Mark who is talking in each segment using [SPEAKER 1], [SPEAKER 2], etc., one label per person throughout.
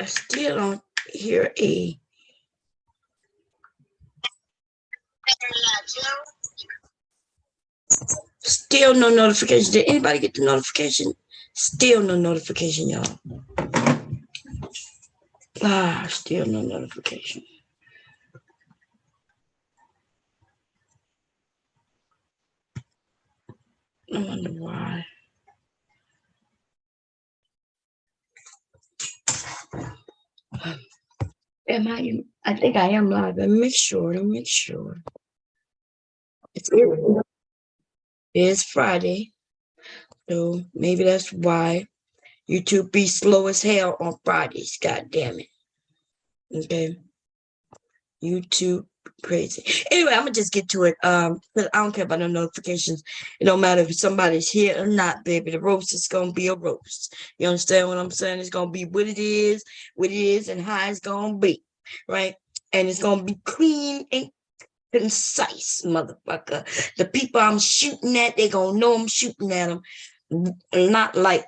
[SPEAKER 1] I still don't hear a. Still no notification. Did anybody get the notification? Still no notification, y'all. Still no notification. I wonder why. Am I? I think I am live. Let me make sure. It's Friday, so maybe that's why YouTube be slow as hell on Fridays. God damn it. Okay. YouTube crazy. Anyway, I'm gonna just get to it. Because I don't care about no notifications. It don't matter if somebody's here or not, baby. The roast is gonna be a roast. You understand what I'm saying? It's gonna be what it is, and how it's gonna be, right? And it's gonna be clean and concise, motherfucker. The people I'm shooting at, they gonna know I'm shooting at them. Not like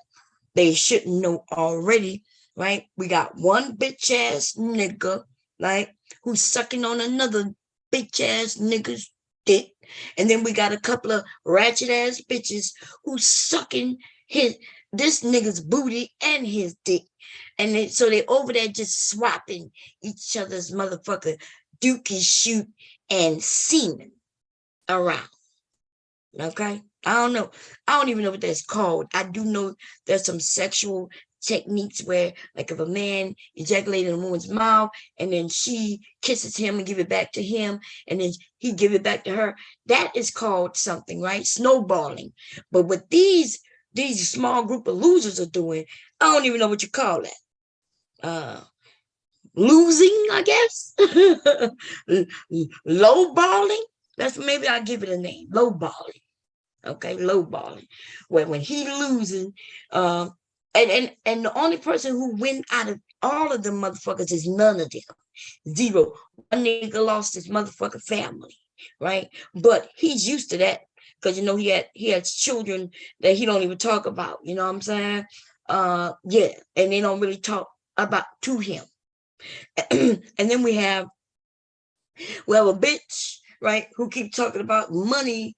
[SPEAKER 1] they shouldn't know already, right? We got one bitch ass nigga, right, who's sucking on another bitch ass nigga's dick. And then we got a couple of ratchet ass bitches who's sucking this nigga's booty and his dick. And then, so they over there just swapping each other's motherfucker dookie shoot and semen around. Okay. I don't know. I don't even know what that's called. I do know there's some sexual techniques where, like, if a man ejaculated in a woman's mouth and then she kisses him and give it back to him and then he give it back to her, that is called something, right? Snowballing. But what these small group of losers are doing, I don't even know what you call that. Losing, I guess. Low balling. That's, maybe I'll give it a name. Low balling. Okay, low balling. When he losing, and the only person who win out of all of them motherfuckers is none of them. Zero. One nigga lost his motherfucking family, right? But he's used to that because he has children that he don't even talk about. You know what I'm saying? Yeah, and they don't really talk about to him. And then we have a bitch, right, who keep talking about money,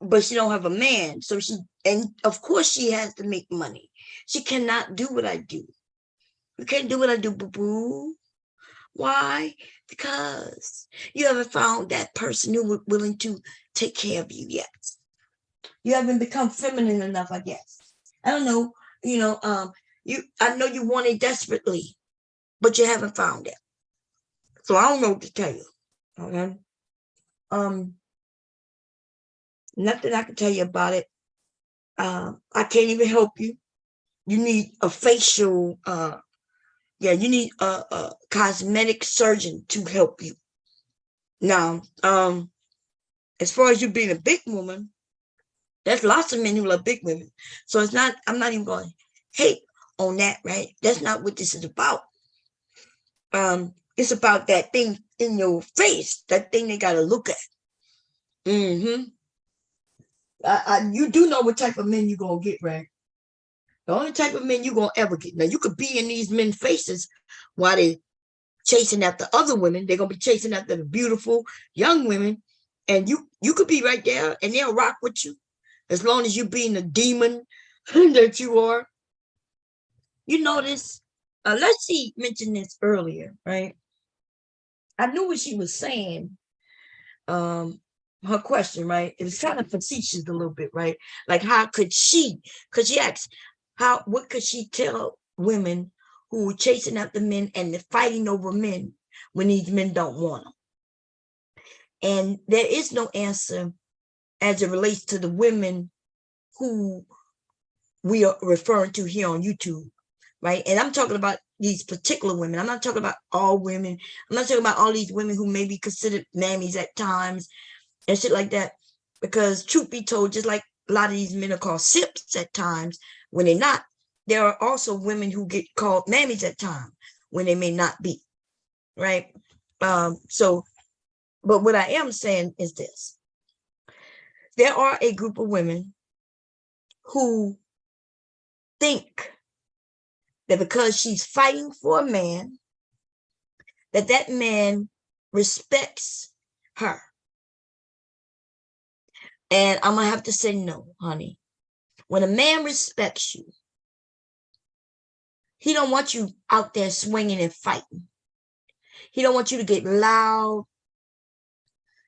[SPEAKER 1] but she don't have a man. So and of course she has to make money. She cannot do what I do. You can't do what I do, boo-boo. Why? Because you haven't found that person who was willing to take care of you yet. You haven't become feminine enough, I guess. I don't know. I know you want it desperately, but you haven't found it. So I don't know what to tell you. Okay. Nothing I can tell you about it. I can't even help you. You need a facial, you need a cosmetic surgeon to help you. Now, as far as you being a big woman, there's lots of men who love big women. So I'm not even going to hate on that, right? That's not what this is about. It's about that thing in your face, that thing they got to look at. You do know what type of men you're going to get, right? The only type of men you're going to ever get. Now, you could be in these men's faces while they chasing after other women. They're going to be chasing after the beautiful young women. And you could be right there and they'll rock with you. As long as you being the demon that you are. You notice, Leslie mentioned this earlier, right? I knew what she was saying. Her question, right? It was kind of facetious a little bit, right? Like, how could she? Because she asked, what could she tell women who were chasing after men and they're fighting over men when these men don't want them? And there is no answer as it relates to the women who we are referring to here on YouTube, right? And I'm talking about these particular women. I'm not talking about all women. I'm not talking about all these women who may be considered mammies at times and shit like that. Because truth be told, just like a lot of these men are called sips at times, when they're not, there are also women who get called mammies at times when they may not be, right? But what I am saying is this. there are a group of women who think that because she's fighting for a man, that man respects her. And I'm going to have to say no, honey. When a man respects you, he don't want you out there swinging and fighting. He don't want you to get loud.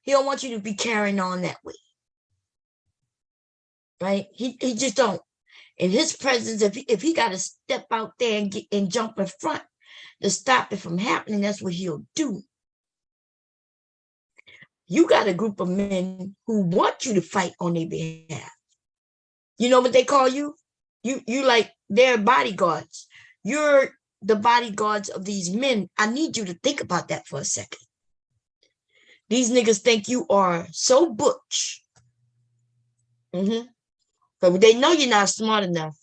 [SPEAKER 1] He don't want you to be carrying on that way. Right? He just don't. In his presence, if he got to step out there and jump in front to stop it from happening, that's what he'll do. You got a group of men who want you to fight on their behalf. You know what they call you? You like their bodyguards. You're the bodyguards of these men. I need you to think about that for a second. These niggas think you are so butch. But they know you're not smart enough.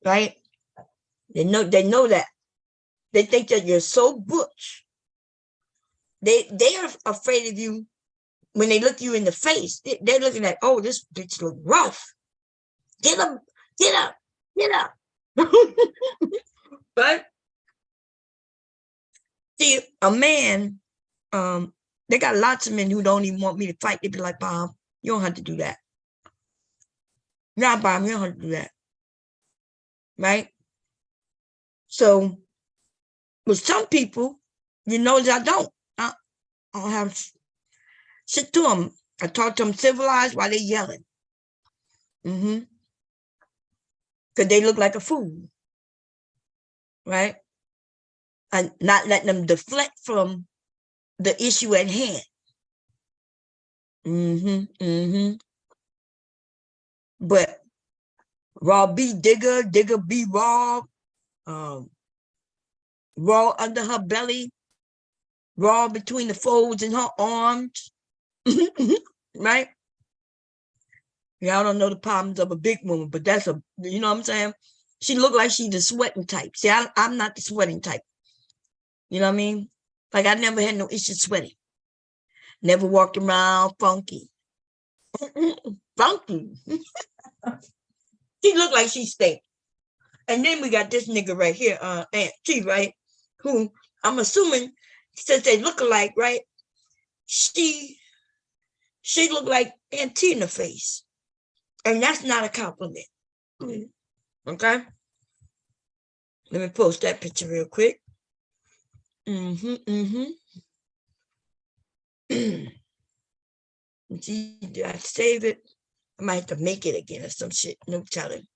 [SPEAKER 1] Right? They know that. They think that you're so butch. They are afraid of you when they look you in the face. They're looking at, oh, this bitch look rough. Get up, get up, get up. But see, a man, they got lots of men who don't even want me to fight. They be like, Bob, you don't have to do that. Nah, Bob, you don't have to do that. Right? So with some people, you know that I don't have shit to them. I talk to them civilized while they yelling. Because they look like a fool. Right? And not letting them deflect from the issue at hand. But raw B digger B raw, raw under her belly, raw between the folds in her arms. Right? Y'all don't know the problems of a big woman, but that's you know what I'm saying? She look like she's the sweating type. See, I'm not the sweating type. You know what I mean? Like, I never had no issue sweating. Never walked around funky. Funky. She looked like she stink. And then we got this nigga right here, Aunt T, right? Who I'm assuming, since they look alike, right? She looked like Aunt T in the face. And that's not a compliment. Okay? Let me post that picture real quick. Gee, did I save it? I might have to make it again or some shit. No telling.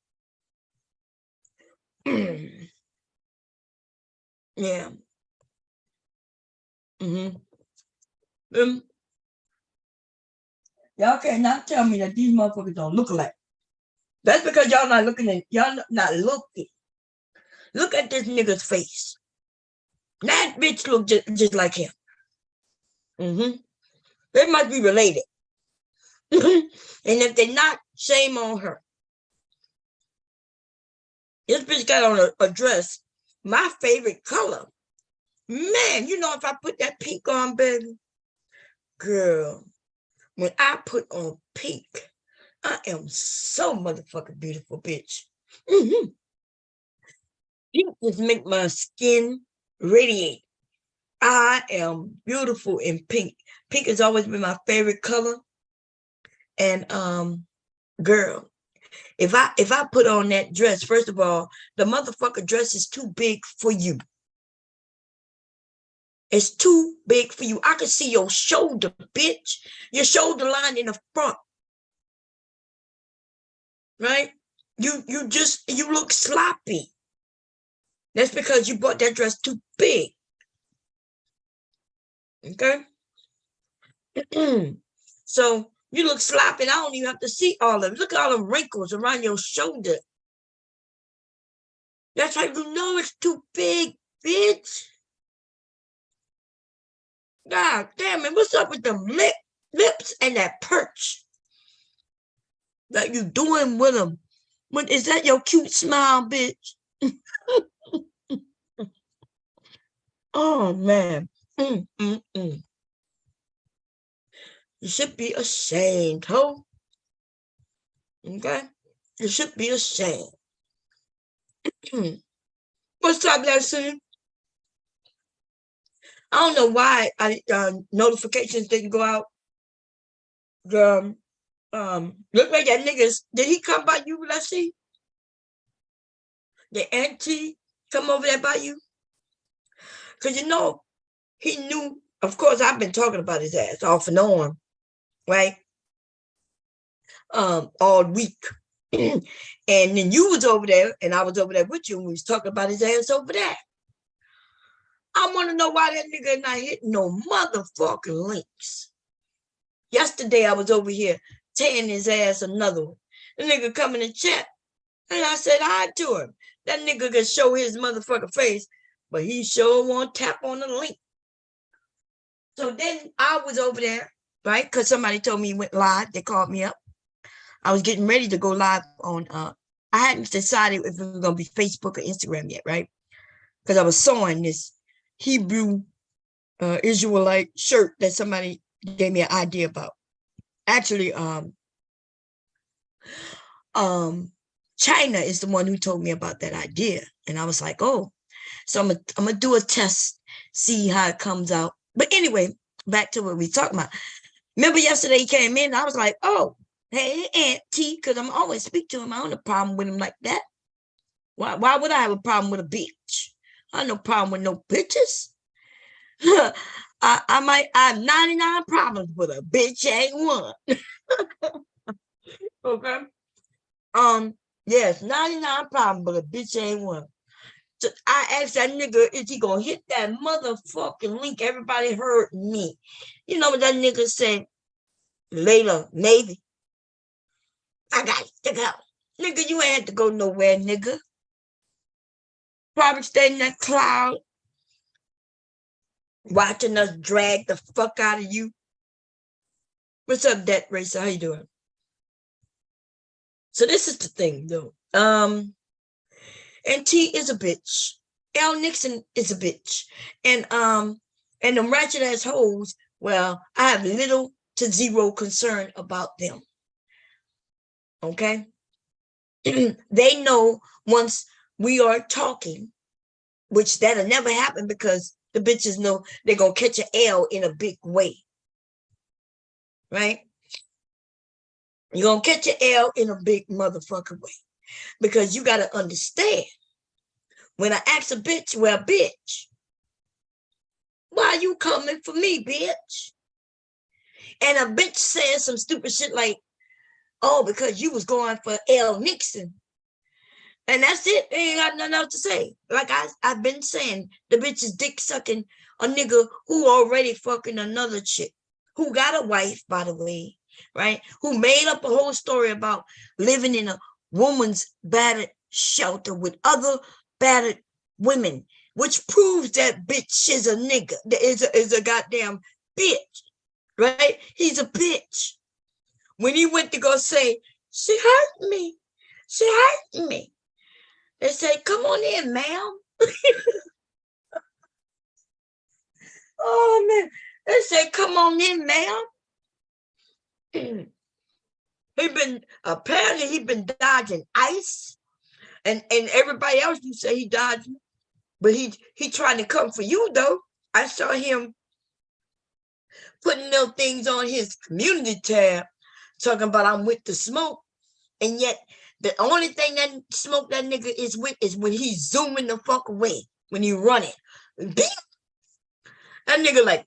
[SPEAKER 1] Yeah. Y'all cannot tell me that these motherfuckers don't look alike. That's because y'all not looking at, y'all not looking. Look at this nigga's face. That bitch look just like him. They must be related. And if they're not, shame on her. This bitch got on a dress, my favorite color. Man, you know, if I put that pink on, baby, girl, when I put on pink, I am so motherfucking beautiful, bitch. Pink just make my skin radiate. I am beautiful in pink. Pink has always been my favorite color. And girl, if I put on that dress, first of all, the motherfucker dress is too big for you. It's too big for you. I can see your shoulder, bitch. Your shoulder line in the front. Right? You look sloppy. That's because you bought that dress too big. Okay? So you look sloppy. I don't even have to see all of it. Look at all the wrinkles around your shoulder. That's how you know it's too big, bitch. God damn it. What's up with them lips and that perch that you doing with them? Is that your cute smile, bitch? Oh, man. You should be ashamed, ho. Okay? You should be ashamed. What's up, Leslie? I don't know why notifications didn't go out. Look like that niggas. Did he come by you, Leslie? The auntie come over there by you? Because you know, he knew, of course, I've been talking about his ass off and on, right? All week. And then you was over there, and I was over there with you, and we was talking about his ass over there. I want to know why that nigga not hitting no motherfucking links. Yesterday, I was over here tearing his ass another one. The nigga come in the chat, and I said hi to him. That nigga could show his motherfucking face, but he sure won't tap on the link. So then I was over there, right? Because somebody told me he went live. They called me up. I was getting ready to go live on, I hadn't decided if it was going to be Facebook or Instagram yet, right? Because I was sewing this Hebrew Israelite shirt that somebody gave me an idea about. Actually, China is the one who told me about that idea. And I was like, oh, so I'm gonna do a test, see how it comes out. But anyway, back to what we talking about. Remember yesterday he came in, I was like, oh, hey, Auntie, because I'm always speak to him. I don't have a problem with him like that. Why would I have a problem with a bitch? I have no problem with no bitches. I have 99 problems with a bitch ain't one. Okay. Yes, 99 problems, but a bitch ain't one. So I asked that nigga, is he gonna hit that motherfucking link? Everybody heard me. You know what that nigga said? Later, maybe. I got to go. Nigga, you ain't had to go nowhere, nigga. Probably stay in that cloud, watching us drag the fuck out of you. What's up, Debt Racer? How you doing? So this is the thing, though. And T is a bitch. L Nixon is a bitch. And them ratchet ass hoes, well, I have little to zero concern about them. Okay? They know once we are talking, which that'll never happen because the bitches know they're gonna catch an L in a big way. Right? You're gonna catch an L in a big motherfucking way. Because you gotta understand. When I ask a bitch, well, bitch, why you coming for me, bitch? And a bitch says some stupid shit like, oh, because you was going for L Nixon. And that's it. They ain't got nothing else to say. Like I've been saying, the bitch is dick sucking a nigga who already fucking another chick, who got a wife, by the way, right? Who made up a whole story about living in a woman's battered shelter with other battered women, which proves that bitch is a nigga, is a goddamn bitch, right? He's a bitch. When he went to go say, she hurt me, she hurt me, they say, come on in, ma'am. Oh, man. They say, come on in, ma'am. Apparently he been dodging ICE. And everybody else, you say he dodging. But he trying to come for you, though. I saw him putting little things on his community tab, talking about I'm with the smoke. And yet, the only thing that smoke that nigga is with is when he's zooming the fuck away, when he running. That nigga like,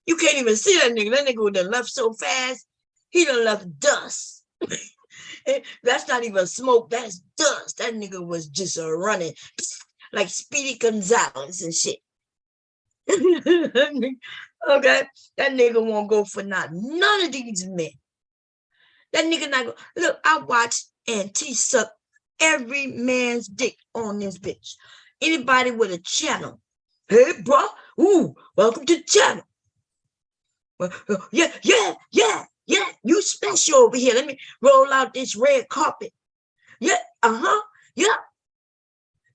[SPEAKER 1] you can't even see that nigga. That nigga would have left so fast, he done left dust. That's not even smoke, that's dust. That nigga was just running like Speedy Gonzalez and shit. Okay, that nigga won't go for none of these men. That nigga not go. Look, I watched Auntie suck every man's dick on this bitch. Anybody with a channel. Hey, bro. Ooh, welcome to the channel. Yeah. You special over here. Let me roll out this red carpet. Yeah, yeah.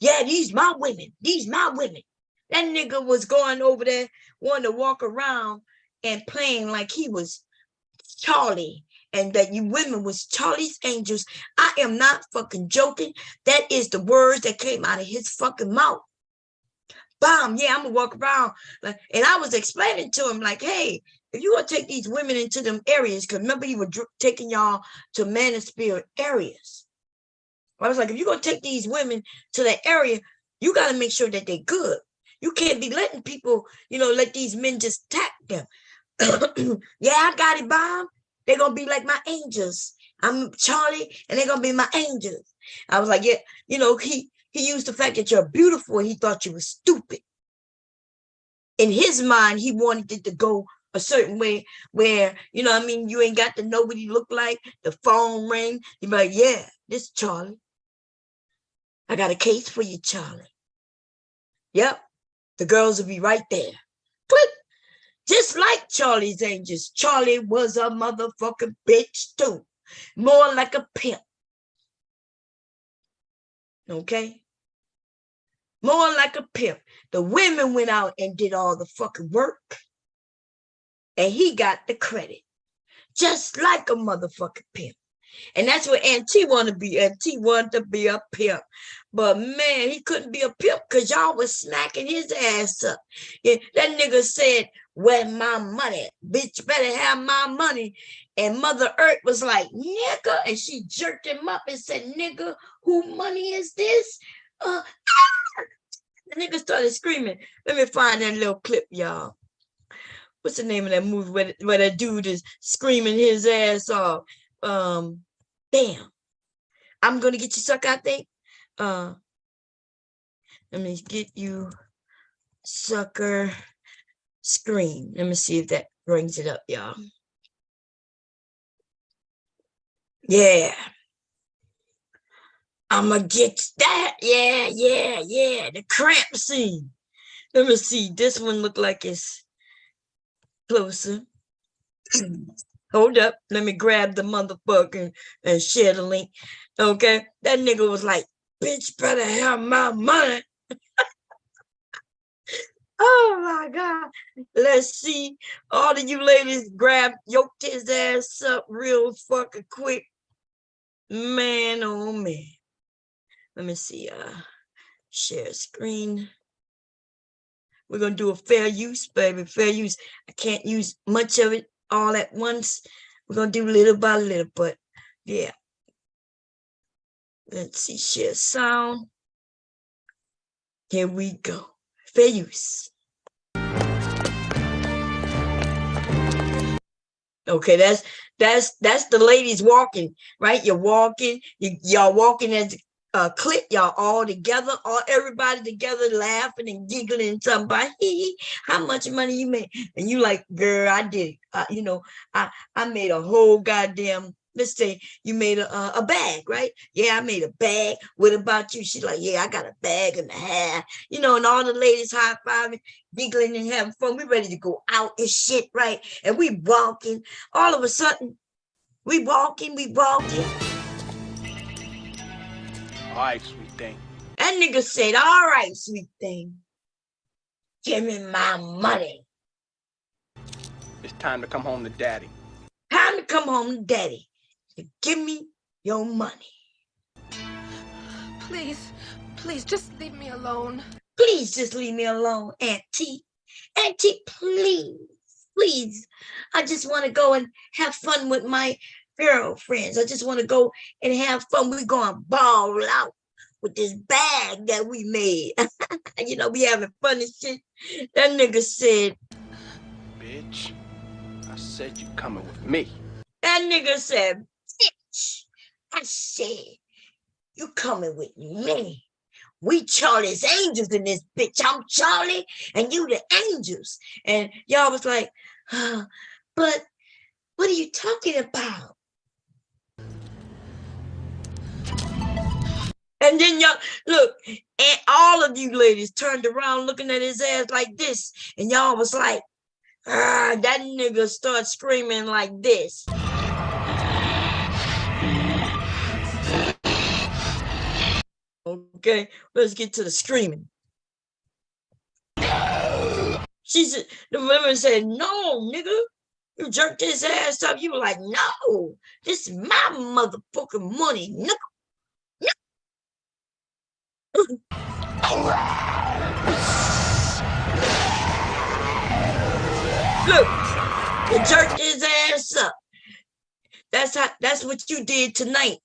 [SPEAKER 1] Yeah, these my women. These my women. That nigga was going over there, wanting to walk around and playing like he was Charlie, and that you women was Charlie's Angels. I am not fucking joking. That is the words that came out of his fucking mouth. Bomb, yeah, I'm gonna walk around. Like, and I was explaining to him, like, hey, if you want to take these women into them areas, because remember, you were taking y'all to Manosphere areas. I was like, if you're gonna take these women to that area, you got to make sure that they're good. You can't be letting people, let these men just tap them. Yeah, I got it, Bomb. They're gonna be like my angels. I'm Charlie, and they're gonna be my angels. I was like, yeah, he used the fact that you're beautiful, and he thought you were stupid. In his mind, he wanted it to go a certain way where, you ain't got to know what he looked like. The phone ring. You're like, yeah, this is Charlie. I got a case for you, Charlie. Yep. The girls will be right there. Click. Just like Charlie's Angels. Charlie was a motherfucking bitch too. More like a pimp. Okay? More like a pimp. The women went out and did all the fucking work. And he got the credit. Just like a motherfucking pimp. And that's what Auntie wanted to be. Auntie wanted to be a pimp. But man, he couldn't be a pimp because y'all was smacking his ass up. Yeah, that nigga said, where's my money? Bitch better have my money. And Mother Earth was like, nigga. And she jerked him up and said, nigga, who money is this? The nigga started screaming. Let me find that little clip, y'all. What's the name of that movie where that dude is screaming his ass off? Damn. I'm gonna get you, sucker, I think. Let me get you, sucker, scream. Let me see if that brings it up, y'all. Yeah. I'ma get that. Yeah. The cramp scene. Let me see. This one look like it's closer. Hold up. Let me grab the motherfucker and share the link. Okay. That nigga was like, bitch better have my money. Oh my God. Let's see. All of you ladies yoked his ass up real fucking quick. Man, oh man. Let me see. Share screen. We're gonna do a fair use, baby. Fair use. I can't use much of it all at once. We're gonna do little by little, but yeah. Let's see, share sound. Here we go. Fair use. Okay, that's the ladies walking, right? You're walking, y'all walking as a clip, y'all all together, everybody together, laughing and giggling and talking about, how much money you made? And you like, girl, I did it. I made a whole goddamn, let's say you made a bag, right? Yeah, I made a bag. What about you? She's like, yeah, I got a bag and a half, and all the ladies high-fiving, giggling and having fun. We ready to go out and shit, right? And we walking. All of a sudden, we walking.
[SPEAKER 2] All right, sweet thing.
[SPEAKER 1] That nigga said, all right, sweet thing. Give me my money.
[SPEAKER 2] It's time to come home to daddy.
[SPEAKER 1] Time to come home to daddy. Give me your money.
[SPEAKER 3] Please, just leave me alone.
[SPEAKER 1] Please just leave me alone, Auntie. Auntie, please. I just want to go and have fun with my girlfriends. I just want to go and have fun. We're going to ball out with this bag that we made. We having fun and shit. That nigga said,
[SPEAKER 2] bitch, I said you coming with me.
[SPEAKER 1] That nigga said, bitch, I said you coming with me. We Charlie's Angels in this bitch. I'm Charlie and you the angels. And y'all was like, but what are you talking about? And then y'all, look, and all of you ladies turned around looking at his ass like this. And y'all was like, that nigga started screaming like this. Okay, let's get to the screaming. She said, the women said, no, nigga, You jerked his ass up. You were like, no, this is my motherfucking money. No. Look, you jerked his ass up. That's what you did tonight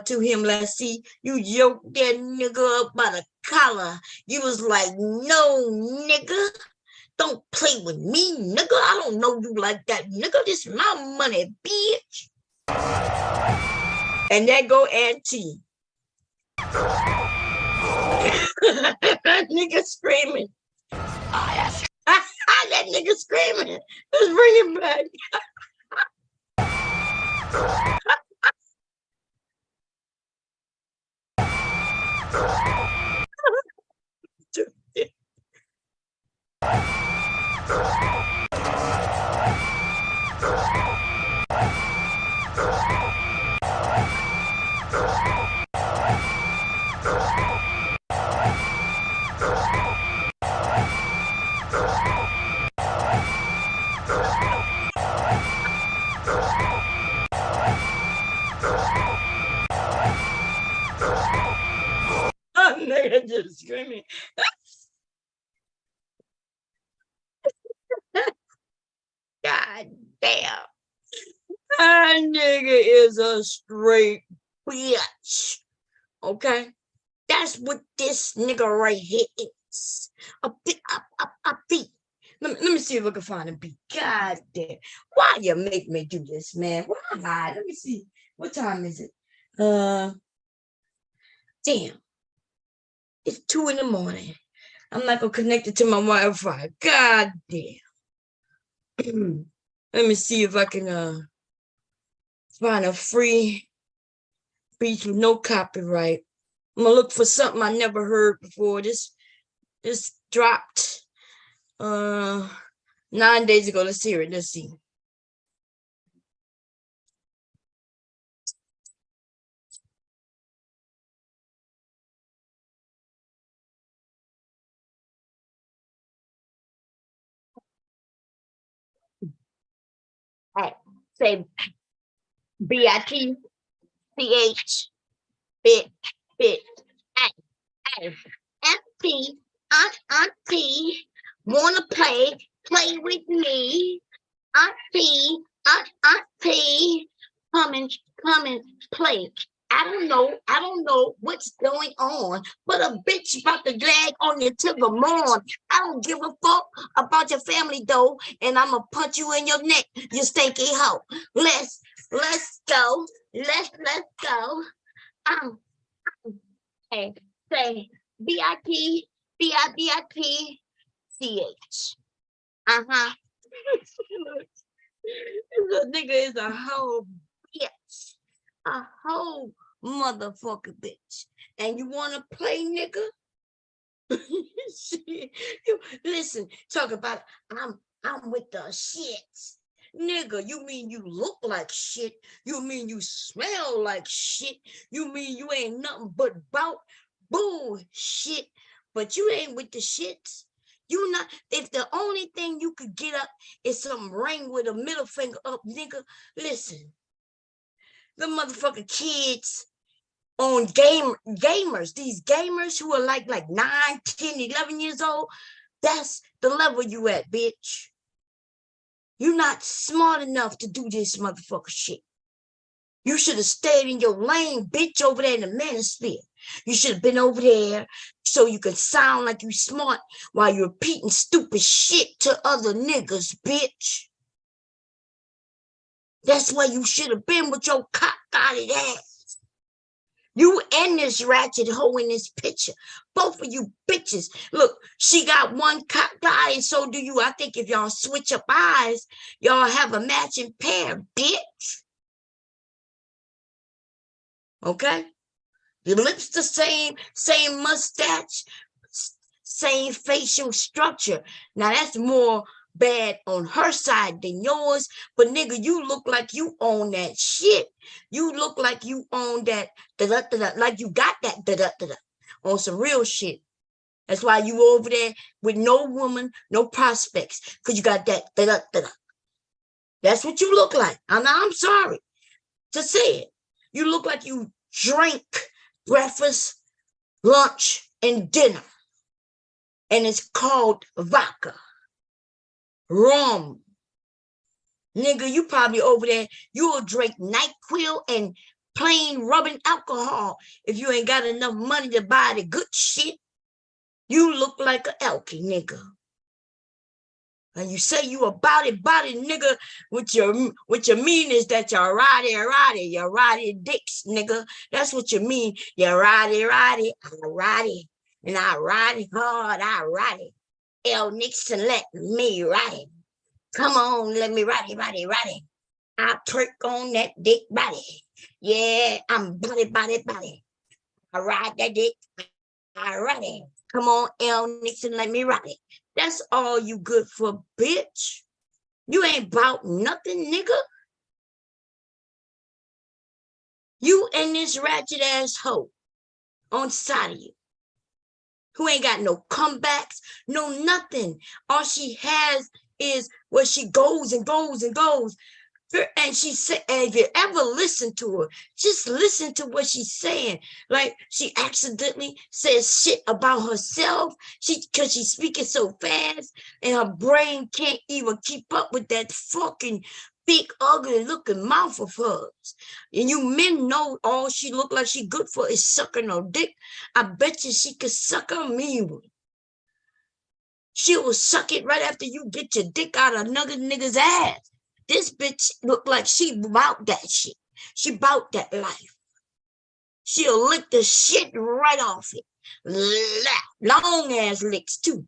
[SPEAKER 1] to him. Let's see. You yoked that nigga up by the collar. You was like, no, nigga. Don't play with me, nigga. I don't know you like that, nigga. This is my money, bitch. And there go Auntie. Nigga screaming. That nigga screaming. Let's bring him back. Nigga just screaming. God damn. That nigga is a straight bitch. Okay? That's what this nigga right here is. A beat. Let me see if I can find a beat. God damn. Why you make me do this, man? Why? Let me see. What time is it? Damn. It's 2 a.m. I'm not gonna connect it to my Wi-Fi. God damn. Let me see if I can find a free beat with no copyright. I'm gonna look for something I never heard before. This dropped 9 days ago. Let's hear it. Let's see. All right, say BITCH bit FP auntie wanna play with me. Auntie come and play. I don't know what's going on, but a bitch about to drag on you till the morn. I don't give a fuck about your family though, and I'ma punch you in your neck, you stinky hoe. Let's go. Let's go. Hey, say BITCH. This nigga is a whole bitch. A whole motherfucker bitch. And you wanna play, nigga? Listen, talk about I'm with the shits. Nigga, you mean you look like shit? You mean you smell like shit? You mean you ain't nothing but about bullshit? But you ain't with the shits. You not, if the only thing you could get up is some ring with a middle finger up, nigga, listen. The motherfucking kids on gamers, these gamers who are like 9, 10, 11 years old, that's the level you at, bitch. You're not smart enough to do this motherfucker shit. You should have stayed in your lane, bitch, over there in the manosphere. You should have been over there so you could sound like you smart while you're repeating stupid shit to other niggas, bitch. That's where you should have been with your cock-eyed ass. You and this ratchet hoe in this picture. Both of you bitches. Look, she got one cocked eye and so do you. I think if y'all switch up eyes, y'all have a matching pair, bitch. Okay? Your lips the same mustache, same facial structure. Now that's more bad on her side than yours, but nigga, you look like you own that shit. You look like you own that like you got that on some real shit. That's why you over there with no woman, no prospects, because you got that That's what you look like. I'm sorry to say it. You look like you drank breakfast, lunch, and dinner. And it's called vodka, rum. Nigga, you probably over there, you will drink NyQuil and plain rubbing alcohol if you ain't got enough money to buy the good shit. You look like an elky nigga. And you say you about it, nigga, with your mean is that you're roddy dicks, nigga. That's what you mean. You're roddy, I roddy. And I ride it hard, I ride it. L. Nixon, let me ride it. Come on, let me ride it. I twerk on that dick body. Yeah, I'm body. I ride that dick, I ride it. Come on, L. Nixon, let me ride it. That's all you good for, bitch. You ain't about nothing, nigga. You and this ratchet ass hoe on side of you, who ain't got no comebacks, no nothing. All she has is where she goes and goes. And she said, and if you ever listen to her, just listen to what she's saying. Like she accidentally says shit about herself. Because she's speaking so fast and her brain can't even keep up with that fucking big, ugly looking mouth of hers. And you men know all she look like she good for is sucking her dick. I bet you she could suck a mean one. She will suck it right after you get your dick out of another nigga's ass. This bitch look like she about that shit. She about that life. She'll lick the shit right off it. Long ass licks too.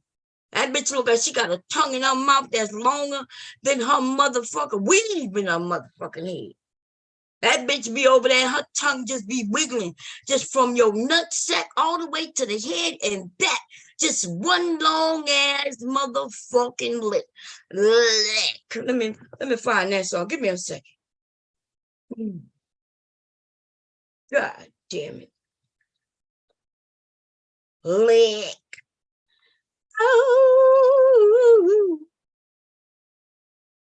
[SPEAKER 1] That bitch look like she got a tongue in her mouth that's longer than her motherfucker weave in her motherfucking head. That bitch be over there, her tongue just be wiggling just from your nutsack all the way to the head and back. Just one long ass motherfucking lick. Let me find that song. Give me a second. God damn it. Lick. Oh.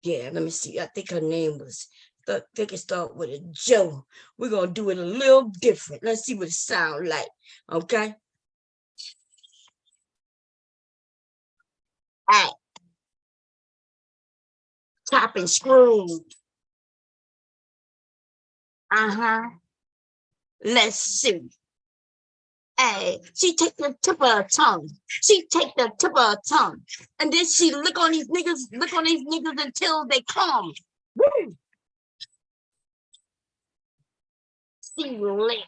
[SPEAKER 1] Yeah, let me see. I think her name was, I think it started with a Joe. We're going to do it a little different. Let's see what it sounds like. Okay? All right. Chopping screws. Let's see. Hey, she take the tip of her tongue. And then she lick on these niggas until they come. Woo! She lick.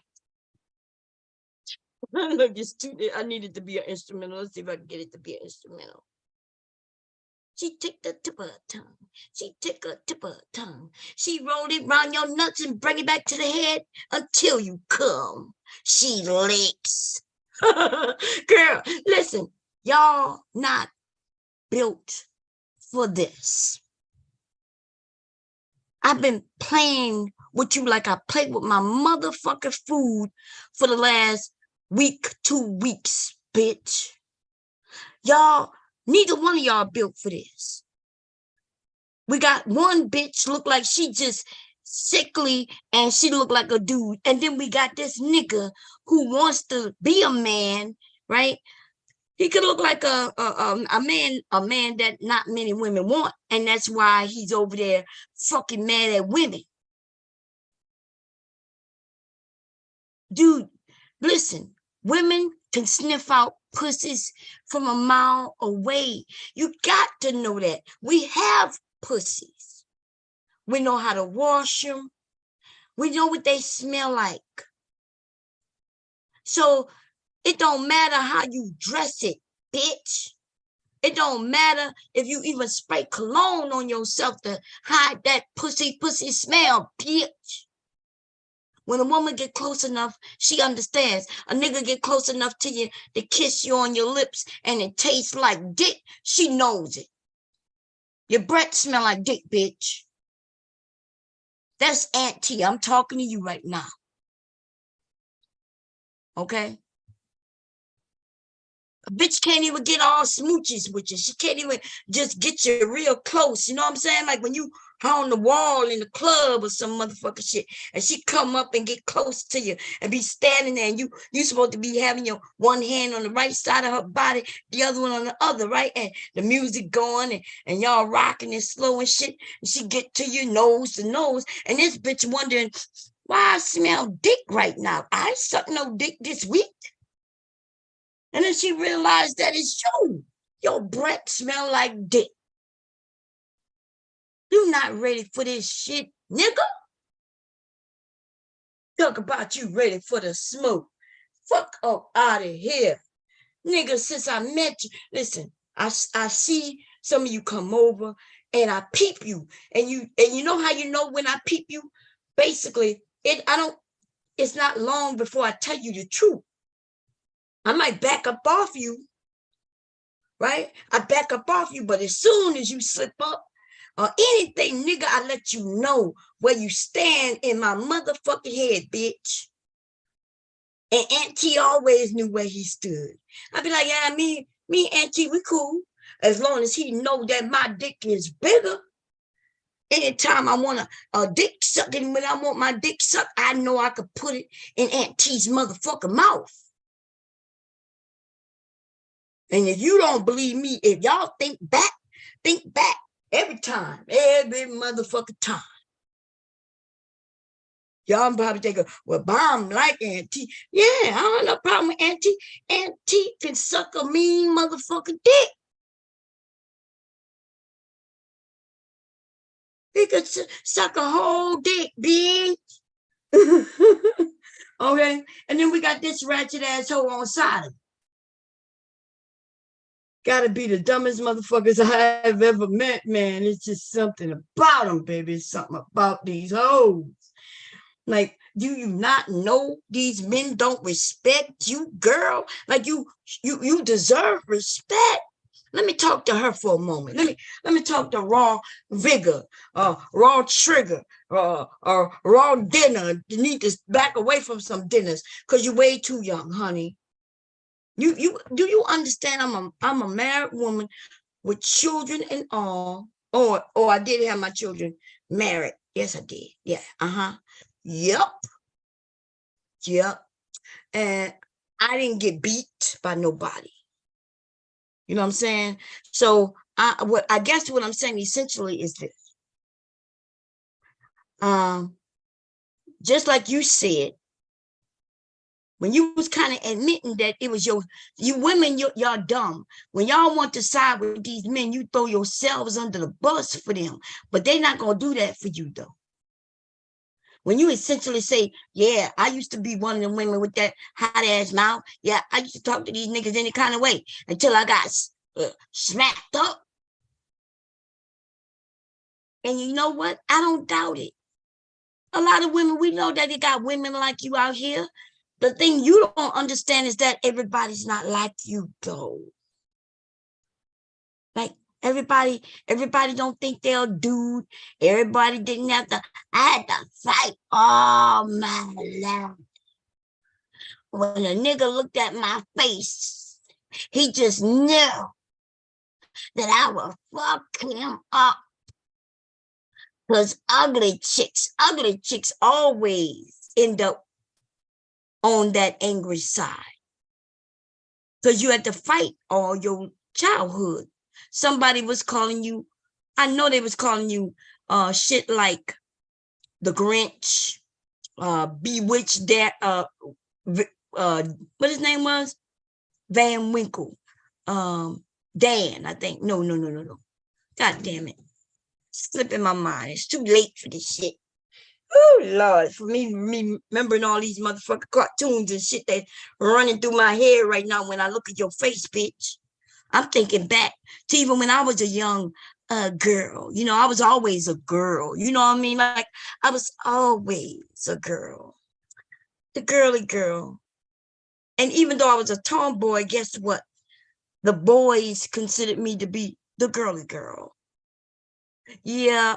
[SPEAKER 1] Look, it's too, I need it to be an instrumental. Let's see if I can get it to be an instrumental. She take the tip of her tongue. She rolled it around your nuts and bring it back to the head until you come. She licks. Girl, listen, y'all not built for this. I've been playing with you like I played with my motherfucking food for the last week, 2 weeks, bitch. Y'all, neither one of y'all built for this. We got one bitch look like she just sickly and she look like a dude. And then we got this nigga who wants to be a man, right? He could look like a man that not many women want. And that's why he's over there fucking mad at women. Dude, listen, women can sniff out pussies from a mile away. You got to know that. We have pussies. We know how to wash them. We know what they smell like. So it don't matter how you dress it, bitch. It don't matter if you even spray cologne on yourself to hide that pussy smell, bitch. When a woman get close enough, she understands. A nigga get close enough to you to kiss you on your lips and it tastes like dick, she knows it. Your breath smell like dick, bitch. That's Auntie. I'm talking to you right now. Okay? A bitch can't even get all smooches with you. She can't even just get you real close. You know what I'm saying? Like when you on the wall in the club or some motherfucker shit, and she come up and get close to you and be standing there, and you supposed to be having your one hand on the right side of her body, the other one on the other, right? And the music going and y'all rocking it slow and shit. And she get to you nose to nose, and this bitch wondering why I smell dick right now. I ain't sucked no dick this week. And then she realized that it's you. Your breath smell like dick. You not ready for this shit, nigga. Talk about you ready for the smoke. Fuck up out of here. Nigga, since I met you, listen, I see some of you come over and I peep you. And you know how you know when I peep you? Basically, it's not long before I tell you the truth. I might back up off you, right? I back up off you, but as soon as you slip up or anything, nigga, I let you know where you stand in my motherfucking head, bitch. And Auntie always knew where he stood. I'd be like, yeah, me and Auntie, we cool. As long as he know that my dick is bigger. Anytime I want a dick sucking, when I want my dick sucked, I know I could put it in Auntie's motherfucking mouth. And if you don't believe me, if y'all think back every time, every motherfucking time. Y'all probably think, well, Bomb like Auntie. Yeah, I don't have no problem with Auntie. Auntie can suck a mean motherfucking dick. He could suck a whole dick, bitch. Okay, and then we got this ratchet asshole on side. Gotta be the dumbest motherfuckers I've ever met, man. It's just something about them, baby. It's something about these hoes. Like, do you not know these men don't respect you, girl? Like you deserve respect. Let me talk to her for a moment. Let me talk to Raw Vigor, Raw Trigger, or Raw Dinner. You need to back away from some dinners because you're way too young, honey. Do you understand? I'm a married woman with children and all. Or I did have my children married. Yes, I did. Yeah. Yep. And I didn't get beat by nobody. You know what I'm saying? So I guess what I'm saying essentially is this. Just like you said, when you was kind of admitting that it was you women, y'all dumb. When y'all want to side with these men, you throw yourselves under the bus for them. But they're not going to do that for you, though. When you essentially say, yeah, I used to be one of them women with that hot-ass mouth. Yeah, I used to talk to these niggas any kind of way until I got smacked up. And you know what? I don't doubt it. A lot of women, we know that they got women like you out here. The thing you don't understand is that everybody's not like you, though. Like, everybody don't think they're a dude. Everybody didn't have to. I had to fight all my life. When a nigga looked at my face, he just knew that I would fuck him up. Because ugly chicks always end up on that angry side. Because you had to fight all your childhood. Somebody was calling you, I know they was calling you shit like the Grinch, Bewitched, what his name was? Van Winkle. Dan, I think. No. God damn it. Slipping my mind. It's too late for this shit. Oh, Lord. For me remembering all these motherfucking cartoons and shit that's running through my head right now when I look at your face, bitch. I'm thinking back to even when I was a young girl. You know, I was always a girl. You know what I mean? Like, I was always a girl. The girly girl. And even though I was a tomboy, guess what? The boys considered me to be the girly girl. Yeah,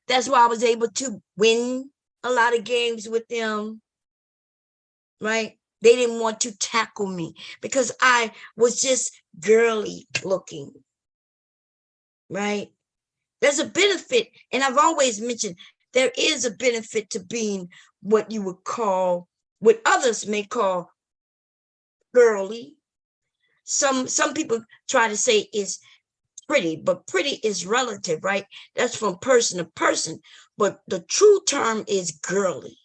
[SPEAKER 1] that's why I was able to win a lot of games with them, right? They didn't want to tackle me because I was just girly looking, right? There's a benefit, and I've always mentioned there is a benefit to being what you would call, what others may call girly. Some people try to say is pretty, but pretty is relative, right? That's from person to person. But the true term is girly,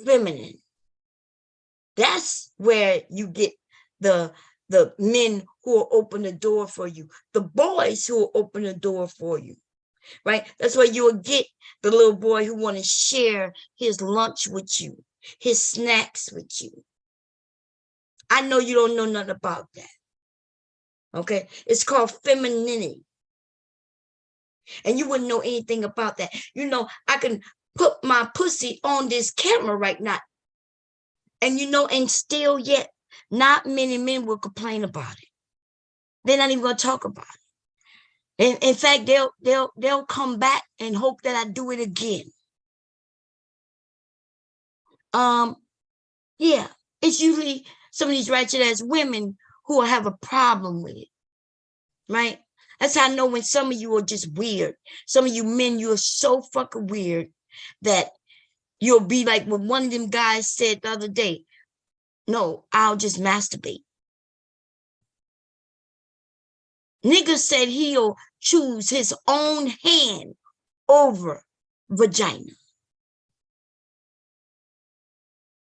[SPEAKER 1] feminine. That's where you get the men who will open the door for you, the boys who will open the door for you, right? That's where you will get the little boy who want to share his lunch with you, his snacks with you. I know you don't know nothing about that. Okay, it's called femininity. And you wouldn't know anything about that. You know, I can put my pussy on this camera right now. And you know, and still yet, not many men will complain about it. They're not even gonna talk about it. And in fact, they'll come back and hope that I do it again. Yeah, it's usually some of these ratchet ass women who will have a problem with it, right? That's how I know when some of you are just weird. Some of you men, you are so fucking weird that you'll be like what one of them guys said the other day. No, I'll just masturbate. Nigga said he'll choose his own hand over vagina.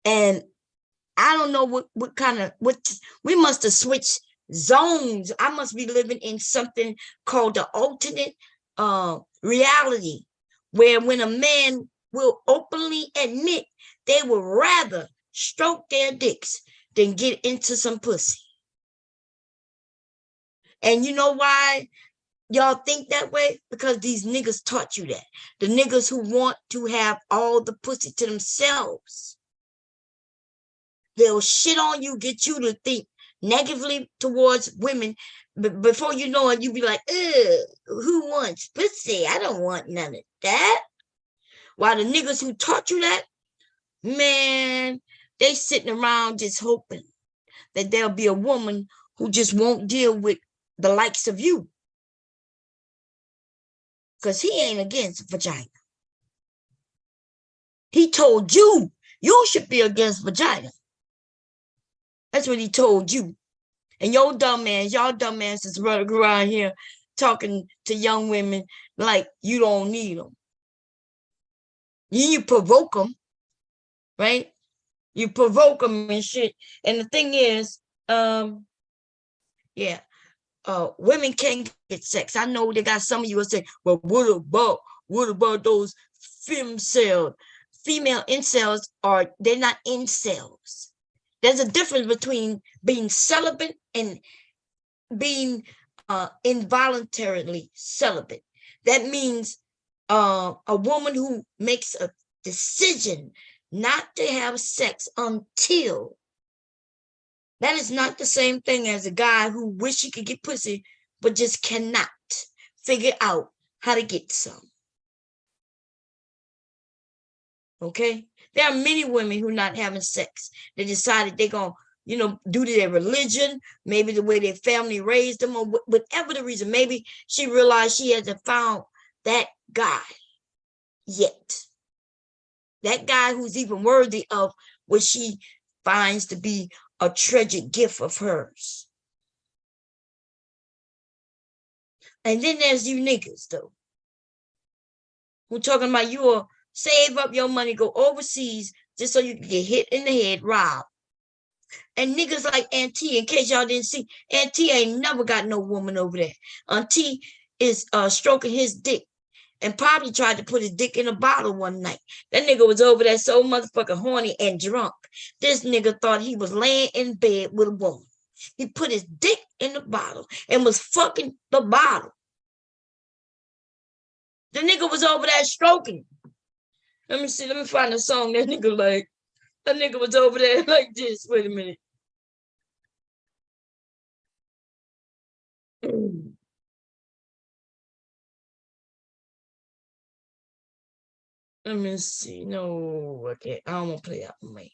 [SPEAKER 1] And I don't know what we must have switched zones. I must be living in something called the alternate reality, where when a man will openly admit they would rather stroke their dicks than get into some pussy. And you know why y'all think that way? Because these niggas taught you that. The niggas who want to have all the pussy to themselves. They'll shit on you, get you to think negatively towards women. But before you know it, you be like, who wants pussy? I don't want none of that. While the niggas who taught you that, man, they sitting around just hoping that there'll be a woman who just won't deal with the likes of you. Because he ain't against vagina. He told you should be against vagina. That's what he told you. And y'all dumbasses running around here talking to young women like you don't need them. You provoke them, right? You provoke them and shit. And the thing is, women can't get sex. I know they got some of you will say, well, what about those female incels? They're not incels. There's a difference between being celibate and being involuntarily celibate. That means a woman who makes a decision not to have sex until. That is not the same thing as a guy who wish he could get pussy, but just cannot figure out how to get some. Okay? There are many women who are not having sex. They decided they're going to, due to their religion, maybe the way their family raised them, or whatever the reason. Maybe she realized she hasn't found that guy yet. That guy who's even worthy of what she finds to be a treasured gift of hers. And then there's you niggas, though, who talking about you will save up your money, go overseas just so you can get hit in the head, robbed. And niggas like Auntie, in case y'all didn't see, Auntie ain't never got no woman over there. Auntie is stroking his dick and probably tried to put his dick in a bottle one night. That nigga was over there so motherfucking horny and drunk. This nigga thought he was laying in bed with a woman. He put his dick in the bottle and was fucking the bottle. The nigga was over there stroking. Let me find a song that nigga like. That nigga was over there like this. Wait a minute. Let me see. No, okay. I don't want to play that for me.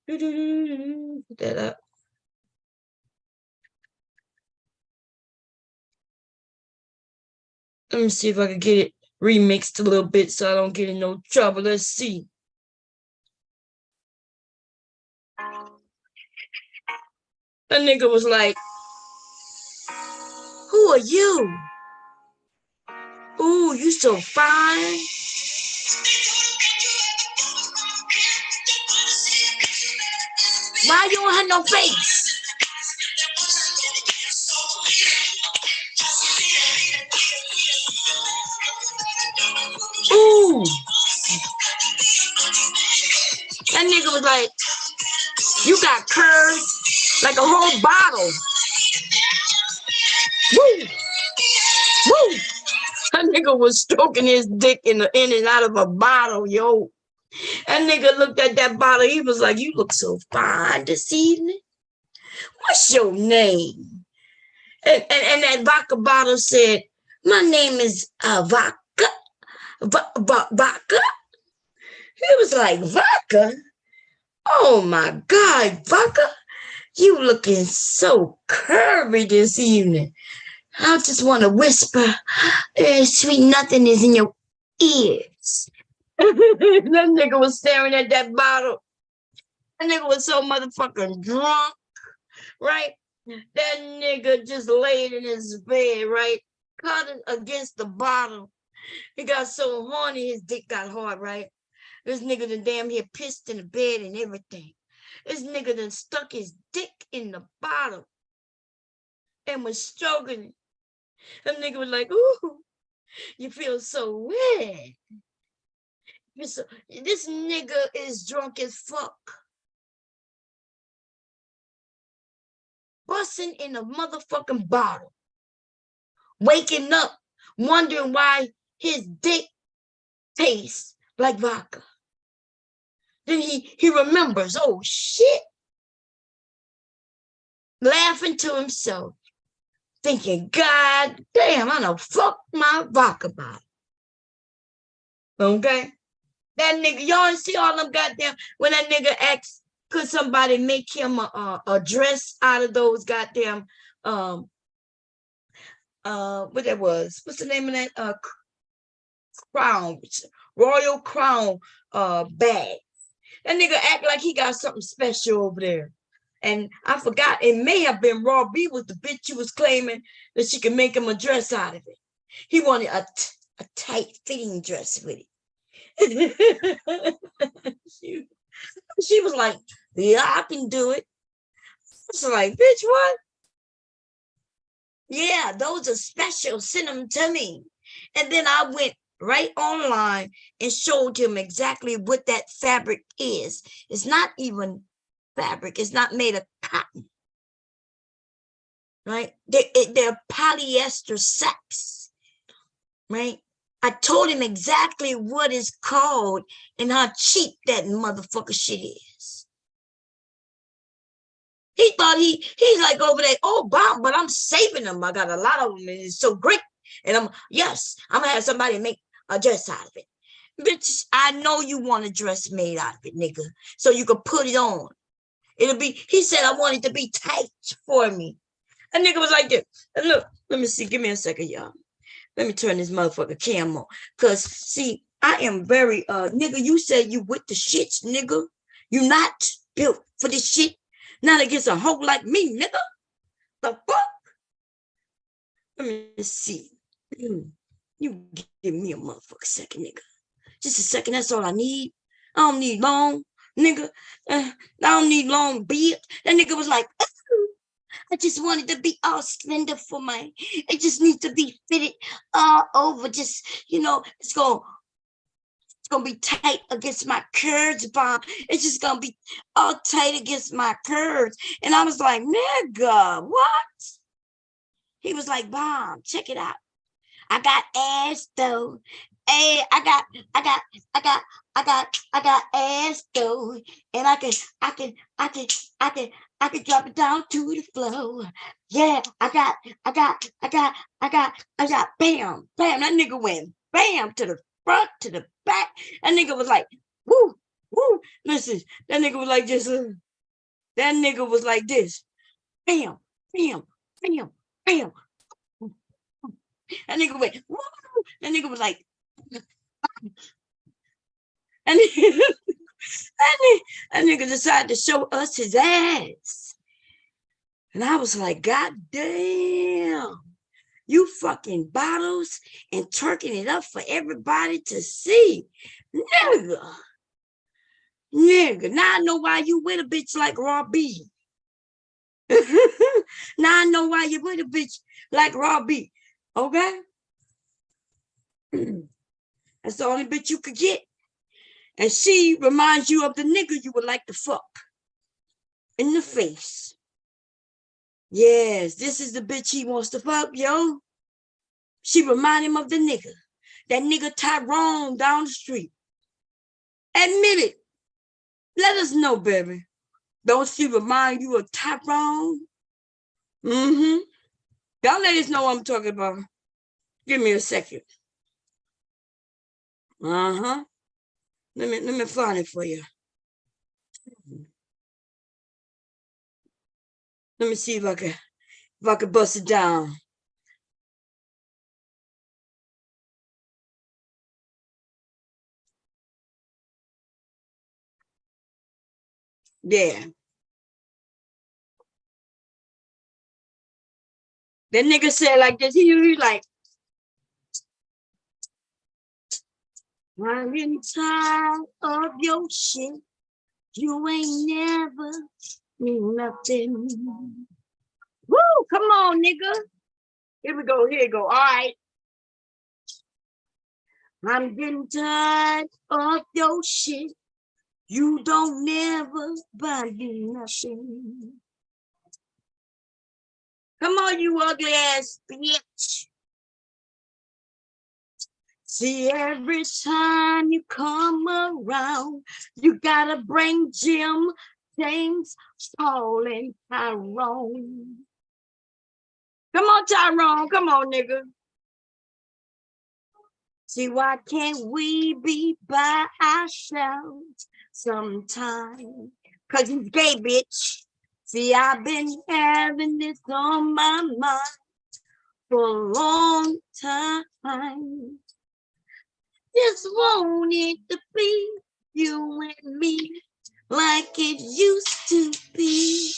[SPEAKER 1] Put that up. Let me see if I can get it remixed a little bit so I don't get in no trouble. Let's see. That nigga was like, who are you? Ooh, you so fine. Why you don't have no face? Ooh. That nigga was like, you got curves like a whole bottle. Woo. Woo. That nigga was stroking his dick in and out of a bottle, yo. That nigga looked at that bottle. He was like, you look so fine this evening. What's your name? And that vodka bottle said, my name is Vodka. Vodka? He was like, vodka? Oh my God, vodka. You looking so curvy this evening. I just want to whisper, sweet nothing is in your ears. That nigga was staring at that bottle. That nigga was so motherfucking drunk, right? That nigga just laid in his bed, right? Caught it against the bottle. He got so horny, his dick got hard, right? This nigga done damn near pissed in the bed and everything. This nigga done stuck his dick in the bottle and was stroking it. That nigga was like, ooh, you feel so wet. This nigga is drunk as fuck. Busting in a motherfucking bottle. Waking up, wondering why his dick tastes like vodka. Then he remembers, oh shit. Laughing to himself. Thinking, God damn, I done fucked my vodka bottle. Okay? That nigga, y'all see all them goddamn, when that nigga asks, could somebody make him a dress out of those goddamn, what that was? What's the name of that? Crown, Royal Crown bag. That nigga act like he got something special over there. And I forgot, it may have been Raw B was the bitch who was claiming that she could make him a dress out of it. He wanted a tight fitting dress with it. She was like, yeah, I can do it. I was like, bitch, what? Yeah, those are special. Send them to me. And then I went right online and showed him exactly what that fabric is. It's not even fabric. It's not made of cotton. Right? They're polyester sacks. Right? I told him exactly what it's called and how cheap that motherfucker shit is. He thought he's like over there, oh, wow, but I'm saving them. I got a lot of them and it's so great. And I'm gonna have somebody make a dress out of it. Bitch, I know you want a dress made out of it, nigga. So you can put it on. He said I want it to be tight for me. That nigga was like this. And look, let me see, give me a second, y'all. Let me turn this motherfucker cam on. Cause see, I am very nigga, you said you with the shits, nigga. You not built for this shit. Not against a hoe like me, nigga. The fuck? Let me see. You give me a motherfucker second, nigga. Just a second, that's all I need. I don't need long, nigga. I don't need long beard. That nigga was like, I just wanted to be all slender for it just needs to be fitted all over. Just, it's going to be tight against my curves, Bob. It's just going to be all tight against my curves. And I was like, nigga, what? He was like, Bob, check it out. I got ass though. Hey, I got ass though. And I can drop it down to the floor. Yeah, I got bam. That nigga went bam to the front, to the back. That nigga was like, woo, Woo! Listen, that nigga was like this. That nigga was like this. Bam, bam, bam, bam. That nigga went, woo! That nigga was like, and that nigga decided to show us his ass. And I was like, God damn, you fucking bottles and turking it up for everybody to see. Nigga. Nigga, now I know why you with a bitch like Raw B. Now I know why you with a bitch like Raw B. Okay? That's the only bitch you could get. And she reminds you of the nigga you would like to fuck in the face. Yes, this is the bitch he wants to fuck, yo. She remind him of the nigga. That nigga Tyrone down the street. Admit it. Let us know, baby. Don't she remind you of Tyrone? Mm-hmm. Y'all ladies know what I'm talking about. Give me a second. Uh-huh. Let me find it for you. Let me see if I can bust it down. Yeah. That nigga said like this. He like, I'm in time of your shit. You ain't never nothing. Woo, come on, nigga. Here we go. Here we go. All right. I'm getting tired of your shit. You don't never buy you nothing. Come on, you ugly ass bitch. See, every time you come around, you gotta bring Jim, James, Paul, and Tyrone. Come on, Tyrone. Come on, nigga. See, why can't we be by ourselves sometime? Cause he's gay, bitch. See, I've been having this on my mind for a long time. Just want it to be you and me like it used to be,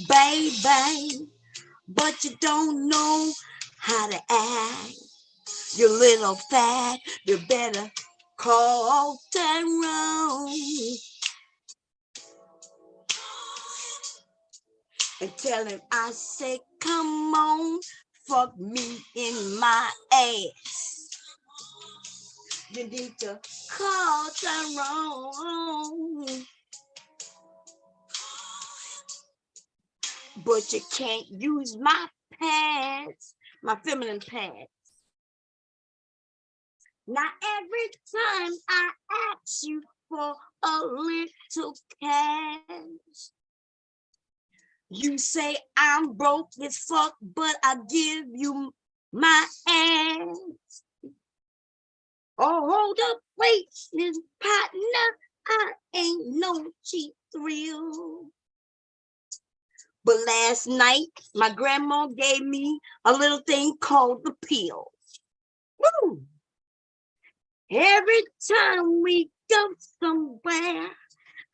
[SPEAKER 1] baby. But you don't know how to act. You little fat, you better call Tyrone and tell him I say, come on, fuck me in my ass. You need to call Tyrone, but you can't use my pads, my feminine pads. Now every time I ask you for a little cash, you say I'm broke as fuck, but I give you my ass. Oh, hold up, wait, this partner, I ain't no cheap thrill. But last night, my grandma gave me a little thing called the pill. Woo! Every time we go somewhere,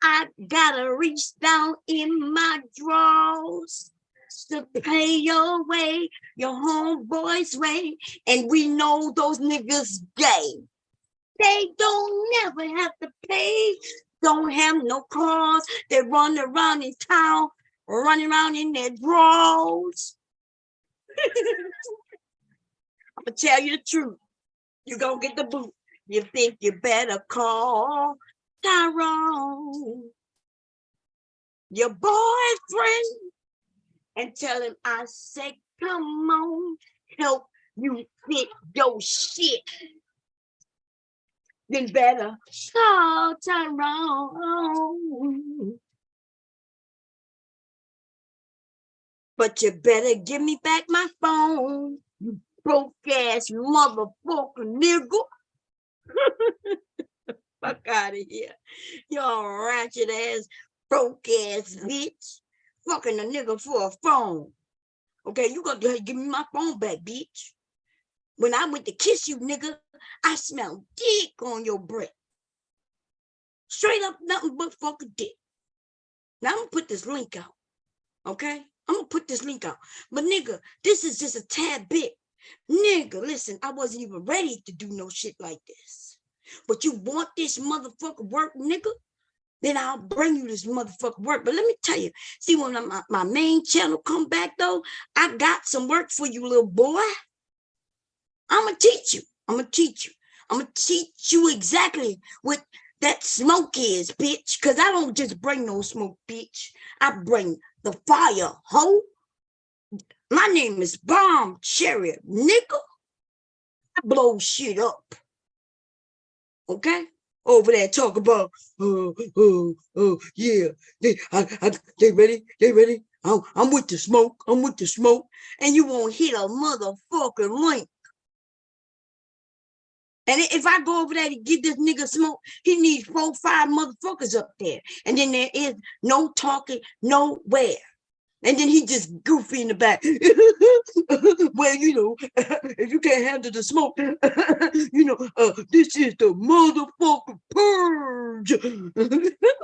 [SPEAKER 1] I gotta reach down in my drawers to pay your way, your homeboy's way, and we know those niggas gay. They don't never have to pay, don't have no cars, they run around in town, running around in their drawers. I'm gonna tell you the truth. You gonna get the boot. You think you better call Tyrone, your boyfriend, and tell him I say, come on, help you fit your shit. Then better call Tyrone. But you better give me back my phone, you broke ass motherfucker nigga. Fuck out of here. Y'all ratchet ass, broke ass bitch. Fucking a nigga for a phone. Okay, you gonna give me my phone back, bitch. When I went to kiss you, nigga, I smelled dick on your breath. Straight up, nothing but fucking dick. Now I'm gonna put this link out. Okay? I'm gonna put this link out. But nigga, this is just a tad bit. Nigga, listen, I wasn't even ready to do no shit like this. But you want this motherfucker work, nigga? Then I'll bring you this motherfucker work. But let me tell you, see, when my main channel come back though, I got some work for you, little boy. I'm gonna teach you. I'm gonna teach you. I'm gonna teach you exactly what that smoke is, bitch. Cause I don't just bring no smoke, bitch. I bring the fire, ho. My name is Bomb Cherry, nigga. I blow shit up. Okay? Over there talk about, yeah. They ready? They ready? I'm with the smoke. I'm with the smoke. And you won't hit a motherfucking link. And if I go over there to get this nigga smoke, he needs 4, 5 motherfuckers up there. And then there is no talking nowhere. And then he just goofy in the back. Well, you know, if you can't handle the smoke, you know, this is the motherfucking purge.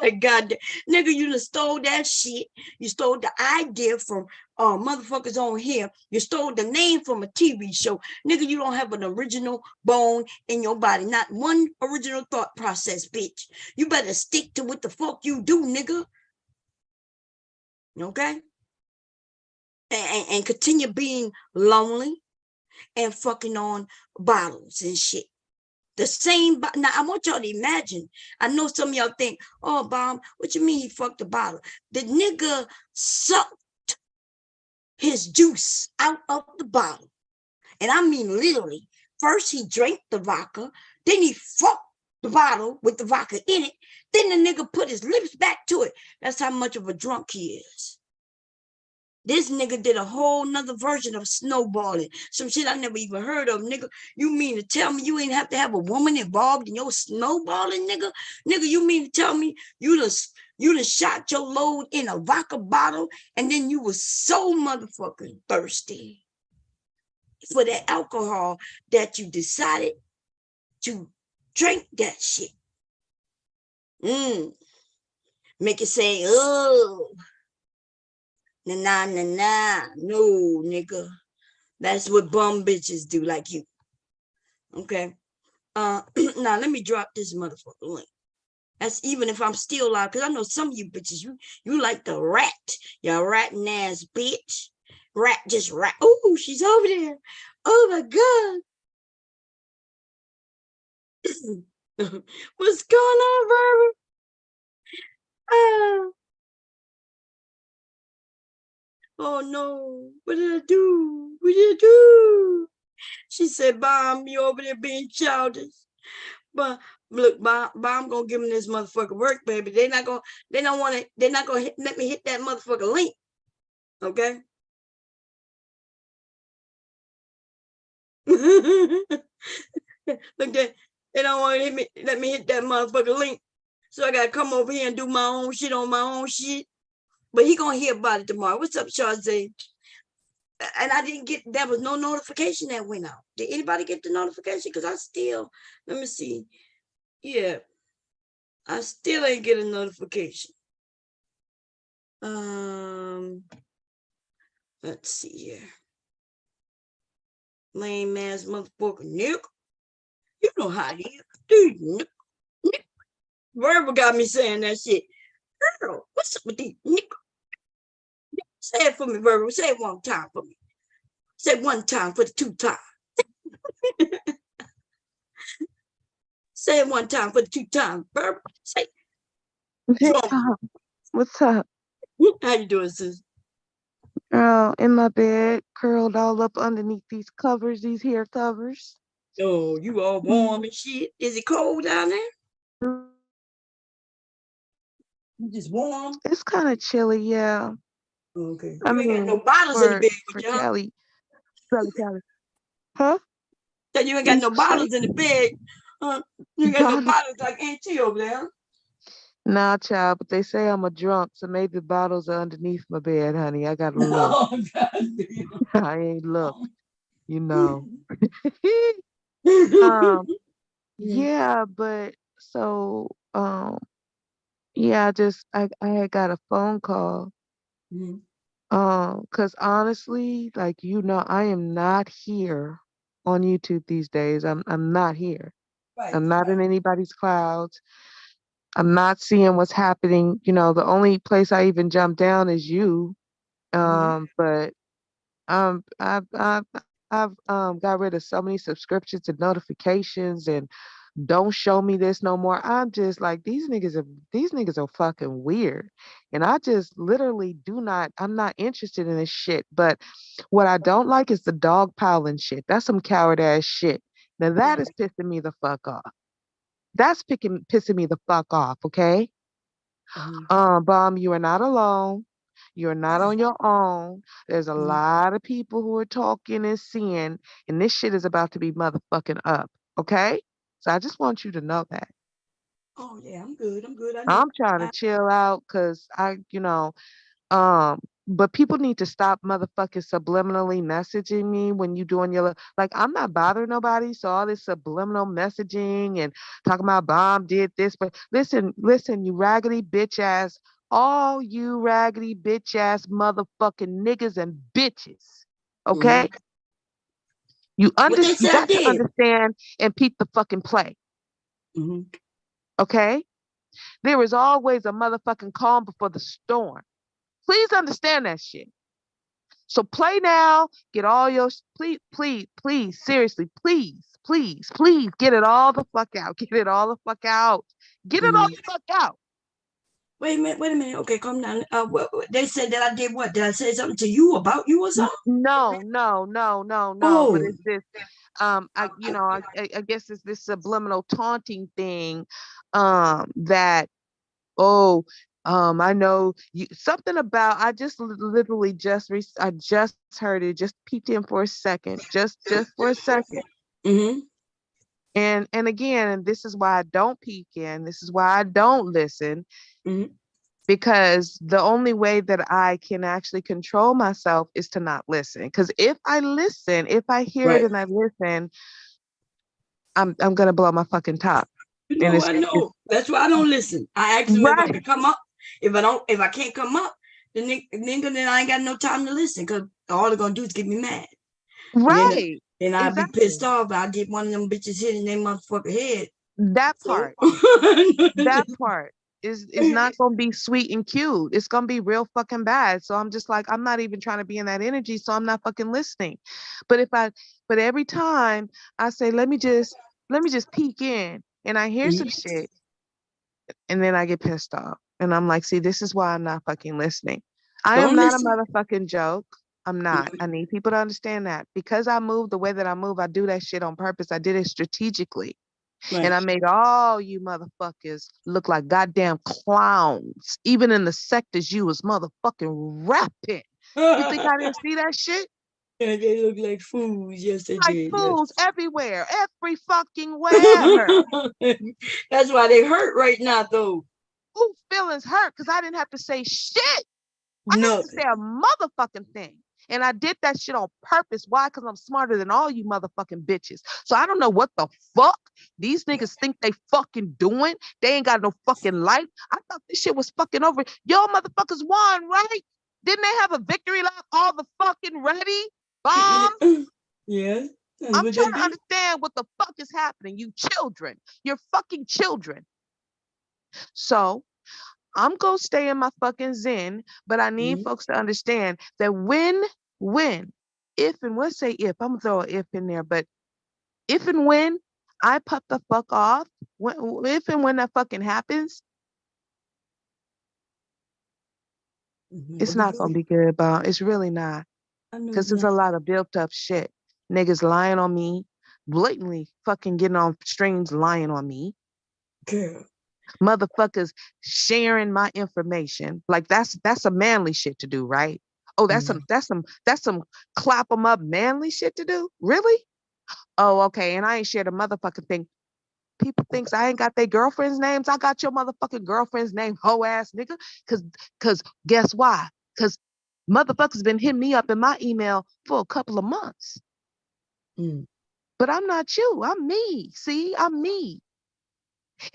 [SPEAKER 1] Like, goddamn, nigga, you done stole that shit. You stole the idea from motherfuckers on here. You stole the name from a TV show. Nigga, you don't have an original bone in your body. Not one original thought process, bitch. You better stick to what the fuck you do, nigga. Okay? And continue being lonely and fucking on bottles and shit. The same, now I want y'all to imagine. I know some of y'all think, oh, Bomb, what you mean he fucked the bottle? The nigga sucked his juice out of the bottle. And I mean literally, first he drank the vodka, then he fucked the bottle with the vodka in it, then the nigga put his lips back to it. That's how much of a drunk he is. This nigga did a whole nother version of snowballing. Some shit I never even heard of, nigga. You mean to tell me you ain't have to have a woman involved in your snowballing, nigga? Nigga, you mean to tell me you done shot your load in a vodka bottle and then you was so motherfucking thirsty for that alcohol that you decided to drink that shit. Make it say, oh. Nah, no, nigga. That's what bum bitches do, like you. Okay. Now let me drop this motherfucker link. That's even if I'm still live, because I know some of you bitches, you like the rat. You ratting ass bitch. Rat, just rat. Oh, she's over there. Oh my God. What's going on, Barbara? Oh no, what did I do? What did I do? She said, Bomb, you over there being childish. But look, Bomb gonna give them this motherfucker work, baby. They're not gonna let me hit that motherfucker link. Okay? Look, they don't want to let me hit that motherfucker link. So I gotta come over here and do my own shit on my own shit. But he gonna hear about it tomorrow. What's up, Chazé? And I didn't get, there was no notification that went out. Did anybody get the notification? Because I still, let me see. Yeah, I still ain't get a notification. Let's see here. Lame ass motherfucker, Nick. You know how it is. Dude, Nick. Verbal got me saying that shit. Girl, what's up with these Nick? Say it for me, Verbal. Say it one time for me. Say it one time for the 2 times. Say it one time for the 2 times. Verbal. Say it.
[SPEAKER 4] What's up?
[SPEAKER 1] How you doing, sis?
[SPEAKER 4] Oh, in my bed, curled all up underneath these covers, these hair covers.
[SPEAKER 1] Oh, you all warm and shit. Is it cold down there? You just warm?
[SPEAKER 4] It's kind of chilly, yeah.
[SPEAKER 1] Okay.
[SPEAKER 4] I
[SPEAKER 1] You ain't got
[SPEAKER 4] mean,
[SPEAKER 1] no bottles in the bed
[SPEAKER 4] for
[SPEAKER 1] with you, huh?
[SPEAKER 4] Cali. Cali. Huh?
[SPEAKER 1] So you ain't got no
[SPEAKER 4] Say,
[SPEAKER 1] bottles in the bed. You got no
[SPEAKER 4] Bottles.
[SPEAKER 1] bottles like Auntie over there.
[SPEAKER 4] Nah, child, but they say I'm a drunk, so maybe the bottles are underneath my bed, honey. I gotta look.
[SPEAKER 1] Oh, God damn.
[SPEAKER 4] I ain't looked, you know.
[SPEAKER 1] Mhm.
[SPEAKER 4] Um, yeah, but so yeah, I had got a phone call.
[SPEAKER 1] Mhm.
[SPEAKER 4] Because honestly, like I am not here on YouTube these days. I'm not here.
[SPEAKER 1] Right,
[SPEAKER 4] I'm not
[SPEAKER 1] right.
[SPEAKER 4] in anybody's clouds. I'm not seeing what's happening. The only place I even jump down is you.
[SPEAKER 1] Mhm.
[SPEAKER 4] But I've got rid of so many subscriptions and notifications and don't show me this no more. I'm just like these niggas are fucking weird. And I just literally I'm not interested in this shit. But what I don't like is the dog piling shit. That's some coward ass shit. Now that is pissing me the fuck off. That's pissing me the fuck off, okay?
[SPEAKER 1] Mhm.
[SPEAKER 4] Bomb, you are not alone. You're not on your own. There's a
[SPEAKER 1] Mhm.
[SPEAKER 4] lot of people who are talking and seeing, and this shit is about to be motherfucking up, okay? So I just want you to know that.
[SPEAKER 1] Oh yeah, I'm good. I'm good. I know.
[SPEAKER 4] I'm trying to chill out because um, but people need to stop motherfucking subliminally messaging me when you doing like I'm not bothering nobody, so all this subliminal messaging and talking about bomb did this, but listen, you raggedy bitch ass, all you raggedy bitch ass motherfucking niggas and bitches,
[SPEAKER 1] Mhm.
[SPEAKER 4] okay?
[SPEAKER 1] What they
[SPEAKER 4] You
[SPEAKER 1] said I
[SPEAKER 4] got to
[SPEAKER 1] did.
[SPEAKER 4] understand and peep the fucking play,
[SPEAKER 1] Mhm.
[SPEAKER 4] okay? There is always a motherfucking calm before the storm. Please understand that shit. So play now, get all your please, seriously, please, get it all the fuck out. Get it all the fuck out. Get it all
[SPEAKER 1] Mhm.
[SPEAKER 4] the fuck out.
[SPEAKER 1] Wait a minute. Wait a minute. Okay, calm down. They said that I did what? Did I say something to you about you or something?
[SPEAKER 4] No, no, no, no, no. But
[SPEAKER 1] Oh.
[SPEAKER 4] it's this I guess it's this subliminal taunting thing that oh, I know you something about. I just literally I just heard it. Just peeked in for a second, just for a second.
[SPEAKER 1] Mhm.
[SPEAKER 4] And again, this is why I don't peek in. This is why I don't listen
[SPEAKER 1] Mhm.
[SPEAKER 4] because the only way that I can actually control myself is to not listen. Because if I listen, if I hear it
[SPEAKER 1] Right.
[SPEAKER 4] and I listen, I'm gonna blow my fucking top.
[SPEAKER 1] You
[SPEAKER 4] And
[SPEAKER 1] know, I
[SPEAKER 4] it's
[SPEAKER 1] know. That's why I don't listen. I ask them if I
[SPEAKER 4] right,
[SPEAKER 1] can come up. If I can't come up, then I ain't got no time to listen because all they're gonna do is get me mad. And
[SPEAKER 4] right,
[SPEAKER 1] then I'd be pissed
[SPEAKER 4] exactly.
[SPEAKER 1] off. I get one of them bitches hit in their motherfucker head.
[SPEAKER 4] That
[SPEAKER 1] So
[SPEAKER 4] part. That part is not gonna be sweet and cute. It's gonna be real fucking bad. So I'm just like, I'm not even trying to be in that energy, so I'm not fucking listening. But but every time I say, let me just peek in and I hear some
[SPEAKER 1] Mhm.
[SPEAKER 4] shit and then I get pissed off. And I'm like, see, this is why I'm not fucking listening. I am
[SPEAKER 1] Don't
[SPEAKER 4] not a
[SPEAKER 1] listen.
[SPEAKER 4] motherfucking joke. I'm not. I need people to understand that. Because I move the way that I move, I do that shit on purpose. I did it strategically. And
[SPEAKER 1] Right.
[SPEAKER 4] I made all you motherfuckers look like goddamn clowns. Even in the sectors you was motherfucking rapping. You think I didn't see that shit?
[SPEAKER 1] Yeah, they look like fools. Yes, they
[SPEAKER 4] Like
[SPEAKER 1] did. Yes.
[SPEAKER 4] fools everywhere, every fucking wherever.
[SPEAKER 1] That's why they hurt right now, though.
[SPEAKER 4] Who feelings hurt? Because I didn't have to say shit. I didn't have to say
[SPEAKER 1] Nothing.
[SPEAKER 4] a motherfucking thing. And I did that shit on purpose. Why? Because I'm smarter than all you motherfucking bitches. So I don't know what the fuck these niggas think they fucking doing. They ain't got no fucking life. I thought this shit was fucking over. Yo, motherfuckers won, right? Didn't they have a victory lap all the fucking ready? Bomb.
[SPEAKER 1] Yeah, that's
[SPEAKER 4] I'm
[SPEAKER 1] what they
[SPEAKER 4] trying to
[SPEAKER 1] did.
[SPEAKER 4] understand what the fuck is happening. You children. You're fucking children. So I'm gonna stay in my fucking zen, but I need
[SPEAKER 1] Mhm.
[SPEAKER 4] folks to understand that when, if, and let's say if, I'm gonna throw an if in there, but if and when I pop the fuck off, if and when that fucking happens,
[SPEAKER 1] Mhm.
[SPEAKER 4] it's
[SPEAKER 1] Gonna be
[SPEAKER 4] not gonna
[SPEAKER 1] good.
[SPEAKER 4] be good about. It's really not,
[SPEAKER 1] I know
[SPEAKER 4] because
[SPEAKER 1] it's
[SPEAKER 4] there's
[SPEAKER 1] not.
[SPEAKER 4] a lot of built up shit. Niggas lying on me, blatantly fucking getting on strings, lying on me.
[SPEAKER 1] Girl.
[SPEAKER 4] Motherfuckers sharing my information. Like that's a manly shit to do, right? Oh,
[SPEAKER 1] Mhm.
[SPEAKER 4] that's some clap them up manly shit to do. Really? Oh, okay. And I ain't shared a motherfucking thing. people thinks I ain't got their girlfriends' names. I got your motherfucking girlfriend's name, hoe ass nigga. Cause guess why? Cause motherfuckers been hitting me up in my email for a couple of months.
[SPEAKER 1] Mm.
[SPEAKER 4] But I'm not you. I'm me. See, I'm me.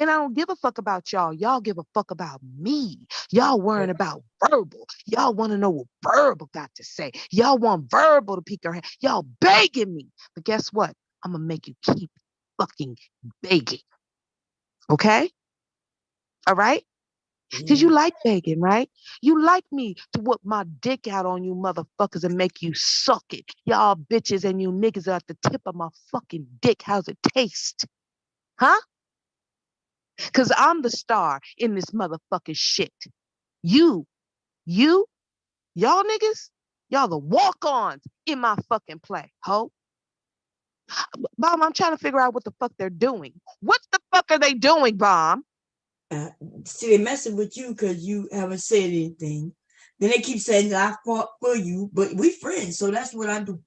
[SPEAKER 4] And I don't give a fuck about y'all. Y'all give a fuck about me. Y'all worrying about Verbal. Y'all want to know what Verbal got to say. Y'all want Verbal to peek her head. Y'all begging me. But guess what? I'm going to make you keep fucking begging. Okay? All right? Because you like begging, right? You like me to whip my dick out on you motherfuckers and make you suck it. Y'all bitches and you niggas are at the tip of my fucking dick. How's it taste? Huh? Because I'm the star in this motherfucking shit. You, y'all niggas, y'all the walk-ons in my fucking play, ho. Bomb, I'm trying to figure out what the fuck they're doing. What the fuck are they doing, Bomb?
[SPEAKER 1] See, they messing with you because you haven't said anything. Then they keep saying that I fought for you, but we friends, so that's what I do.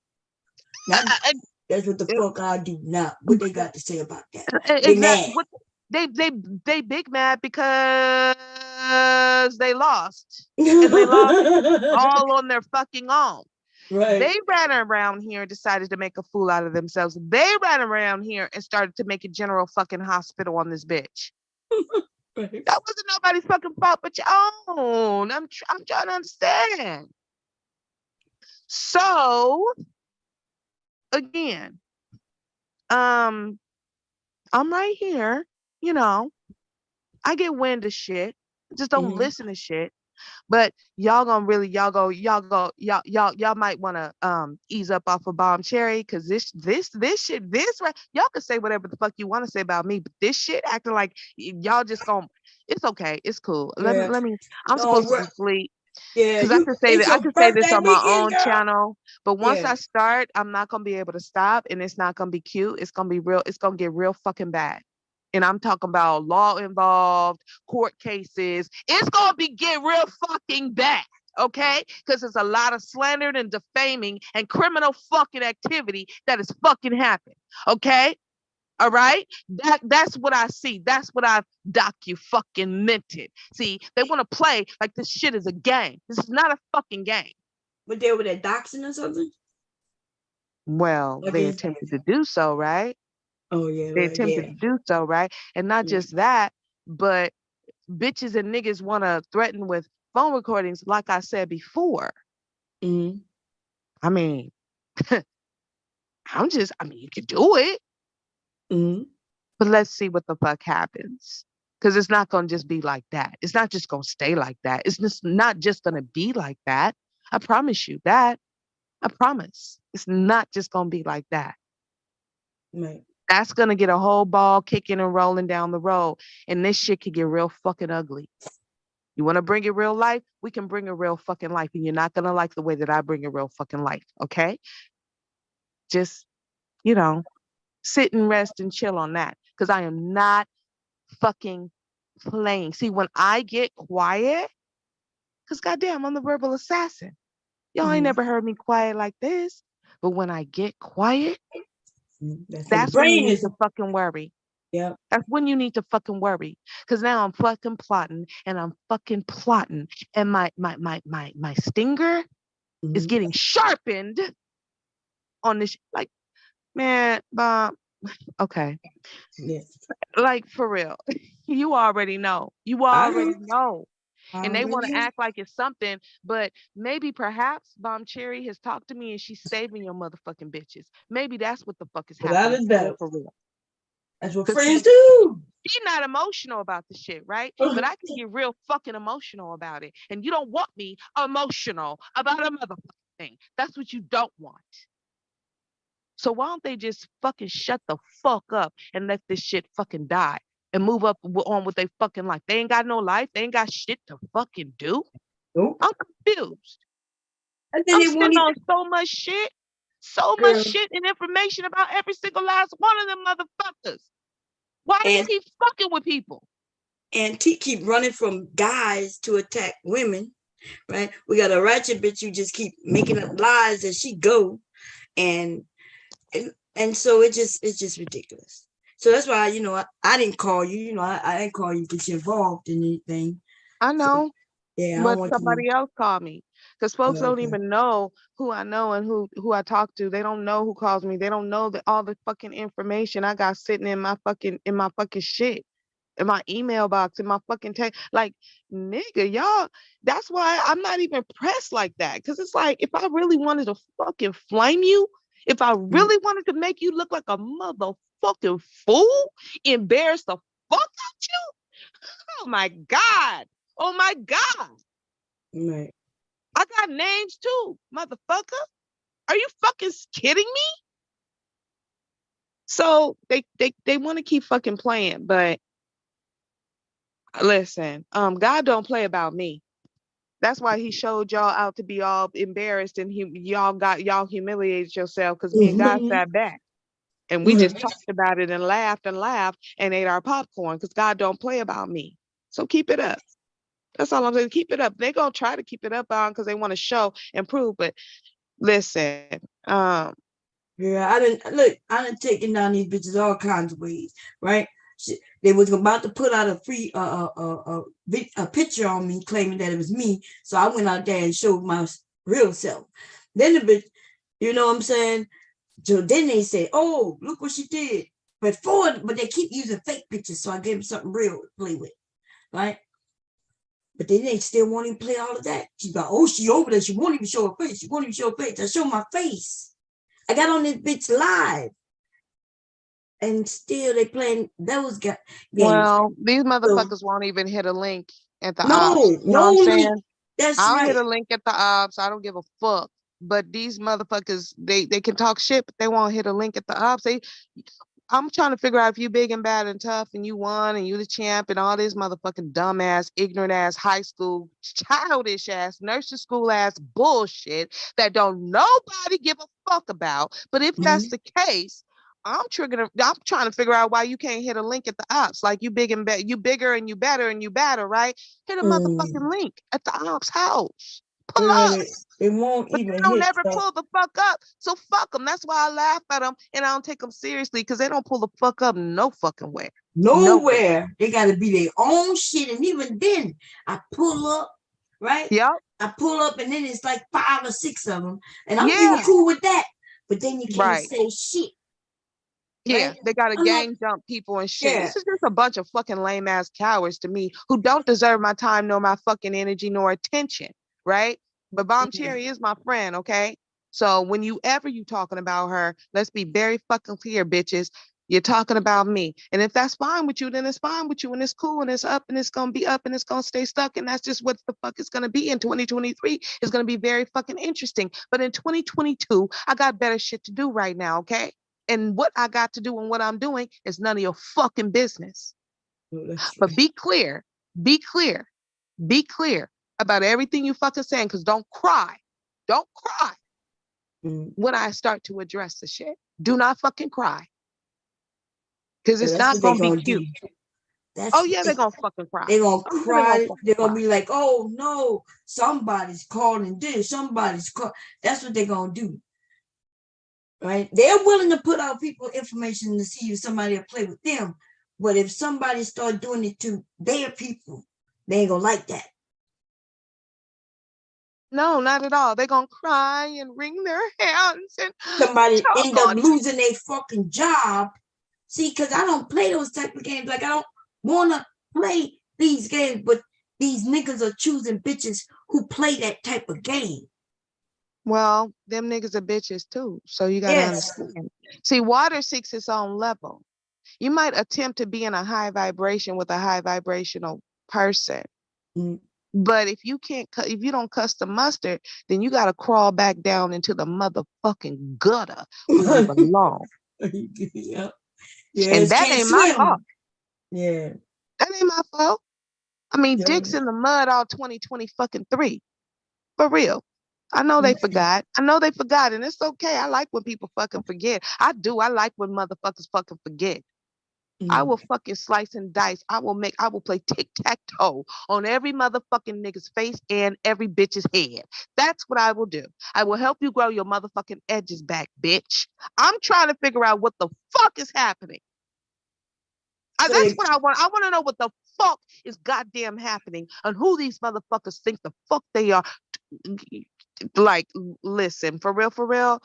[SPEAKER 1] That's what the fuck I do now. What they got to say about that? They
[SPEAKER 4] Exactly.
[SPEAKER 1] mad.
[SPEAKER 4] What they big mad because they lost. And they lost all on their fucking own.
[SPEAKER 1] Right.
[SPEAKER 4] They ran around here and decided to make a fool out of themselves. They ran around here and started to make a general fucking hospital on this bitch.
[SPEAKER 1] Right.
[SPEAKER 4] That wasn't nobody's fucking fault but your own. I'm trying to understand. So again, I'm right here, you know. I get wind of shit. Just don't listen to shit. But y'all might want to ease up off of Bomb Cherry, because this shit, right, y'all can say whatever the fuck you want to say about me, but this shit acting like y'all just gonna, it's okay, it's cool. Let me I'm supposed to be asleep.
[SPEAKER 1] Yeah,
[SPEAKER 4] Because I can say
[SPEAKER 1] it's
[SPEAKER 4] that I
[SPEAKER 1] your
[SPEAKER 4] can say this
[SPEAKER 1] birthday
[SPEAKER 4] on my
[SPEAKER 1] weekend,
[SPEAKER 4] own
[SPEAKER 1] girl.
[SPEAKER 4] channel, but once
[SPEAKER 1] Yeah.
[SPEAKER 4] I start, I'm not gonna be able to stop, and it's not gonna be cute. It's gonna be real. It's gonna get real fucking bad. And I'm talking about law involved, court cases. It's gonna get real fucking bad, okay? Because there's a lot of slander and defaming and criminal fucking activity that is fucking happened, okay? All right, that's what I see. That's what I've fucking minted. See, they want to play like this shit is a game. This is not a fucking game.
[SPEAKER 1] But they were there doxing or something?
[SPEAKER 4] Well, they attempted to do so, right?
[SPEAKER 1] Oh yeah,
[SPEAKER 4] They
[SPEAKER 1] right,
[SPEAKER 4] attempted to do so, right? And not just that, but bitches and niggas want to threaten with phone recordings, like I said before.
[SPEAKER 1] Mm-hmm.
[SPEAKER 4] I mean, you can do it.
[SPEAKER 1] Mm-hmm.
[SPEAKER 4] But let's see what the fuck happens. Because it's not going to just be like that. It's not just going to stay like that. It's just not just going to be like that. I promise you that. I promise. It's not just going to be like that.
[SPEAKER 1] Right.
[SPEAKER 4] That's going to get a whole ball kicking and rolling down the road. And this shit could get real fucking ugly. You want to bring it real life? We can bring a real fucking life. And you're not going to like the way that I bring a real fucking life. Okay? Just, sit and rest and chill on that. Because I am not fucking playing. See, when I get quiet, because goddamn, I'm the verbal assassin. Y'all ain't never heard me quiet like this. But when I get quiet, that's when you need to fucking worry.
[SPEAKER 1] Yeah.
[SPEAKER 4] That's when you need to fucking worry. Because now I'm fucking plotting and I'm fucking plotting. And my stinger is getting sharpened on this. Like, man, Bob, okay.
[SPEAKER 1] Yeah.
[SPEAKER 4] Like, for real. You already know. You already know. And they want to act like it's something, but maybe perhaps Bomb Cherry has talked to me and she's saving your motherfucking bitches. Maybe that's what the fuck is happening. For real.
[SPEAKER 1] That's what friends do.
[SPEAKER 4] She's not emotional about the shit, right? But I can get real fucking emotional about it. And you don't want me emotional about a motherfucking thing. That's what you don't want. So why don't they just fucking shut the fuck up and let this shit fucking die and move up on with their fucking life? They ain't got no life. They ain't got shit to fucking do.
[SPEAKER 1] Nope.
[SPEAKER 4] I'm confused. I'm sitting on so much shit and information about every single last one of them motherfuckers. Why do you keep fucking with people?
[SPEAKER 1] And keep running from guys to attack women, right? We got a ratchet bitch who just keep making up lies as she go, and so it's just ridiculous. So that's why, I didn't call you. I didn't call you because you're involved in anything.
[SPEAKER 4] I
[SPEAKER 1] So
[SPEAKER 4] know,
[SPEAKER 1] yeah, I don't
[SPEAKER 4] but
[SPEAKER 1] want you.
[SPEAKER 4] somebody else called me because folks don't
[SPEAKER 1] Okay.
[SPEAKER 4] even know who I know and who I talk to. They don't know who calls me. They don't know all the fucking information I got sitting in my fucking shit, in my email box, in my fucking text. Like, nigga, y'all, that's why I'm not even pressed like that. Because it's like, if I really wanted to fucking flame you, if I
[SPEAKER 1] Mhm.
[SPEAKER 4] really wanted to make you look like a motherfucking fool, embarrass the fuck out you, oh my God. Oh my God.
[SPEAKER 1] Right.
[SPEAKER 4] I got names too, motherfucker. Are you fucking kidding me? So they want to keep fucking playing, but listen, God don't play about me. That's why he showed y'all out to be all embarrassed and y'all humiliated yourself because me and God
[SPEAKER 1] Mhm.
[SPEAKER 4] sat back and we just
[SPEAKER 1] Mhm.
[SPEAKER 4] talked about it and laughed and ate our popcorn because God don't play about me. So keep it up. That's all I'm saying. Keep it up. They're gonna try to keep it up on because they want to show and prove. But listen,
[SPEAKER 1] Yeah, I done taken down these bitches all kinds of ways, right? They was about to put out a free a picture on me claiming that it was me, so I went out there and showed my real self. Then the bitch, you know what I'm saying? So then they say, "Oh, look what she did." But they keep using fake pictures, so I gave them something real to play with, right? But then they still won't even play all of that. She's like, "Oh, she over there. She won't even show her face. She won't even show her face. I show my face. I got on this bitch live." And still they playing those games.
[SPEAKER 4] well, these
[SPEAKER 1] So
[SPEAKER 4] motherfuckers won't even hit a link at the ops.
[SPEAKER 1] no,
[SPEAKER 4] You know what
[SPEAKER 1] no
[SPEAKER 4] I'm
[SPEAKER 1] link.
[SPEAKER 4] saying?
[SPEAKER 1] That's
[SPEAKER 4] I'll hit
[SPEAKER 1] right.
[SPEAKER 4] a link at the ops. I don't give a fuck. But these motherfuckers, they can talk shit, but they won't hit a link at the ops. I'm trying to figure out if you big and bad and tough and you won and you the champ and all this motherfucking dumbass, ignorant ass, high school, childish ass, nursing school ass bullshit that don't nobody give a fuck about. But if that's
[SPEAKER 1] Mhm.
[SPEAKER 4] the case, I'm trying to figure out why you can't hit a link at the ops. Like you big and bad, you bigger and you better and you better, right? Hit a
[SPEAKER 1] Mm.
[SPEAKER 4] motherfucking link at the ops house. Pull
[SPEAKER 1] Yeah,
[SPEAKER 4] up.
[SPEAKER 1] they won't
[SPEAKER 4] But they
[SPEAKER 1] even
[SPEAKER 4] don't
[SPEAKER 1] hit
[SPEAKER 4] ever
[SPEAKER 1] stuff
[SPEAKER 4] pull the fuck up. So fuck them. That's why I laugh at them and I don't take them seriously because they don't pull the fuck up no fucking way. Nowhere.
[SPEAKER 1] nowhere. They got to be their own shit. And even then, I pull up, right?
[SPEAKER 4] Yep.
[SPEAKER 1] I pull up, and then it's like 5 or 6 of them, and I'm even
[SPEAKER 4] Yeah.
[SPEAKER 1] cool with that. But then you can't
[SPEAKER 4] Right.
[SPEAKER 1] say shit,
[SPEAKER 4] Yeah.
[SPEAKER 1] right?
[SPEAKER 4] They got to
[SPEAKER 1] I'm like,
[SPEAKER 4] gang jump people and shit.
[SPEAKER 1] yeah,
[SPEAKER 4] This is just a bunch of fucking lame ass cowards to me who don't deserve my time nor my fucking energy nor attention. Right. But Bomb
[SPEAKER 1] yeah.
[SPEAKER 4] Cherry is my friend. Okay. So when you talking about her, let's be very fucking clear, bitches. You're talking about me. And if that's fine with you, then it's fine with you and it's cool and it's up and it's gonna be up and it's gonna stay stuck. And that's just what the fuck it's gonna be in 2023. It's gonna be very fucking interesting. But in 2022, I got better shit to do right now, okay? And what I got to do and what I'm doing is none of your fucking business.
[SPEAKER 1] Oh, that's
[SPEAKER 4] But
[SPEAKER 1] right.
[SPEAKER 4] be clear, be clear about everything you fucking saying, because don't cry
[SPEAKER 1] Mm.
[SPEAKER 4] when I start to address the shit. Do not fucking cry, because
[SPEAKER 1] So
[SPEAKER 4] it's
[SPEAKER 1] that's
[SPEAKER 4] not
[SPEAKER 1] what they're
[SPEAKER 4] gonna be
[SPEAKER 1] gonna do.
[SPEAKER 4] cute.
[SPEAKER 1] That's
[SPEAKER 4] Oh
[SPEAKER 1] what
[SPEAKER 4] yeah, they're gonna fucking cry.
[SPEAKER 1] they're gonna
[SPEAKER 4] Oh yeah, they're gonna
[SPEAKER 1] cry.
[SPEAKER 4] fucking
[SPEAKER 1] They're gonna
[SPEAKER 4] cry.
[SPEAKER 1] be like, "Oh no, somebody's calling this. Somebody's call." That's what they're gonna do, right? They're willing to put out people information to see if somebody will play with them, but if somebody start doing it to their people, they ain't gonna like that.
[SPEAKER 4] No, not at all. They're gonna cry and wring their hands and
[SPEAKER 1] Somebody
[SPEAKER 4] talk
[SPEAKER 1] end up
[SPEAKER 4] on.
[SPEAKER 1] losing their fucking job. See, because I don't play those type of games. Like I don't want to play these games, but these niggas are choosing bitches who play that type of game.
[SPEAKER 4] Well, them niggas are bitches too. So you gotta
[SPEAKER 1] Yes.
[SPEAKER 4] understand. See, water seeks its own level. You might attempt to be in a high vibration with a high vibrational person.
[SPEAKER 1] Mm.
[SPEAKER 4] But if you don't cuss the mustard, then you gotta crawl back down into the motherfucking gutter where you belong.
[SPEAKER 1] Yeah.
[SPEAKER 4] And
[SPEAKER 1] Yes,
[SPEAKER 4] that
[SPEAKER 1] can't
[SPEAKER 4] ain't my fault.
[SPEAKER 1] swim. Yeah.
[SPEAKER 4] That ain't my fault. I mean, dicks
[SPEAKER 1] Yeah.
[SPEAKER 4] in the mud all 2020 fucking 3. For real. I know they forgot. I know they forgot, and it's okay. I like when people fucking forget. I do. I like when motherfuckers fucking forget. I
[SPEAKER 1] Mm.
[SPEAKER 4] will fucking slice and dice. I will play tic-tac-toe on every motherfucking nigga's face and every bitch's head. That's what I will do. I will help you grow your motherfucking edges back, bitch. I'm trying to figure out what the fuck is happening. That's what I want. I want to know what the fuck is goddamn happening and who these motherfuckers think the fuck they are. Like, listen, for real,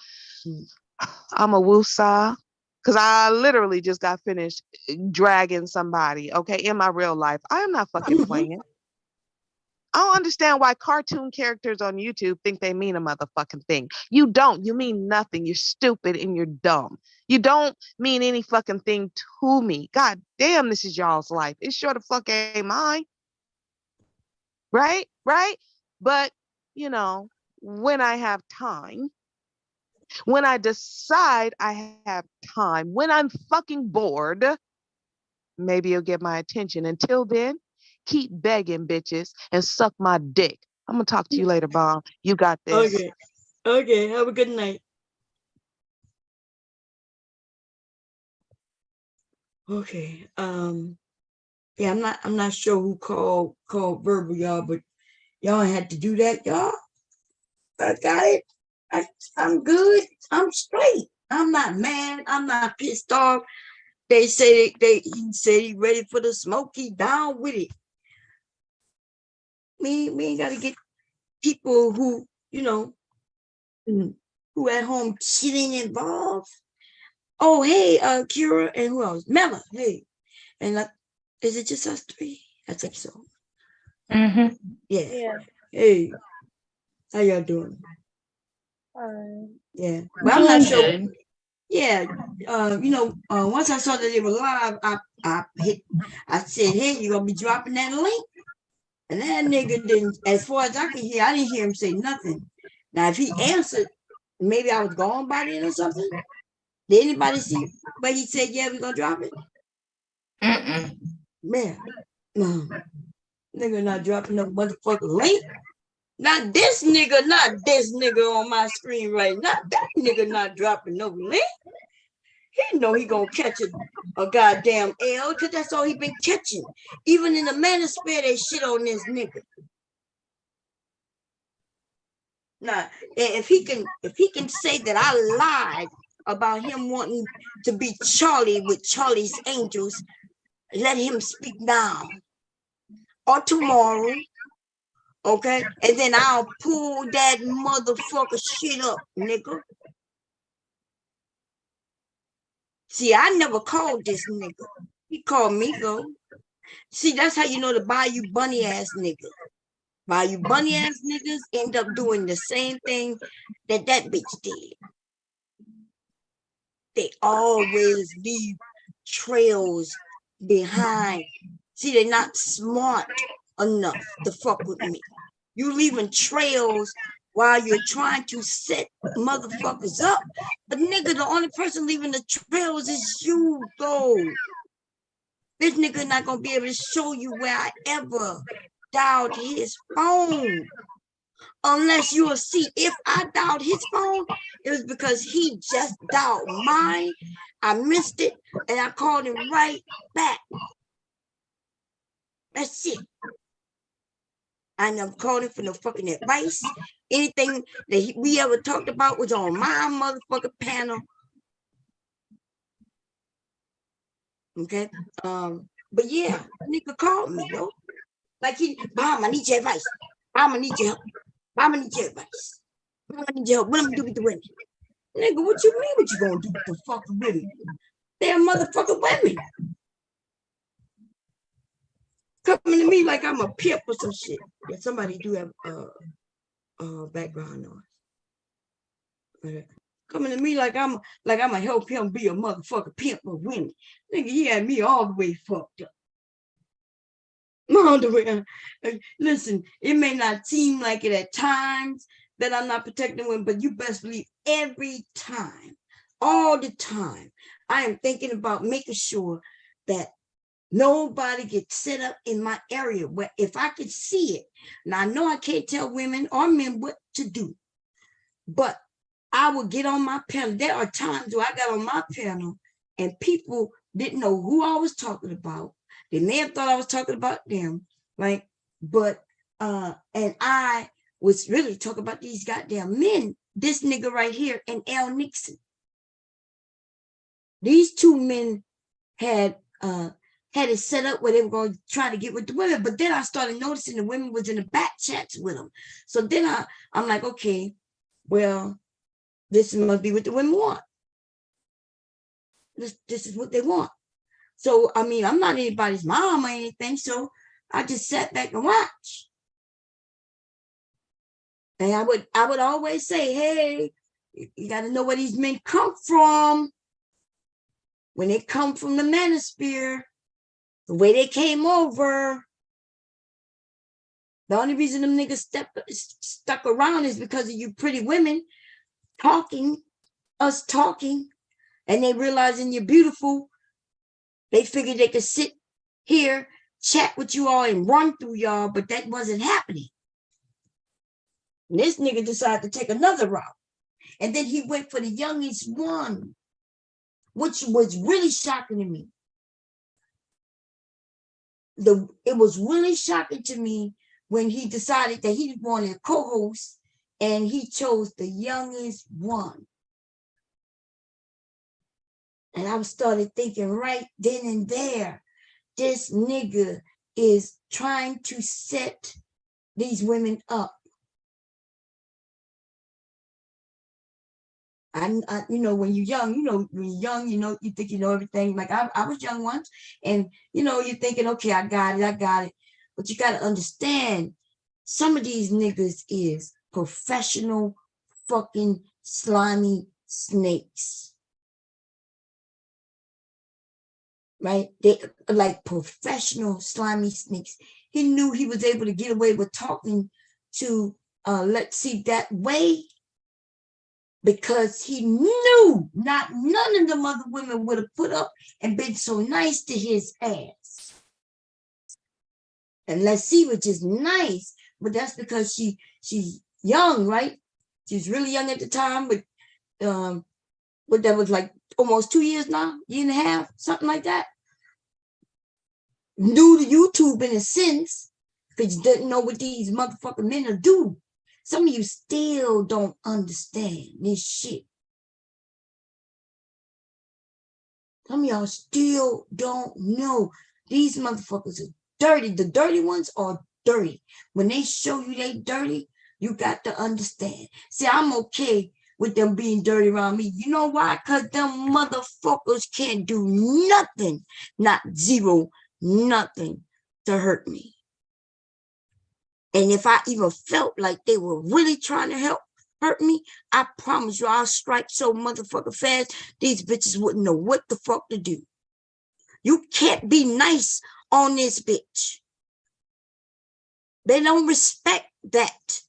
[SPEAKER 4] I'm a woosah. Because I literally just got finished dragging somebody, okay, in my real life. I am not fucking playing. I don't understand why cartoon characters on YouTube think they mean a motherfucking thing. You don't. You mean nothing. You're stupid and you're dumb. You don't mean any fucking thing to me. God damn, this is y'all's life. It sure the fuck ain't mine. Right? Right? But, you know, when I have time, when I decide I have time, when I'm fucking bored, maybe you'll get my attention. Until then, keep begging, bitches, and suck my dick. I'm gonna talk to you later, Bomb. You got this.
[SPEAKER 1] Okay. Okay. Have a good night. Okay. Yeah, I'm not sure who called verbal, y'all, but y'all had to do that, y'all. I got it. I'm good. I'm straight. I'm not mad. I'm not pissed off. They say he said he ready for the smoke. He down with it. We ain't gotta get people who, you know, who at home chilling involved. Oh, hey, Kira and who else? Mela, hey. And is it just us three? I think so. Yeah. Hey, how y'all doing? Yeah. Well, I'm not sure. Yeah. Once I saw that they were live, I said, hey, you gonna be dropping that link? And that nigga didn't, as far as I can hear, I didn't hear him say nothing. Now, if he answered, maybe I was gone by then or something. Did anybody see? But he said, yeah, we're gonna drop it. Man, no. Nigga not dropping no motherfucking link. Not this nigga on my screen right now. That nigga not dropping no link. He know he gonna catch a goddamn L, because that's all he been catching. Even in the manosphere, they shit on this nigga. Now, if he can say that I lied about him wanting to be Charlie with Charlie's Angels, let him speak now or tomorrow, okay? And then I'll pull that motherfucker shit up, nigga. See, I never called this nigga. He called me, though. See, that's how you know the Bayou Bunny ass nigga. Bayou Bunny ass niggas end up doing the same thing that bitch did. They always leave trails behind. See, they're not smart enough to fuck with me. You leaving trails while you're trying to set motherfuckers up. But nigga, the only person leaving the trails is you, though. This nigga not gonna be able to show you where I ever dialed his phone. Unless you will see, if I dialed his phone, it was because he just dialed mine. I missed it, and I called him right back. That's it. I never called him for no fucking advice. Anything that we ever talked about was on my motherfucking panel. Okay. But yeah, nigga called me, though. Like Mom, I need your advice. Mom, I need your help. Mom, I need your advice. Mom, I need your help. What am I gonna do with the women? Nigga, what you mean what you gonna do with the fucking women? They're motherfucking women. Coming to me like I'm a pimp or some shit. Yeah, somebody do have background noise. Okay. Coming to me like I'm gonna help him be a motherfucking pimp of women. Nigga, he had me all the way fucked up. All the way. Listen, it may not seem like it at times that I'm not protecting women, but you best believe every time, all the time, I am thinking about making sure that nobody gets set up in my area where if I could see it, now I know I can't tell women or men what to do, but I will get on my panel. There are times where I got on my panel and people didn't know who I was talking about. They may have thought I was talking about them, right? But, and I was really talking about these goddamn men, this nigga right here and L. Nixon. These two men had had it set up where they were going to try to get with the women. But then I started noticing the women was in the back chats with them. So then I'm like, okay, well, this must be what the women want. This is what they want. So, I mean, I'm not anybody's mom or anything. So I just sat back and watched. And I would always say, hey, you got to know where these men come from. When they come from the manosphere, the way they came over, the only reason them niggas stuck around is because of you pretty women talking, and they realizing you're beautiful. They figured they could sit here, chat with you all, and run through y'all, but that wasn't happening. And this nigga decided to take another route. And then he went for the youngest one, which was really shocking to me. It was really shocking to me when he decided that he wanted a co-host and he chose the youngest one. And I started thinking right then and there, this nigga is trying to set these women up. You know, when you're young, you think you know everything. Like I was young once, and you're thinking, okay, I got it. But you got to understand, some of these niggas is professional fucking slimy snakes. Right? They like professional slimy snakes. He knew he was able to get away with talking to Let's See that way, because he knew none of them other women would have put up and been so nice to his ass. And Let's See, which is nice, but that's because she's young, right? She's really young at the time, but what that was like almost 2 years now, year and a half, something like that. New to YouTube in a sense, because you didn't know what these motherfucking men are do. Some of you still don't understand this shit. Some of y'all still don't know. These motherfuckers are dirty. The dirty ones are dirty. When they show you they dirty, you got to understand. See, I'm okay with them being dirty around me. You know why? Because them motherfuckers can't do nothing, not zero, nothing to hurt me. And if I even felt like they were really trying to hurt me, I promise you I'll strike so motherfucking fast, these bitches wouldn't know what the fuck to do. You can't be nice on this bitch. They don't respect that.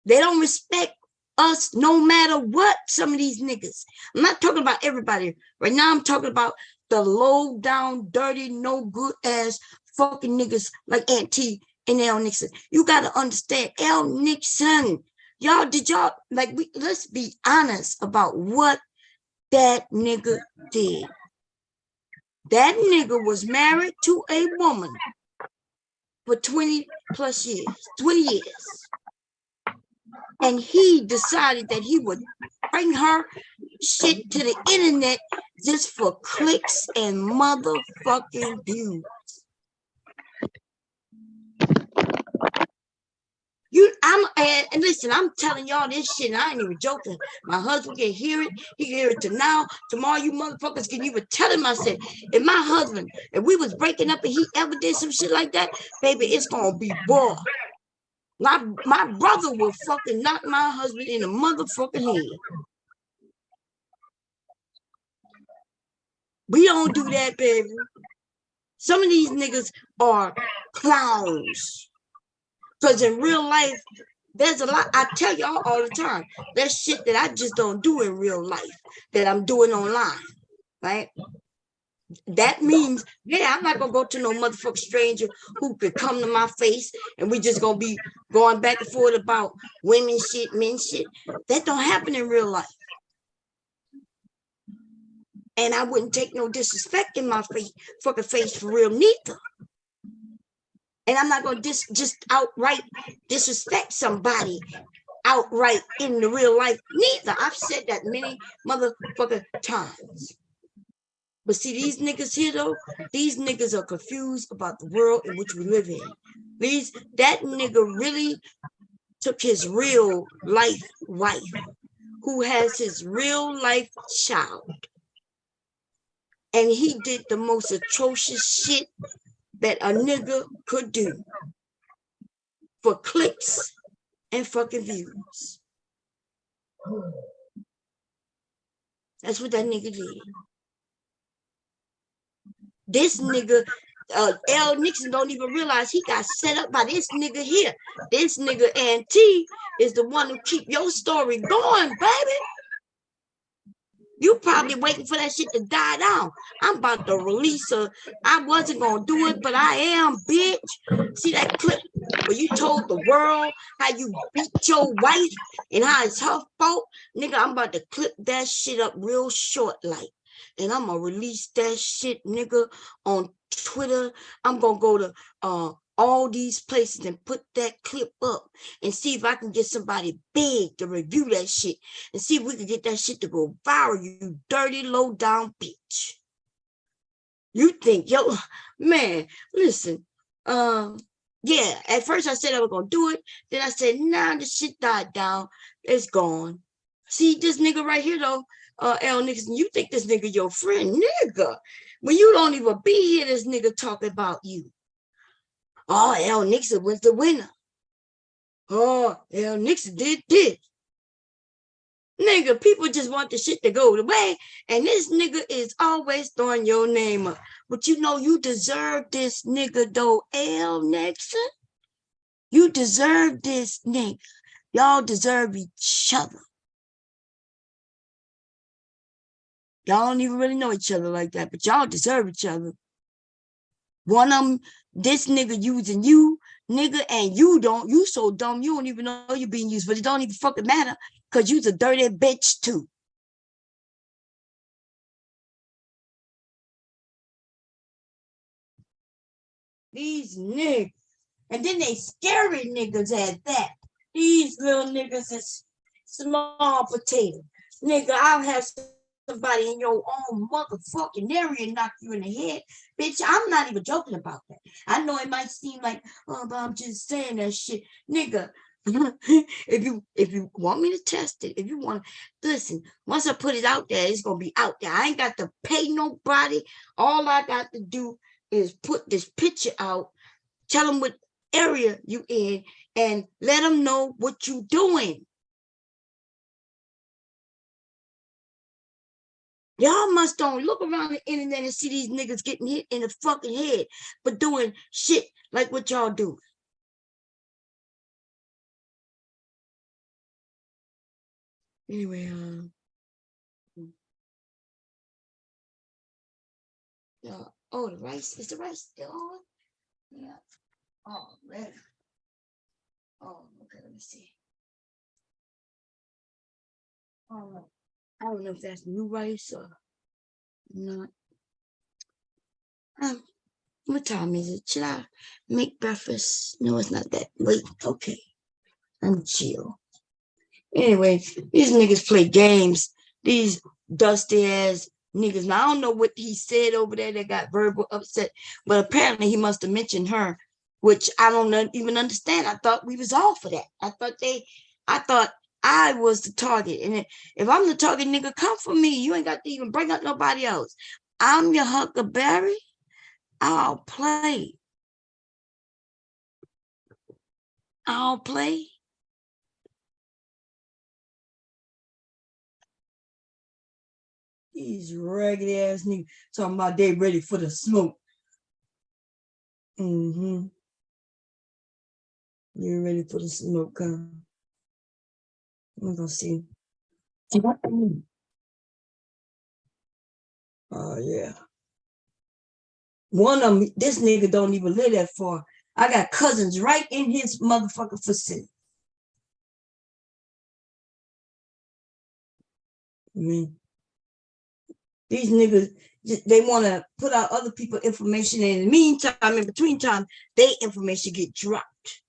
[SPEAKER 1] They don't respect us no matter what, some of these niggas. I'm not talking about everybody. Right now I'm talking about the low down, dirty, no good ass fucking niggas like Aunt T and L Nixon. You gotta understand, L Nixon, let's be honest about what that nigga did. That nigga was married to a woman for 20 plus years, 20 years. And he decided that he would bring her shit to the internet just for clicks and motherfucking views. And listen, I'm telling y'all this shit, and I ain't even joking. My husband can hear it. He can hear it tomorrow you motherfuckers can even tell him. I said, if we was breaking up and he ever did some shit like that, baby, it's gonna be war. My brother will fucking knock my husband in the motherfucking head. We don't do that, baby. Some of these niggas are clowns. Because in real life, there's a lot. I tell y'all all the time, there's shit that I just don't do in real life that I'm doing online, right? That means, yeah, I'm not going to go to no motherfucking stranger who could come to my face and we just going to be going back and forth about women shit, men shit. That don't happen in real life. And I wouldn't take no disrespect in my fucking face for real neither. And I'm not going to just outright disrespect somebody outright in the real life neither. I've said that many motherfucking times. But see, these niggas here though, these niggas are confused about the world in which we live in. That nigga really took his real life wife, who has his real life child, and he did the most atrocious shit that a nigga could do for clicks and fucking views. That's what that nigga did. This nigga, L. Nixon don't even realize he got set up by this nigga here. This nigga Auntie is the one who keep your story going, baby. You probably waiting for that shit to die down. I'm about to release her. I wasn't gonna do it, but I am, bitch. See that clip where you told the world how you beat your wife and how it's her fault? Nigga, I'm about to clip that shit up real short like. And I'm gonna release that shit, nigga, on Twitter. I'm gonna go to all these places and put that clip up and see if I can get somebody big to review that shit and see if we can get that shit to go viral, you dirty, low down bitch. You think, yo, man, listen, yeah, at first I said I was gonna do it. Then I said, nah, this shit died down. It's gone. See this nigga right here though, L. Nixon, you think this nigga your friend, nigga. When you don't even be here, this nigga talking about you. Oh, L. Nixon was the winner. Oh, L. Nixon did this. Nigga, people just want the shit to go away. And this nigga is always throwing your name up. But you know you deserve this nigga though, L. Nixon. You deserve this nigga. Y'all deserve each other. Y'all don't even really know each other like that, but y'all deserve each other. One of them, this nigga using you, nigga, and you so dumb, you don't even know you're being used, but it don't even fucking matter, because you's a dirty bitch too. These niggas, and then they scary niggas at that. These little niggas is small potato. Nigga, I'll have somebody in your own motherfucking area knock you in the head. Bitch, I'm not even joking about that. I know it might seem like, oh, but I'm just saying that shit. Nigga, if you want me to test it, if you want to, listen, once I put it out there, it's going to be out there. I ain't got to pay nobody. All I got to do is put this picture out, tell them what area you in, and let them know what you doing. Y'all must don't look around the internet and see these niggas getting hit in the fucking head for doing shit like what y'all do. Anyway, oh, the rice, is the rice still on? Yeah. Oh, man. Oh, okay, let me see. Oh, I don't know if that's new rice or not. What time is it? Should I make breakfast? No, it's not that late. Okay. I'm chill. Anyway, these niggas play games. These dusty ass niggas. Now, I don't know what he said over there that got verbal upset, but apparently he must have mentioned her, which I don't even understand. I thought we was all for that. I thought I was the target. And if I'm the target, nigga, come for me. You ain't got to even bring up nobody else. I'm your Huckleberry. I'll play. I'll play. These ragged ass niggas talking about they ready for the smoke. You're ready for the smoke, huh? I'm gonna see. Oh, yeah. One of them, this nigga don't even live that far. I got cousins right in his motherfucking facility. I mean, these niggas, they want to put out other people's information, and in the meantime, in between time, their information get dropped.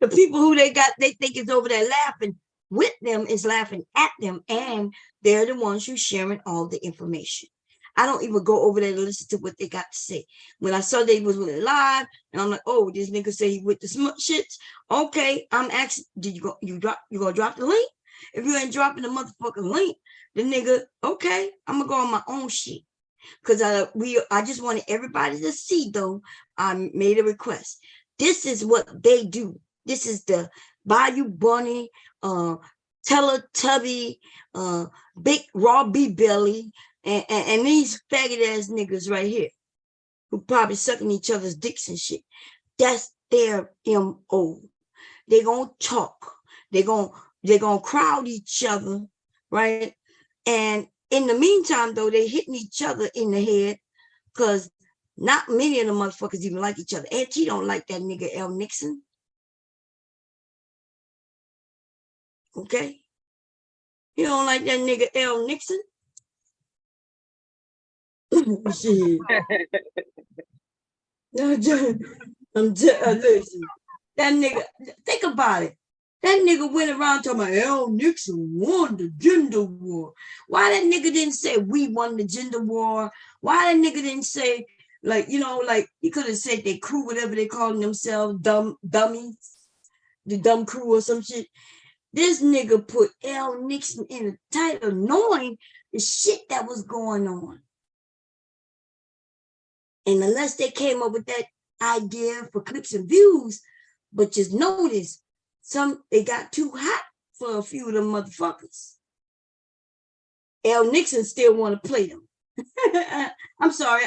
[SPEAKER 1] The people who they think is over there laughing, with them is laughing at them, and they're the ones who's sharing all the information. I don't even go over there to listen to what they got to say. When I saw they was live, and I'm like, oh, this nigga say he with the smut shits. Okay, I'm asking, did you gonna drop the link? If you ain't dropping the motherfucking link, the nigga, okay, I'm gonna go on my own shit. Cause I just wanted everybody to see though. I made a request. This is what they do. This is the Bayou Bunny, Teletubby, Big Raw B Belly, and these faggot ass niggas right here who probably sucking each other's dicks and shit. That's their MO. They're gonna talk. They're gonna crowd each other, right? And in the meantime, though, they hitting each other in the head because not many of the motherfuckers even like each other. Auntie don't like that nigga L. Nixon. Okay? You don't like that nigga L. Nixon? Shit. Listen, that nigga, think about it. That nigga went around talking about L. Nixon won the gender war. Why that nigga didn't say we won the gender war? Why that nigga didn't say, like, you know, like he could have said they crew, whatever they calling themselves, dummies, the dumb crew or some shit. This nigga put L. Nixon in the title, knowing the shit that was going on. And unless they came up with that idea for clicks and views, but just notice, they got too hot for a few of them motherfuckers. L. Nixon still want to play them. I'm sorry,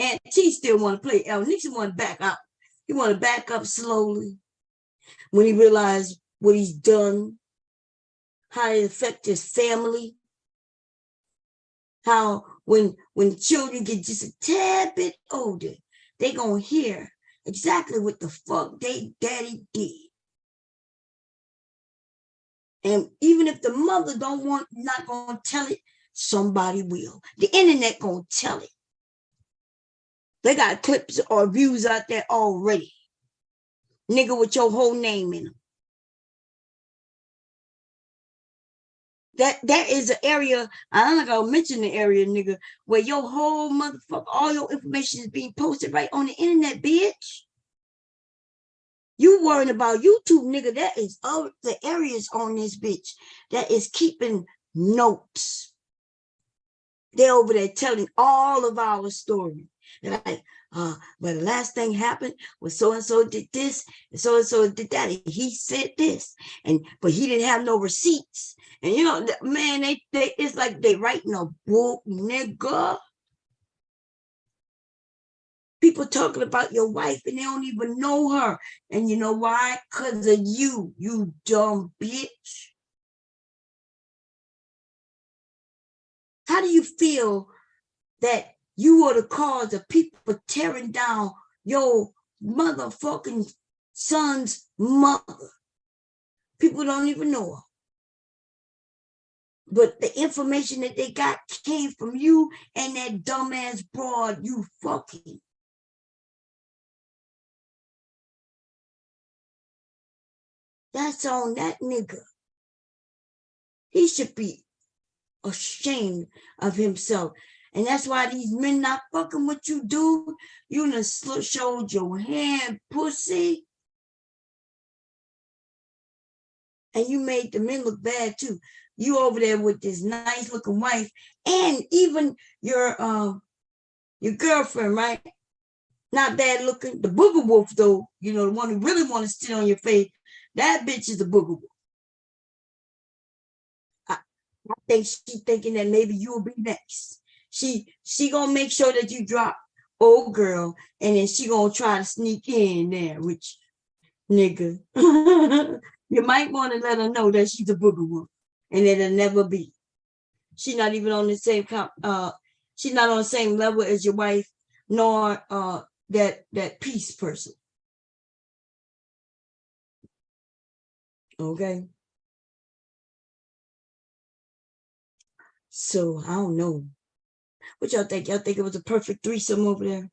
[SPEAKER 1] Aunt T still want to play. L. Nixon want to back up. He want to back up slowly when he realized what he's done, how it affects his family, how when children get just a tad bit older, they gonna hear exactly what the fuck they daddy did. And even if the mother not gonna tell it, somebody will. The internet gonna tell it. They got clips or views out there already. Nigga with your whole name in them. That is an area, I'm not gonna mention the area, nigga, where your whole motherfucker, all your information is being posted right on the internet, bitch. You worrying about YouTube, nigga. That is the areas on this bitch that is keeping notes. They're over there telling all of our story. They're like, well, the last thing happened was so-and-so did this, and so-and-so did that, and he said this, but he didn't have no receipts. And you know, man, they it's like they writing a book, nigga. People talking about your wife and they don't even know her. And you know why? Because of you dumb bitch. How do you feel that you are the cause of people tearing down your motherfucking son's mother? People don't even know her. But the information that they got came from you and that dumbass broad you fucking. That's on that nigga. He should be ashamed of himself. And that's why these men not fucking with you, dude. You done showed your hand, pussy. And you made the men look bad too. You over there with this nice looking wife and even your girlfriend, right? Not bad looking. The booger wolf though, you know, the one who really want to sit on your face. That bitch is a booger wolf. I think she thinking that maybe you'll be next. She gonna make sure that you drop old girl, and then she gonna try to sneak in there, which nigga. You might want to let her know that she's a booger wolf, and it'll never be. She's not even on the same she's not on the same level as your wife, nor that peace person. Okay. So I don't know. What y'all think? Y'all think it was a perfect threesome over there?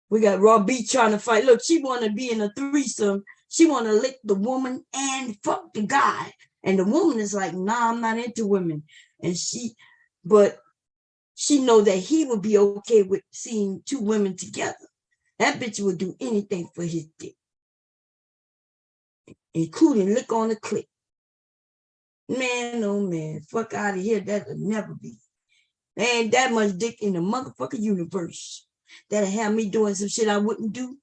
[SPEAKER 1] We got Raw B trying to fight. Look, she want to be in a threesome. She want to lick the woman and fuck the guy. And the woman is like, nah, I'm not into women. But she know that he would be okay with seeing two women together. That bitch would do anything for his dick, including lick on the clit. Man, oh man, fuck out of here. That'll never be. There ain't that much dick in the motherfucking universe that'll have me doing some shit I wouldn't do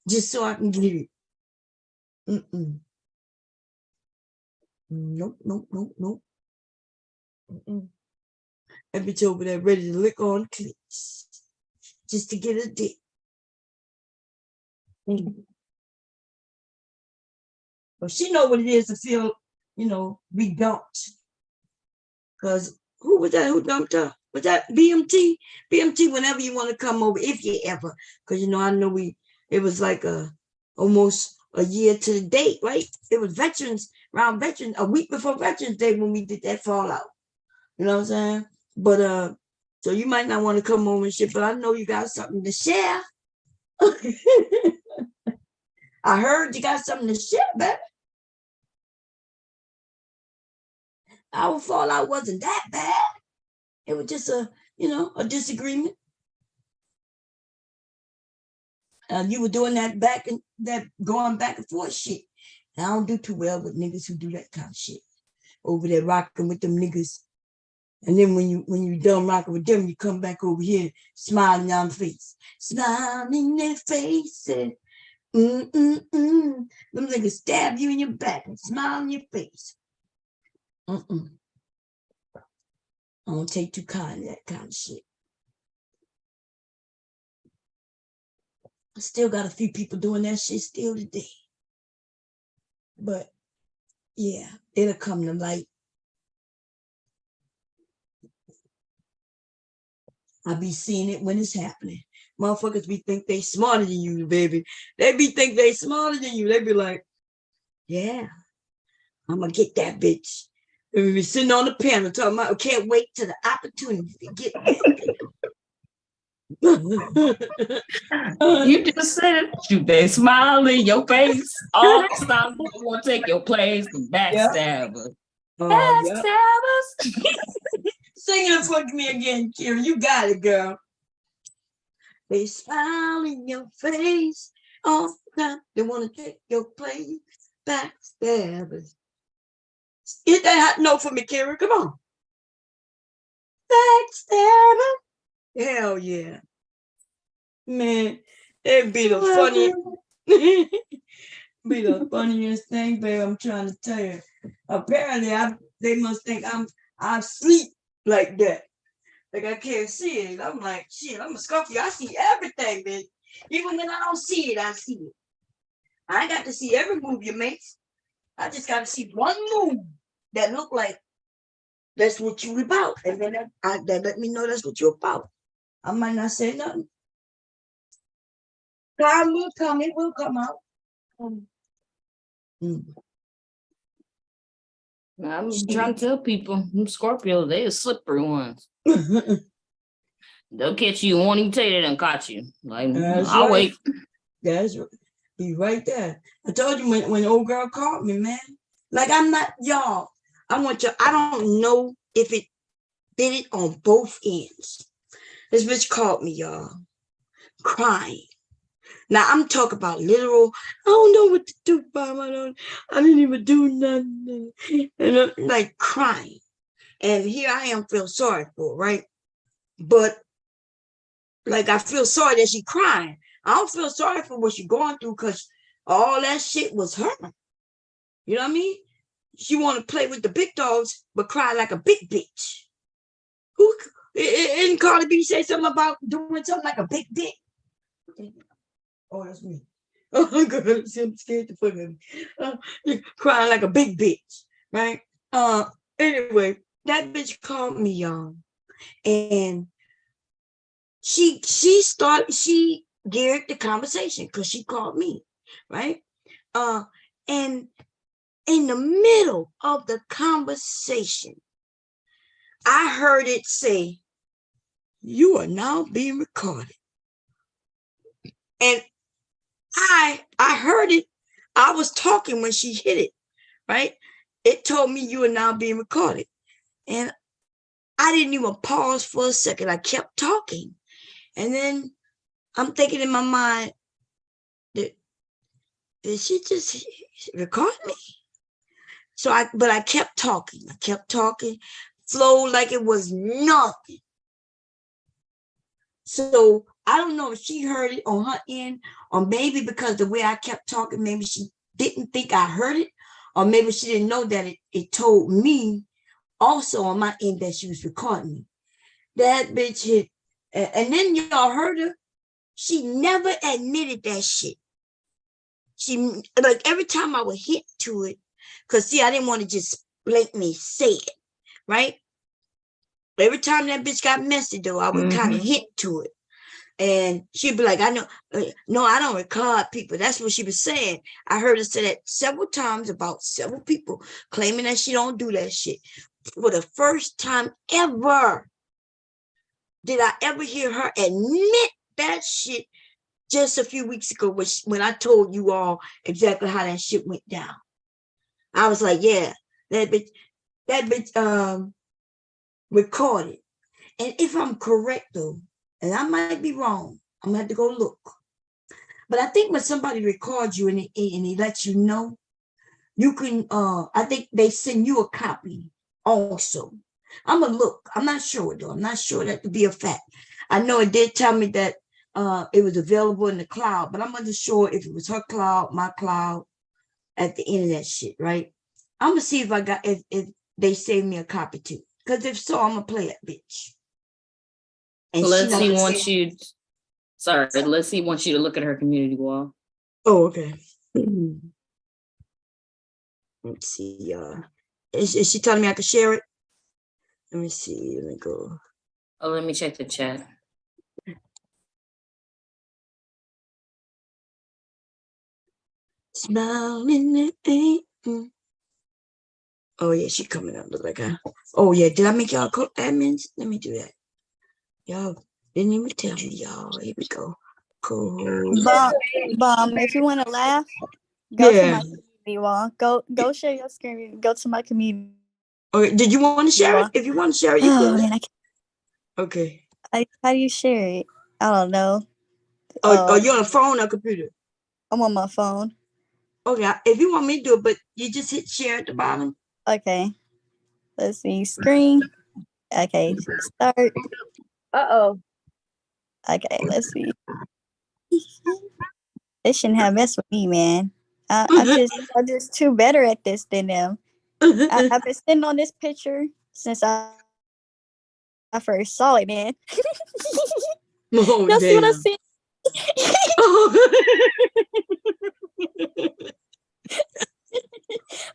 [SPEAKER 1] just so I can get it. Mm-mm. Nope, nope, nope, nope. Mm-mm. That bitch over there ready to lick on clits just to get a dick. But she know what it is to feel, be dumped. Because who was that who dumped her? Was that BMT? BMT, whenever you want to come over, if you ever. Because, I know it was like almost a year to the date, right? It was a week before Veterans Day when we did that fallout. You know what I'm saying? But, so you might not want to come over and shit, but I know you got something to share. I heard you got something to share, baby. Our fallout wasn't that bad. It was just a disagreement. You were doing that going back and forth shit. And I don't do too well with niggas who do that kind of shit. Over there rocking with them niggas. And then when you done rocking with them, you come back over here smiling on their face. Smiling their faces. Them niggas stab you in your back and smile on your face. I don't take too kind to that kind of shit. I still got a few people doing that shit still today. But yeah, it'll come to light. I be seeing it when it's happening. Motherfuckers think they smarter than you, baby. They think they smarter than you. They be like, yeah, I'm gonna get that bitch. And we be sitting on the panel talking about, can't wait till the opportunity to get that.
[SPEAKER 5] You just said it. They smile in your face all the time. You want to take your place, the backstabbers. Backstabbers.
[SPEAKER 1] Sing it for me again, Kira. You got it, girl. They smile in your face all the time. They want to take your place. Backstabbers. Hit that hot note for me, Kira. Come on. Backstabber. Hell yeah. Man, it'd be the funniest thing, babe. I'm trying to tell you. Apparently, they must think I sleep like that. Like I can't see it. I'm like, shit, I'm a Scorpio. I see everything, bitch. Even when I don't see it, I see it. I ain't got to see every move you make. I just got to see one move that look like that's what you about. And then that let me know that's what you're about. I might not say nothing. Time will come, it will come out.
[SPEAKER 5] I'm trying to tell people, Scorpio, they are slippery ones. They'll catch you, won't even tell you they done caught you. Like, I'll wait.
[SPEAKER 1] That's right. Be right there. I told you when old girl called me, man. Like, I'm not, y'all. I don't know if it did it on both ends. This bitch called me, y'all, crying. Now I'm talking about literal. I don't know what to do, Mom. I didn't even do nothing, and I'm like crying. And here I am, feel sorry for, right? But like I feel sorry that she crying. I don't feel sorry for what she's going through because all that shit was her. You know what I mean? She want to play with the big dogs, but cry like a big bitch. Who? Didn't Cardi B say something about doing something like a big bitch? Oh, that's me. Oh, God, I'm scared to fuck me. Crying like a big bitch, right? Anyway, that bitch called me, y'all, and she geared the conversation because she called me, right? And in the middle of the conversation, I heard it say, "You are now being recorded." And I heard it. I was talking when she hit it, right? It told me you are now being recorded. And I didn't even pause for a second. I kept talking. And then I'm thinking in my mind, did she just record me? So I kept talking. I kept talking, flowed like it was nothing. So I don't know if she heard it on her end, or maybe because the way I kept talking, maybe she didn't think I heard it, or maybe she didn't know that it told me also on my end that she was recording me. That bitch hit, and then y'all heard her. She never admitted that shit. She, like, every time I would hit to it, because see, I didn't want to just blatantly say it, right? Every time that bitch got messy, though, I would kind of hit to it. And she'd be like, I know, no, I don't record people. That's what she was saying. I heard her say that several times about several people claiming that she don't do that shit. For the first time ever, did I ever hear her admit that shit just a few weeks ago when I told you all exactly how that shit went down. I was like, yeah, that bitch recorded. And if I'm correct though, and I might be wrong, I'm gonna have to go look. But I think when somebody records you and they let you know, you can I think they send you a copy also. I'm gonna look. I'm not sure though. I'm not sure that to be a fact. I know it did tell me that it was available in the cloud, but I'm not sure if it was her cloud, my cloud, at the end of that shit, right? I'm gonna see if I got if they save me a copy too. Because if so, I'm gonna play that bitch. And
[SPEAKER 5] Leslie wants you. Sorry, Leslie wants you to look at her community wall.
[SPEAKER 1] Oh, okay. Let's see. Is she telling me I can share it? Let me see. Let me go.
[SPEAKER 5] Oh, let me check the chat.
[SPEAKER 1] Smiling in the air. Oh yeah, she coming up. Look like her. Oh yeah, did I make y'all co-admins? Let me do that. Y'all didn't even tell me, y'all. Here we go. Cool.
[SPEAKER 6] Bomb. If you want to laugh, go to
[SPEAKER 1] Yeah.
[SPEAKER 6] my community wall. Go share your screen. Go to my community.
[SPEAKER 1] Okay. Did you want to share it?
[SPEAKER 6] wall.
[SPEAKER 1] If you want to share it, you
[SPEAKER 6] Oh
[SPEAKER 1] could.
[SPEAKER 6] man, I can't.
[SPEAKER 1] Okay.
[SPEAKER 6] How do you share it? I don't know.
[SPEAKER 1] Oh, you're on a phone or computer?
[SPEAKER 6] I'm on my phone.
[SPEAKER 1] Okay. If you want me to do it, but you just hit share at the bottom.
[SPEAKER 6] Okay. Let's see. Screen. Okay. Start.
[SPEAKER 7] Uh-oh.
[SPEAKER 6] Okay. Let's see. They shouldn't have messed with me, man. I'm just too better at this than them. I've been sitting on this picture since I first saw it, man.
[SPEAKER 1] Oh,
[SPEAKER 6] Y'all see what I
[SPEAKER 1] damn.
[SPEAKER 6] see?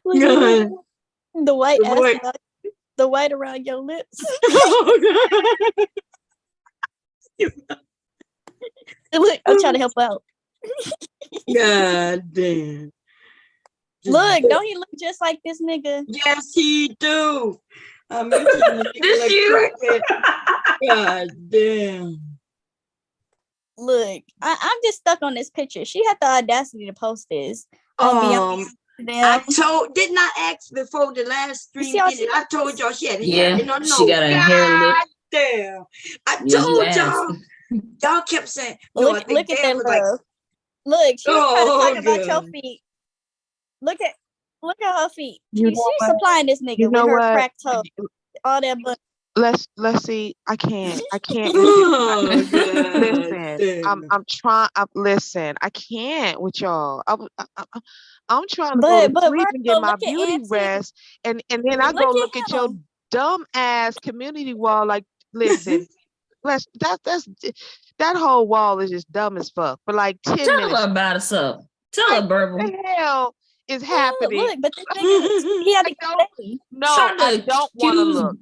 [SPEAKER 6] Look at
[SPEAKER 1] God.
[SPEAKER 6] the white
[SPEAKER 1] The boy-
[SPEAKER 6] ass, the white around your lips.
[SPEAKER 1] Oh,
[SPEAKER 6] Look, I'm trying to help out.
[SPEAKER 1] God damn.
[SPEAKER 6] Look, don't he look just like this nigga?
[SPEAKER 1] Yes, he do. I mean,
[SPEAKER 5] This you?
[SPEAKER 1] God damn.
[SPEAKER 6] Look, I'm just stuck on this picture. She had the audacity to post this. On
[SPEAKER 1] I didn't I ask before the last stream ended? I told y'all she had hair.
[SPEAKER 5] Yeah, she got a hair lip.
[SPEAKER 1] Damn. I
[SPEAKER 5] Yeah,
[SPEAKER 1] told y'all. Y'all kept saying, no,
[SPEAKER 6] look at that
[SPEAKER 1] was
[SPEAKER 6] love. Look, she was trying to talk about your
[SPEAKER 1] God.
[SPEAKER 6] feet. Look at her feet.
[SPEAKER 4] You
[SPEAKER 6] She's
[SPEAKER 4] know what?
[SPEAKER 6] supplying this nigga
[SPEAKER 4] You know
[SPEAKER 6] with her
[SPEAKER 4] what?
[SPEAKER 6] cracked toe. All that butt.
[SPEAKER 4] Let's see. I can't.
[SPEAKER 1] Oh,
[SPEAKER 4] Listen,
[SPEAKER 1] God.
[SPEAKER 4] I'm trying. Listen, I can't with y'all. I'm trying to go to
[SPEAKER 6] But
[SPEAKER 4] sleep and get
[SPEAKER 6] Virgo,
[SPEAKER 4] my
[SPEAKER 6] look at
[SPEAKER 4] beauty
[SPEAKER 6] Auntie.
[SPEAKER 4] rest, and then I go look at your
[SPEAKER 6] him.
[SPEAKER 4] dumb ass community wall. Like, listen, that whole wall is just dumb as fuck. For like 10
[SPEAKER 5] Tell
[SPEAKER 4] minutes.
[SPEAKER 5] her about herself. Tell her, Burble.
[SPEAKER 4] What the hell is happening?
[SPEAKER 6] Look, but this nigga, he had to say.
[SPEAKER 4] No, I don't want to look.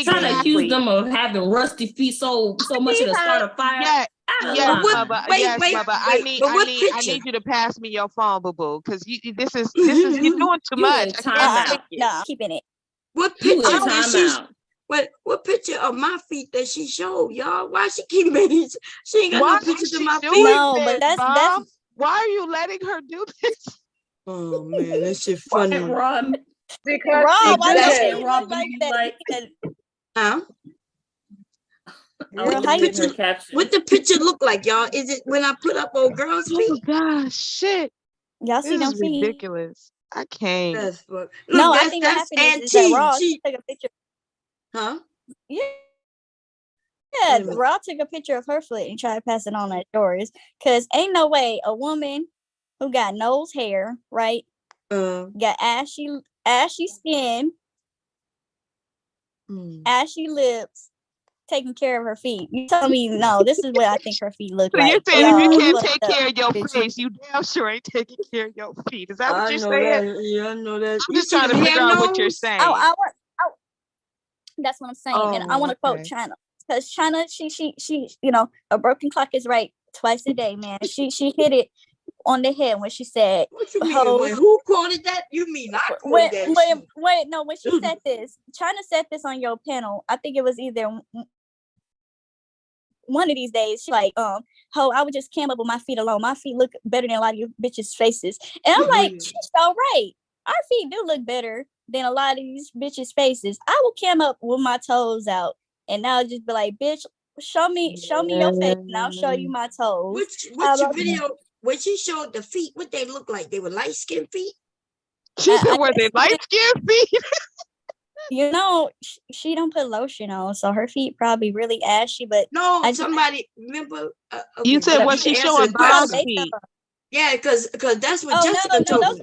[SPEAKER 5] Trying to accuse them of having rusty feet so much it'll start a fire.
[SPEAKER 4] Yes, Bubba.
[SPEAKER 1] Wait,
[SPEAKER 4] Bubba. I need you to pass me your phone, boo boo, because this is you're doing too much.
[SPEAKER 6] Nah, keeping it.
[SPEAKER 1] What picture? What picture of my feet that she showed, y'all? Why she keep making? She ain't got no pictures of my feet.
[SPEAKER 6] No, but that's
[SPEAKER 4] why are you letting her do this?
[SPEAKER 1] Oh man, that shit
[SPEAKER 5] Why,
[SPEAKER 1] funny.
[SPEAKER 5] Ron?
[SPEAKER 7] Because
[SPEAKER 6] Rob,
[SPEAKER 7] she
[SPEAKER 6] why
[SPEAKER 1] Exactly.
[SPEAKER 6] you
[SPEAKER 7] did.
[SPEAKER 6] look like that?
[SPEAKER 5] Like,
[SPEAKER 1] Huh?
[SPEAKER 6] Girl,
[SPEAKER 1] What
[SPEAKER 6] how
[SPEAKER 1] the
[SPEAKER 6] you
[SPEAKER 1] picture? What the picture look like, y'all? Is it when I put up old girl's
[SPEAKER 4] Oh
[SPEAKER 1] feet?
[SPEAKER 4] gosh, shit.
[SPEAKER 6] y'all see
[SPEAKER 4] This
[SPEAKER 6] them
[SPEAKER 4] is
[SPEAKER 6] feet?
[SPEAKER 4] ridiculous. I can't.
[SPEAKER 1] That's fuck. Look,
[SPEAKER 6] No, I
[SPEAKER 1] that's
[SPEAKER 6] think what
[SPEAKER 1] that's
[SPEAKER 6] happened
[SPEAKER 1] Aunt
[SPEAKER 6] is that
[SPEAKER 1] T.
[SPEAKER 6] Rob
[SPEAKER 1] She,
[SPEAKER 6] took a picture.
[SPEAKER 1] huh?
[SPEAKER 6] Yeah,
[SPEAKER 1] Wait a minute.
[SPEAKER 6] Rob took a picture of her foot and tried to pass it on at Doris. Cause ain't no way a woman who got nose hair, right, got ashy skin, ashy lips, taking care of her feet. You tell me no, this is what I think her feet look
[SPEAKER 4] So you're
[SPEAKER 6] like.
[SPEAKER 4] saying if you
[SPEAKER 6] Y'all
[SPEAKER 4] can't
[SPEAKER 6] fucked
[SPEAKER 4] take
[SPEAKER 6] up,
[SPEAKER 4] care of your
[SPEAKER 6] bitch.
[SPEAKER 4] face, you damn sure ain't taking care of your feet. Is that what
[SPEAKER 1] I
[SPEAKER 4] you're
[SPEAKER 1] know
[SPEAKER 4] saying?
[SPEAKER 1] that. Yeah, I know that.
[SPEAKER 4] I'm
[SPEAKER 1] You
[SPEAKER 4] just
[SPEAKER 1] see
[SPEAKER 4] trying to
[SPEAKER 1] them
[SPEAKER 4] figure
[SPEAKER 1] hair
[SPEAKER 4] out what you're
[SPEAKER 1] nose?
[SPEAKER 4] saying.
[SPEAKER 6] That's what I'm saying. And I
[SPEAKER 4] Oh,
[SPEAKER 6] want to quote
[SPEAKER 4] okay.
[SPEAKER 6] China. Because China, she, you know, a broken clock is right twice a day, man. She hit it on the head when she said,
[SPEAKER 1] What you mean?
[SPEAKER 6] hoes.
[SPEAKER 1] Wait, who quoted that? You mean I quoted that shit?
[SPEAKER 6] No, when she said this, China said this on your panel. I think it was either one of these days. She like, ho, I would just cam up with my feet alone. My feet look better than a lot of you bitches' faces. And I'm like, she's so right. Our feet do look better than a lot of these bitches' faces. I will cam up with my toes out, and I'll just be like, bitch, show me your face, and I'll show you my toes.
[SPEAKER 1] What's your video? When she showed the feet, what they look like? They were light skinned feet.
[SPEAKER 4] She said, were they light skinned feet?
[SPEAKER 6] You know, she don't put lotion on, so her feet probably really ashy. But
[SPEAKER 1] no, somebody remember. Okay,
[SPEAKER 4] you said was she showing Bob's feet?
[SPEAKER 1] Yeah, because that's what Jessica told me.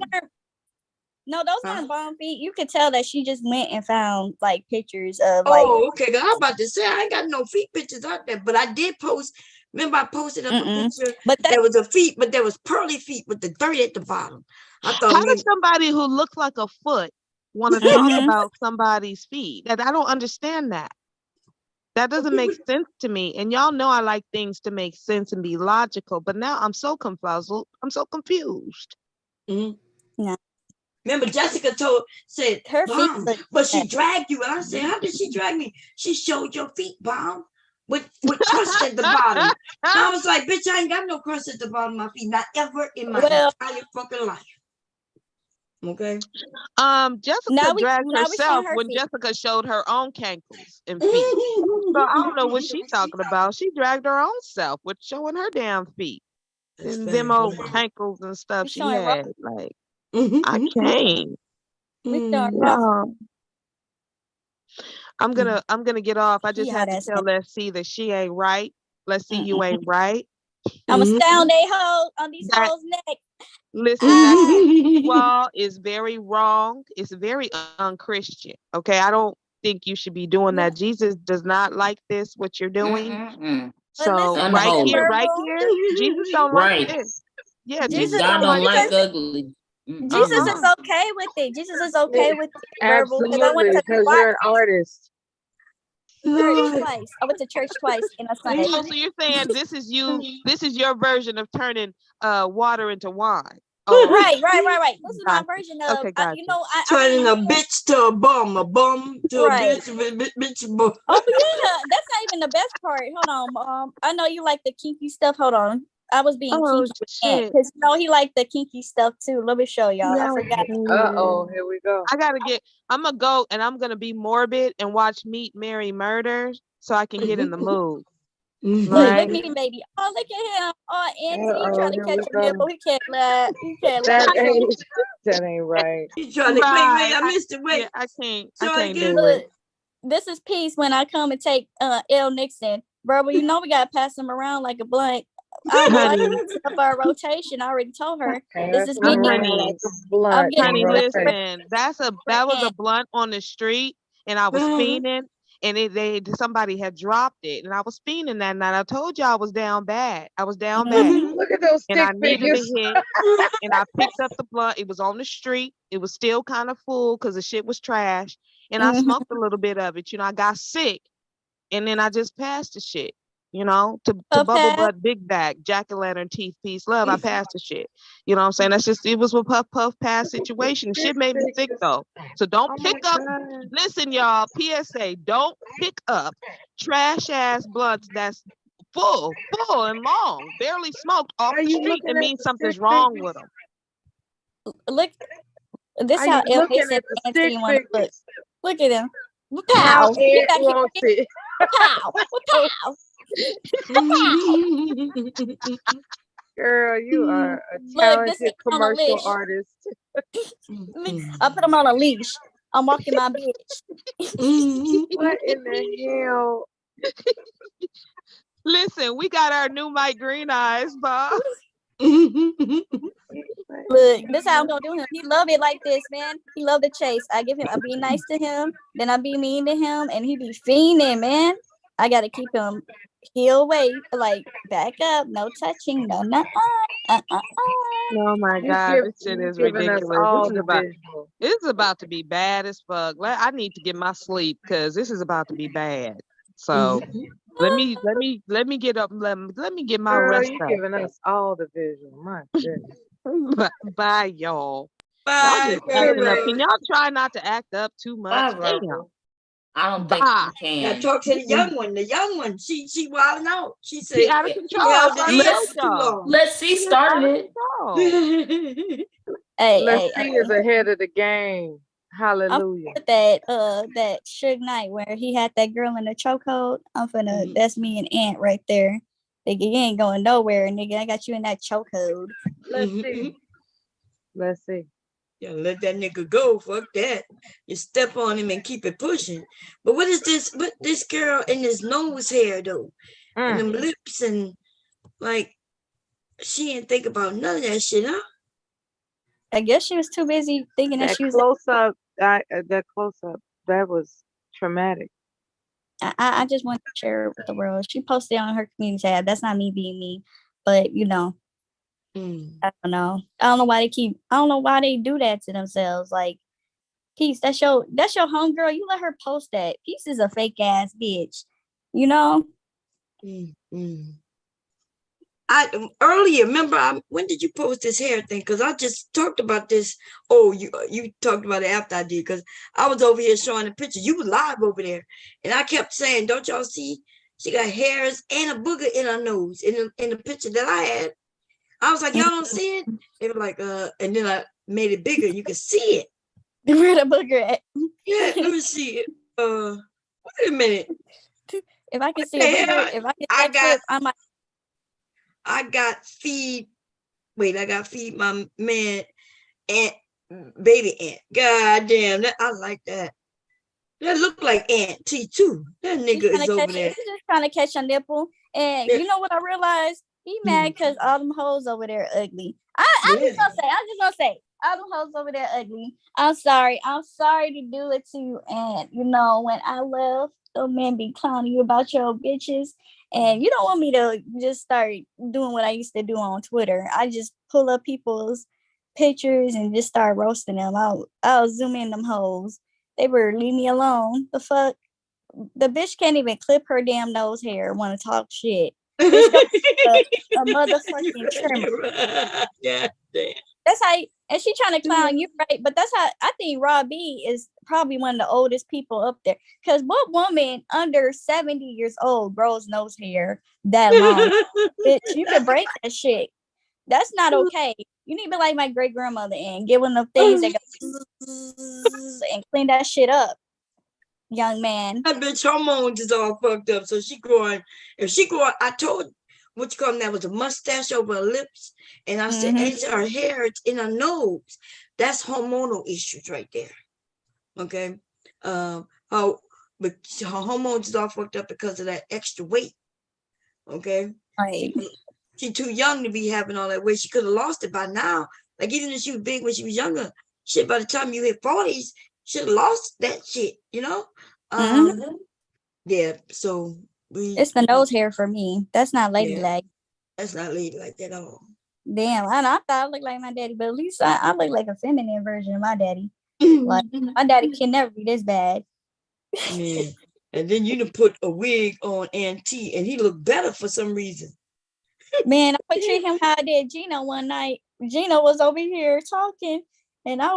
[SPEAKER 6] No, those weren't bomb feet. You could tell that she just went and found like pictures of
[SPEAKER 1] okay. I'm about to say I ain't got no feet pictures out there, but I did post. Remember, I posted up a picture. But there was a feet, but there was pearly feet with the dirt at the bottom. I thought.
[SPEAKER 4] How does somebody who looks like a foot want to talk about somebody's feet? That I don't understand that. That doesn't make sense to me. And y'all know I like things to make sense and be logical, but now I'm so confuzzled. I'm so confused.
[SPEAKER 6] Yeah.
[SPEAKER 1] Remember, Jessica said her feet, but she dragged you. And I said, how did she drag me? She showed your feet, Bomb, with crust at the bottom. And I was like, bitch, I ain't got no crust at the bottom of my feet, not ever in my entire fucking life. Okay.
[SPEAKER 4] Jessica dragged herself when Jessica showed her own cankles and feet. So I don't know what she's talking about. She dragged her own self with showing her damn feet. And them old cankles and stuff she had. Like, I can't. No. I'm gonna get off. I just had to tell Let's See that she ain't right. Let's See you ain't right.
[SPEAKER 6] I'm a sound they hold on these hoes' neck.
[SPEAKER 4] Listen, that wall is very wrong. It's very unchristian. Okay, I don't think you should be doing that. Jesus does not like this. What you're doing. So right here, Jesus don't like this. Yeah, Jesus
[SPEAKER 5] God don't like ugly.
[SPEAKER 6] Jesus is okay with it. Jesus is okay with it.
[SPEAKER 7] Absolutely, because you're an artist.
[SPEAKER 6] Twice. I went to church twice in a Sunday.
[SPEAKER 4] Oh, so you're saying this is your version of turning water into wine.
[SPEAKER 6] Oh. Right. This is my version of
[SPEAKER 1] turning a bitch to a bum to a bitch bum.
[SPEAKER 6] Oh yeah, that's not even the best part. Hold on, I know you like the kinky stuff. Hold on, I was being kinky because he liked the kinky stuff too. Let me show y'all. I forgot.
[SPEAKER 7] Here we go.
[SPEAKER 4] I'm gonna go and I'm gonna be morbid and watch Meet Mary Murder so I can get in the mood.
[SPEAKER 6] Look me, baby. Oh, look at him. Oh, Auntie, trying to catch a nipple. He can't laugh.
[SPEAKER 7] That ain't right.
[SPEAKER 1] He's trying to wait. I missed it. Wait,
[SPEAKER 4] yeah, I can't do it.
[SPEAKER 6] This is peace when I come and take L Nixon. Bro, you know we gotta pass him around like a blunt. I would like to set up our rotation. I already told her. This is me.
[SPEAKER 4] Honey, listen, that was a blunt on the street, and I was fiending, and somebody had dropped it, and I was fiending that night. I told you I was down bad.
[SPEAKER 7] Look at those
[SPEAKER 4] and I needed a hit, and I picked up the blunt. It was on the street. It was still kind of full because the shit was trash, and I smoked a little bit of it. You know, I got sick, and then I just passed the shit. You know, to Bubble Butt, Big Bag, Jack-o'-lantern, Teeth, Peace, Love. I passed the shit. You know what I'm saying? That's just, it was a puff pass situation. Shit made me sick though. So don't pick up, listen y'all, PSA, don't pick up trash ass blunts that's full and long, barely smoked off the street. It means something's wrong with them.
[SPEAKER 6] Look, this
[SPEAKER 7] Are
[SPEAKER 6] how
[SPEAKER 7] you
[SPEAKER 6] LA
[SPEAKER 7] looking
[SPEAKER 6] said
[SPEAKER 7] at the
[SPEAKER 6] Auntie
[SPEAKER 7] stick
[SPEAKER 6] want to look.
[SPEAKER 7] figures?
[SPEAKER 6] Look at him.
[SPEAKER 7] How
[SPEAKER 6] Pow. He
[SPEAKER 7] Ed
[SPEAKER 6] got hit.
[SPEAKER 7] wants it.
[SPEAKER 6] Pow. Pow.
[SPEAKER 7] Girl, you are a
[SPEAKER 6] Look, this
[SPEAKER 7] talented
[SPEAKER 6] nigga on a
[SPEAKER 7] commercial
[SPEAKER 6] leash.
[SPEAKER 7] artist.
[SPEAKER 6] I put him on a leash. I'm walking my bitch.
[SPEAKER 7] What in the hell?
[SPEAKER 4] Listen, we got our new Mike Green Eyes, Bob.
[SPEAKER 6] Look, this how I'm gonna do him. He love it like this, man. He love the chase. I be nice to him, then I be mean to him, and he be fiending, man. I gotta keep him heel away, like back up, no touching, no
[SPEAKER 4] Oh my
[SPEAKER 7] You
[SPEAKER 4] God,
[SPEAKER 7] give,
[SPEAKER 4] this shit
[SPEAKER 7] you
[SPEAKER 4] is
[SPEAKER 7] giving us
[SPEAKER 4] ridiculous.
[SPEAKER 7] all the visual.
[SPEAKER 4] This is about to be bad as fuck. I need to get my sleep because this is about to be bad. So let me get up. Let me get my
[SPEAKER 7] Girl,
[SPEAKER 4] rest
[SPEAKER 7] you
[SPEAKER 4] up.
[SPEAKER 7] giving us all the visual. My goodness.
[SPEAKER 4] Bye, y'all. Y'all
[SPEAKER 1] Bye,
[SPEAKER 4] just acting up.
[SPEAKER 1] Roro.
[SPEAKER 4] Can y'all try not to act up too much?
[SPEAKER 5] Bye,
[SPEAKER 4] Damn.
[SPEAKER 5] Roro. I don't think
[SPEAKER 4] Bye.
[SPEAKER 5] you
[SPEAKER 1] Now
[SPEAKER 5] can.
[SPEAKER 1] talk to the young one. The young one, she wilding out. She
[SPEAKER 4] She
[SPEAKER 1] said
[SPEAKER 4] out of
[SPEAKER 1] she
[SPEAKER 4] control.
[SPEAKER 1] held
[SPEAKER 4] I
[SPEAKER 1] his
[SPEAKER 4] told
[SPEAKER 1] hand for too
[SPEAKER 4] y'all.
[SPEAKER 1] long.
[SPEAKER 5] Let's see,
[SPEAKER 4] She is out
[SPEAKER 5] started
[SPEAKER 4] of
[SPEAKER 5] it.
[SPEAKER 4] control.
[SPEAKER 6] Hey,
[SPEAKER 7] Let's
[SPEAKER 6] hey,
[SPEAKER 7] see is ahead of the game. Hallelujah.
[SPEAKER 6] with that Suge Knight where he had that girl in the chokehold. I'm finna that's me and Ant right there. Nigga, you ain't going nowhere, nigga. I got you in that chokehold.
[SPEAKER 7] Let's see. Let's see.
[SPEAKER 1] Yeah, let that nigga go. Fuck that. You step on him and keep it pushing. But what is this? What this girl in this nose hair though? And them lips and like she didn't think about none of that shit, huh?
[SPEAKER 6] I guess she was too busy thinking that
[SPEAKER 7] That
[SPEAKER 6] she was.
[SPEAKER 7] close up, that close up, that was traumatic.
[SPEAKER 6] I just want to share it with the world. She posted on her community tab. That's not me being me, but you know, I don't know. I don't know why they do that to themselves. Like, Peace, that's your homegirl. You let her post that. Peace is a fake ass bitch. You know?
[SPEAKER 1] I earlier remember when did you post this hair thing? Because I just talked about this. Oh, you talked about it after I did because I was over here showing the picture. You were live over there, and I kept saying, "Don't y'all see? She got hairs and a booger in her nose in the picture that I had." I was like, "Y'all don't see it?" They were like, and then I made it bigger. You can see it.
[SPEAKER 6] Where the booger at?
[SPEAKER 1] Yeah, let me see it. Wait a minute.
[SPEAKER 6] If I can see a booger, if I get that clip, I might.
[SPEAKER 1] I got feed my man Aunt, baby Aunt. God damn, I like that. That look like Aunt T too. That nigga is over there.
[SPEAKER 6] He's just trying to catch a nipple. And you know what I realized? He mad because all them hoes over there ugly. I'm just gonna say, all them hoes over there ugly. I'm sorry to do it to you. And you know, when I left, the men be clowning you about your bitches. And you don't want me to just start doing what I used to do on Twitter. I just pull up people's pictures and just start roasting them. I'll zoom in them hoes. They were leave me alone. The fuck? The bitch can't even clip her damn nose hair. Want to talk shit? a motherfucking trimmer.
[SPEAKER 1] Yeah, damn.
[SPEAKER 6] That's how. And she trying to clown you, right? But that's how I think Rob B is probably one of the oldest people up there. Because what woman under 70 years old grows nose hair that long? Bitch, you can break that shit. That's not okay. You need to be like my great grandmother and get one of the things that goes and clean that shit up, young man.
[SPEAKER 1] That bitch hormones is all fucked up. So she growing. If she growing, I told what you call them, that was a mustache over her lips, and I said, and her hair in her nose. That's hormonal issues right there. Okay, but her hormones is all fucked up because of that extra weight. Okay,
[SPEAKER 6] right.
[SPEAKER 1] She's too young to be having all that weight. She could have lost it by now. Like even if she was big when she was younger, shit. By the time you hit 40s, should have lost that shit. You know. Yeah. So
[SPEAKER 6] it's the nose hair for me. That's not ladylike.
[SPEAKER 1] That's not ladylike at all.
[SPEAKER 6] Damn, I thought I looked like my daddy, but at least I look like a feminine version of my daddy. Like my daddy can never be this bad.
[SPEAKER 1] Yeah. And then you done put a wig on Auntie, and he looked better for some reason.
[SPEAKER 6] Man, I treat him how I did Gino one night. Gino was over here talking, and I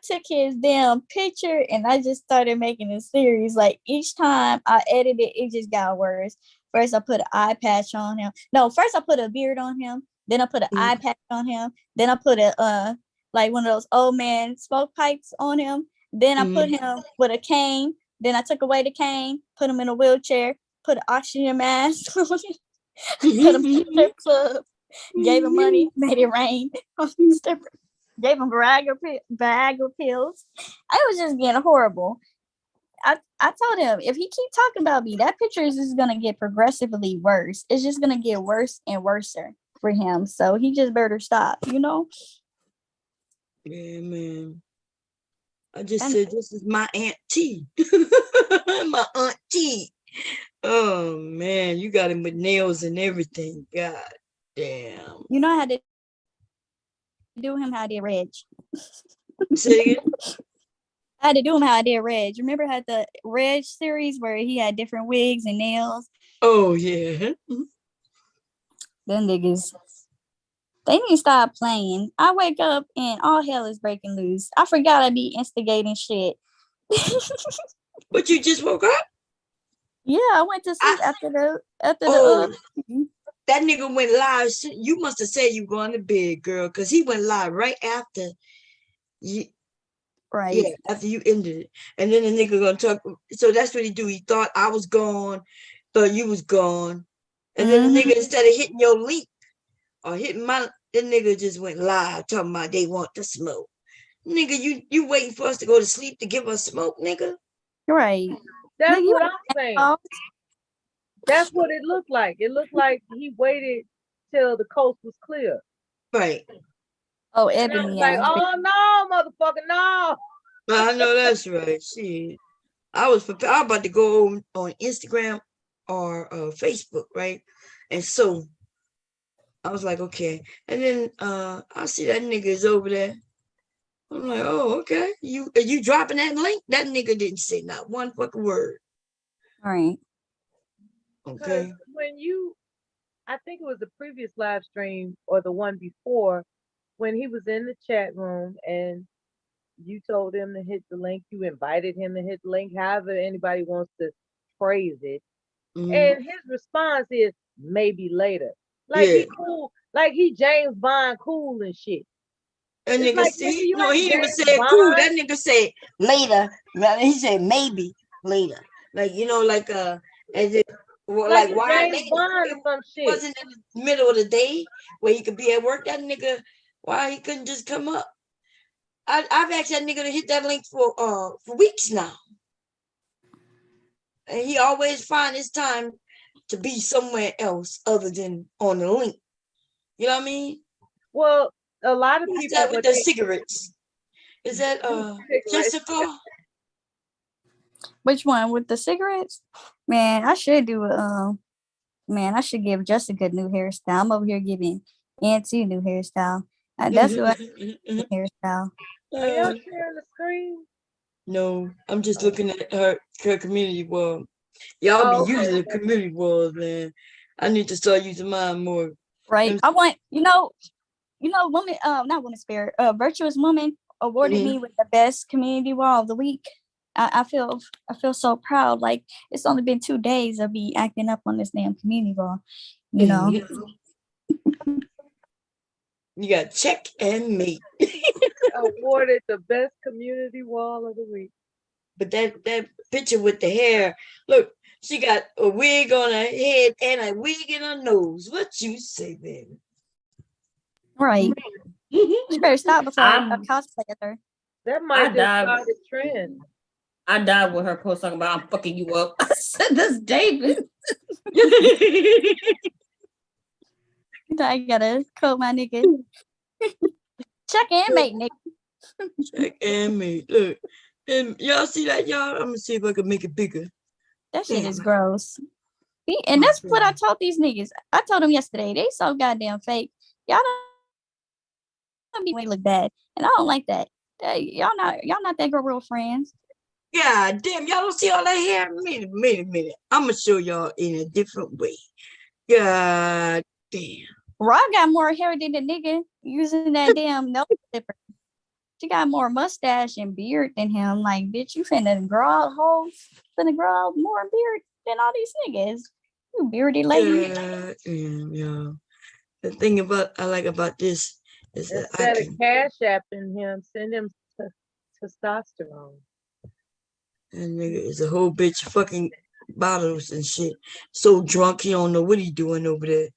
[SPEAKER 6] took his damn picture and I just started making a series. Like each time I edited, it just got worse. First, I put an eye patch on him. No, first I put a beard on him. Then I put an eye patch on him. Then I put a like one of those old man smoke pipes on him. Then I put
[SPEAKER 1] Mhm.
[SPEAKER 6] him with a cane. Then I took away the cane, put him in a wheelchair, put an oxygen mask on him, put him in a strip club, gave him money, made it rain on the stripper, gave him Viagra pills. I was just getting horrible. I told him if he keep talking about me, that picture is just gonna get progressively worse. It's just gonna get worse and worse for him. So he just better stop, you know?
[SPEAKER 1] Yeah, man. I just
[SPEAKER 6] And
[SPEAKER 1] said this is my Aunt T. My Aunt T. Oh man, you got him with nails and everything. God damn.
[SPEAKER 6] you know how to do him how I did Reg.
[SPEAKER 1] Say it again?
[SPEAKER 6] I had to do him how I did Reg. Remember how the Reg series where he had different wigs and nails?
[SPEAKER 1] Oh yeah.
[SPEAKER 6] Them niggas, they need to stop playing. I wake up and all hell is breaking loose. I forgot I be instigating shit.
[SPEAKER 1] But you just woke up?
[SPEAKER 6] Yeah, I went to sleep
[SPEAKER 1] I,
[SPEAKER 6] after the
[SPEAKER 1] oh, that nigga went live. You must have said you going to bed, girl, because he went live right after you.
[SPEAKER 6] right.
[SPEAKER 1] Yeah, after you ended it. And then the nigga gonna talk. So that's what he do. He thought I was gone, thought you was gone. And then the nigga, instead of hitting your link or hitting my, the nigga just went live talking about they want to smoke. Nigga, you waiting for us to go to sleep to give us smoke, nigga?
[SPEAKER 6] Right.
[SPEAKER 7] That's
[SPEAKER 6] Nigga, you
[SPEAKER 7] what
[SPEAKER 6] ain't
[SPEAKER 7] I'm saying.
[SPEAKER 6] off.
[SPEAKER 7] That's what it looked like. It looked like he waited till the coast was clear.
[SPEAKER 1] Right.
[SPEAKER 6] Oh,
[SPEAKER 7] And I was
[SPEAKER 6] Ebony
[SPEAKER 7] like,
[SPEAKER 6] ass.
[SPEAKER 7] oh no, motherfucker, no.
[SPEAKER 1] I know that's right. Shit. I was prepared. I was about to go on Instagram or Facebook, right? And so I was like, okay. And then I see that nigga is over there. I'm like, oh, okay. Are you dropping that link? That nigga didn't say not one fucking word.
[SPEAKER 6] Right.
[SPEAKER 7] Because
[SPEAKER 1] Okay.
[SPEAKER 7] when I think it was the previous live stream or the one before, when he was in the chat room and you told him to hit the link, you invited him to hit the link, however anybody wants to phrase it.
[SPEAKER 1] Mhm.
[SPEAKER 7] And his response is maybe later. Like
[SPEAKER 1] Yeah.
[SPEAKER 7] he cool, like he James Bond cool and shit.
[SPEAKER 1] That
[SPEAKER 7] It's
[SPEAKER 1] nigga
[SPEAKER 7] like,
[SPEAKER 1] said,
[SPEAKER 7] nigga, you
[SPEAKER 1] no,
[SPEAKER 7] ain't
[SPEAKER 1] he even
[SPEAKER 7] James
[SPEAKER 1] said cool.
[SPEAKER 7] Bond.
[SPEAKER 1] That nigga said later. He said maybe later. Like, you know, like as if, well,
[SPEAKER 7] Like
[SPEAKER 1] like
[SPEAKER 7] you
[SPEAKER 1] why
[SPEAKER 7] James
[SPEAKER 1] later?
[SPEAKER 7] Bond or
[SPEAKER 1] It
[SPEAKER 7] some shit.
[SPEAKER 1] wasn't in the middle of the day where he could be at work. That nigga, why he couldn't just come up? I've asked that nigga to hit that link for weeks now. And he always find his time to be somewhere else other than on the link. You know what I mean?
[SPEAKER 7] Well, a lot of
[SPEAKER 1] Who's
[SPEAKER 7] people
[SPEAKER 1] that
[SPEAKER 7] when
[SPEAKER 1] with the
[SPEAKER 7] they
[SPEAKER 1] cigarettes? Is that
[SPEAKER 7] cigarettes,
[SPEAKER 1] Jessica?
[SPEAKER 6] Which one with the cigarettes? Man, I should do man, I should give Jessica a new hairstyle. I'm over here giving Auntie a new hairstyle. That's what hairstyle.
[SPEAKER 7] are y'all sharing the screen?
[SPEAKER 1] No, I'm just looking at her community wall. Y'all
[SPEAKER 7] Oh,
[SPEAKER 1] be
[SPEAKER 7] okay.
[SPEAKER 1] using the community walls, man. I need to start using mine more.
[SPEAKER 6] Right. I want, woman, not woman spirit, virtuous woman awarded me with the best community wall of the week. I feel so proud. Like it's only been 2 days of me acting up on this damn community wall. You know.
[SPEAKER 1] You got check and mate.
[SPEAKER 7] Awarded the best community wall of the week.
[SPEAKER 1] But that picture with the hair, look, she got a wig on her head and a wig in her nose. What you say, baby?
[SPEAKER 6] Right. You better stop before I cosplay as her.
[SPEAKER 7] That might just start a trend.
[SPEAKER 5] I died with her post talking about I'm fucking you up. I said that's David.
[SPEAKER 6] I gotta call my nigga. Check and mate, nigga.
[SPEAKER 1] Check and mate. Look, and y'all see that, y'all? I'm gonna see if I can make it bigger.
[SPEAKER 6] That shit is gross. And that's what I told these niggas. I told them yesterday. They so goddamn fake. Y'all don't be look bad, and I don't like that. Y'all not that girl real friends.
[SPEAKER 1] God damn, y'all don't see all that hair? Minute. I'm gonna show y'all in a different way. God damn.
[SPEAKER 6] Rod got more hair than the nigga using that damn nose clipper. She got more mustache and beard than him. Like, bitch, you finna grow out hoes, finna grow out more beard than all these niggas. You beardy lady.
[SPEAKER 1] Yeah. The thing I like about this It's
[SPEAKER 7] Instead of cash apping him, send him testosterone.
[SPEAKER 1] and nigga is a whole bitch of fucking bottles and shit. So drunk he don't know what he doing over there,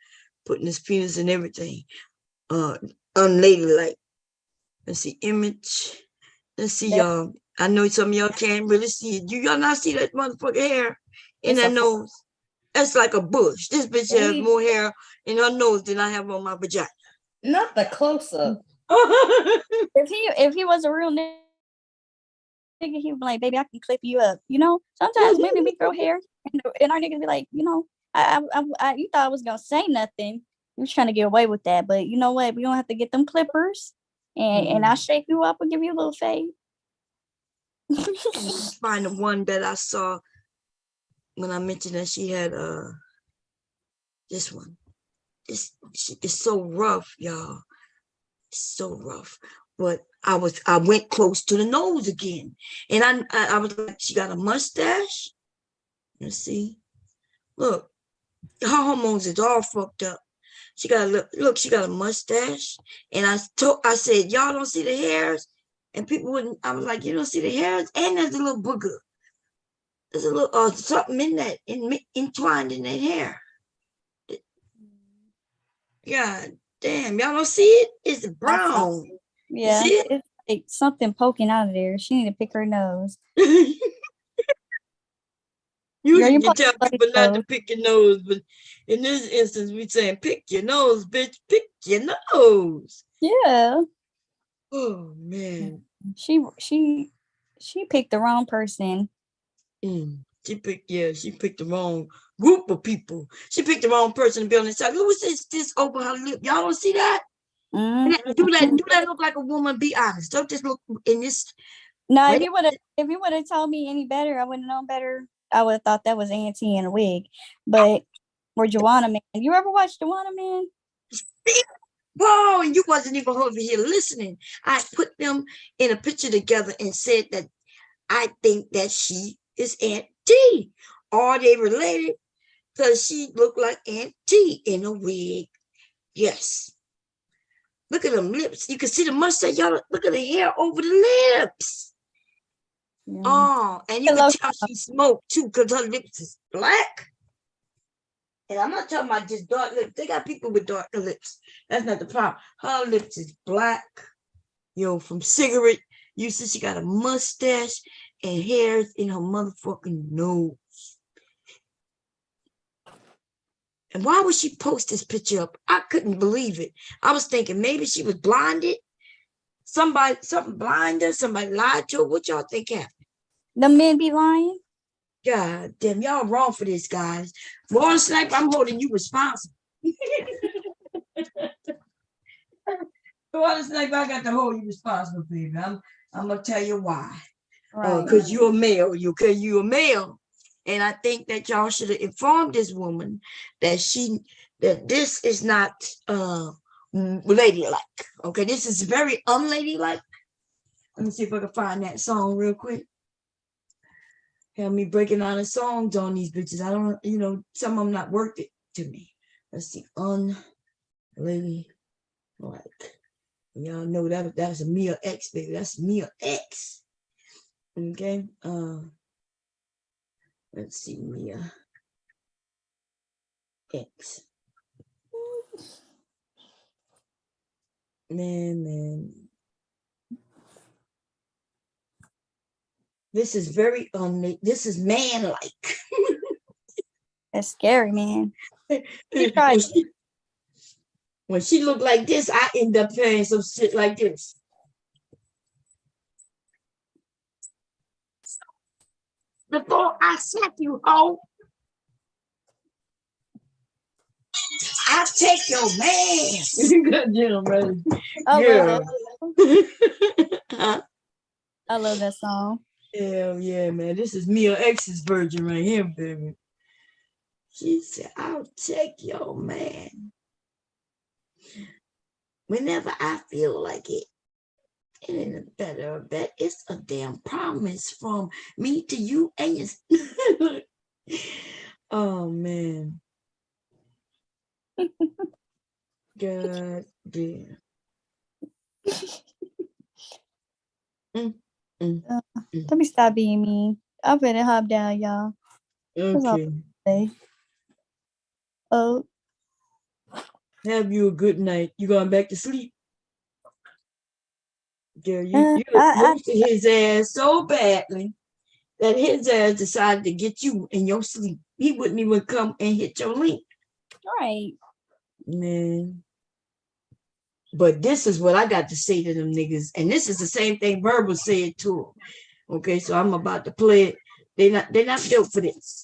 [SPEAKER 1] putting his penis in everything. Unladylike. Let's see image. Let's see y'all. I know some of y'all can't really see it. Y'all not see that motherfucker hair in that nose? That's like a bush. This bitch has more hair in her nose than I have on my vagina.
[SPEAKER 5] Not the close up.
[SPEAKER 6] If he was a real nigga, he'd be like, baby, I can clip you up. You know, sometimes women we grow hair and our niggas be like, you know, you thought I was gonna say nothing. You was trying to get away with that, but you know what? We don't have to get them clippers, and I'll shake you up and give you a little fade.
[SPEAKER 1] Find the one that I saw when I mentioned that she had this one. It's so rough, y'all. It's so rough. But I went close to the nose again, and I was like, she got a mustache. Let's see. Look, her hormones is all fucked up. She got look, she got a mustache. And I said, y'all don't see the hairs? And people wouldn't, I was like, you don't see the hairs? And there's a little booger. There's a little something in that, entwined in that hair. God damn, y'all don't see it? It's brown.
[SPEAKER 6] Yeah, it's like something poking out of there. She need to pick her nose.
[SPEAKER 1] Usually you tell people not to pick your nose, but in this instance, we saying pick your nose, bitch. Pick your nose.
[SPEAKER 6] Yeah.
[SPEAKER 1] Oh man.
[SPEAKER 6] She picked the wrong person.
[SPEAKER 1] She picked the wrong group of people. She picked the wrong person to be on the side. Look what's this over her lip. Y'all don't see that? Do that look like a woman? Be honest. Don't just look in this.
[SPEAKER 6] No, if you would have told me any better, I wouldn't have known better. I would have thought that was Auntie in a wig. But or Joanna Man. You ever watched Joanna Man?
[SPEAKER 1] Whoa, and you wasn't even over here listening. I put them in a picture together and said that I think that she is Aunt T. Are they related? Because she looked like Aunt T in a wig. Yes. Look at them lips. You can see the mustache. Y'all look at the hair over the lips. Yeah. Oh, and you can tell she smoked too because her lips is black. And I'm not talking about just dark lips. They got people with darker lips. That's not the problem. Her lips is black. From cigarette usage. She got a mustache and hairs in her motherfucking nose. And why would she post this picture up? I couldn't believe it. I was thinking maybe she was blinded. Something blinded. Somebody lied to her. What y'all think happened?
[SPEAKER 6] The men be lying.
[SPEAKER 1] God damn, y'all wrong for this, guys. Warren Sniper, I'm holding you responsible. Warren Sniper, I got to hold you responsible, baby. I'm gonna tell you why. Right. Because you're a male. You're a male. And I think that y'all should have informed this woman that this is not ladylike. Okay, this is very unladylike. Let me see if I can find that song real quick. Have me breaking out of songs on these bitches. I don't, some of them not worth it to me. Let's see, unladylike. Y'all know that's a Mia X, baby. That's Mia X. Okay. Let's see, Mia X. Man. This is very this is man-like.
[SPEAKER 6] That's scary, man.
[SPEAKER 1] When she looked like this, I end up saying some shit like this. Before I slap you, hoe, I'll take your man. Good deal, brother.
[SPEAKER 6] I love that song.
[SPEAKER 1] Hell yeah, man. This is Mia X's version right here, baby. She said, I'll take your man. Whenever I feel like it. It ain't a better bet. It's a damn promise from me to you and your... Oh, man. God damn. Mm, mm,
[SPEAKER 6] Uh,
[SPEAKER 1] mm.
[SPEAKER 6] Let me stop being mean. I'm finna hop down, y'all. That's all
[SPEAKER 1] Okay.
[SPEAKER 6] I say. Oh,
[SPEAKER 1] Have you a good night. You going back to sleep? Girl,
[SPEAKER 6] uh,
[SPEAKER 1] you
[SPEAKER 6] I,
[SPEAKER 1] roasted his ass so badly that his ass decided to get you in your sleep. He wouldn't even come and hit your link.
[SPEAKER 6] right.
[SPEAKER 1] Man. But this is what I got to say to them niggas. And this is the same thing Verbal said to him. Okay, so I'm about to play it. They're not built for this.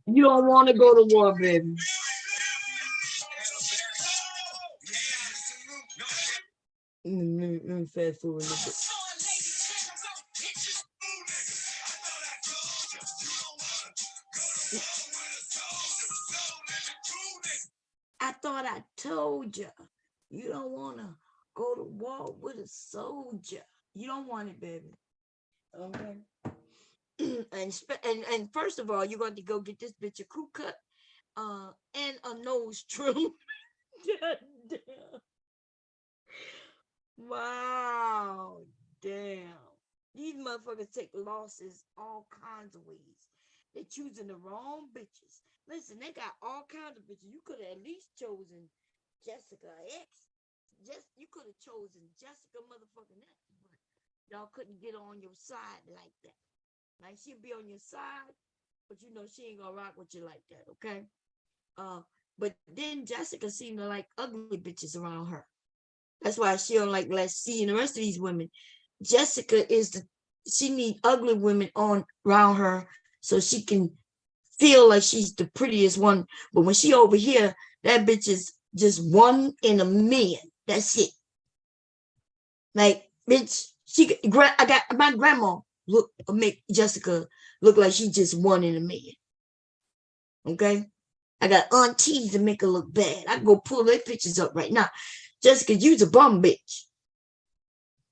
[SPEAKER 1] You don't want to go to war, baby. Let me fast forward a little bit. I thought I told you. You don't want to go to war with a soldier. You don't want it, baby. Okay. and first of all, you're going to go get this bitch a crew cut and a nose trim. Wow. Damn. These motherfuckers take losses all kinds of ways. They're choosing the wrong bitches. Listen, they got all kinds of bitches. You could have at least chosen Jessica X. You could have chosen Jessica motherfucking X, but y'all couldn't get on your side like that. Like she'll be on your side, but you know she ain't gonna rock with you like that, okay? But then Jessica seemed to like ugly bitches around her. That's why she don't like Let's See and the rest of these women. Jessica she need ugly women on around her so she can feel like she's the prettiest one. But when she over here, that bitch is just one in a million. That's it. Like, bitch, I got my grandma make Jessica look like she just one in a million. Okay? I got aunties to make her look bad. I can go pull their pictures up right now. Jessica, you's a bum bitch.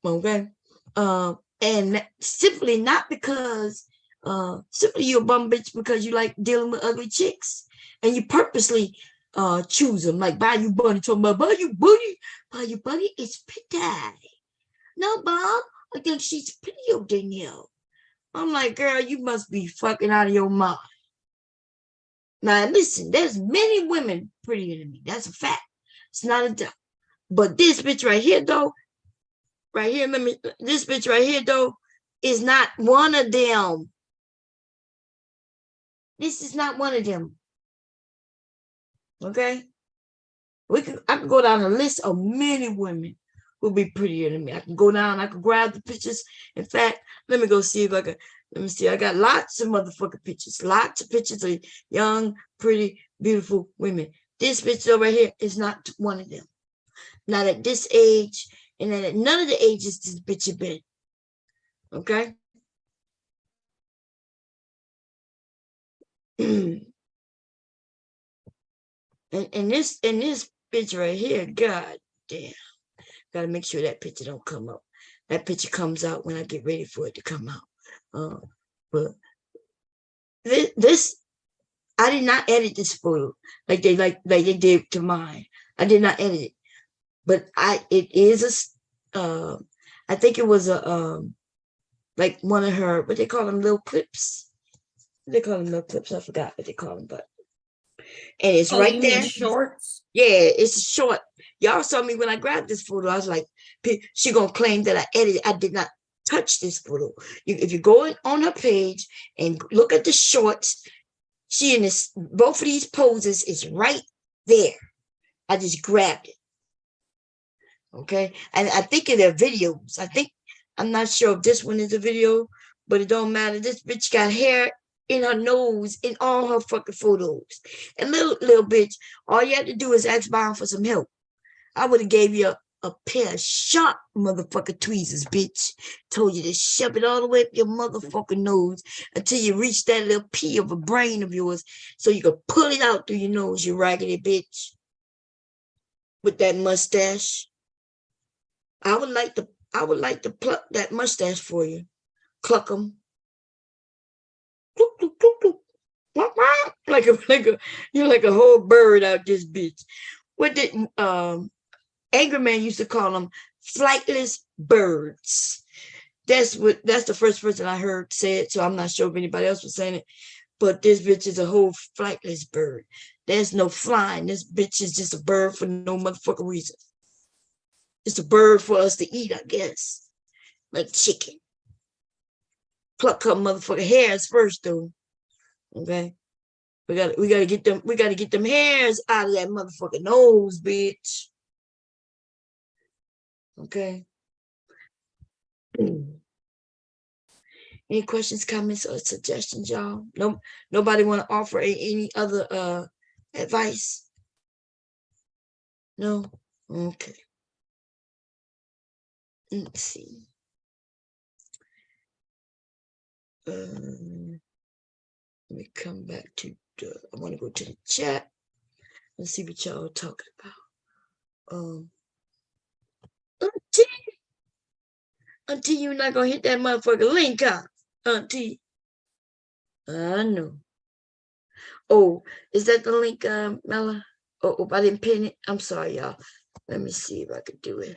[SPEAKER 1] Okay? And simply not because simply you're a bum bitch because you like dealing with ugly chicks. And you purposely choose them. Like Bayou Bunny talking about Bayou Bunny is pretty. No, Bob, I think she's prettier than you. I'm like, girl, you must be fucking out of your mind. Now, listen, there's many women prettier than me. That's a fact. It's not a doubt. But this bitch right here, though, this bitch right here, though, is not one of them. This is not one of them. Okay? I can go down a list of many women who'll be prettier than me. I can go down, I can grab the pictures. In fact, let me go see if I can. Let me see. I got lots of motherfucking pictures. Lots of pictures of young, pretty, beautiful women. This bitch over here is not one of them. Not at this age, and at none of the ages this bitch has been. Okay? and this bitch right here, god damn. Gotta make sure that picture don't come up. That picture comes out when I get ready for it to come out. But this I did not edit this photo like they did to mine. I did not edit it, but it is I think it was a like one of her, what they call them, little clips. They call them little clips. I forgot what they call them, but and it's right
[SPEAKER 5] you
[SPEAKER 1] there.
[SPEAKER 5] mean shorts?
[SPEAKER 1] Yeah, it's short. Y'all saw me when I grabbed this photo. I was like, she gonna claim that I edited. I did not touch this photo. If you go on her page and look at the shorts, she in this both of these poses is right there. I just grabbed it. Okay, and I think in their videos, I'm not sure if this one is a video, but it don't matter. This bitch got hair in her nose in all her fucking photos. And little bitch, all you had to do is ask Bound for some help. I would have gave you a pair of sharp motherfucking tweezers, bitch. Told you to shove it all the way up your motherfucking nose until you reach that little pea of a brain of yours so you could pull it out through your nose, you raggedy bitch. With that mustache. I would like to pluck that mustache for you. Cluck them. Like you're like a whole bird out this bitch. What did Angry Man used to call them flightless birds. That's the first person I heard say it, so I'm not sure if anybody else was saying it. But this bitch is a whole flightless bird. There's no flying. This bitch is just a bird for no motherfucking reason. It's a bird for us to eat, I guess. Like chicken. Pluck her motherfucking hairs first, though. Okay. We gotta get them hairs out of that motherfucking nose, bitch. Okay. Any questions, comments, or suggestions, y'all? No, nobody want to offer any other advice? No? Okay. Let's see. Let me come back to I want to go to the chat and see what y'all are talking about. Auntie, you're not gonna hit that motherfucking link, huh? Auntie. I know. Oh, is that the link, Mella? Oh, I didn't pin it. I'm sorry, y'all. Let me see if I could do it.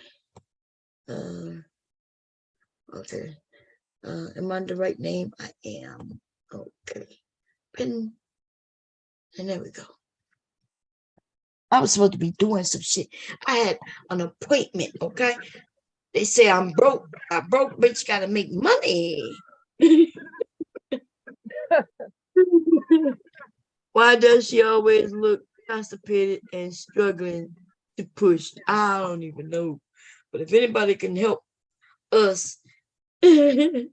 [SPEAKER 1] Okay. Am I the right name? I am. Okay. Pin. And there we go. I was supposed to be doing some shit. I had an appointment, okay? They say I'm broke. I broke, bitch, gotta make money. Why does she always look constipated and struggling to push? I don't even know. But if anybody can help us, she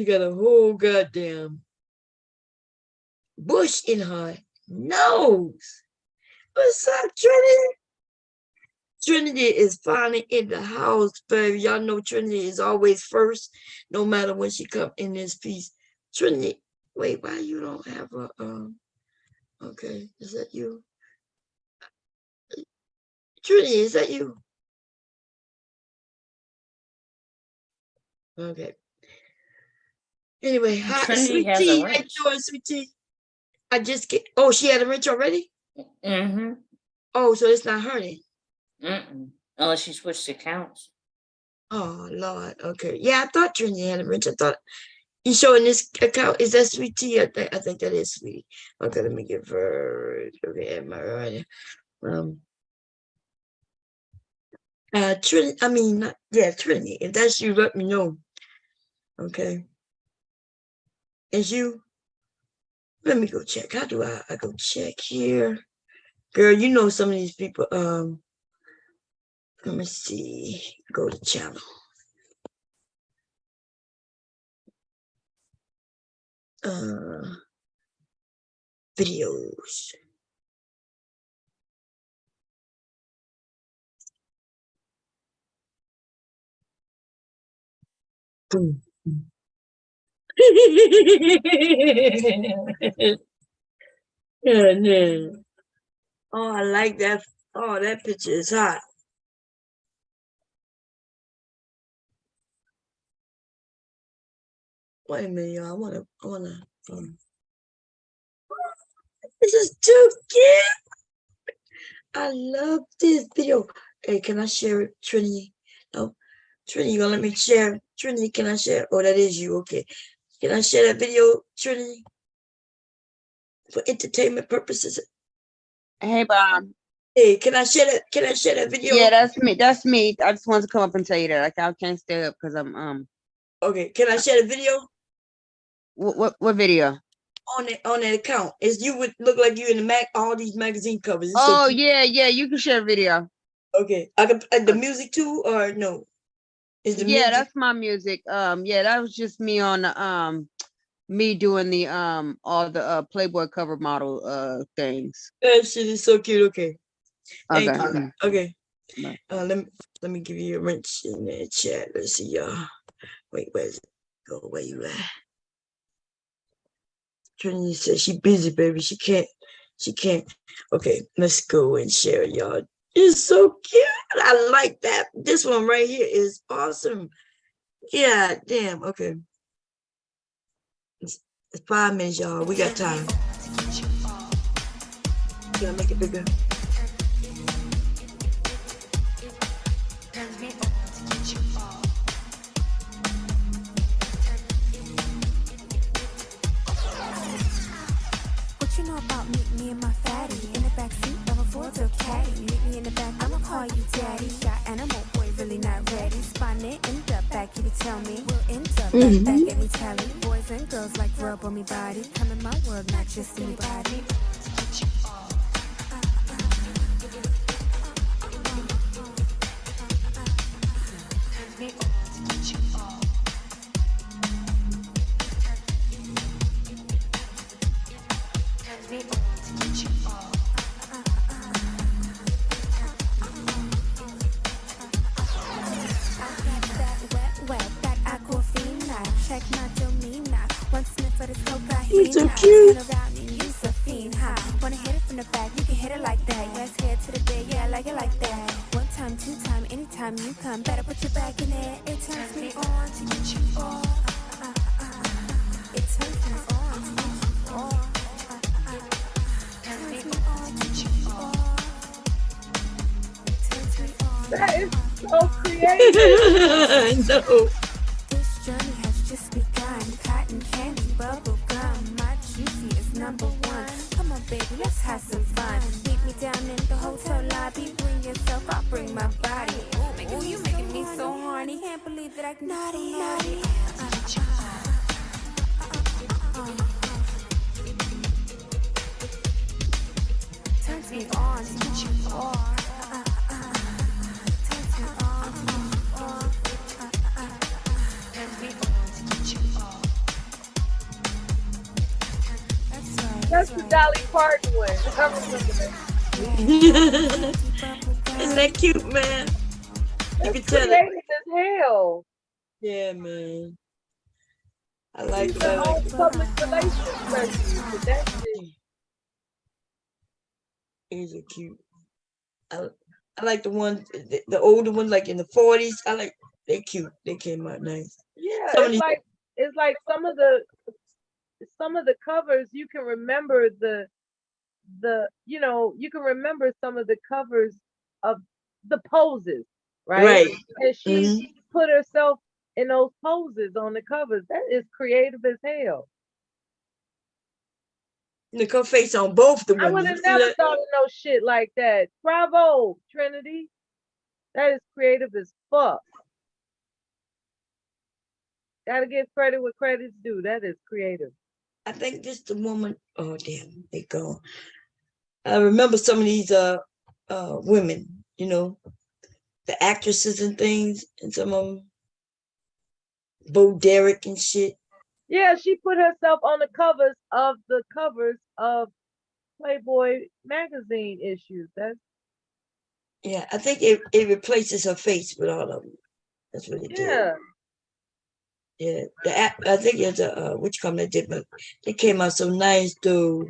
[SPEAKER 1] got a whole goddamn bush in her nose. What's up, Trinity? Trinity is finally in the house, baby. Y'all know Trinity is always first, no matter when she come in this piece. Trinity, wait, why you don't have a okay, is that you? Trinity, is that you? Okay. Anyway, hi,
[SPEAKER 5] Trinity
[SPEAKER 1] Sweet
[SPEAKER 5] has a
[SPEAKER 1] Tea. How you
[SPEAKER 5] wrench.
[SPEAKER 1] doing, Sweet Tea? I just get. Oh, she had a wrench already.
[SPEAKER 5] Mm-hmm.
[SPEAKER 1] Oh, so it's not hurting.
[SPEAKER 5] Unless she switched accounts.
[SPEAKER 1] Oh Lord. Okay. Yeah, I thought Trinity had a wrench. I thought you showing this account. Is that Sweet Tea? I think that is Sweetie. Okay, let me give her. Okay, am I right? Trinity. I mean, not, yeah, Trinity. If that's you, let me know. Okay. Is you? Let me go check. How do I go check here? Girl, you know some of these people. Let me see. Go to channel. Videos. Boom. Yeah. Oh, I like that. Oh, that picture is hot. Wait a minute, y'all. I wanna. This is too cute. I love this video. Hey, can I share it, Trinity? No, Trinity, you gonna let me share? Trinity, can I share? Oh, that is you. Okay. Can I share that video, Trinity? For entertainment purposes.
[SPEAKER 8] Hey, Bob.
[SPEAKER 1] Hey, can I share that? Can I share that video?
[SPEAKER 8] Yeah, that's me. That's me. I just wanted to come up and tell you that. I can't stay up because I'm
[SPEAKER 1] Okay, can I share the video
[SPEAKER 8] What video?
[SPEAKER 1] on that account? Is you would look like you in the all these magazine covers. It's
[SPEAKER 8] Oh
[SPEAKER 1] so cute.
[SPEAKER 8] yeah, you can share video.
[SPEAKER 1] Okay, I can the music too, or no? Is the
[SPEAKER 8] Yeah,
[SPEAKER 1] music?
[SPEAKER 8] that's my music. Yeah, that was just me on the me doing the all the Playboy cover model things.
[SPEAKER 1] That shit is so cute. Okay, thank
[SPEAKER 8] Okay.
[SPEAKER 1] you. Okay,
[SPEAKER 8] Bye.
[SPEAKER 1] let me give you a wrench in the chat. Let's see, y'all. Wait, where's it? Go where you at? Trinity says she busy, baby. She can't. Okay, let's go and share, y'all. It's so cute. I like that. This one right here is awesome. Yeah, damn. Okay. It's 5 minutes, y'all. We got time. Can I make it bigger?
[SPEAKER 9] fact, can you tell me? We'll end up right back at me tally. Boys and girls like rub on me body. Come in my world, not just anybody.
[SPEAKER 1] He's so cute.
[SPEAKER 9] Wanna hit it from the back, you can hit it like that. Yes, head to the bed, yeah, I like it like that. One time, two time, anytime you come, better put your back in it. It turns me on to get you all. It turns me on to get you all. Turns me on to get you all. Turns me on.
[SPEAKER 7] That is so creative.
[SPEAKER 1] No.
[SPEAKER 9] This journey has just begun. Cotton candy, bubble gum. My juicy is number one. Come on, baby, let's have some fun. Meet me down in the hotel lobby. Bring yourself, I'll bring my body. Ooh, you making me so horny. Can't believe that I can naughty, naughty. Turns me on to get you all. Turns me on to get you all. Turns me on to get you all. That's right.
[SPEAKER 7] That's the Dolly Parton one. I remember that.
[SPEAKER 1] Isn't that cute, man? You
[SPEAKER 7] That's
[SPEAKER 1] can tell it.
[SPEAKER 7] creative as hell.
[SPEAKER 1] Yeah, man. I like
[SPEAKER 7] She's
[SPEAKER 1] it. I
[SPEAKER 7] her
[SPEAKER 1] like
[SPEAKER 7] own
[SPEAKER 1] it.
[SPEAKER 7] public relations person. But that shit.
[SPEAKER 1] These are cute. I like the ones, the older ones, like in the 40s. I like, they're cute. They came out nice.
[SPEAKER 7] Yeah,
[SPEAKER 1] Some of these-
[SPEAKER 7] it's like some of the covers you can remember the you can remember some of the covers of the poses, right?
[SPEAKER 1] Right.
[SPEAKER 7] And she put herself in those poses on the covers. That is creative as hell.
[SPEAKER 1] Look her face on both the
[SPEAKER 7] I
[SPEAKER 1] women.
[SPEAKER 7] would
[SPEAKER 1] You
[SPEAKER 7] have
[SPEAKER 1] see
[SPEAKER 7] never
[SPEAKER 1] that?
[SPEAKER 7] thought of no shit like that. Bravo, Trinity. That is creative as fuck. Gotta give credit where credit's due. That is creative.
[SPEAKER 1] I think this the woman. Oh damn, they gone. I remember some of these women, you know, the actresses and things, and some of them, Bo Derek and shit.
[SPEAKER 7] Yeah, she put herself on the covers of Playboy magazine issues. That's
[SPEAKER 1] Yeah, I think it replaces her face with all of them. That's what it did.
[SPEAKER 7] yeah.
[SPEAKER 1] Yeah, I think it's a which company did, but they came out so nice, though.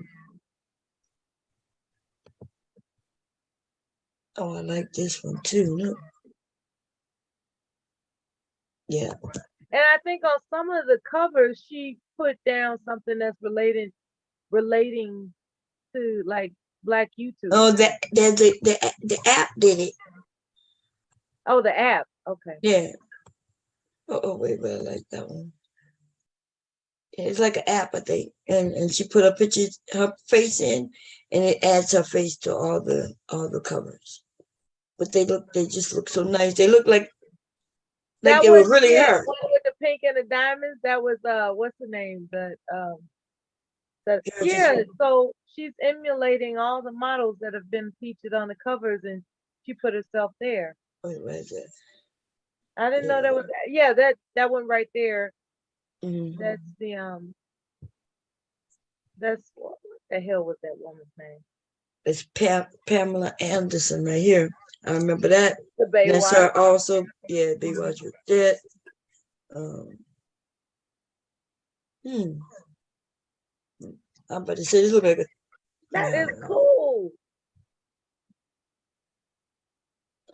[SPEAKER 1] Oh, I like this one too. Look. Yeah.
[SPEAKER 7] And I think on some of the covers she put down something that's relating to like Black YouTube.
[SPEAKER 1] Oh, the app did it.
[SPEAKER 7] Oh, the app. Okay.
[SPEAKER 1] Yeah. Oh, wait, I like that one. Yeah, it's like an app, I think, and she put her picture, her face in, and it adds her face to all the covers. But they just look so nice. They look like they were really her.
[SPEAKER 7] One with the pink and the diamonds. That was what's the name? So she's emulating all the models that have been featured on the covers, and she put herself there.
[SPEAKER 1] Wait, what is that?
[SPEAKER 7] I didn't know that was that one right there.
[SPEAKER 1] Mhm.
[SPEAKER 7] That's the that's what the hell was that woman's name?
[SPEAKER 1] It's Pamela Anderson right here. I remember that.
[SPEAKER 7] The
[SPEAKER 1] That's
[SPEAKER 7] Baywatch.
[SPEAKER 1] her also. Yeah, Baywatch with that. I'm about to say this look like a.
[SPEAKER 7] That is cool.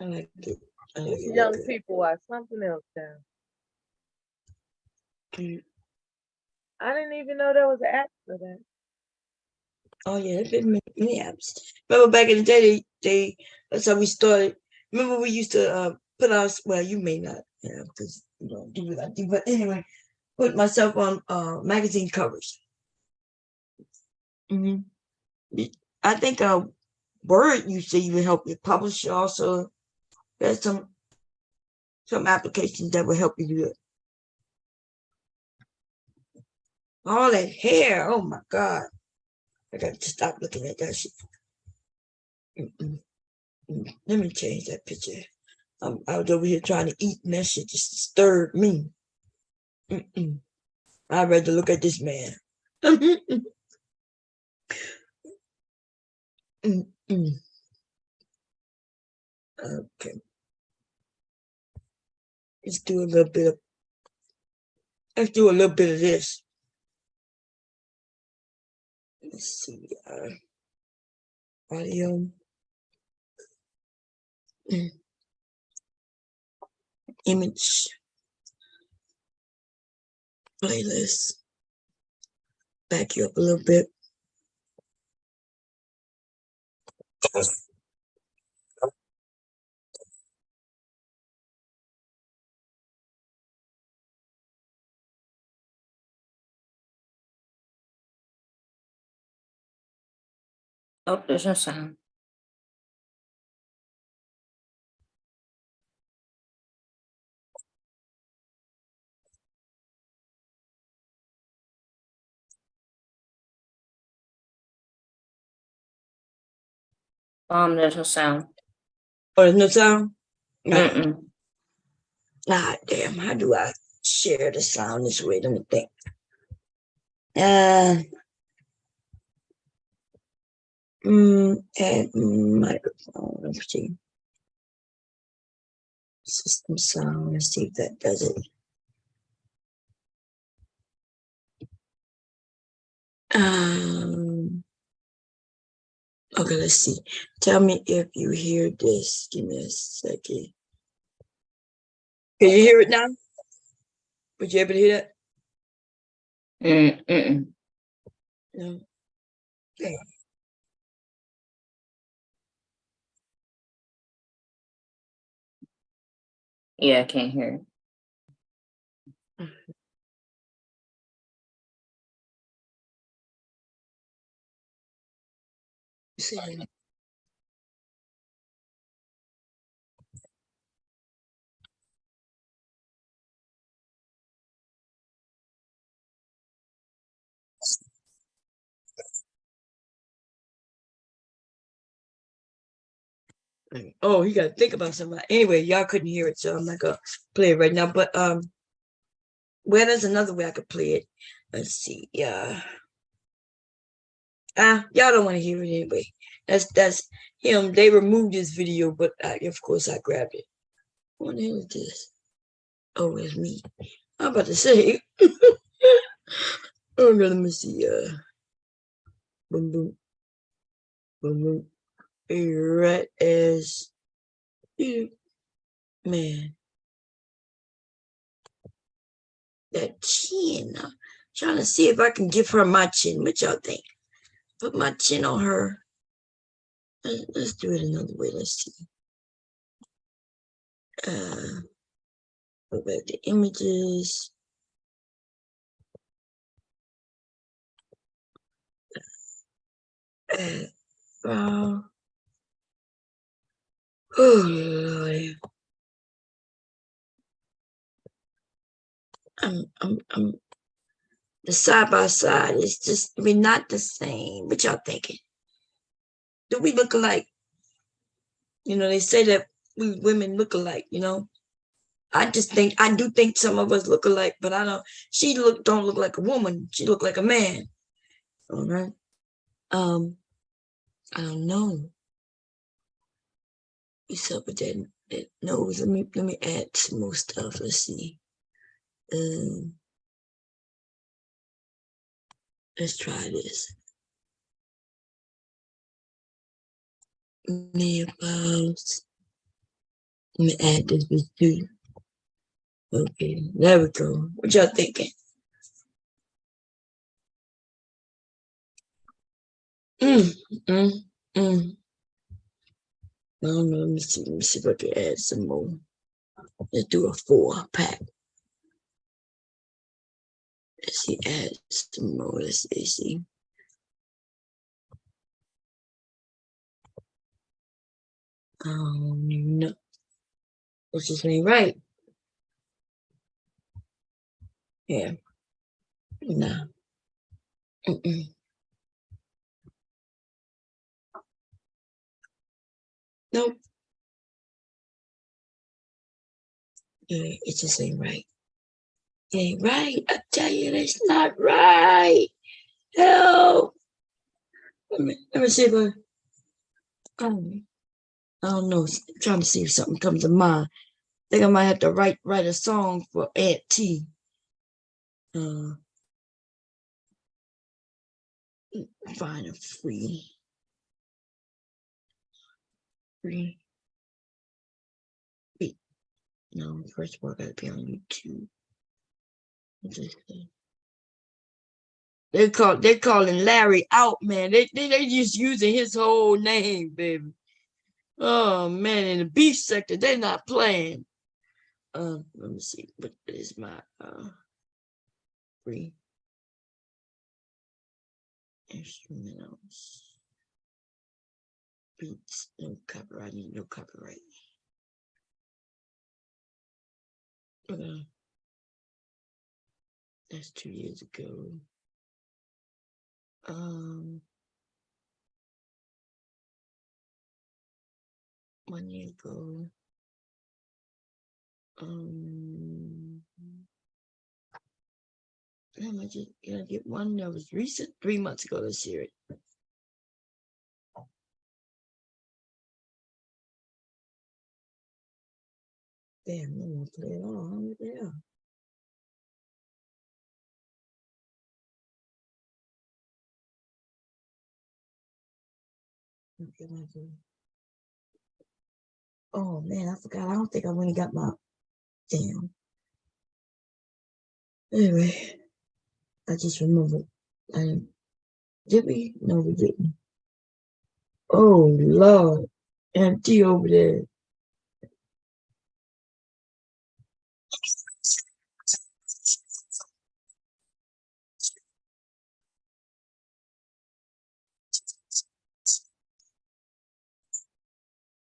[SPEAKER 1] I like it. I like
[SPEAKER 7] These
[SPEAKER 1] it.
[SPEAKER 7] young people are something else down. I didn't even know there was an app for that.
[SPEAKER 1] Oh yeah, there's been many apps. Remember back in the day, they that's how we started. Remember we used to put our, well, you may not, because you don't do what I do, but anyway, put myself on magazine covers. I think Word used to even help you publish also. There's some some applications that will help you do it. All that hair, oh my God. I got to stop looking at that shit. Let me change that picture. I was over here trying to eat, and that shit just disturbed me. I'd rather look at this man. Okay. Let's do a little bit of this. Let's see. Audio. Image. Playlist. Back you up a little bit.
[SPEAKER 5] Oh, there's no sound. There's no sound.
[SPEAKER 1] Oh, there's no sound?
[SPEAKER 5] Mm-mm.
[SPEAKER 1] Ah, damn. How do I share the sound this way? Let me think. Add microphone. Let's see. System sound. Let's see if that does it. Okay, let's see. Tell me if you hear this. Give me a second. Can you hear it now? Would you able to hear that? No. Okay.
[SPEAKER 5] Yeah, I can't hear it.
[SPEAKER 1] See. Oh, you gotta think about something. Anyway, y'all couldn't hear it, so I'm not gonna play it right now. But well, there's another way I could play it. Let's see. Yeah. Y'all don't want to hear it anyway. That's him. They removed this video, but of course I grabbed it. What the hell is this? Oh, it's me. I'm about to say. Oh, let me see. Boom, boom, boom, boom. Right as you, man. That chin. I'm trying to see if I can give her my chin. What y'all think? Put my chin on her. Let's do it another way. Let's see. Go back to images. Oh Lord. I'm the side by side is just, we're not the same. What y'all thinking? Do we look alike? You know, they say that we women look alike, you know. I do think some of us look alike, but I don't. She don't look like a woman. She look like a man. All right. I don't know. What's up with that nose? Let me add some more stuff. Let's see. Let's try this. Media files. Let me add this with too. Okay, there we go. What y'all thinking? I don't know. Let me see if I can add some more. Let's do a 4-pack. Let's see, add some more. Let's see. No. This just ain't right. Yeah. Nah. Nope. Yeah, it just ain't right. It ain't right. I tell you, it's not right. Help. Let me see if I don't know. I'm trying to see if something comes to mind. I think I might have to write a song for Aunt T. Find a free. Wait, no, first of all, I gotta be on YouTube. They're calling Larry out, man. They just using his whole name, baby. Oh man, in the beef sector, they're not playing. Let me see. What is my free instrumentals? Beats, no copyright. I need no copyright. That's 2 years ago. 1 year ago. Damn, I just gotta get one that was recent 3 months ago. Let's hear it. Damn, no one play it all. What the hell? Oh man, I forgot. I don't think I went and got my damn. Anyway, I just remembered. Did we? No, we didn't. Oh Lord, MT over there.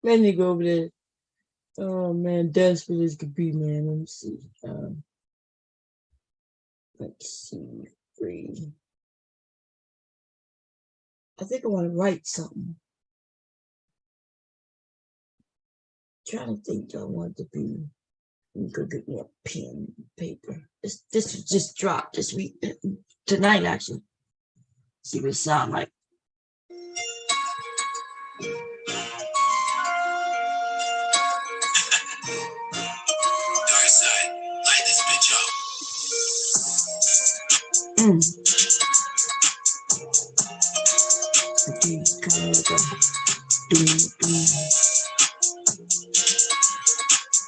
[SPEAKER 1] That nigga over there. Oh man, desperate as could be, man. Let me see. Let's see. Free. I think I want to write something. Trying to think I want to be. Let me go get me a pen and paper. This just dropped this week tonight actually. See what it sound like. Darkside, light this bitch up. Okay, kind of like a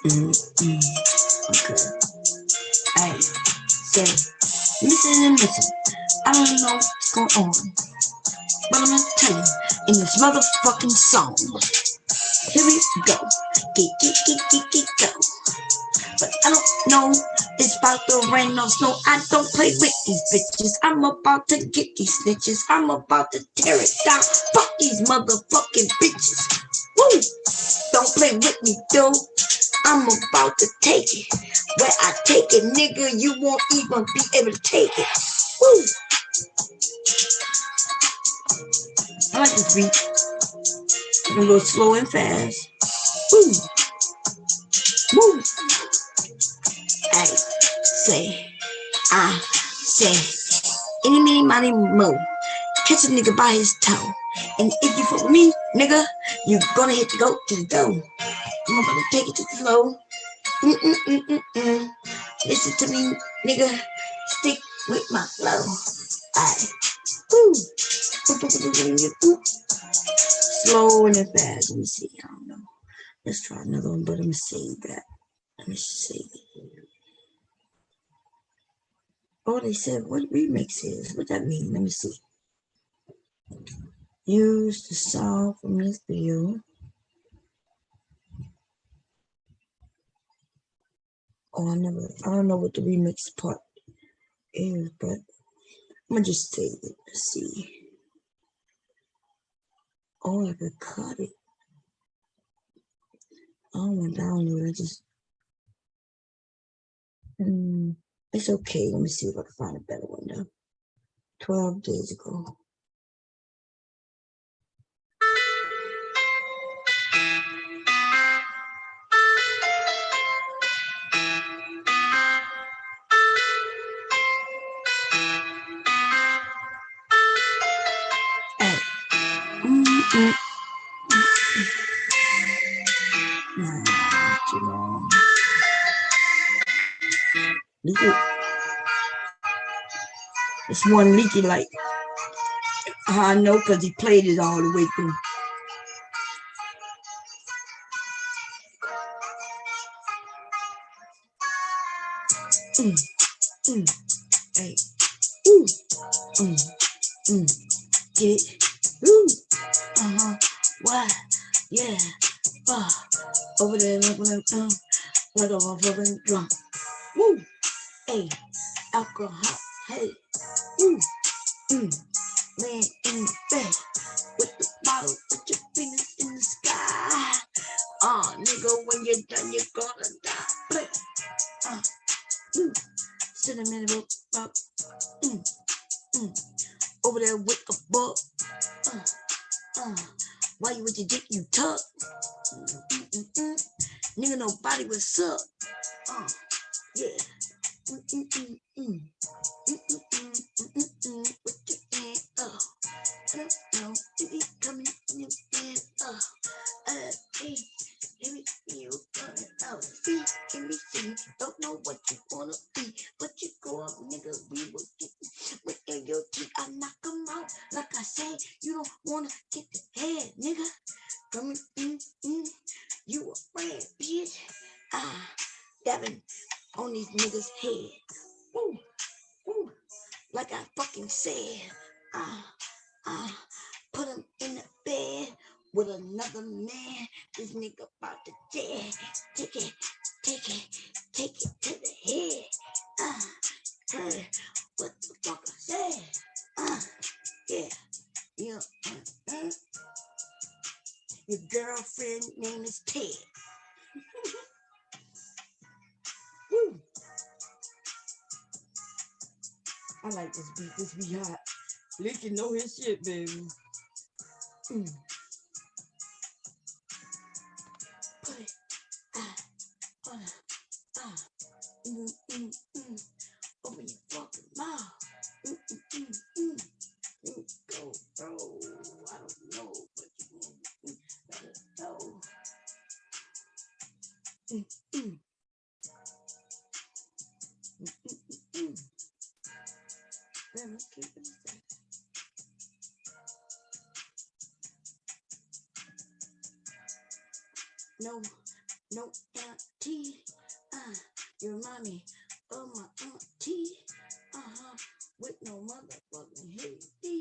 [SPEAKER 1] Okay. Hey, say, listen. I don't know what's going on, but I'm gonna tell you in this motherfucking song. Here we go. Get go. But I don't know. It's about to rain no snow. I don't play with these bitches. I'm about to get these snitches. I'm about to tear it down. Fuck these motherfucking bitches. Woo! Don't play with me, dude. I'm about to take it. Where I take it, nigga, you won't even be able to take it. Woo! I like this beat. You can go slow and fast. Woo! Woo! I say, any, meeny, miny, mo. Catch a nigga by his toe. And if you fuck with me, nigga, you gonna hit the goat to the dough. I'm about to take it to the flow. Listen to me, nigga. Stick with my flow. Aye. Woo. Slow and fast. Let me see. I don't know. Let's try another one, but let me save that. Let me see. Oh, they said what remix is. What that mean? Let me see. Use the sound from this video. Oh, I don't know what the remix part is, but I'm gonna just save it. Let's see. Oh, I could cut it. I don't want to download it. I just It's okay. Let me see if I can find a better one though. 12 days ago. Hey. Leaky. It's one leaky light. I know because he played it all the way through. Hey. Get it. Why? Yeah. Over there, like a motherfucking drum. Woo. Hey. Alcohol. Hey. Laying in the bed with the bottle, put your fingers in the sky. Nigga, when you're done, you're gonna die. Play. Cinnamon roll. Over there with a bug. Why you with your dick, you tuck? Nigga, nobody was suck. Yeah. Put your hand up. I don't know if you coming in your hand up. Hey, let me see you coming out. See, let me see. Don't know what you wanna be, but you go up, nigga. We will get with your teeth. I knock them out. Like I said, you don't wanna get the head, nigga. Coming you a friend, bitch. Dabbing on these niggas' head. Woo, woo. Like I fucking said. Put him in the bed with another man. This nigga about to dead. Take it to the head. Heard what the fuck I said. Yeah. Your girlfriend name is Ted. Woo. I like this beat. This be hot. Leaky know his shit, baby. Put it open your fucking mouth. Go, bro. I don't know what you want. Better know. Let me keep it safe. No auntie. You remind me of my auntie. With no motherfucking Haiti.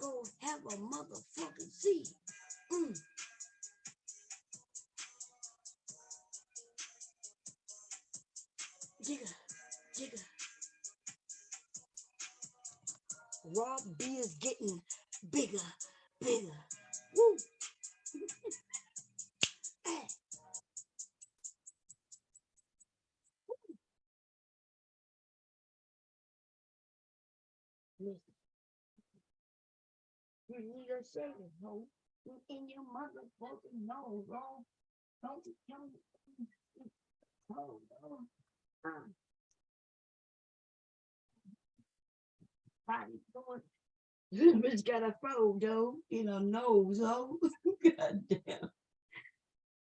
[SPEAKER 1] Go have a motherfucking seat. Jigga. Raw B is getting bigger. Woo. Hey. Listen. You need a saving, ho. In your motherfucking nose, bro. Don't you tell me. Oh, bro. Body going. This bitch got a phone, though. In her nose, ho. God damn.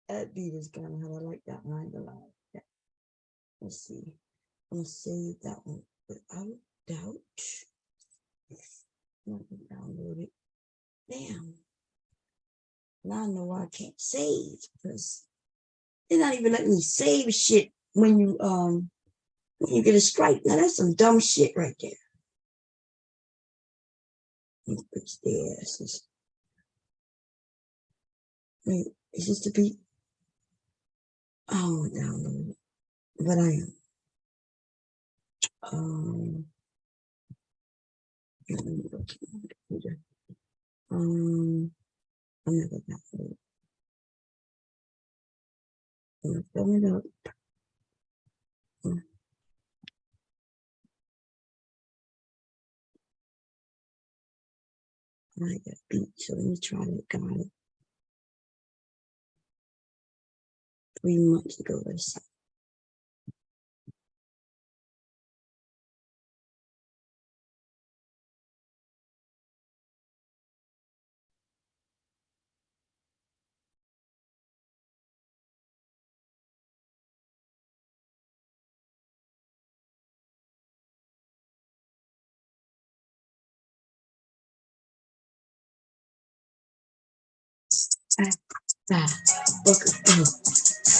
[SPEAKER 1] That beat is kind of how I like that one. I ain't gonna lie. Yeah. Let's see. I'm gonna save that one without doubt. I'm gonna download it. Damn. Now I know why I can't save, because they're not even letting me save shit when you get a strike. Now that's some dumb shit right there. Bitch, their asses. Wait, is this the beat? Oh, download it. But I am. Let me go to my computer. I'm never download it. I'm gonna fill it up. I got beat, so let me try that. Got it 3 months ago. Let's see.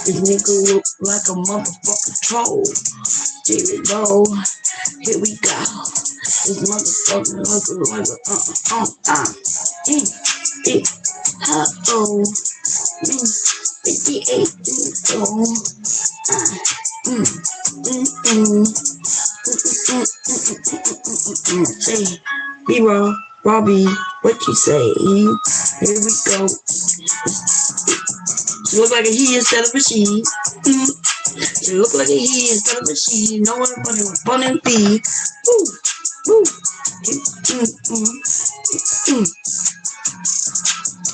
[SPEAKER 1] This nigga look like a motherfucking troll. Here we go. Here we go. This motherfucker look like a 58 Say, B-Roll, Robbie, what you say? Here we go. She look like a he instead of a she. She look like a he instead of a she. No one but it was fun and fee.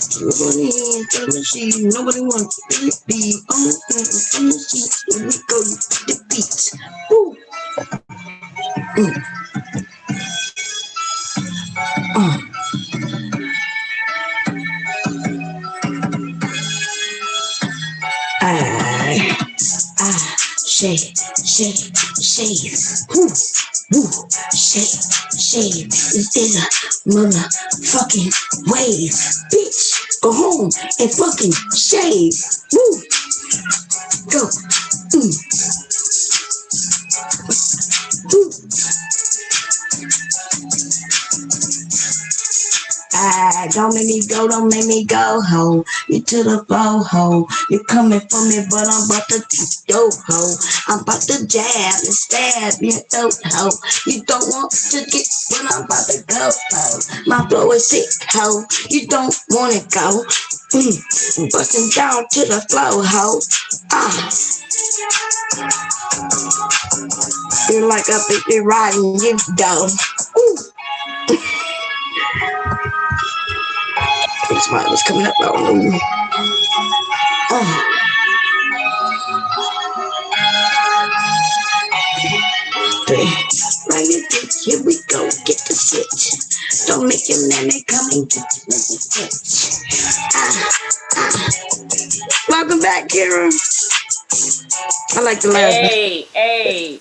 [SPEAKER 1] She look like a he instead of a she. Nobody wants to be on the sheet. Here we go, you the beats. Shade, shade, shade, woo, woo, shade, shade. This is a motherfucking wave, bitch. Go home and fucking shave, woo. Go, don't make me go home. You to the flow, ho. You coming for me, but I'm about to yo, ho. I'm about to jab and stab your throat, ho. You don't want to get when I'm about to go, ho. My flow is sick, ho. You don't want to go. Busting down to the flow, ho. Feel like a big riding you, go. Smile was coming up. I don't know. Right here we go. Get the switch. Don't make your man come and get the switch. Welcome back, Kira. I like the last one.
[SPEAKER 5] Hey.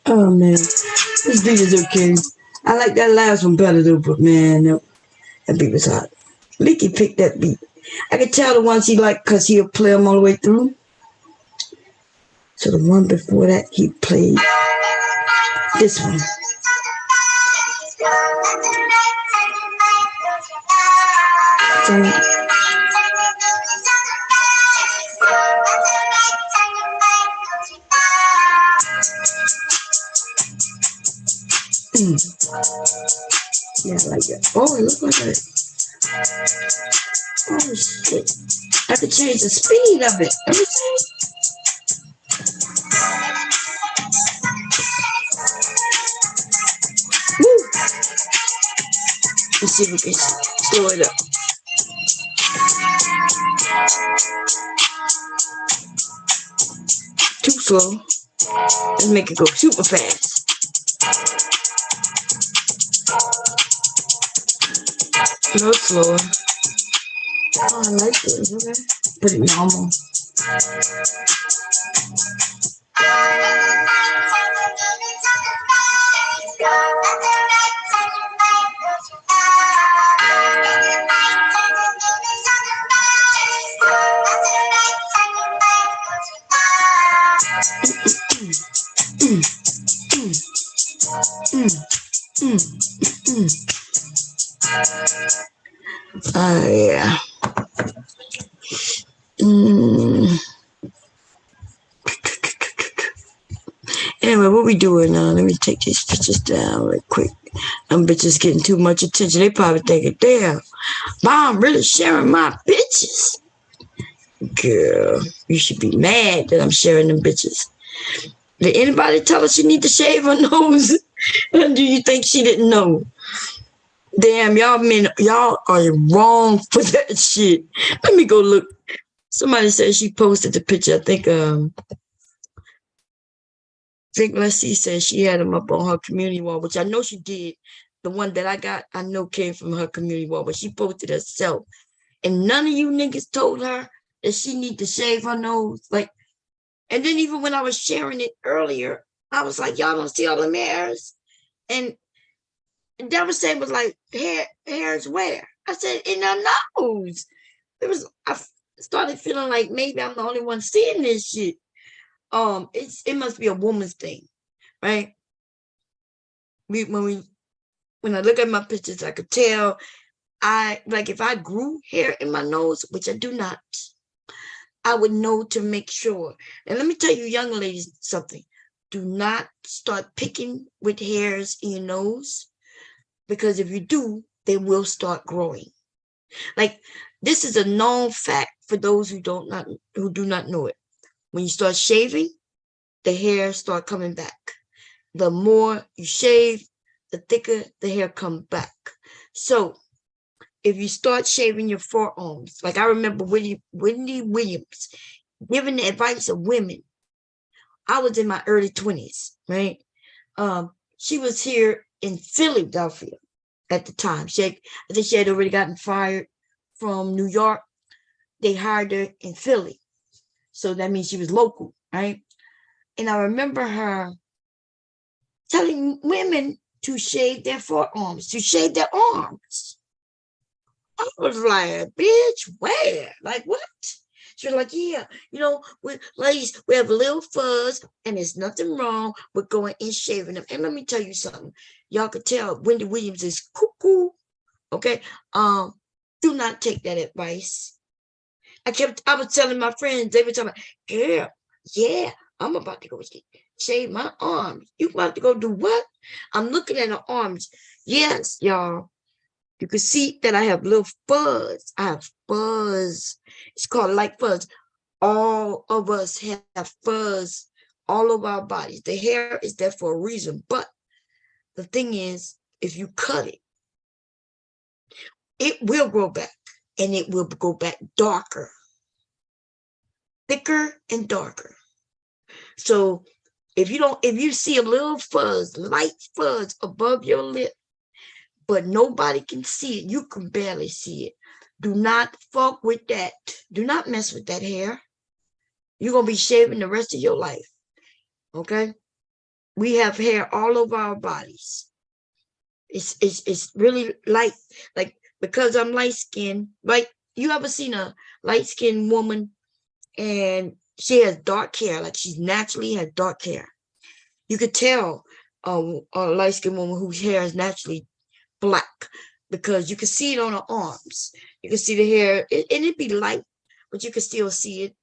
[SPEAKER 1] Oh man, this beat is okay. I like that last one better though, but man, that beat was hot. Mickey picked that beat. I could tell the ones he liked because he'll play them all the way through. So the one before that, he played this one. Yeah, I like that. Oh, it looks like that. Oh, shit. I could change the speed of it. Let me see. Woo. Let's see if we can slow it up. Too slow. Let's make it go super fast. A little slower. Oh, I like this. Okay. Put it normal. Yeah. Anyway, what we doing now? Let me take these pictures down real quick. Them bitches getting too much attention. They probably thinking, damn, Mom really sharing my bitches. Girl, you should be mad that I'm sharing them bitches. Did anybody tell her she need to shave her nose? Or do you think she didn't know? Damn, y'all men, y'all are wrong for that shit. Let me go look. Somebody said she posted the picture. I think Leslie said she had them up on her community wall, which I know she did. The one that I got, I know came from her community wall, but she posted herself. And none of you niggas told her that she need to shave her nose. Like, and then even when I was sharing it earlier, I was like, y'all don't see all the hairs? And Devastate was like, hairs where? I said, in her nose. I started feeling like maybe I'm the only one seeing this shit. It must be a woman's thing, right? When I look at my pictures, I could tell if I grew hair in my nose, which I do not, I would know to make sure. And let me tell you, young ladies, something. Do not start picking with hairs in your nose, because if you do, they will start growing. Like, this is a known fact for those who do not know it. When you start shaving, the hair start coming back. The more you shave, the thicker the hair comes back. So if you start shaving your forearms, like I remember Wendy Williams giving the advice of women. I was in my early 20s, right? She was here in Philadelphia at the time. I think she had already gotten fired from New York. They hired her in Philly. So that means she was local, right? And I remember her telling women to shave their forearms, to shave their arms. I was like, bitch, where? Like, what? She was like, yeah, ladies, we have a little fuzz, and there's nothing wrong with going and shaving them. And let me tell you something. Y'all could tell Wendy Williams is cuckoo. Okay? Do not take that advice. I was telling my friends, they were talking about, girl, yeah, I'm about to go shave my arms. You about to go do what? I'm looking at her arms. Yes, y'all. You can see that I have little fuzz. I have fuzz. It's called light fuzz. All of us have fuzz all over our bodies. The hair is there for a reason. But the thing is, if you cut it, it will grow back. And it will go back darker. Thicker and darker. So if you see a little fuzz, light fuzz above your lip, but nobody can see it, you can barely see it, do not fuck with that. Do not mess with that hair. You're going to be shaving the rest of your life. Okay? We have hair all over our bodies. It's really light. Like, because I'm light-skinned, like, you ever seen a light-skinned woman and she has dark hair, like she naturally has dark hair? You could tell a light-skinned woman whose hair is naturally black, because you can see it on her arms. You can see the hair, and it'd be light, but you can still see it.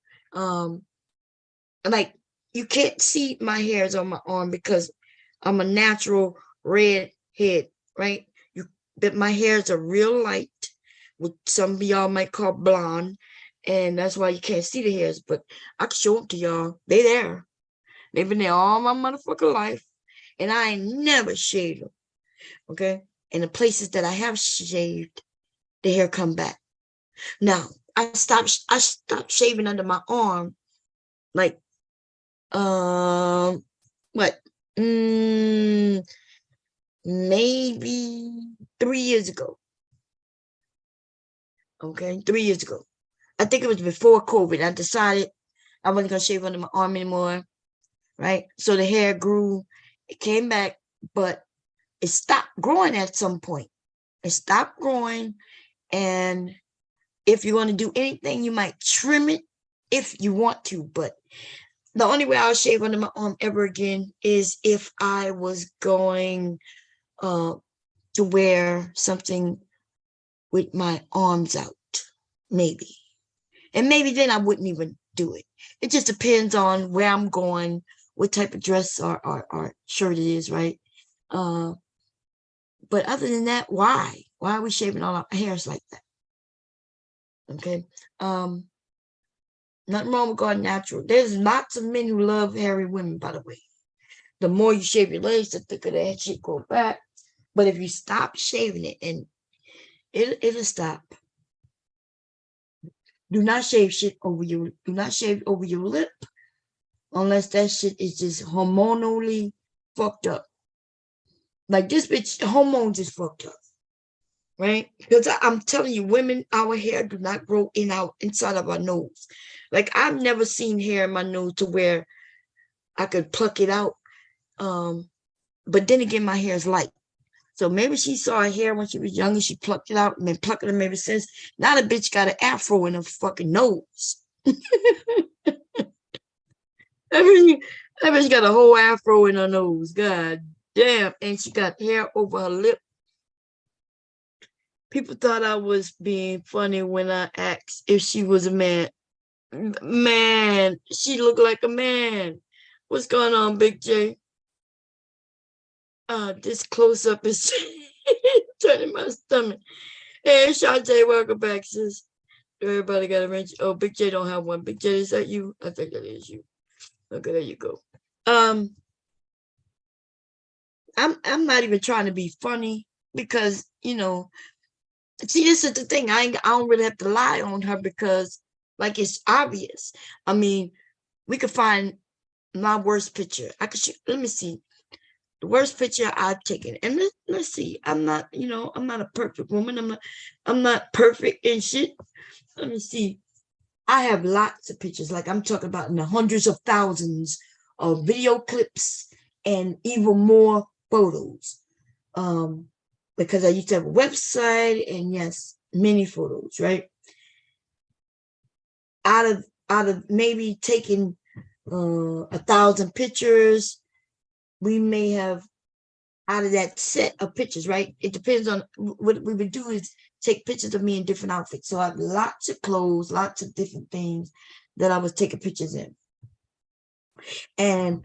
[SPEAKER 1] Like, you can't see my hairs on my arm because I'm a natural redhead, right? But my hairs are real light, what some of y'all might call blonde, and that's why you can't see the hairs. But I can show them to y'all. They there. They've been there all my motherfucking life, and I ain't never shaved them. Okay, and the places that I have shaved, the hair come back. Now I stopped shaving under my arm, like maybe 3 years ago. Okay, 3 years ago. I think it was before COVID. I decided I wasn't gonna shave under my arm anymore, right? So the hair grew, it came back, but it stopped growing at some point. It stopped growing, and if you're going to do anything, you might trim it if you want to, but the only way I'll shave under my arm ever again is if I was going to wear something with my arms out, maybe. And maybe then I wouldn't even do it. It just depends on where I'm going, what type of dress or shirt it is, right? But other than that, why? Why are we shaving all our hairs like that? Okay. Nothing wrong with going natural. There's lots of men who love hairy women, by the way. The more you shave your legs, the thicker that shit go back. But if you stop shaving it, and it'll stop. Do not shave shit over your. Do not shave over your lip, unless that shit is just hormonally fucked up. Like this bitch, hormones is fucked up, right? Because I'm telling you, women, our hair do not grow inside of our nose. Like I've never seen hair in my nose to where I could pluck it out. But then again, my hair is light. So maybe she saw her hair when she was younger, she plucked it out and been plucking them ever since. Now the bitch got an afro in her fucking nose. That bitch got a whole afro in her nose. God damn. And she got hair over her lip. People thought I was being funny when I asked if she was a man. Man, she looked like a man. What's going on, Big J? This close-up is turning my stomach. Hey, Shantae, welcome back, sis. Everybody got a wrench. Oh, Big J don't have one. Big J, is that you? I think that is you. Okay, there you go. I'm not even trying to be funny because, you know, see, this is the thing. I don't really have to lie on her because, like, it's obvious. I mean, we could find my worst picture. Let me see. The worst picture I've taken. And let's see. I'm not, you know, I'm not a perfect woman. I'm not perfect and shit. Let me see. I have lots of pictures. Like I'm talking about in the hundreds of thousands of video clips and even more photos. Because I used to have a website and yes, many photos, right? Out of maybe taking 1,000 pictures, we may have out of that set of pictures, right? It depends on what we would do is take pictures of me in different outfits. So I have lots of clothes, lots of different things that I was taking pictures in. And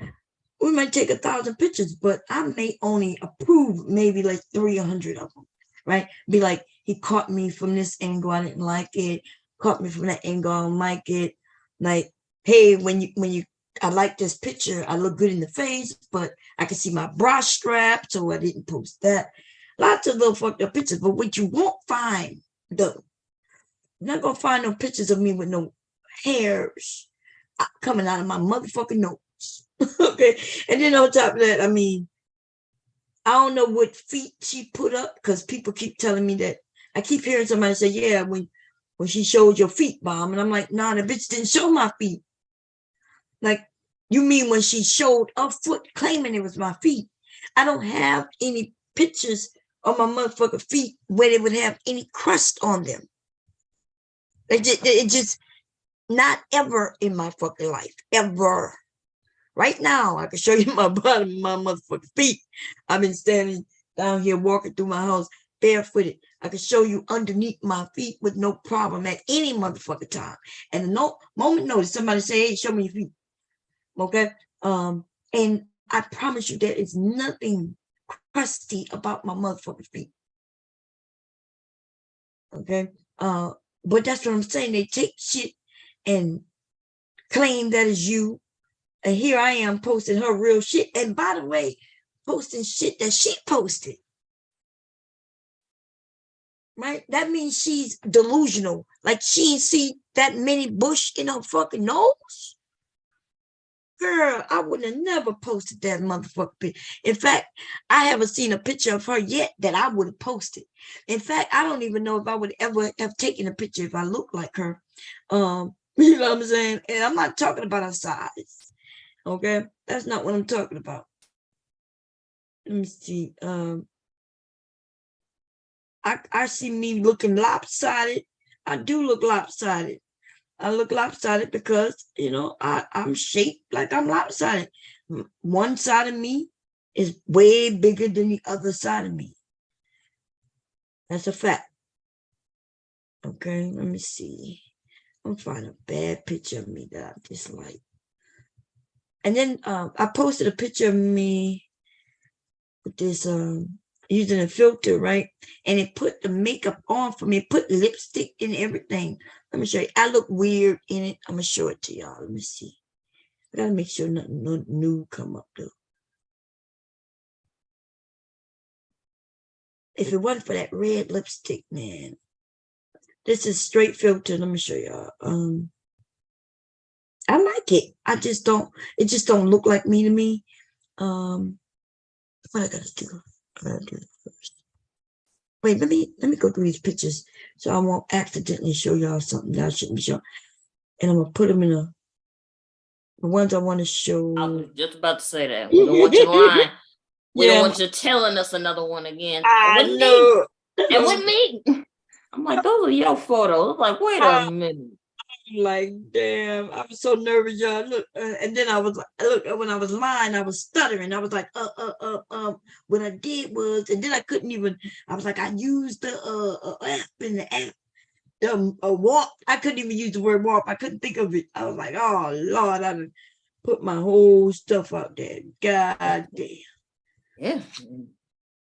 [SPEAKER 1] we might take 1,000 pictures, but I may only approve maybe like 300 of them, right? Be like, he caught me from this angle, I didn't like it. Caught me from that angle, I don't like it. Like, hey, when you I like this picture. I look good in the face, but I can see my bra strap, so I didn't post that. Lots of little fucked up pictures, but what you won't find, though, you're not gonna find no pictures of me with no hairs coming out of my motherfucking nose. Okay, and then on top of that, I mean, I don't know what feet she put up because people keep telling me that. I keep hearing somebody say, "Yeah, when she showed your feet, Bomb," and I'm like, "Nah, the bitch didn't show my feet." Like, you mean when she showed a foot claiming it was my feet? I don't have any pictures of my motherfucking feet where they would have any crust on them. It just not ever in my fucking life, ever. Right now, I can show you my bottom of my motherfucking feet. I've been standing down here walking through my house barefooted. I can show you underneath my feet with no problem at any motherfucking time. And no moment notice somebody say, "Hey, show me your feet." Okay, and I promise you there is nothing crusty about my motherfucking feet. Okay, but that's what I'm saying. They take shit and claim that is you, and here I am posting her real shit. And by the way, posting shit that she posted. Right? That means she's delusional. Like she ain't see that many bush in her fucking nose. Girl, I would have never posted that motherfucker picture. In fact, I haven't seen a picture of her yet that I would have posted. In fact, I don't even know if I would ever have taken a picture if I looked like her. You know what I'm saying? And I'm not talking about her size. Okay? That's not what I'm talking about. Let me see. I see me looking lopsided. I do look lopsided. I look lopsided because, you know, I'm shaped like I'm lopsided. One side of me is way bigger than the other side of me. That's a fact. Okay, let me see. I'm finding a bad picture of me that I dislike. And then I posted a picture of me with this using a filter, right? And it put the makeup on for me. It put lipstick and everything. Let me show you. I look weird in it. I'm gonna show it to y'all. Let me see. I gotta make sure nothing new come up though. If it wasn't for that red lipstick, man. This is straight filter. Let me show y'all. I like it. I just don't. It just don't look like me to me. What I gotta do? I gotta do it first. Wait, let me go through these pictures so I won't accidentally show y'all something that I shouldn't be showing. And I'm gonna put them in the ones I want to show.
[SPEAKER 5] I was just about to say that. We don't want you lying. We don't want you telling us another one again.
[SPEAKER 1] I know.
[SPEAKER 5] And with me. I'm like, those are your photos. I'm like, wait a minute.
[SPEAKER 1] Like, damn, I was so nervous, y'all. Look, and then I was like, look, when I was lying, I was stuttering. I was like, what I did was, and then I couldn't even, I was like, I used the app in the app, warp. I couldn't even use the word warp. I couldn't think of it. I was like, oh, Lord, I done put my whole stuff out there. God damn.
[SPEAKER 5] Yeah.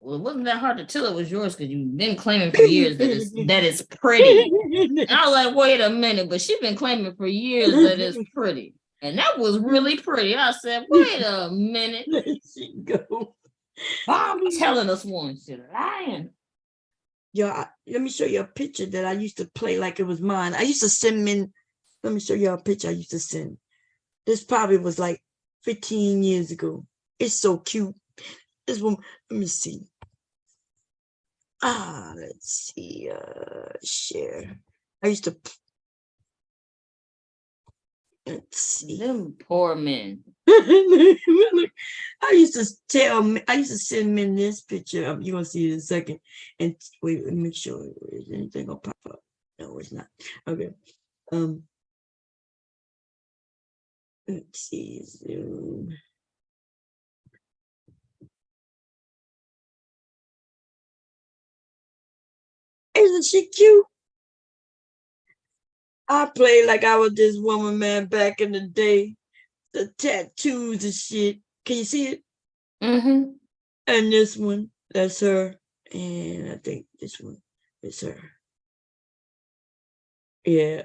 [SPEAKER 5] Well, it wasn't that hard to tell it was yours because you've been claiming for years that it's pretty. And I was like, wait a minute, but she's been claiming for years that it's pretty. And that was really pretty. I said, wait a minute.
[SPEAKER 1] Let she go.
[SPEAKER 5] I'm telling us one. She's lying.
[SPEAKER 1] Y'all, let me show you a picture that I used to play like it was mine. I used to send men. Let me show you a picture I used to send. This probably was like 15 years ago. It's so cute. This one, let me see. Let's see. Share. I used to. Let's see.
[SPEAKER 5] Them poor men.
[SPEAKER 1] Look, I used to send men this picture. You're gonna see it in a second. And wait, let me make sure. Is anything gonna pop up? No, it's not. Okay. Let's see. Zoom. Isn't she cute? I played like I was this woman, man, back in the day. The tattoos and shit. Can you see it?
[SPEAKER 5] Mm-hmm.
[SPEAKER 1] And this one, that's her. And I think this one is her. Yeah.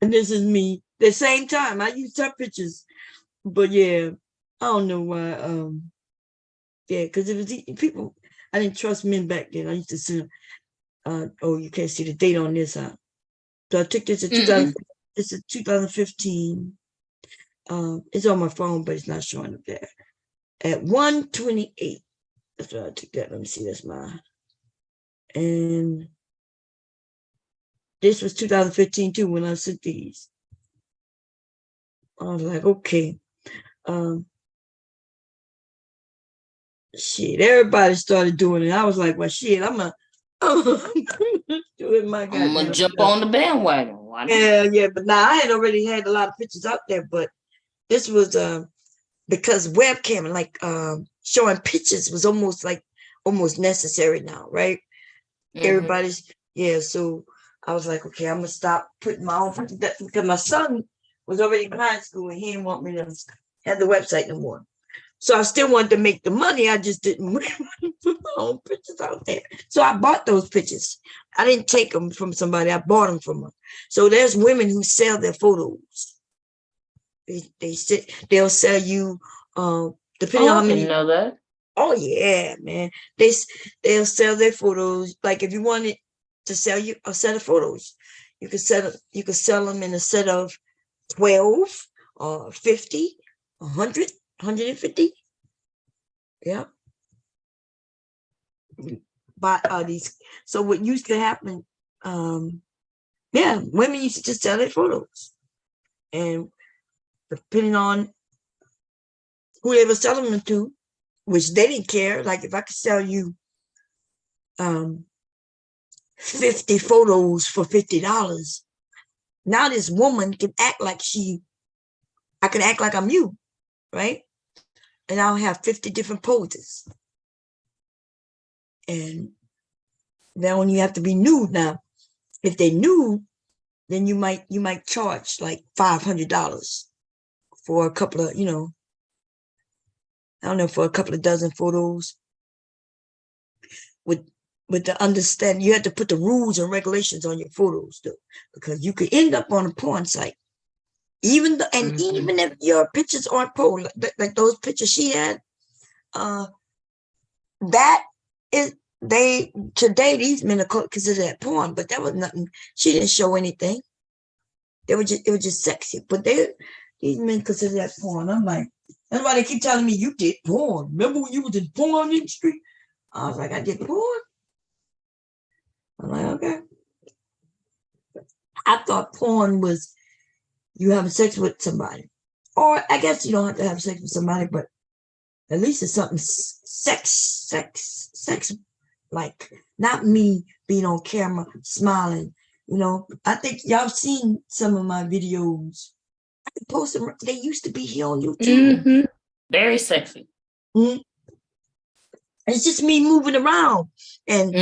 [SPEAKER 1] And this is me. The same time. I used her pictures. But yeah, I don't know why. Yeah, because it was people. I didn't trust men back then. I used to send. Oh, you can't see the date on this, huh? So I took this in 2000. This is 2015. It's on my phone, but it's not showing up there. At 1:28. That's why I took that. Let me see. That's mine. And this was 2015 too when I sent these. I was like, okay. Shit, everybody started doing it. I was like, well, shit, I'm gonna do it. My God,
[SPEAKER 5] I'm gonna jump on the bandwagon.
[SPEAKER 1] Yeah, but now I had already had a lot of pictures out there, but this was because webcam and like showing pictures was almost necessary now, right? Everybody's so I was like, okay, I'm gonna stop putting my own pictures because my son was already in high school and he didn't want me to have the website no more. So I still wanted to make the money. I just didn't put my own pictures out there. So I bought those pictures. I didn't take them from somebody. I bought them from them. So there's women who sell their photos. They'll sell you depending on how many.
[SPEAKER 5] I didn't know that.
[SPEAKER 1] Oh yeah, man. They'll sell their photos. Like if you wanted to sell you a set of photos, you could sell them in a set of 12 or 50, 100. 150. Yeah. But these. So what used to happen? Women used to just sell their photos, and depending on who they were selling them to, which they didn't care. Like if I could sell you 50 photos for $50, now this woman can act like I can act like I'm you, right? And I'll have 50 different poses. And then you have to be nude now. If they nude, then you might charge like $500 for a couple of, I don't know, for a couple of dozen photos. With But to understand, you had to put the rules and regulations on your photos, though, because you could end up on a porn site. Even if your pictures aren't porn, like those pictures she had, that is today these men are considered that porn, but that was nothing. She didn't show anything. It was just sexy, but these men consider that porn. I'm like, that's why they keep telling me you did porn. Remember when you was in porn industry? I was like, I did porn. I'm like, okay. I thought porn was you having sex with somebody, or I guess you don't have to have sex with somebody, but at least it's something sex, like not me being on camera smiling. I think y'all seen some of my videos. I can post them. They used to be here on YouTube.
[SPEAKER 5] Very sexy.
[SPEAKER 1] It's just me moving around, and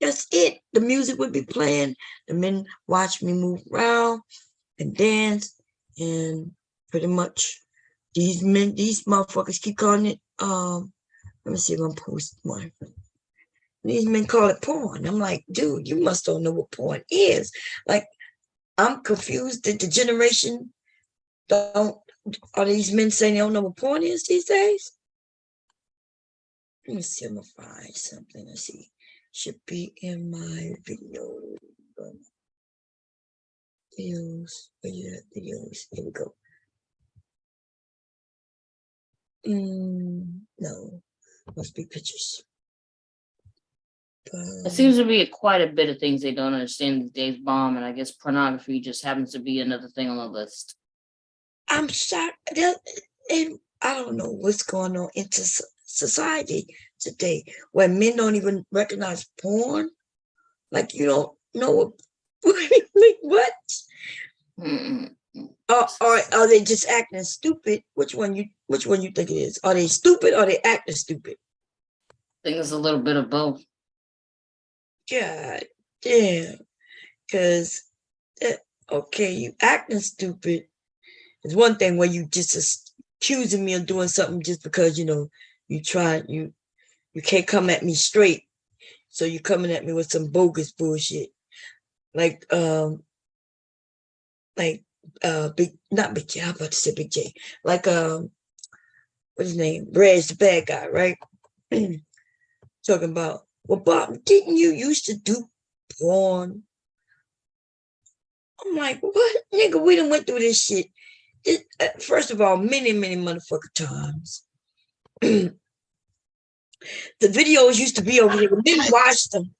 [SPEAKER 1] that's it. The music would be playing. The men watch me move around and dance, and pretty much these motherfuckers keep calling it. Let me see if I'm posting one. These men call it porn. I'm like, dude, you must don't know what porn is. Like, I'm confused that the generation don't. Are these men saying they don't know what porn is these days? Let me see. I'm gonna find something. Let's see. Should be in my video. Videos. Videos. Here we go. No. Must be pictures.
[SPEAKER 5] It seems to be quite a bit of things they don't understand these days, Bomb, and I guess pornography just happens to be another thing on the list.
[SPEAKER 1] I'm sorry. And I don't know what's going on in society today where men don't even recognize porn. Like, you don't know what? Or are they just acting stupid? Which one you think it is? Are they stupid or are they acting stupid?
[SPEAKER 5] I think it's a little bit of both.
[SPEAKER 1] God damn. Because, okay, you acting stupid. It's one thing where you just accusing me of doing something just because, you can't come at me straight. So you're coming at me with some bogus bullshit. Like, not Big J, I'm about to say Big J. Like, what's his name? Red's the bad guy, right? Talking about, well, Bob, didn't you used to do porn? I'm like, what? Nigga, we done went through this shit. First of all, many, many motherfucking times. The videos used to be over there. Men watched them.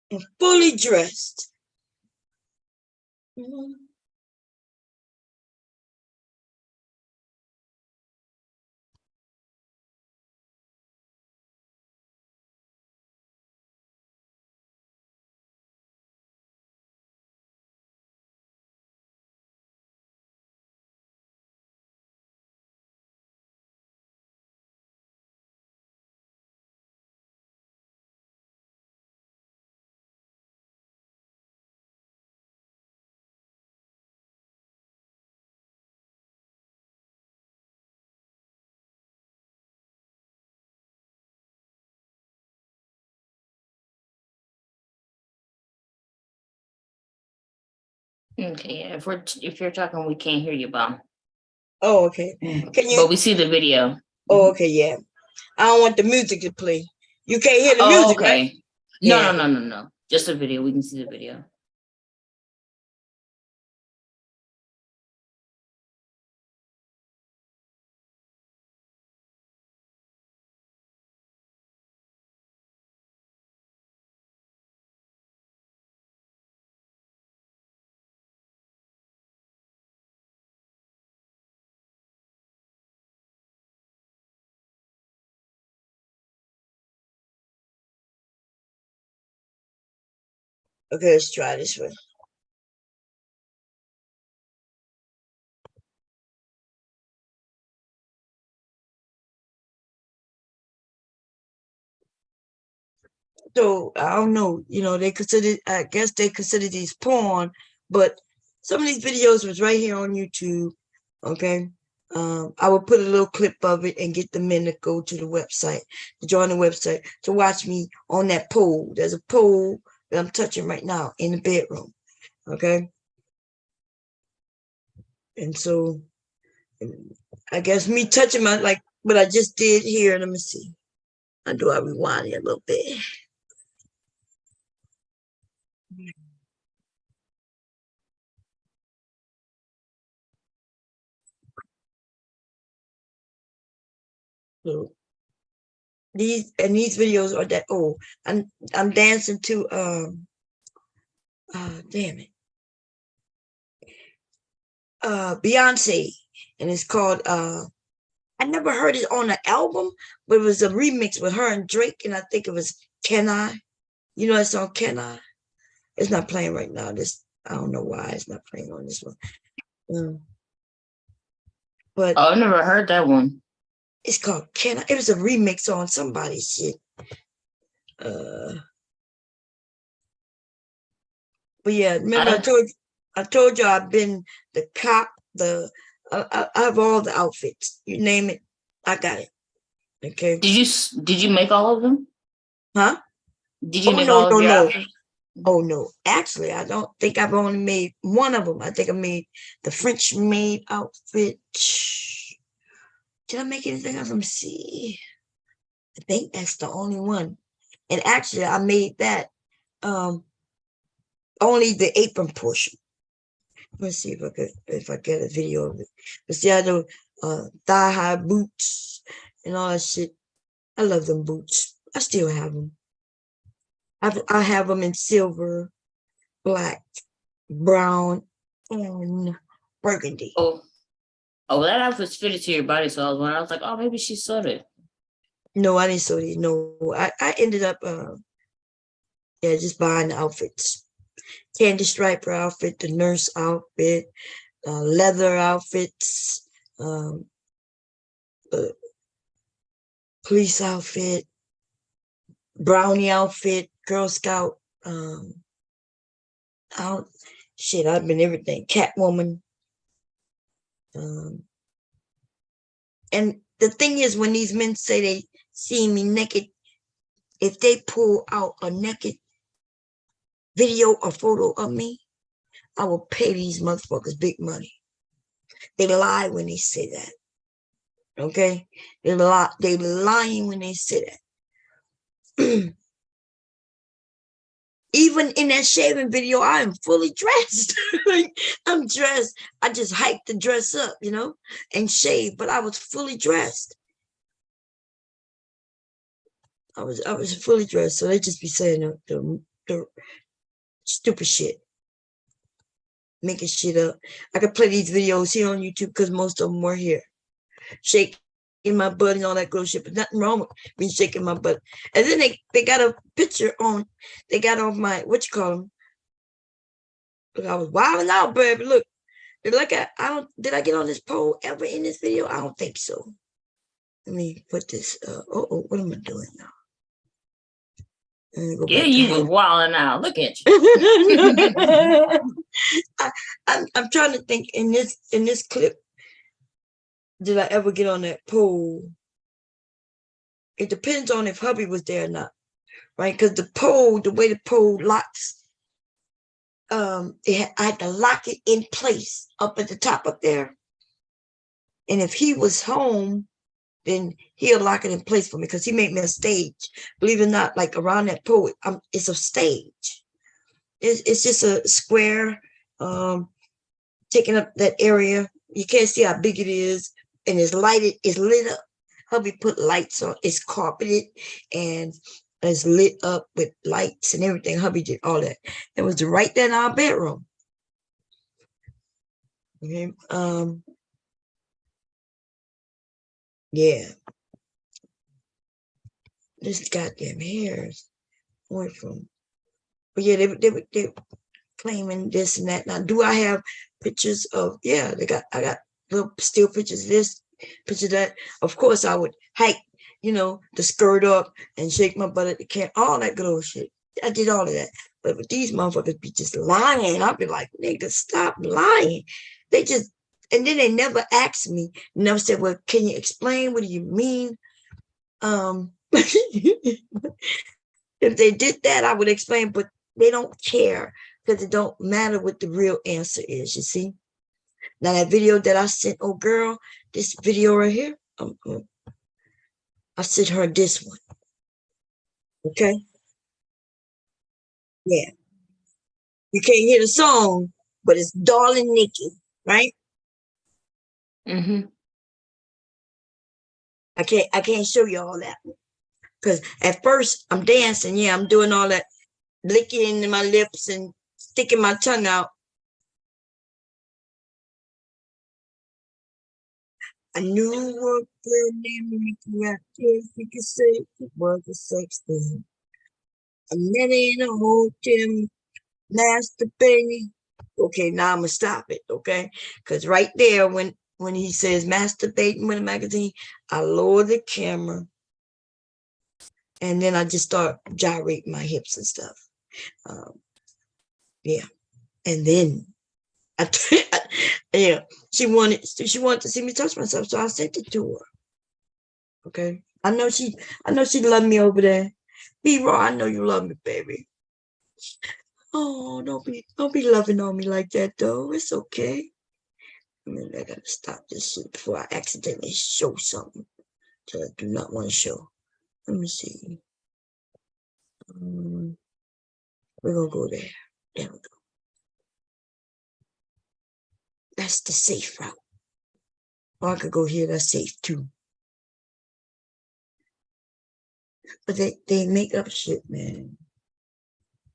[SPEAKER 1] And fully dressed.
[SPEAKER 5] Okay, yeah. If you're talking, we can't hear you, Bomb.
[SPEAKER 1] Oh, okay. Can you?
[SPEAKER 5] But we see the video.
[SPEAKER 1] Oh, okay, yeah. I don't want the music to play. You can't hear the music,
[SPEAKER 5] okay.
[SPEAKER 1] right?
[SPEAKER 5] No, no. Just a video. We can see the video.
[SPEAKER 1] Okay, let's try this one. So I don't know, I guess they consider these porn, but some of these videos was right here on YouTube. Okay. I will put a little clip of it and get the men to go to the website, to join the website, to watch me on that pole. There's a pole that I'm touching right now in the bedroom. Okay. And so I guess me touching like what I just did here. Let me see. How do I rewind it a little bit? So these videos are that old. I'm dancing to damn it. Beyonce, and it's called I never heard it on the album, but it was a remix with her and Drake, and I think it was Can I? You know that song Can I? It's not playing right now. I don't know why it's not playing on this one. But
[SPEAKER 5] I never heard that one.
[SPEAKER 1] It's called Can I? It was a remix on somebody's shit. But yeah, remember I told you I've been the cop, I have all the outfits. You name it, I got it. Okay.
[SPEAKER 5] Did you make all of them?
[SPEAKER 1] Huh?
[SPEAKER 5] Did you make all of your outfits?
[SPEAKER 1] Oh no, actually, I don't think I've only made one of them. I think I made the French maid outfit. Did I make anything else? Let me see. I think that's the only one. And actually, I made that only the apron portion. Let's see if I get a video of it. But see, I do thigh high boots and all that shit. I love them boots. I still have them. I have them in silver, black, brown, and burgundy.
[SPEAKER 5] Oh, that outfit's fitted to your body. So I was like, oh, maybe she sewed it.
[SPEAKER 1] No, I didn't sew it. No, I ended up, just buying the outfits. Candy striper outfit, the nurse outfit, leather outfits, police outfit, brownie outfit, Girl Scout. I've been everything. Catwoman. And the thing is, when these men say they see me naked, if they pull out a naked video or photo of me, I will pay these motherfuckers big money. They lie when they say that. Okay? They lying when they say that. Even in that shaving video, I am fully dressed. I'm dressed. I just hiked the dress up, and shaved, but I was fully dressed. I was fully dressed. So they just be saying the stupid shit. Making shit up. I could play these videos here on YouTube because most of them were here. Shaking my butt and all that good shit, but nothing wrong with me shaking my butt. And then they got a picture on, they got on my, what you call them? Look, I was wilding out, baby. Look, did I get on this pole ever in this video? I don't think so. Let me put this, what am I doing now?
[SPEAKER 5] Yeah, you was wilding out. Look at you.
[SPEAKER 1] I'm trying to think in this clip, did I ever get on that pole? It depends on if hubby was there or not, right? Because the way the pole locks, I had to lock it in place up at the top up there. And if he was home, then he'll lock it in place for me because he made me a stage. Believe it or not, like around that pole, it's a stage. It's just a square, taking up that area. You can't see how big it is, and it's lit up. Hubby put lights on. It's carpeted and it's lit up with lights and everything. Hubby did all that. It was right there in our bedroom. Okay. Yeah. This goddamn hairs went from. But yeah, they claiming this and that. Now, do I have pictures of? Yeah, I got little still pictures of this, picture of that. Of course, I would hike, the skirt up and shake my butt at the camp, all that good old shit. I did all of that. But with these motherfuckers be just lying, I'll be like, nigga, stop lying. They just, and then they never asked me, never said, well, can you explain? What do you mean? If they did that, I would explain, but they don't care because it don't matter what the real answer is, you see? Now that video that I sent, oh girl, this video right here, I sent her this one. Okay? Yeah. You can't hear the song, but it's Darling Nikki, right?
[SPEAKER 5] Mm-hmm.
[SPEAKER 1] I can't show you all that. Because at first I'm dancing, yeah, I'm doing all that licking in my lips and sticking my tongue out. I knew a girl named Nikki out there, you could say it was a sex thing. I met her in a hotel, masturbating. Okay, now I'm gonna stop it, okay? Because right there, when he says masturbating with a magazine, I lower the camera, and then I just start gyrating my hips and stuff. Yeah, and then yeah, she wanted to see me touch myself, so I sent it to her. Okay, I know she loved me over there. B-Raw, I know you love me, baby. Oh, don't be loving on me like that, though. It's okay. I mean, I gotta stop this shit before I accidentally show something that I do not want to show. Let me see. We're gonna go there. There we go. That's the safe route. Or I could go here. That's safe too. But they make up shit, man.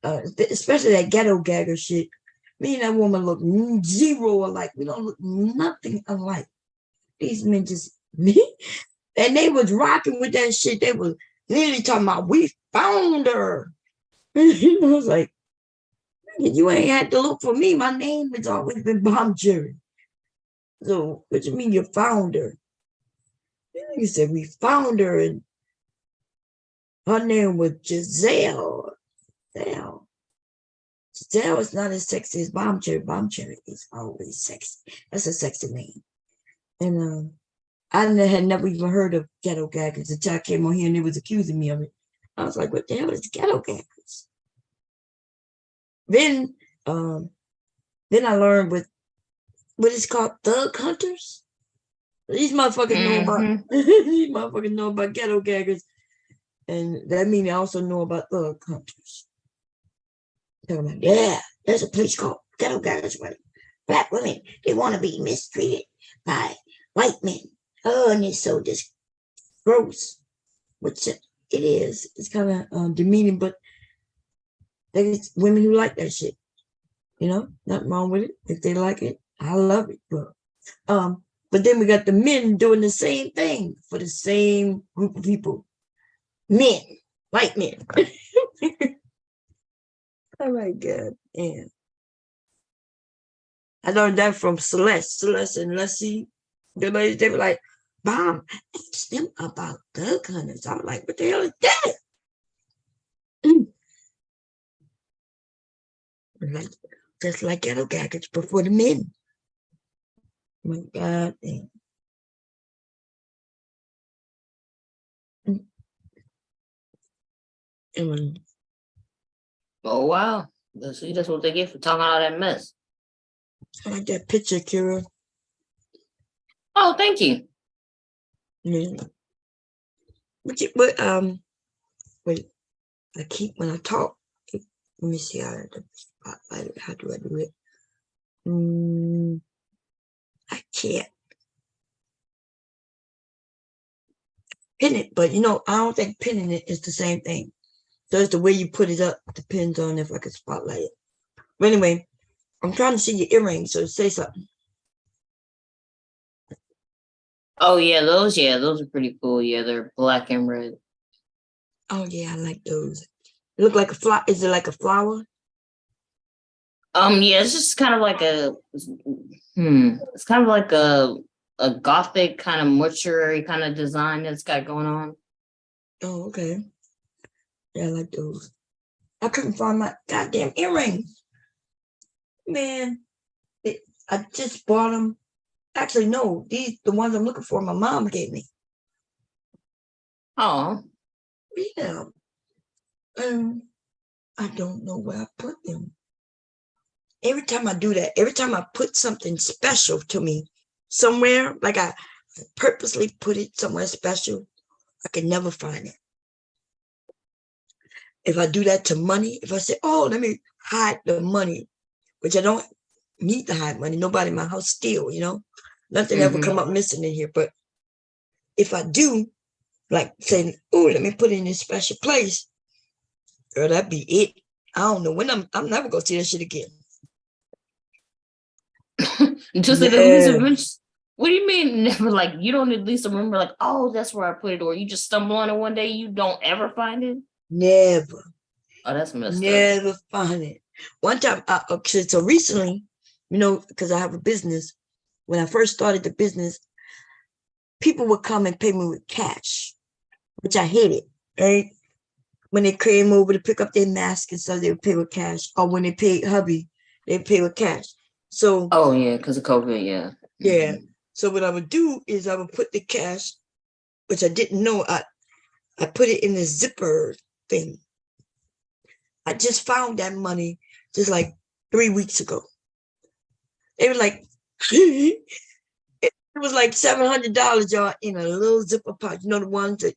[SPEAKER 1] Especially that ghetto gagger shit. Me and that woman look zero alike. We don't look nothing alike. These men just me, and they was rocking with that shit. They was literally talking about, we found her. I was like, you ain't had to look for me. My name has always been Bomb Jerry. So what you mean you found her? You said we found her, and her name was Giselle. Giselle is not as sexy as Bomb Cherry. Bomb Cherry is always sexy. That's a sexy name. And I had never even heard of ghetto gaggers until I came on here and they was accusing me of it. I was like, what the hell is ghetto gaggers? Then I learned what it's called, thug hunters. These motherfuckers know about these motherfuckers know about ghetto gaggers, and that means they also know about thug hunters. Talking about, yeah, there's a place called ghetto gaggers where black women, they want to be mistreated by white men. Oh, and it's so just gross, which it is. It's kind of demeaning, but there's women who like that shit. Nothing wrong with it. If they like it, I love it. But then we got the men doing the same thing for the same group of people. Men, white men. Oh my God, man. I learned that from Celeste and Leslie. They were like, Mom, ask them about thug hunters. I was like, what the hell is that? Just like ghetto gaggers before the men. Oh my God, man.
[SPEAKER 5] Oh wow. See, that's what they get for talking all that mess.
[SPEAKER 1] I like that picture, Kira.
[SPEAKER 5] Oh, thank you.
[SPEAKER 1] Yeah. Wait, I keep when I talk. Let me see how to spotlight it. How do I do it? I can't pin it, but I don't think pinning it is the same thing. So it's the way you put it up depends on if I can spotlight it. But anyway, I'm trying to see your earrings, so say something.
[SPEAKER 5] Oh yeah, those are pretty cool. Yeah, they're black and red.
[SPEAKER 1] Oh yeah, I like those. It look like a flower. Is it like a flower?
[SPEAKER 5] Yeah, it's just kind of like it's kind of like a gothic kind of mortuary kind of design that's got going on.
[SPEAKER 1] Oh, okay. Yeah, I like those. I couldn't find my goddamn earrings. Man, I just bought them. Actually, no, the ones I'm looking for, my mom gave me.
[SPEAKER 5] Oh,
[SPEAKER 1] Yeah. I don't know where I put them. Every time I do that, every time I put something special to me somewhere, like I purposely put it somewhere special, I can never find it. If I do that to money, if I say, oh, let me hide the money, which I don't need to hide money. Nobody in my house steal, Nothing ever come up missing in here. But if I do, like saying, oh, let me put it in this special place, girl, that'd be it. I don't know when I'm never gonna see that shit again.
[SPEAKER 5] Just at least remember. What do you mean never? Like you don't at least remember? Like, oh, that's where I put it, or you just stumble on it one day, you don't ever find it.
[SPEAKER 1] Never.
[SPEAKER 5] Oh, that's messed up.
[SPEAKER 1] Never find it. One time, so recently, because I have a business. When I first started the business, people would come and pay me with cash, which I hated, right? When they came over to pick up their mask and stuff, they would pay with cash. Or when they paid hubby, they'd pay with cash. So
[SPEAKER 5] oh yeah, because of COVID, yeah.
[SPEAKER 1] Yeah. So what I would do is I would put the cash, which I didn't know, I put it in the zipper thing. I just found that money just like 3 weeks ago. It was like it was like $700, y'all, in a little zipper pouch. You know the ones that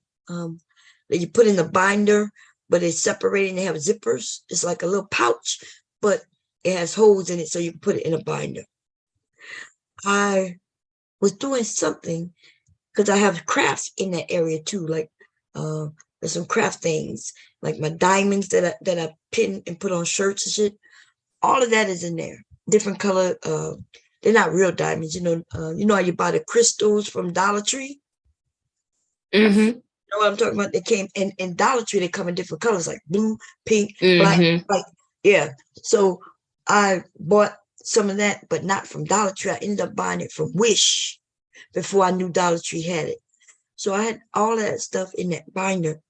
[SPEAKER 1] you put in the binder, but it's separated and they have zippers. It's like a little pouch, but it has holes in it so you can put it in a binder. I was doing something because I have crafts in that area too. Like there's some craft things, like my diamonds that I pin and put on shirts and shit. All of that is in there. Different color. They're not real diamonds, you know how you buy the crystals from Dollar Tree. You know what I'm talking about? They came in Dollar Tree. They come in different colors, like blue, pink, black. Like yeah. So I bought some of that, but not from Dollar Tree. I ended up buying it from Wish before I knew Dollar Tree had it. So I had all that stuff in that binder.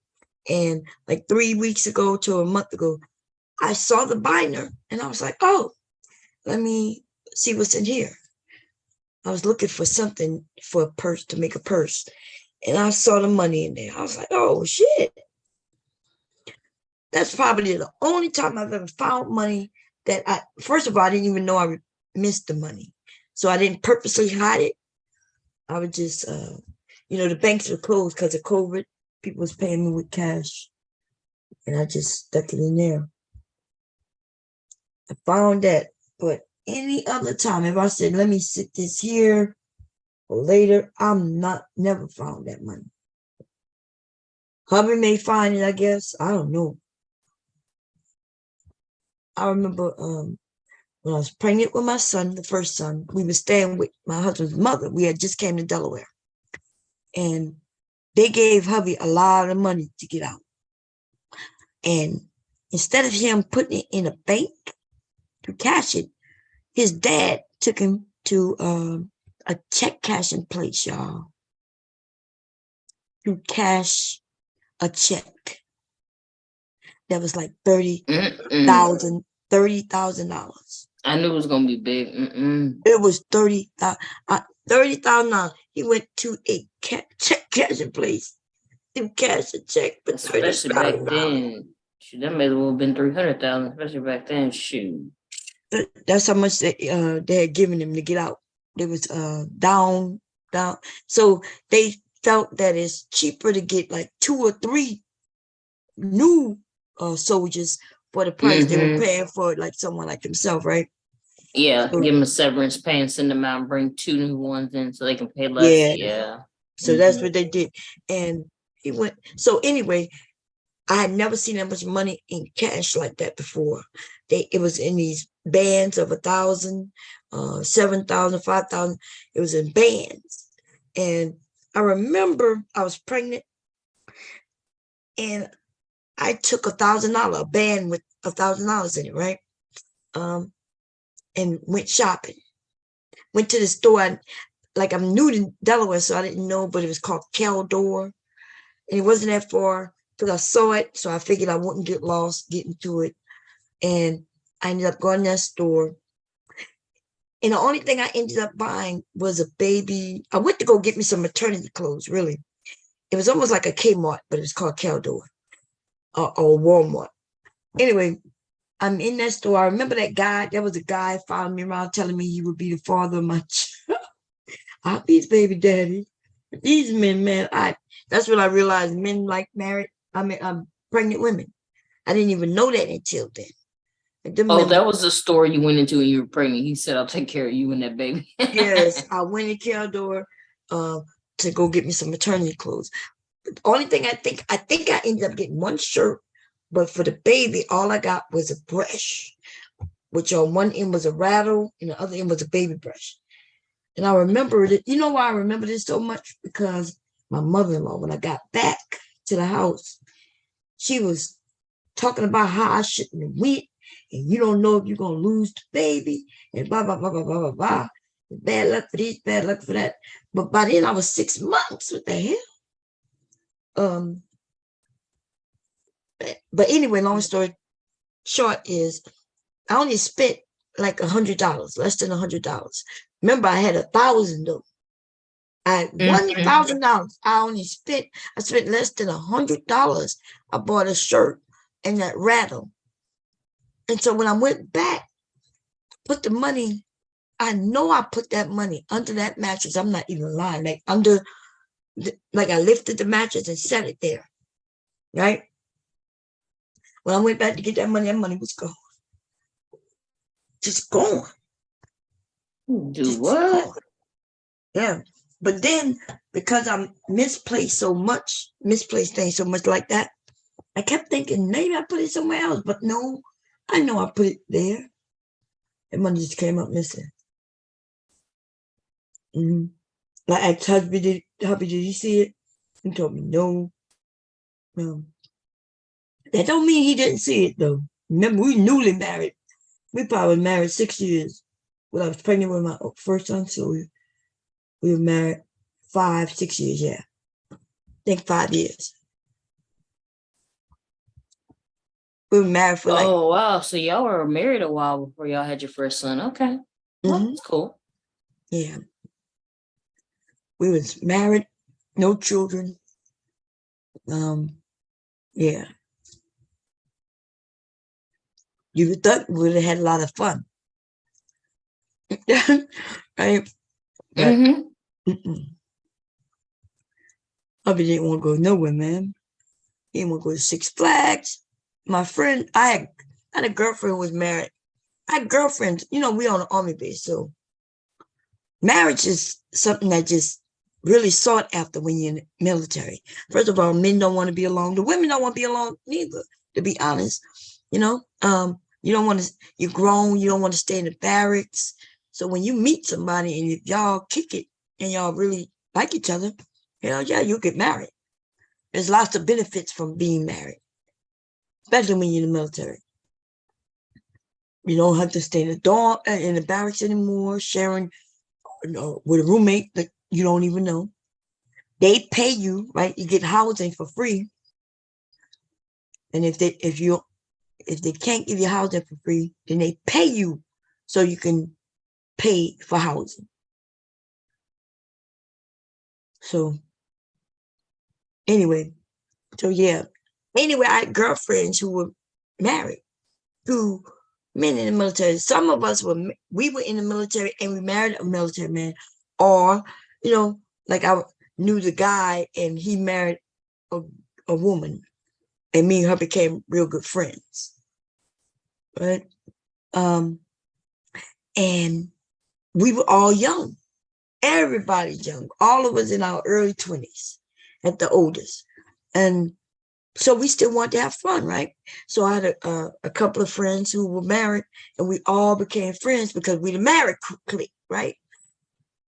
[SPEAKER 1] And like 3 weeks ago to a month ago, I saw the binder and I was like, oh, let me see what's in here. I was looking for something for a purse, to make a purse. And I saw the money in there. I was like, oh, shit. That's probably the only time I've ever found money that first of all, I didn't even know I missed the money. So I didn't purposely hide it. I would just, the banks were closed because of COVID. People was paying me with cash. And I just stuck it in there. I found that. But any other time, if I said, let me sit this here or later, never found that money. Hubby may find it, I guess. I don't know. I remember when I was pregnant with my son, the first son, we were staying with my husband's mother. We had just came to Delaware. And they gave hubby a lot of money to get out. And instead of him putting it in a bank to cash it, his dad took him to a check cashing place, y'all, to cash a check. That was like $30,000.
[SPEAKER 5] I knew it was gonna be big.
[SPEAKER 1] It was $30,000. He went to a check cashing place to cash a check, but
[SPEAKER 5] especially back then. Shoot, that may as well have been 300,000, especially back then. Shoot,
[SPEAKER 1] that's how much they had given him to get out. It was down. So they felt that it's cheaper to get like 2 or 3 new soldiers for the price they were paying for like someone like himself, right?
[SPEAKER 5] Yeah, so, give them a severance pay and send them out and bring 2 new ones in so they can pay less. Yeah.
[SPEAKER 1] So that's what they did. And he went. So anyway, I had never seen that much money in cash like that before. It was in these bands of 1,000, 7,000, 5,000. It was in bands. And I remember I was pregnant and I took $1,000, a band with $1,000 in it, right? And went shopping. Went to the store. I'm new to Delaware, so I didn't know, but it was called Caldor. And it wasn't that far because I saw it. So I figured I wouldn't get lost getting to it. And I ended up going to that store. And the only thing I ended up buying was a baby. I went to go get me some maternity clothes, really. It was almost like a Kmart, but it was called Caldor or Walmart. Anyway, I'm in that store. I remember that guy. There was a guy following me around telling me he would be the father of my child. I'll be his baby daddy. These men, man, that's when I realized men like married. I'm pregnant women. I didn't even know that until then.
[SPEAKER 5] Oh, that was the store you went into when you were pregnant. He said, I'll take care of you and that baby.
[SPEAKER 1] Yes, I went in Caldor to go get me some maternity clothes. The only thing I think I ended up getting one shirt, but for the baby, all I got was a brush, which on one end was a rattle and the other end was a baby brush. And I remember it. You know why I remember this so much? Because my mother-in-law, when I got back to the house, she was talking about how I shouldn't have went, and you don't know if you're gonna lose the baby, and blah blah blah blah blah blah blah. Bad luck for this, bad luck for that. But by then I was 6 months. What the hell? But anyway, long story short is I only spent like $100, less than $100. Remember, I had 1,000 though. I $1,000. I spent less than $100. I bought a shirt and that rattle. And so when I went back, put the money, I know I put that money under that mattress. I'm not even lying. Like like I lifted the mattress and set it there. Right? When I went back to get that money was gone. Just gone.
[SPEAKER 5] Do what?
[SPEAKER 1] Gone. Yeah. But then because I misplaced things so much like that, I kept thinking maybe I put it somewhere else. But no, I know I put it there. That money just came up missing. Like I asked hubby, did you see it? He told me no. That don't mean he didn't see it though. Remember, we newly married. We probably married 6 years. When I was pregnant with my first son, so we were married 5-6 years, yeah. I think 5 years. We were married for like.
[SPEAKER 5] Oh wow! So y'all were married a while before y'all had your first son. Okay, well, that's cool.
[SPEAKER 1] Yeah, we was married, no children. Yeah. You would think we would have had a lot of fun, right? But hubby didn't want to go nowhere, man. He didn't want to go to Six Flags. My friend, I had a girlfriend who was married. I had girlfriends, we on the army base, so marriage is something that just really sought after when you're in the military. First of all, men don't want to be alone. The women don't want to be alone neither, to be honest. You don't want to, you're grown, you don't want to stay in the barracks. So when you meet somebody and if y'all kick it and y'all really like each other, hell yeah, you get married. There's lots of benefits from being married, especially when you're in the military. You don't have to stay in the barracks anymore, sharing with a roommate that you don't even know. They pay you, right? You get housing for free. And if they can't give you housing for free, then they pay you so you can pay for housing. So anyway, I had girlfriends who were married to men in the military. Some of us we were in the military and we married a military man, or like I knew the guy and he married a woman, and me and her became real good friends. Right? And we were all young. Everybody's young. All of us in our early 20s at the oldest. And so we still want to have fun, right? So I had a couple of friends who were married, and we all became friends because we the married clique, right?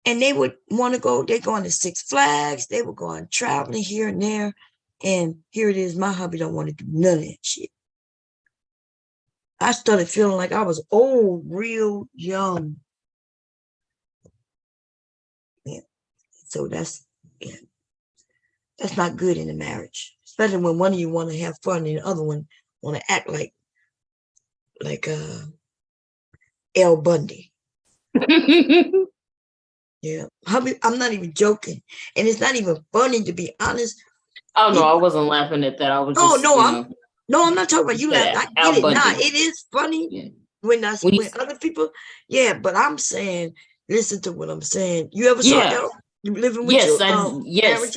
[SPEAKER 1] And they would want to go, they're going to Six Flags, they were going traveling here and there. And here it is, my hubby don't want to do none of that shit. I started feeling like I was old, real young. Yeah. So that's, yeah. That's not good in a marriage, especially when one of you want to have fun and the other one want to act like El Bundy. Yeah, hubby, I'm not even joking, and it's not even funny to be honest.
[SPEAKER 5] Oh no, I wasn't laughing at that. I was
[SPEAKER 1] Oh
[SPEAKER 5] just,
[SPEAKER 1] no,
[SPEAKER 5] you
[SPEAKER 1] I'm
[SPEAKER 5] know,
[SPEAKER 1] no, I'm not talking about you.
[SPEAKER 5] yeah,
[SPEAKER 1] Laugh. I
[SPEAKER 5] Al
[SPEAKER 1] get it. Nah,
[SPEAKER 5] Bundy.
[SPEAKER 1] it is funny
[SPEAKER 5] Yeah.
[SPEAKER 1] when I
[SPEAKER 5] When you-
[SPEAKER 1] when other people. Yeah, but I'm saying, listen to what I'm saying. You ever saw
[SPEAKER 5] Yeah.
[SPEAKER 1] El? You living with
[SPEAKER 5] Yes,
[SPEAKER 1] your
[SPEAKER 5] yes,
[SPEAKER 1] marriage?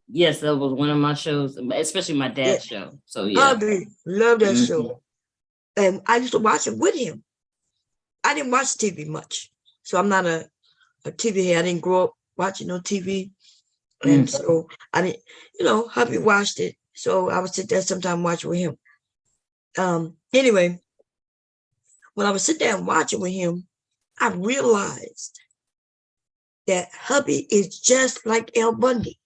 [SPEAKER 5] yes, that was one of my shows, especially my dad's show. So yeah.
[SPEAKER 1] Hubby, love that
[SPEAKER 5] Mhm.
[SPEAKER 1] show, and I used to watch it with him. I didn't watch TV much, so I'm not a TV head. I didn't grow up watching no TV. And so I didn't, hubby watched it. So I would sit there sometime watch with him. Anyway, when I would sit there and watch it with him, I realized that hubby is just like El Bundy.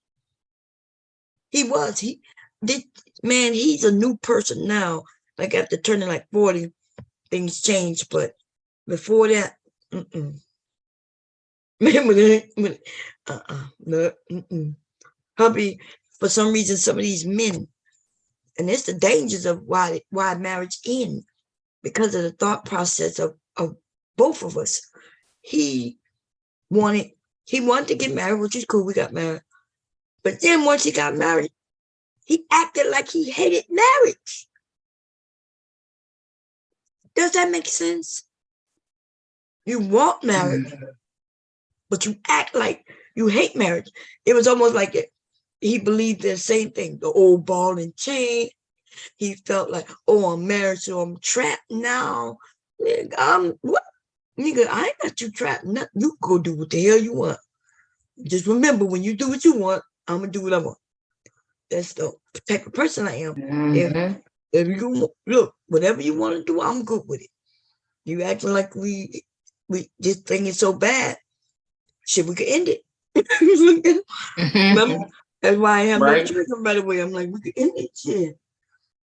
[SPEAKER 1] He was. He's a new person now. Like after turning like 40, things changed. But before that, hubby, for some reason, some of these men, and it's the dangers of why marriage ends, because of the thought process of both of us. He wanted to get married, which is cool. We got married. But then once he got married, he acted like he hated marriage. Does that make sense? You want marriage, but you act like you hate marriage. It was almost like he believed the same thing, the old ball and chain. He felt like, oh, I'm married, so I'm trapped now. Nigga, what? Nigga, I ain't got you trapped. Nothing. You go do what the hell you want. Just remember, when you do what you want, I'm gonna do what I want. That's the type of person I am. If you look, whatever you want to do, I'm good with it. You acting like we this thing is so bad. Shit, we could end it. Remember? That's why I have no trigger right away. I'm like, we could end it. Shit.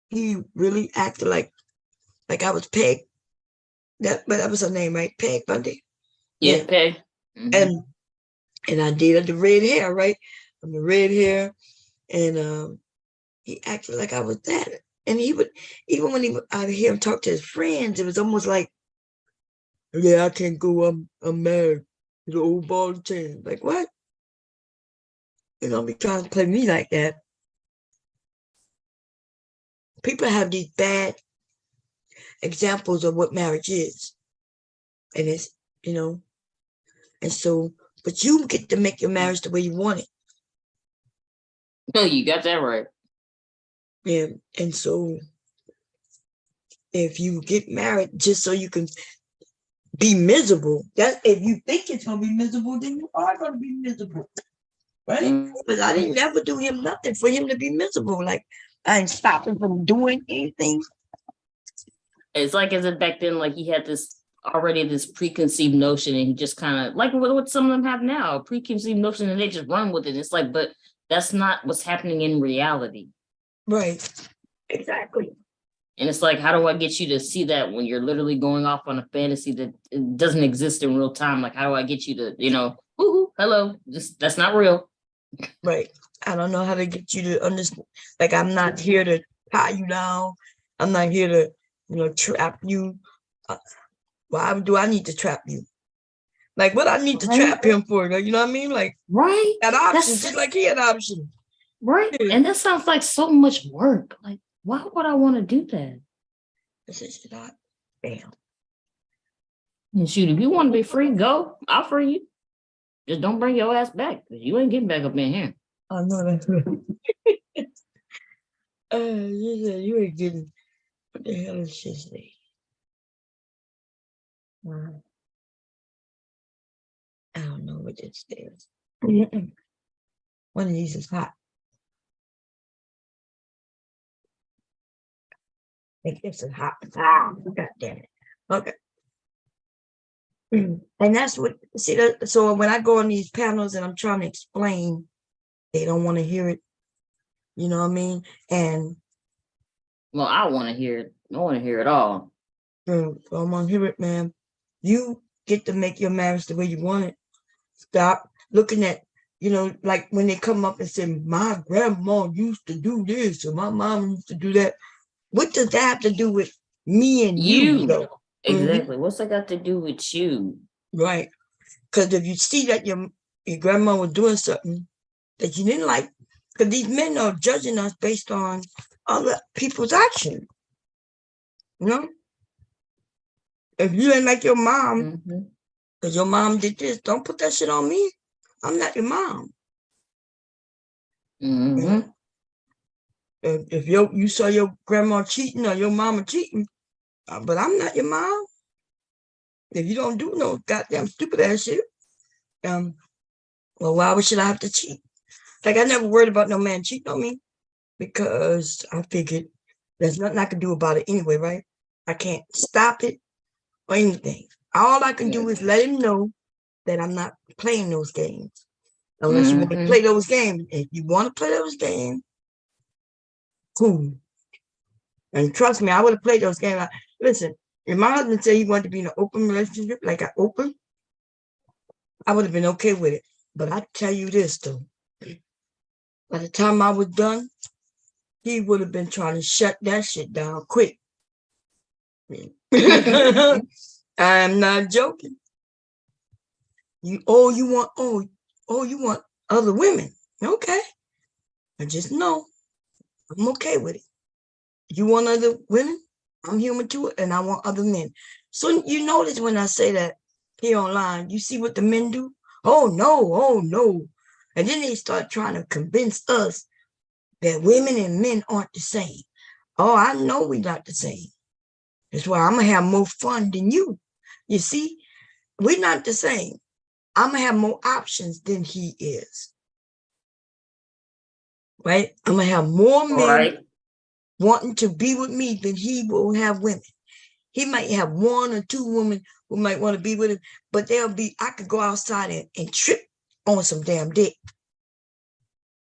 [SPEAKER 1] He really acted like I was Peg. But that was her name, right? Peg Bundy.
[SPEAKER 5] Yeah, Peg.
[SPEAKER 1] And I did the red hair, right? I'm the red hair, and he acted like I was that. And he would, even when I hear him talk to his friends, it was almost like, yeah, I can't go. I'm married. The old ball and chain. Like what? You're gonna be trying to play me like that. People have these bad examples of what marriage is. And it's, and so, but you get to make your marriage the way you want it.
[SPEAKER 5] No, you got that right.
[SPEAKER 1] Yeah. And so if you get married just so you can be miserable, if you think it's gonna be miserable, then you are gonna be miserable. Right? But I didn't ever do him nothing for him to be miserable. Like I didn't stop him from doing anything.
[SPEAKER 5] It's like as if back then, like he had this preconceived notion, and he just kind of like what some of them have now, a preconceived notion, and they just run with it. It's like, but that's not what's happening in reality.
[SPEAKER 1] Right. Exactly.
[SPEAKER 5] And it's like, how do I get you to see that when you're literally going off on a fantasy that it doesn't exist in real time? Like, how do I get you to, hello, that's not real.
[SPEAKER 1] Right. I don't know how to get you to understand. Like, I'm not here to tie you down. I'm not here to, trap you. Why do I need to trap you? Like, what I need to trap him for? You know what I mean? Like,
[SPEAKER 5] right.
[SPEAKER 1] That option, just like he had option.
[SPEAKER 5] Right. Yeah. And that sounds like so much work. Like, why would I want to do that?
[SPEAKER 1] This is not. Bam.
[SPEAKER 5] And shoot, if you want to be free, go. I'll free you. Just don't bring your ass back, because you ain't getting back up in here.
[SPEAKER 1] I know that's right. You said you ain't getting. What the hell is his name? I don't know what this is. One of these is hot. I think this is hot. God damn it. Okay. And that's what, so when I go on these panels and I'm trying to explain, they don't want to hear it. You know what I mean? And
[SPEAKER 5] well, I want to hear it. I want to hear it all.
[SPEAKER 1] So I'm gonna hear it, man. You get to make your marriage the way you want it. Stop looking at You know, like when they come up and say, my grandma used to do this, or my mom used to do that. What does that have to do with me and you, though?
[SPEAKER 5] Exactly. What's that got to do with you?
[SPEAKER 1] Right. Because if you see that your grandma was doing something that you didn't like, because these men are judging us based on other people's action. You know? If you ain't like your mom, because your mom did this, don't put that shit on me. I'm not your mom. If you saw your grandma cheating or your mama cheating, but I'm not your mom. If you don't do no goddamn stupid ass shit, well, why should I have to cheat? Like, I never worried about no man cheating on me because I figured there's nothing I can do about it anyway, right? I can't stop it or anything. All I can do is let him know that I'm not playing those games. Unless you want to play those games. If you want to play those games, cool. And trust me, I would have played those games. Listen, if my husband said he wanted to be in an open relationship, like an open, I would have been okay with it. But I tell you this, though. By the time I was done, he would have been trying to shut that shit down quick. I'm not joking. You want other women. Okay. I just know I'm okay with it. You want other women? I'm human too, and I want other men. So you notice when I say that here online, you see what the men do? Oh no. And then they start trying to convince us that women and men aren't the same. Oh, I know we're not the same. That's why I'm going to have more fun than you. You see, we're not the same. I'm going to have more options than he is. Right? I'm going to have more men wanting to be with me than he will have women. He might have one or two women who might want to be with him, but I could go outside and trip on some damn dick.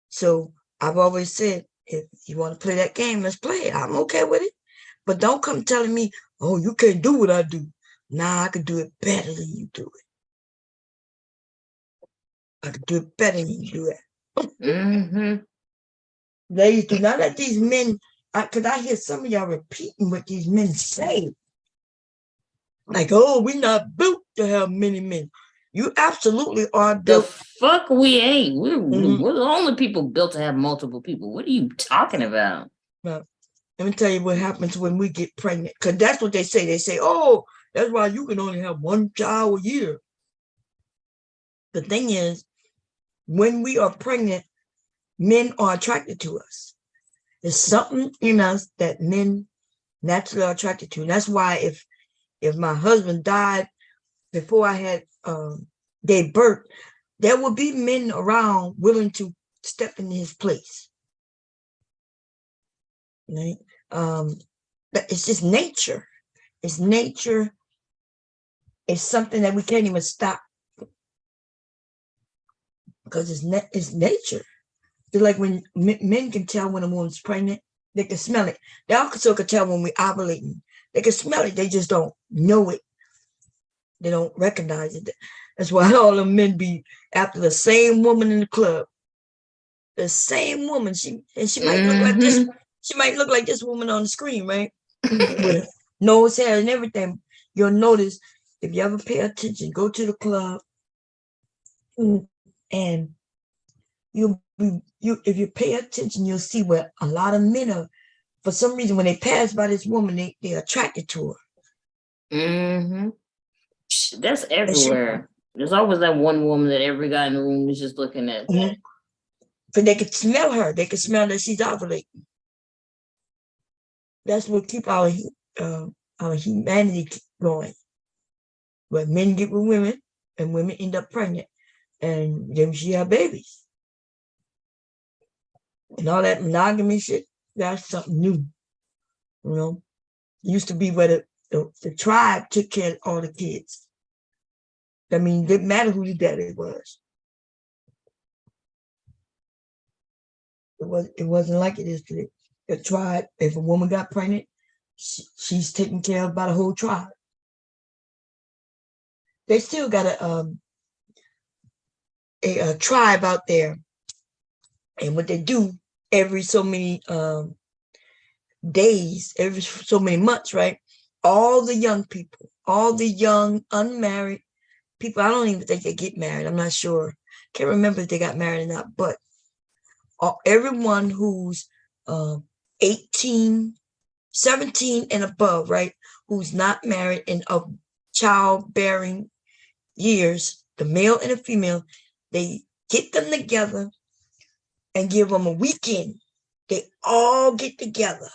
[SPEAKER 1] So I've always said, if you want to play that game, let's play it. I'm okay with it. But don't come telling me, oh, you can't do what I do. Nah, I could do it better than you do it. I could do it better than you do it. Ladies, do not let these men, because I hear some of y'all repeating what these men say. Like, oh, we're not built to have many men. You absolutely are built.
[SPEAKER 5] The fuck we ain't. We're the only people built to have multiple people. What are you talking about?
[SPEAKER 1] Well, let me tell you what happens when we get pregnant. Because that's what they say. They say, oh, that's why you can only have one child a year. The thing is, when we are pregnant, men are attracted to us. There's something in us that men naturally are attracted to. And that's why if my husband died before I gave birth, there will be men around willing to step in his place. Right? It's just nature. It's nature. It's something that we can't even stop because it's nature. It's like when men can tell when a woman's pregnant, they can smell it. They also can tell when we're ovulating. They can smell it. They just don't know it. They don't recognize it. That's why all the men be after the same woman in the club. The same woman. She might look like this. She might look like this woman on the screen, right? With nose hair and everything. You'll notice if you ever pay attention, go to the club, and if you pay attention, you'll see where a lot of men are. For some reason, when they pass by this woman, they're attracted to her.
[SPEAKER 5] That's everywhere. There's always that one woman that every guy in the room is just looking at.
[SPEAKER 1] But they can smell her. They can smell that she's ovulating. That's what keep our humanity going. Where men get with women and women end up pregnant, and then she have babies. And all that monogamy shit, that's something new. You know, it used to be where the tribe took care of all the kids. I mean, it didn't matter who the daddy was. It wasn't like it is today. The tribe, if a woman got pregnant, she's taken care of by the whole tribe. They still got a tribe out there, and what they do every so many days, every so many months, right? All the young people, all the young unmarried people, I don't even think they get married. I'm not sure. Can't remember if they got married or not, but everyone who's 18, 17 and above, right? Who's not married and of childbearing years, the male and the female, they get them together and give them a weekend. They all get together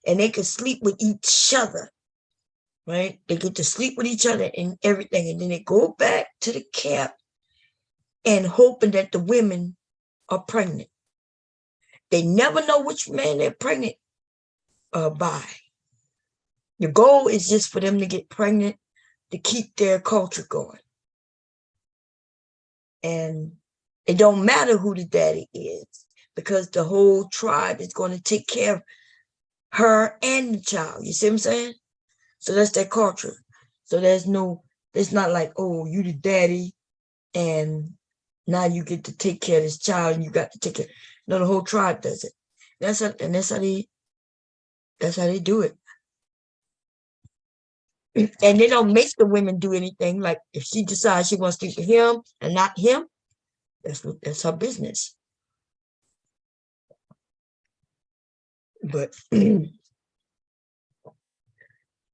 [SPEAKER 1] and they can sleep with each other, right? They get to sleep with each other and everything. And then they go back to the camp and hoping that the women are pregnant. They never know which man they're pregnant by. The goal is just for them to get pregnant to keep their culture going. And it don't matter who the daddy is, because the whole tribe is going to take care of her and the child. You see what I'm saying? So that's their culture. So it's not like, oh, you the daddy and now you get to take care of this child and you got to take care. No, the whole tribe does it. That's how they do it. And they don't make the women do anything. Like if she decides she wants to sleep with him and not him, that's her business. But I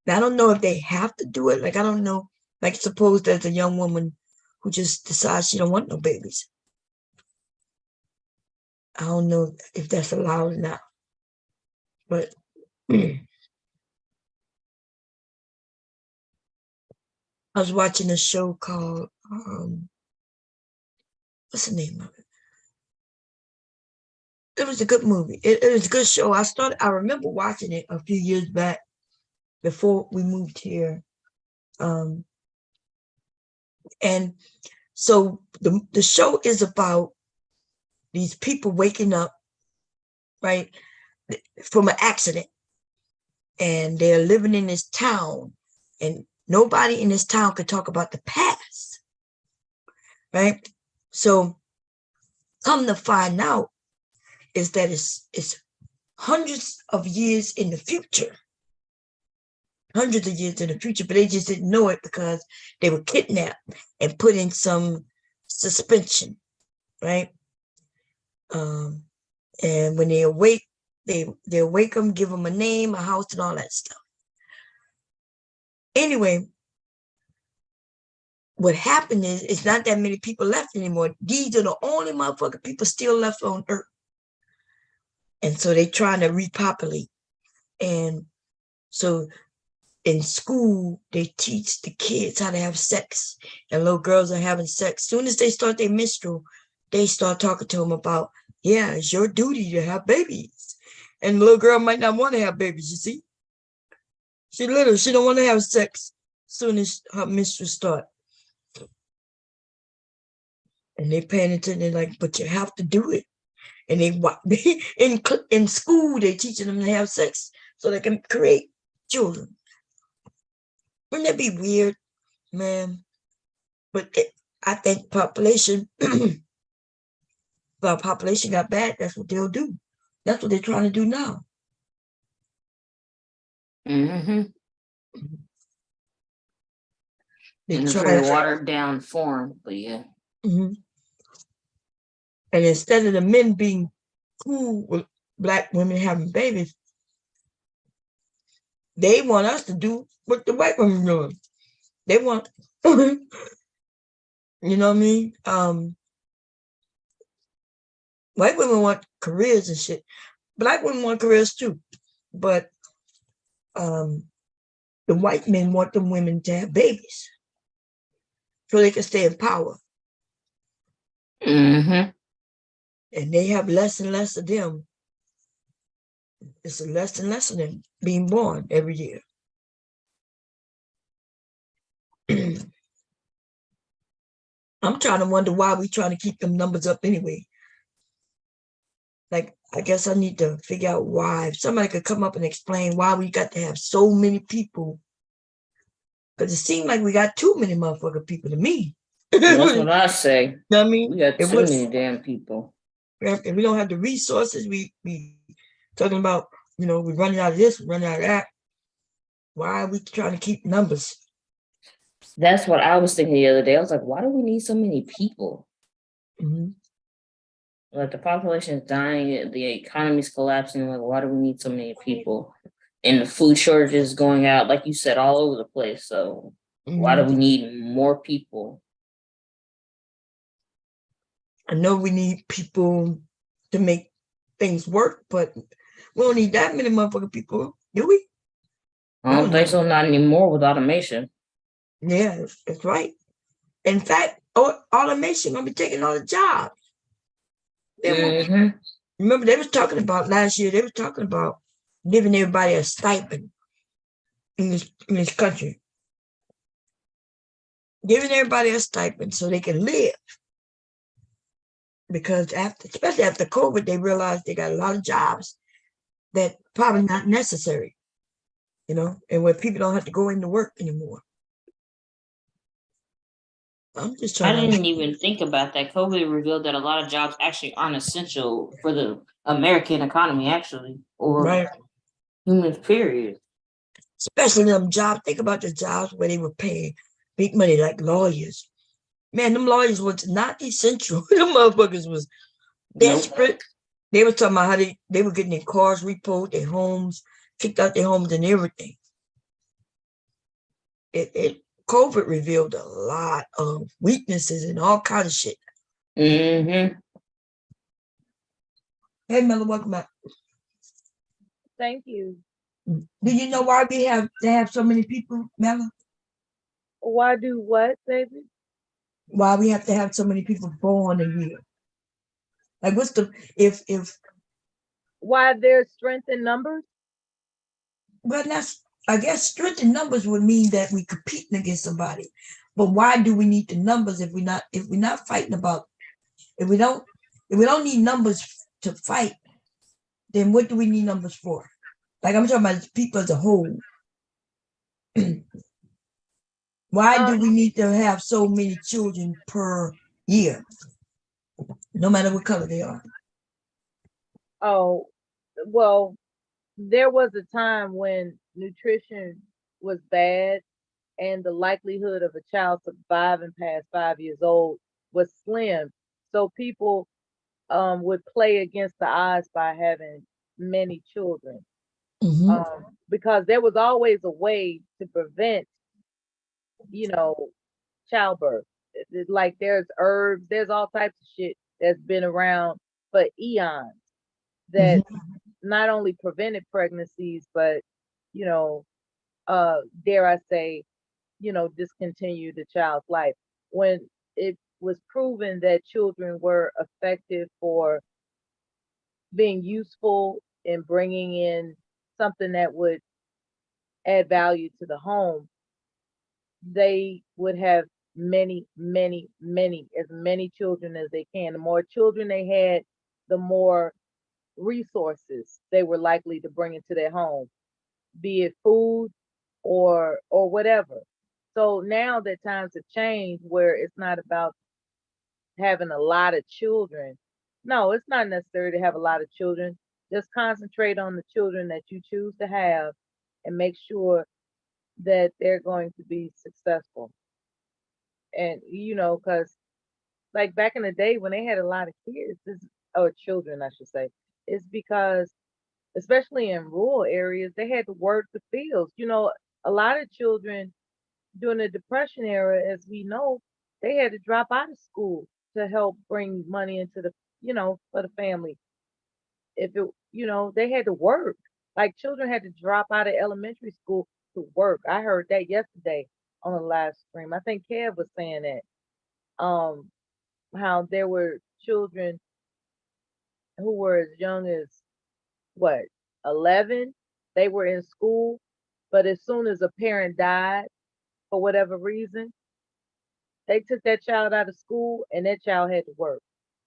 [SPEAKER 1] don't know if they have to do it. Like, I don't know. Like, suppose there's a young woman who just decides she don't want no babies. I don't know if that's allowed or not. But I was watching a show called, what's the name of it? It was a good movie. It was a good show. I remember watching it a few years back before we moved here. And so the show is about these people waking up, right, from an accident. And they're living in this town. And nobody in this town could talk about the past, right? So come to find out is that it's hundreds of years in the future. Hundreds of years in the future, but they just didn't know it because they were kidnapped and put in some suspension, right? And when they awake, they wake them, give them a name, a house, and all that stuff. Anyway, what happened is it's not that many people left anymore. These are the only motherfucking people still left on Earth. And so they're trying to repopulate. And so in school, they teach the kids how to have sex. And little girls are having sex. As soon as they start their menstrual, they start talking to them about, yeah, it's your duty to have babies. And the little girl might not want to have babies, you see? She don't want to have sex as soon as her menstrual start. And they paying attention, they're like, but you have to do it. And in school, they're teaching them to have sex so they can create children. Wouldn't that be weird, man? But I think population, if our population got bad, that's what they'll do. That's what they're trying to do now.
[SPEAKER 5] Mm-hmm. In a very watered down form, but yeah.
[SPEAKER 1] Mm-hmm. And instead of the men being cool with Black women having babies, they want us to do what the white women are doing. They want, you know what I mean? White women want careers and shit. Black women want careers too. But the white men want them women to have babies so they can stay in power.
[SPEAKER 5] Mm-hmm.
[SPEAKER 1] And they have less and less of them. It's less and less of them being born every year. I'm trying to wonder why we're trying to keep them numbers up anyway. Like, I guess I need to figure out why. If somebody could come up and explain why we got to have so many people. Because it seemed like we got too many motherfucking people to me.
[SPEAKER 5] That's what I say.
[SPEAKER 1] know what I mean?
[SPEAKER 5] We got
[SPEAKER 1] It
[SPEAKER 5] too
[SPEAKER 1] was
[SPEAKER 5] many damn people.
[SPEAKER 1] if we don't have the resources, we talking about, we're running out of this, running out of that. Why are we trying to keep numbers?
[SPEAKER 5] That's what I was thinking the other day. I was like, why do we need so many people?
[SPEAKER 1] Mhm.
[SPEAKER 5] Like the population is dying, the economy's collapsing. Like, why do we need so many people? And the food shortages going out, like you said, all over the place. So why do
[SPEAKER 1] Mhm.
[SPEAKER 5] we need more people?
[SPEAKER 1] I know we need people to make things work, but we don't need that many motherfucking people, do we?
[SPEAKER 5] I don't think
[SPEAKER 1] know.
[SPEAKER 5] so, not anymore with automation.
[SPEAKER 1] Yeah, that's right. In fact, automation gonna be taking all the jobs. Remember, they was talking about last year. They was talking about giving everybody a stipend in this country, giving everybody a stipend so they can live. Because especially after COVID, they realized they got a lot of jobs that probably not necessary, and where people don't have to go into work anymore. I'm just
[SPEAKER 5] I
[SPEAKER 1] trying
[SPEAKER 5] didn't even think about that. COVID revealed that a lot of jobs actually aren't essential for the American economy, actually, or
[SPEAKER 1] right,
[SPEAKER 5] humans, period.
[SPEAKER 1] especially them jobs. Think about the jobs where they were paying big money, like lawyers. Man, them lawyers was not essential. Them motherfuckers was desperate. They were talking about how they were getting their cars repoed, their homes, kicked out their homes and everything. COVID revealed a lot of weaknesses and all kinds of shit.
[SPEAKER 5] Mm-hmm.
[SPEAKER 1] Hey, Miller, welcome back.
[SPEAKER 7] Thank you.
[SPEAKER 1] Do you know why we have to have so many people, Miller?
[SPEAKER 7] Why do what, baby?
[SPEAKER 1] Why we have to have so many people born a year? Like, what's the if
[SPEAKER 7] Why there's strength in numbers?
[SPEAKER 1] well, that's I guess strength in numbers would mean that we competing against somebody. But why do we need the numbers if we're not fighting about if we don't need numbers to fight, then what do we need numbers for? Like I'm talking about people as a whole. Why do we need to have so many children per year, no matter what color they are?
[SPEAKER 7] Oh, well, there was a time when nutrition was bad and the likelihood of a child surviving past 5 years old was slim. So people would play against the odds by having many children. Because there was always a way to prevent, childbirth. Like there's herbs, there's all types of shit that's been around for eons that not only prevented pregnancies, but, dare I say, discontinue the child's life. When it was proven that children were effective for being useful in bringing in something that would add value to the home, they would have many, many, many, as many children as they can. The more children they had, the more resources they were likely to bring into their home, be it food or whatever. So now that times have changed where it's not about having a lot of children. No, it's not necessary to have a lot of children. Just concentrate on the children that you choose to have and make sure that they're going to be successful. And because like back in the day when they had a lot of kids, or children, I should say, it's because especially in rural areas, they had to work the fields. A lot of children during the Depression era, as we know, they had to drop out of school to help bring money into for the family. If it, they had to work. Like children had to drop out of elementary school to work. I heard that yesterday on a live stream. I think Kev was saying that. How there were children who were as young as what, 11, they were in school, but as soon as a parent died for whatever reason, they took that child out of school and that child had to work.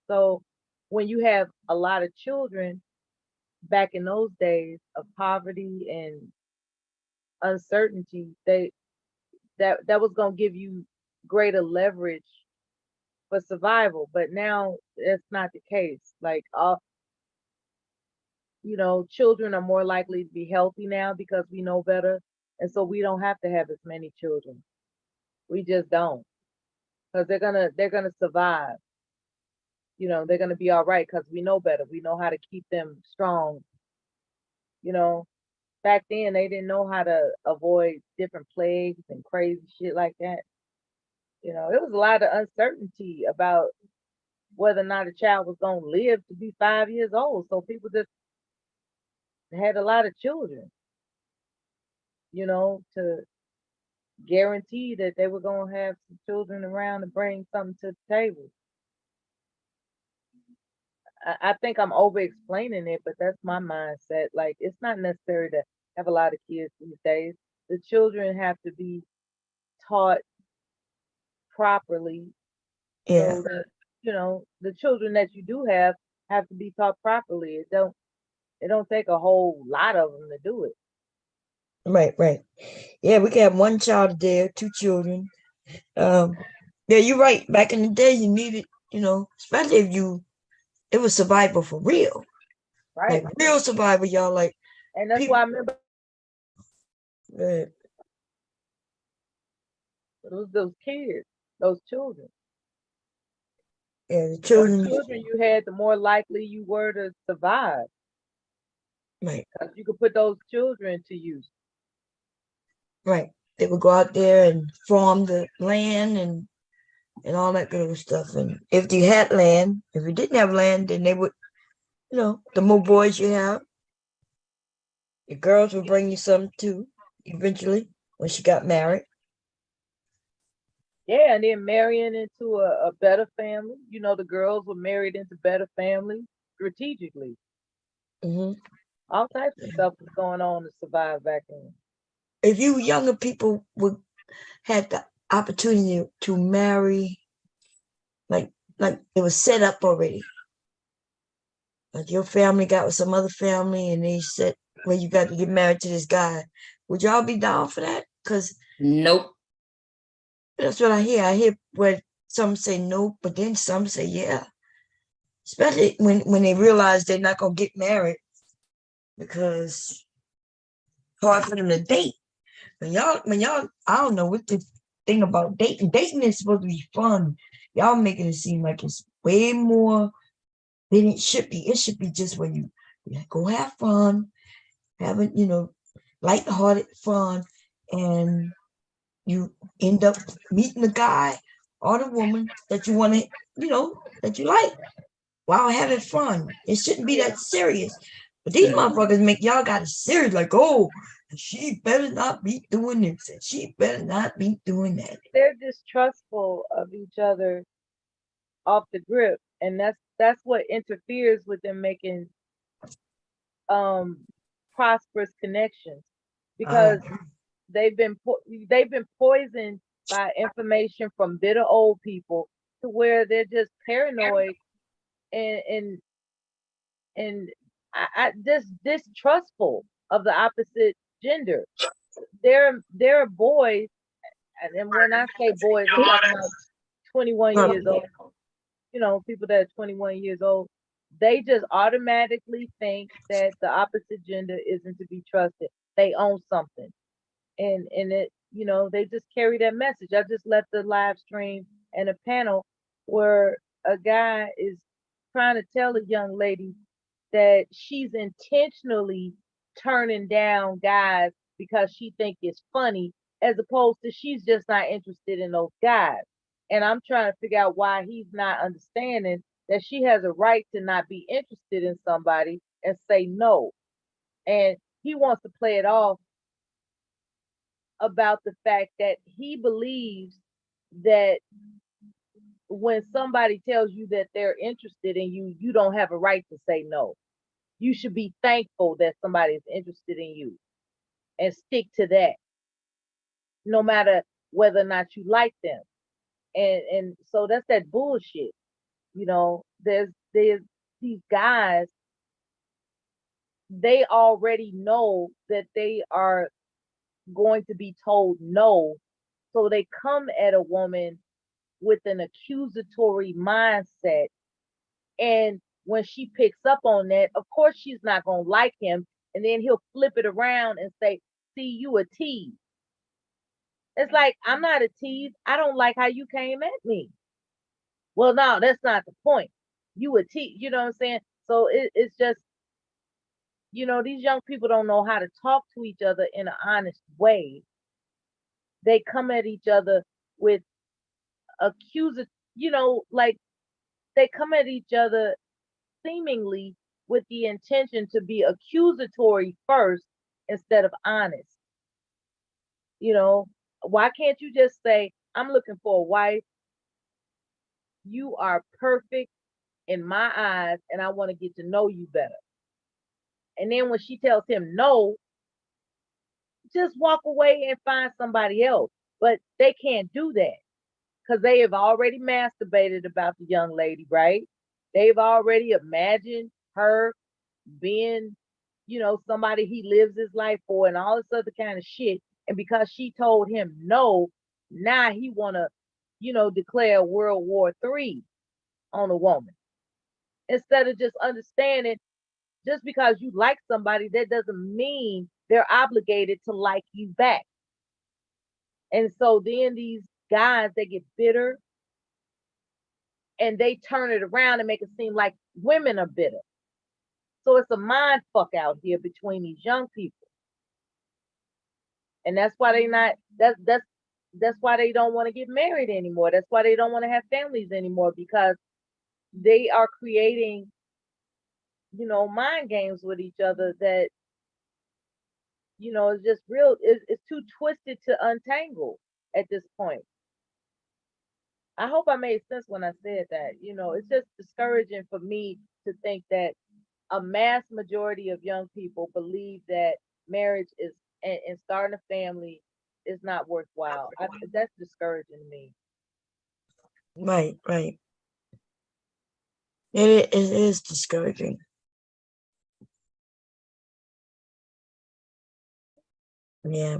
[SPEAKER 7] So when you have a lot of children back in those days of poverty and uncertainty, that was going to give you greater leverage for survival. But now that's not the case. Like children are more likely to be healthy now because we know better. And so we don't have to have as many children. We just don't. Because they're gonna survive. They're gonna be all right because we know better. We know how to keep them strong. You know, back then they didn't know how to avoid different plagues and crazy shit like that. There was a lot of uncertainty about whether or not a child was gonna live to be 5 years old. So people just had a lot of children, to guarantee that they were gonna have some children around to bring something to the table. I think I'm over explaining it, but that's my mindset. Like, it's not necessary to have a lot of kids these days. The children have to be taught properly.
[SPEAKER 1] Yeah.
[SPEAKER 7] So that, the children that you do have to be taught properly. It don't take a whole lot of them to do it.
[SPEAKER 1] Right. Yeah, we can have one child a day or 2 children. Yeah, you're right. Back in the day, you needed, especially if it was survival for real.
[SPEAKER 7] Right.
[SPEAKER 1] Like real survival, y'all. Like,
[SPEAKER 7] And that's
[SPEAKER 1] people,
[SPEAKER 7] why I remember
[SPEAKER 1] uh,
[SPEAKER 7] those kids, those children.
[SPEAKER 1] yeah, the
[SPEAKER 7] The more
[SPEAKER 1] children,
[SPEAKER 7] children you had, the more likely you were to survive.
[SPEAKER 1] right,
[SPEAKER 7] Because you could put those children to use.
[SPEAKER 1] right. They would go out there and farm the land and all that good old stuff. And if you had land, if you didn't have land, then they would, the more boys you have, the girls would bring you some too, eventually, when she got married.
[SPEAKER 7] Yeah, and then marrying into a better family. The girls were married into better families strategically.
[SPEAKER 1] Hmm.
[SPEAKER 7] All types of stuff was going on to survive back then.
[SPEAKER 1] If you younger people had the opportunity to marry, like it was set up already. Like your family got with some other family and they said, well, you got to get married to this guy. Would y'all be down for that? Because
[SPEAKER 5] Nope.
[SPEAKER 1] that's what I hear. I hear where some say no, but then some say yeah. Especially when they realize they're not gonna get married because it's hard for them to date. When y'all, I don't know what the thing about dating. Dating is supposed to be fun. Y'all making it seem like it's way more than it should be. It should be just where you go have fun, having, lighthearted fun, and you end up meeting the guy or the woman that you want to, that you like while having fun. It shouldn't be that serious. But these motherfuckers make y'all got it serious, like, oh, she better not be doing this, and she better not be doing that.
[SPEAKER 7] They're distrustful of each other off the grip, and that's what interferes with them making prosperous connections, because they've been poisoned by information from bitter old people to where they're just paranoid and I just distrustful of the opposite gender. There are boys, and when I say boys, I'm talking about 21 years old. People that are 21 years old, they just automatically think that the opposite gender isn't to be trusted. They own something, and it, they just carry that message. I just left a live stream and a panel where a guy is trying to tell a young lady that she's intentionally turning down guys because she think it's funny, as opposed to she's just not interested in those guys. And I'm trying to figure out why he's not understanding that she has a right to not be interested in somebody and say no. And he wants to play it off about the fact that he believes that when somebody tells you that they're interested in you, you don't have a right to say no. You should be thankful that somebody is interested in you and stick to that, no matter whether or not you like them. And so that's that bullshit. There's these guys, they already know that they are going to be told no. So they come at a woman with an accusatory mindset. And when she picks up on that, of course she's not going to like him. And then he'll flip it around and say, see, you a tease. It's like, I'm not a tease. I don't like how you came at me. Well, no, that's not the point. You a tease, you know what I'm saying? So it's just, these young people don't know how to talk to each other in an honest way. They come at each other with like they come at each other seemingly with the intention to be accusatory first instead of honest. Why can't you just say, I'm looking for a wife. You are perfect in my eyes, and I want to get to know you better. And then when she tells him no, just walk away and find somebody else. But they can't do that because they have already masturbated about the young lady, right? They've already imagined her being, somebody he lives his life for and all this other kind of shit. And because she told him no, now he want to, declare World War III on a woman. Instead of just understanding, just because you like somebody, that doesn't mean they're obligated to like you back. And so then these guys, they get bitter and they turn it around and make it seem like women are bitter. So it's a mind fuck out here between these young people. And that's why that's why they don't want to get married anymore. That's why they don't want to have families anymore, because they are creating, mind games with each other that, is just real. It's too twisted to untangle at this point. I hope I made sense when I said that. It's just discouraging for me to think that a mass majority of young people believe that marriage is and starting a family is not worthwhile. That's discouraging to me.
[SPEAKER 1] Right. It is discouraging. Yeah.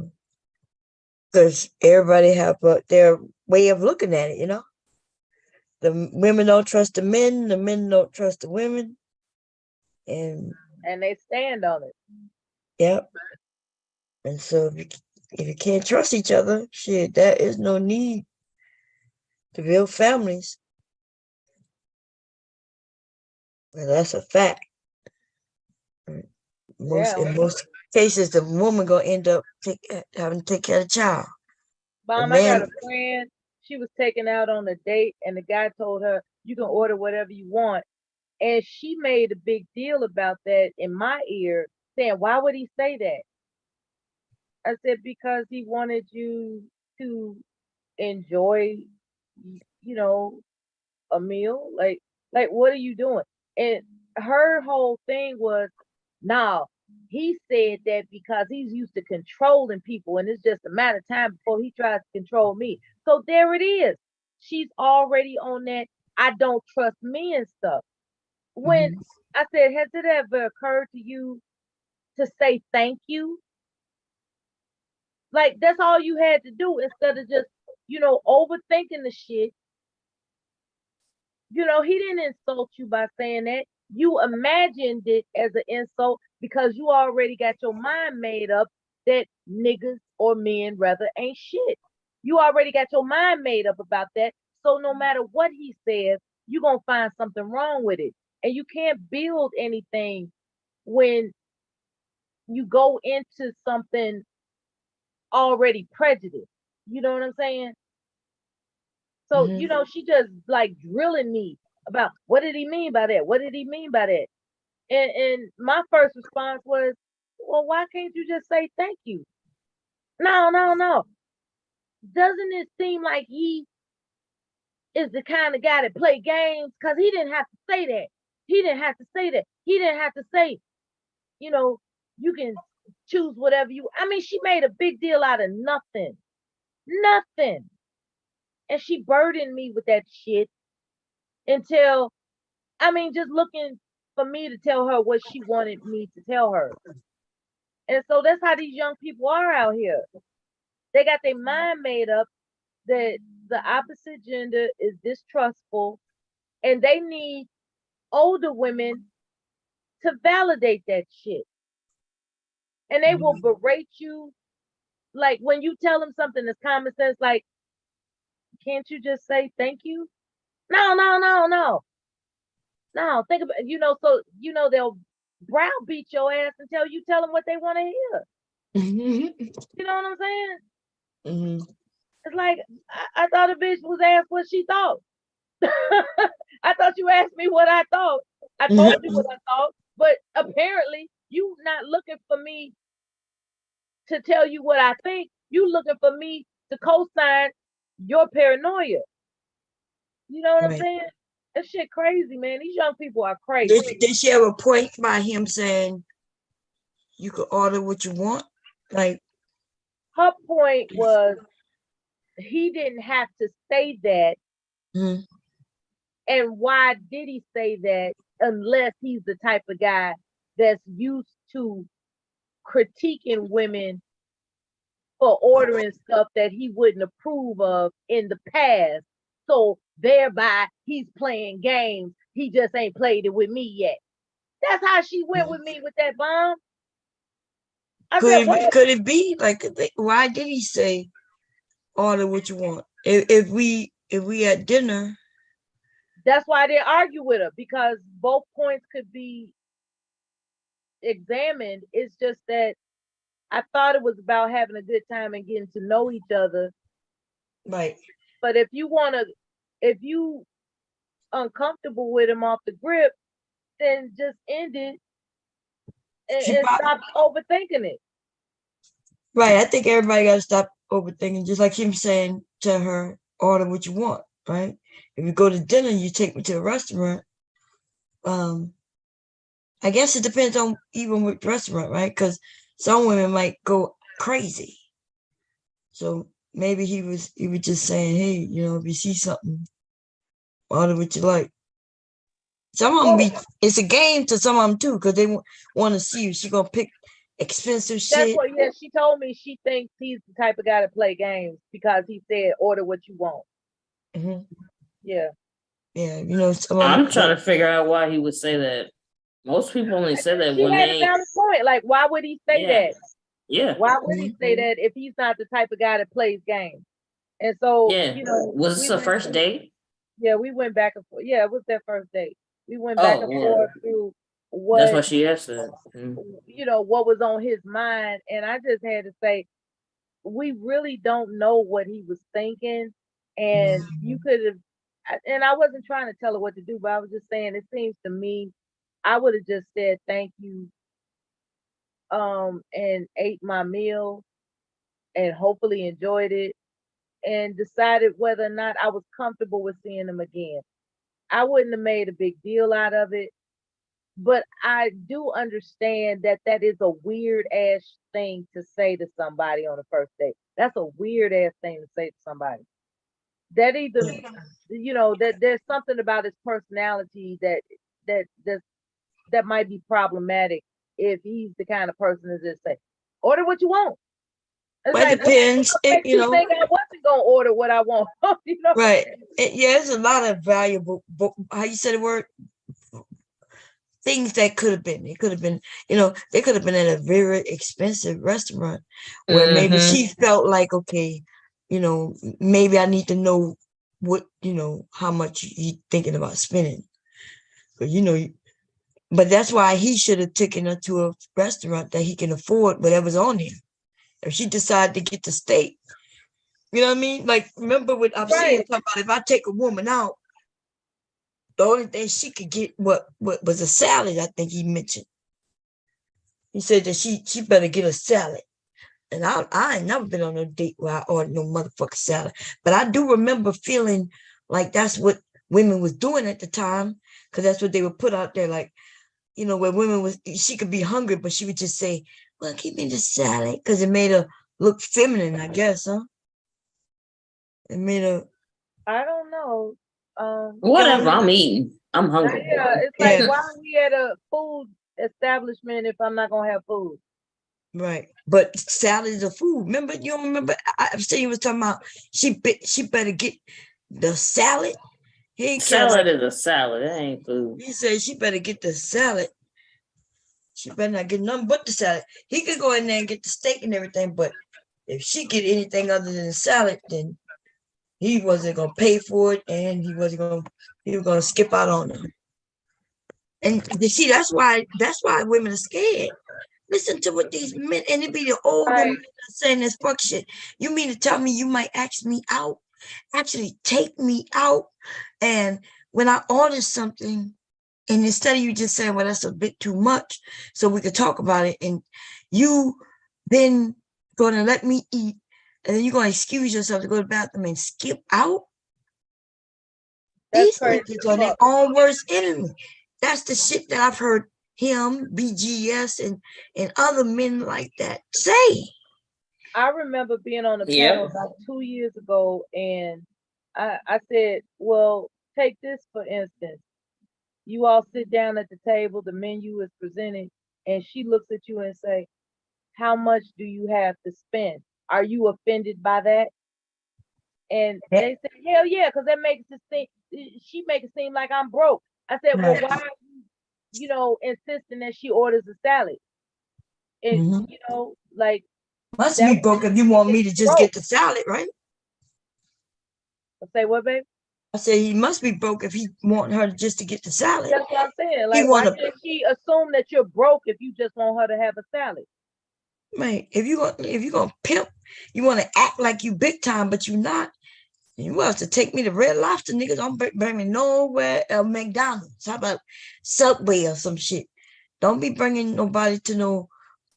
[SPEAKER 1] Because everybody have their way of looking at it, The women don't trust the men don't trust the women. And
[SPEAKER 7] they stand on it.
[SPEAKER 1] Yep. And so if you can't trust each other, shit, there is no need to build families. And that's a fact. In most cases, the woman gonna end up having to take care of the child.
[SPEAKER 7] Mom, I got a friend. She was taken out on a date, and the guy told her, "You can order whatever you want." And she made a big deal about that in my ear, saying, "Why would he say that?" I said, "Because he wanted you to enjoy, a meal. Like what are you doing?" And her whole thing was, "No, he said that because he's used to controlling people, and it's just a matter of time before he tries to control me." So there it is. She's already on that I don't trust men stuff. When I said, has it ever occurred to you to say thank you? Like, that's all you had to do instead of just, overthinking the shit. He didn't insult you by saying that. You imagined it as an insult because you already got your mind made up that niggas or men rather ain't shit. You already got your mind made up about that. So no matter what he says, you're going to find something wrong with it. And you can't build anything when you go into something already prejudiced. You know what I'm saying? So, she just like drilling me about what did he mean by that? What did he mean by that? And my first response was, well, why can't you just say thank you? No. Doesn't it seem like he is the kind of guy that play games? Because he didn't have to say that. He didn't have to say that. He didn't have to say, you can choose whatever you. I mean, she made a big deal out of nothing. Nothing. And she burdened me with that shit until, just looking for me to tell her what she wanted me to tell her. And so that's how these young people are out here. They got their mind made up that the opposite gender is distrustful, and they need older women to validate that shit. And they will berate you. Like when you tell them something that's common sense, like, can't you just say thank you? No, no, no, no. No, think about, so they'll browbeat your ass until you tell them what they want to hear. You know what I'm saying?
[SPEAKER 1] Mhm.
[SPEAKER 7] It's like I thought a bitch was asked what she thought. I thought you asked me what I thought. I told you what I thought, but apparently you not looking for me to tell you what I think. You looking for me to co-sign your paranoia. You know what I'm
[SPEAKER 1] Right.
[SPEAKER 7] saying? That shit crazy, man. These young people are crazy.
[SPEAKER 1] Did she have a point by him saying you could order what you want? Like,
[SPEAKER 7] Her point was he didn't have to say that.
[SPEAKER 1] mhm.
[SPEAKER 7] And why did he say that unless he's the type of guy that's used to critiquing women for ordering stuff that he wouldn't approve of in the past? So thereby he's playing games. He just ain't played it with me yet. That's how she went with me with that bomb. I said, what?
[SPEAKER 1] Could it be like, why did he say order what you want? If we at dinner,
[SPEAKER 7] That's why they argue with her, because both points could be examined. It's just that I thought it was about having a good time and getting to know each other.
[SPEAKER 1] right?
[SPEAKER 7] But if you uncomfortable with him off the grip, then just end it and stop overthinking it.
[SPEAKER 1] Right. I think everybody got to stop overthinking, just like him saying to her, order what you want, right? If you go to dinner, you take me to a restaurant. I guess it depends on even which restaurant, right? Because some women might go crazy. So maybe he was just saying, hey, if you see something, order what you like. Some of them it's a game to some of them too, because they want to see if she's gonna pick expensive shit.
[SPEAKER 7] That's what, yeah, she told me she thinks he's the type of guy to play games because he said order what you want.
[SPEAKER 1] Mhm.
[SPEAKER 7] Yeah.
[SPEAKER 1] Yeah,
[SPEAKER 5] I'm trying to figure out why he would say that. Most people only say that
[SPEAKER 7] She
[SPEAKER 5] when
[SPEAKER 7] had
[SPEAKER 5] they
[SPEAKER 7] a valid point. Like, why would he say that?
[SPEAKER 5] Yeah.
[SPEAKER 7] Why would he say that if he's not the type of guy that plays games? And so,
[SPEAKER 5] was this a first date?
[SPEAKER 7] Yeah, we went back and forth. Yeah, it was their first date. We went back and forth through what.
[SPEAKER 5] That's why she asked that.
[SPEAKER 7] What was on his mind, and I just had to say, we really don't know what he was thinking, and you could have. And I wasn't trying to tell her what to do, but I was just saying, it seems to me, I would have just said thank you, and ate my meal, and hopefully enjoyed it, and decided whether or not I was comfortable with seeing him again. I wouldn't have made a big deal out of it, but I do understand that that is a weird ass thing to say to somebody on the first date. That's a weird ass thing to say to somebody. That either, that there's something about his personality that might be problematic if he's the kind of person that just say, order what you want. It's
[SPEAKER 1] but it depends,
[SPEAKER 7] what you think I wasn't gonna order what I want.
[SPEAKER 1] Right. There's a lot of valuable, how you say the word, things that could have been. It could have been, they could have been at a very expensive restaurant where maybe she felt like, okay, maybe I need to know what, how much you thinking about spending. But but that's why he should have taken her to a restaurant that he can afford whatever's on there. If she decided to get the steak, you know what I mean? Like, remember what I'm saying about, if I take a woman out, the only thing she could get what was a salad, I think he mentioned. He said that she better get a salad. And I ain't never been on a date where I ordered no motherfucking salad. But I do remember feeling like that's what women was doing at the time, because that's what they would put out there, like, where women she could be hungry, but she would just say, well, give me the salad, because it made her look feminine, I guess, huh? It made her.
[SPEAKER 7] I don't know.
[SPEAKER 5] Whatever, I'm eating. I'm hungry.
[SPEAKER 7] Yeah, it's like, why are we at a food establishment if I'm not gonna have food?
[SPEAKER 1] Right. But salad is a food. Remember, you don't remember? I've seen you was talking about she better get the salad. He ain't care like
[SPEAKER 5] Salad is a salad. That ain't food.
[SPEAKER 1] he said she better get the salad. She better not get nothing but the salad. He could go in there and get the steak and everything, but if she get anything other than salad, then he wasn't gonna pay for it, and he was gonna skip out on her. And you see, that's why women are scared. Listen to what these men, and it be the older
[SPEAKER 7] Right.
[SPEAKER 1] men that are saying this fuck shit. You mean to tell me you might ask me out, actually take me out, and when I order something, and instead of you just saying, well, that's a bit too much, so we could talk about it, and you then gonna let me eat, and then you're gonna excuse yourself to go to the bathroom and skip out?
[SPEAKER 7] That's
[SPEAKER 1] These
[SPEAKER 7] crazy
[SPEAKER 1] niggas
[SPEAKER 7] as
[SPEAKER 1] are their
[SPEAKER 7] fuck.
[SPEAKER 1] own worst enemy. That's the shit that I've heard him, BGS, and other men like that say.
[SPEAKER 7] I remember being on a panel
[SPEAKER 5] Yep.
[SPEAKER 7] about 2 years ago, and I said, well, take this for instance. You all sit down at the table, the menu is presented, and she looks at you and say, how much do you have to spend? Are you offended by that? And
[SPEAKER 1] Yeah.
[SPEAKER 7] they said, hell yeah, because that makes it seem, she makes it seem like I'm broke. I said, well,
[SPEAKER 1] Right.
[SPEAKER 7] why are you, insisting that she orders a salad? And,
[SPEAKER 1] Mhm.
[SPEAKER 7] like,
[SPEAKER 1] Must
[SPEAKER 7] that
[SPEAKER 1] be broke if you want me to
[SPEAKER 7] is
[SPEAKER 1] just
[SPEAKER 7] broke.
[SPEAKER 1] get the salad, right?
[SPEAKER 7] I say, what, babe?
[SPEAKER 1] I say he must be broke if he want her just to get the salad.
[SPEAKER 7] That's what I'm saying.
[SPEAKER 1] He
[SPEAKER 7] Like, why
[SPEAKER 1] want to,
[SPEAKER 7] can't she assume that you're broke if you just want her to have a salad?
[SPEAKER 1] man. If you gonna pimp, you want to act like you big time, but you not. You have to take me to Red Lobster, nigga. Don't bring me nowhere McDonald's. How about Subway or some shit? Don't be bringing nobody to no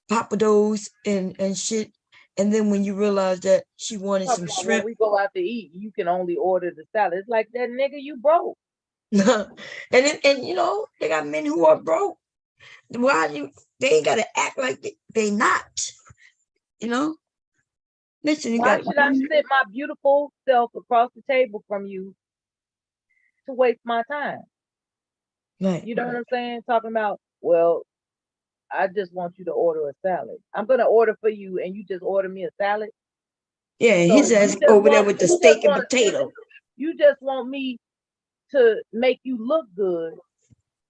[SPEAKER 1] Papados and shit. And then when you realize that she wanted
[SPEAKER 7] Talking
[SPEAKER 1] some
[SPEAKER 7] about when
[SPEAKER 1] shrimp,
[SPEAKER 7] we go out to eat, you can only order the salad. It's like that nigga, you broke.
[SPEAKER 1] and they got men who are broke. Why they ain't gotta act like they not, you know? Listen, you
[SPEAKER 7] Why
[SPEAKER 1] got
[SPEAKER 7] should I sit my beautiful self across the table from you to waste my time?
[SPEAKER 1] right.
[SPEAKER 7] You know what I'm saying? Talking about, well, I just want you to order a salad. I'm gonna order for you, and you just order me a salad.
[SPEAKER 1] Yeah,
[SPEAKER 7] So
[SPEAKER 1] his ass over there with the steak and potato.
[SPEAKER 7] you just want me to make you look good,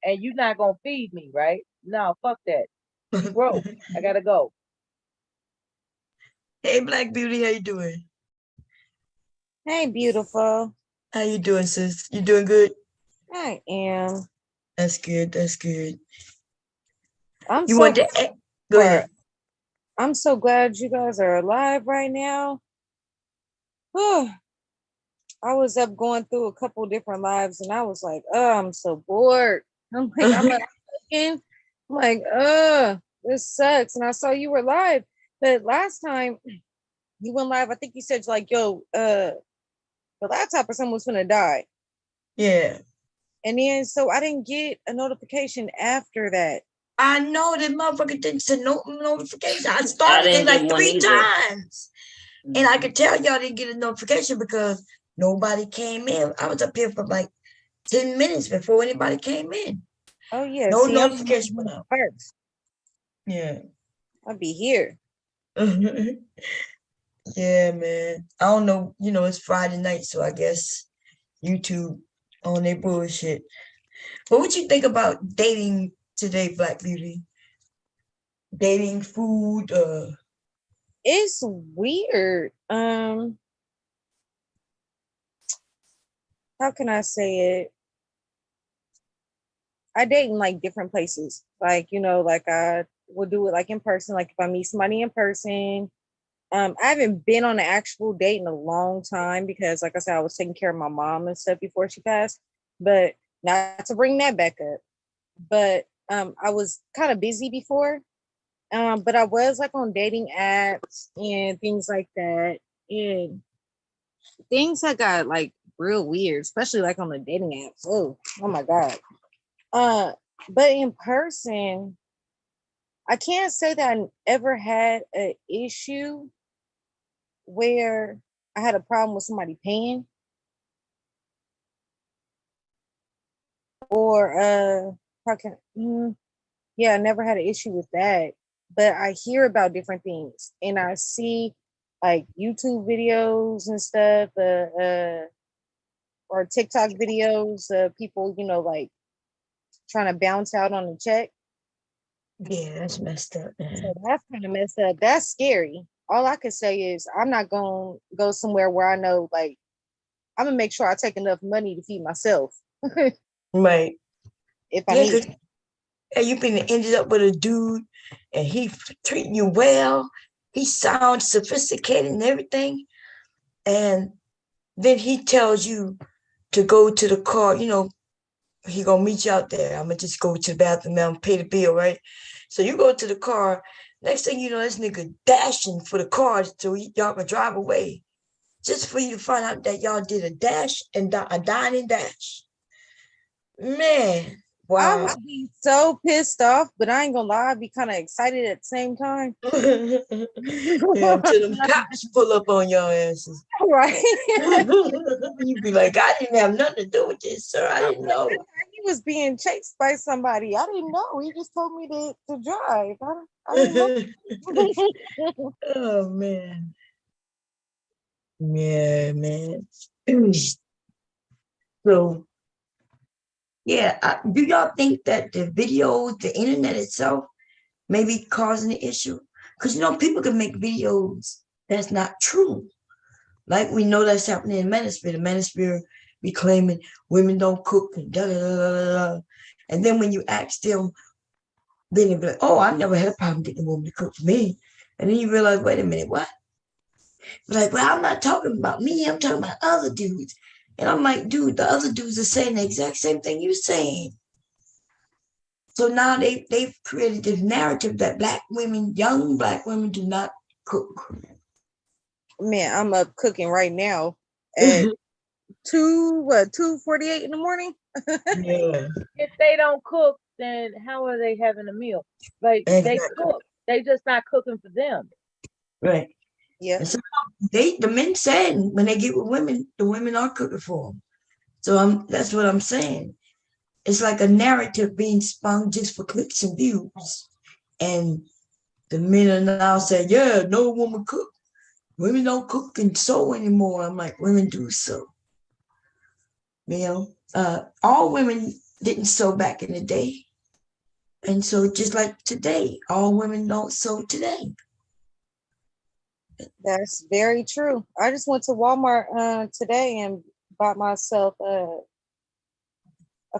[SPEAKER 7] and you're not gonna feed me, right? No, fuck that. You broke. I gotta go.
[SPEAKER 1] Hey, Black Beauty, how you doing?
[SPEAKER 10] Hey, beautiful.
[SPEAKER 1] How you doing, sis? You doing good?
[SPEAKER 10] I am.
[SPEAKER 1] That's good. That's good.
[SPEAKER 10] I'm
[SPEAKER 1] You
[SPEAKER 10] so
[SPEAKER 1] want to go
[SPEAKER 10] for.
[SPEAKER 1] ahead.
[SPEAKER 10] I'm so glad you guys are alive right now. Whew. I was up going through a couple different lives, and I was like, "Oh, I'm so bored." I'm like, I'm like, this sucks." And I saw you were live, but last time you went live, I think you said like, "Yo, the laptop or someone was gonna die,"
[SPEAKER 1] Yeah.
[SPEAKER 10] and then so I didn't get a notification after that.
[SPEAKER 1] I know that motherfucker didn't send no notification. I
[SPEAKER 5] I
[SPEAKER 1] started it
[SPEAKER 5] didn't
[SPEAKER 1] like
[SPEAKER 5] get one
[SPEAKER 1] 3
[SPEAKER 5] either.
[SPEAKER 1] times. And I could tell y'all didn't get a notification because nobody came in. I was up here for like 10 minutes before anybody came in.
[SPEAKER 10] Oh yeah,
[SPEAKER 1] No
[SPEAKER 10] see, I'm
[SPEAKER 1] notification went out.
[SPEAKER 10] first.
[SPEAKER 1] Yeah.
[SPEAKER 10] I'll be here.
[SPEAKER 1] Yeah, man. I don't know. It's Friday night, so I guess YouTube on their bullshit. But what you think about dating today, Black Beauty? Dating, food,
[SPEAKER 10] It's weird. How can I say it? I date in like different places. Like, like I would do it like in person. Like if I meet somebody in person. I haven't been on an actual date in a long time because, like I said, I was taking care of my mom and stuff before she passed. But not to bring that back up. But I was kind of busy before. But I was like on dating apps and things like that. And things that got like real weird, especially like on the dating apps. Oh my God. But in person, I can't say that I ever had an issue where I had a problem with somebody paying. Or yeah, I never had an issue with that. but I hear about different things and I see like YouTube videos and stuff, or TikTok videos of people, like trying to bounce out on a check.
[SPEAKER 1] Yeah, that's messed up,
[SPEAKER 10] So
[SPEAKER 1] man.
[SPEAKER 10] that's kind of messed up. That's scary. All I can say is I'm not going to go somewhere where I know, like, I'm going to make sure I take enough money to feed myself
[SPEAKER 1] Right.
[SPEAKER 10] if I
[SPEAKER 1] Yeah,
[SPEAKER 10] need.
[SPEAKER 1] because you been ended up with a dude and he treating you well. He sounds sophisticated and everything. And then he tells you to go to the car, he gonna meet you out there. I'm gonna just go to the bathroom now and pay the bill, right? So you go to the car. Next thing you know, this nigga dashing for the car so y'all can drive away. Just for you to find out that y'all did a dash and a dine and dash. Man,
[SPEAKER 10] I
[SPEAKER 1] wow.
[SPEAKER 10] would be so pissed off, but I ain't gonna lie, I'd be kind of excited at the same time.
[SPEAKER 1] Yeah, until them cops pull up on your asses.
[SPEAKER 10] Right.
[SPEAKER 1] You be like, I didn't have nothing to do with this, sir. I didn't know.
[SPEAKER 10] He was being chased by somebody. I didn't know. He just told me to drive. I didn't know.
[SPEAKER 1] Oh man. Yeah, man. So yeah, do y'all think that the videos, the internet itself, may be causing the issue? Because people can make videos that's not true. Like we know that's happening in Manosphere. The Manosphere be claiming women don't cook and da da da da da. And then when you ask them, then they be like, "Oh, I never had a problem getting a woman to cook for me." And then you realize, wait a minute, what? Like, well, I'm not talking about me. I'm talking about other dudes. And I'm like, dude, the other dudes are saying the exact same thing you're saying. So now they've created this narrative that black women, young black women, do not cook.
[SPEAKER 10] Man, I'm up cooking right now at 2:48 in the morning.
[SPEAKER 1] Yeah.
[SPEAKER 7] If they don't cook, then how are they having a meal? Like
[SPEAKER 1] Exactly.
[SPEAKER 7] they cook, they just not cooking for them.
[SPEAKER 1] Right.
[SPEAKER 10] Yeah.
[SPEAKER 1] And so the men said when they get with women, the women are cooking for them. So that's what I'm saying. It's like a narrative being spun just for clicks and views. And the men are now saying, yeah, no woman cook. Women don't cook and sew anymore. I'm like, women do sew. All women didn't sew back in the day. And so just like today, all women don't sew today.
[SPEAKER 10] That's very true. I just went to Walmart today and bought myself a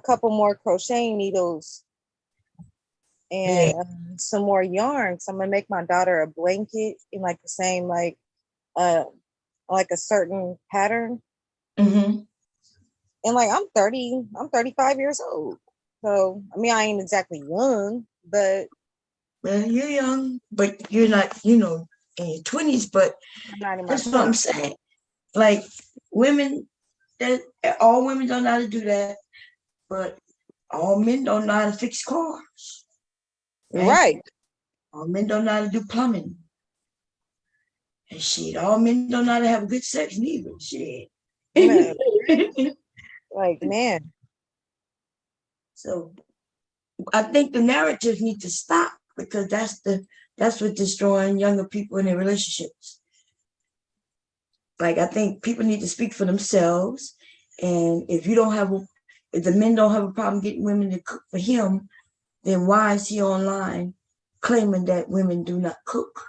[SPEAKER 10] couple more crocheting needles and some more yarns. I'm gonna make my daughter a blanket in like the same like a certain pattern.
[SPEAKER 1] Mm-hmm.
[SPEAKER 10] And like I'm 35 years old. So I mean I ain't exactly young, but
[SPEAKER 1] well, you're young, but you're not, in your 20s, but
[SPEAKER 10] I'm not in my
[SPEAKER 1] that's what I'm
[SPEAKER 10] 20s.
[SPEAKER 1] saying. Like women, all women don't know how to do that, but all men don't know how to fix cars.
[SPEAKER 10] Right.
[SPEAKER 1] All men don't know how to do plumbing. And shit, all men don't know how to have good sex neither. Shit.
[SPEAKER 10] Man. Like, man.
[SPEAKER 1] So I think the narratives need to stop because that's what's destroying younger people in their relationships. Like I think people need to speak for themselves. And if the men don't have a problem getting women to cook for him, then why is he online claiming that women do not cook?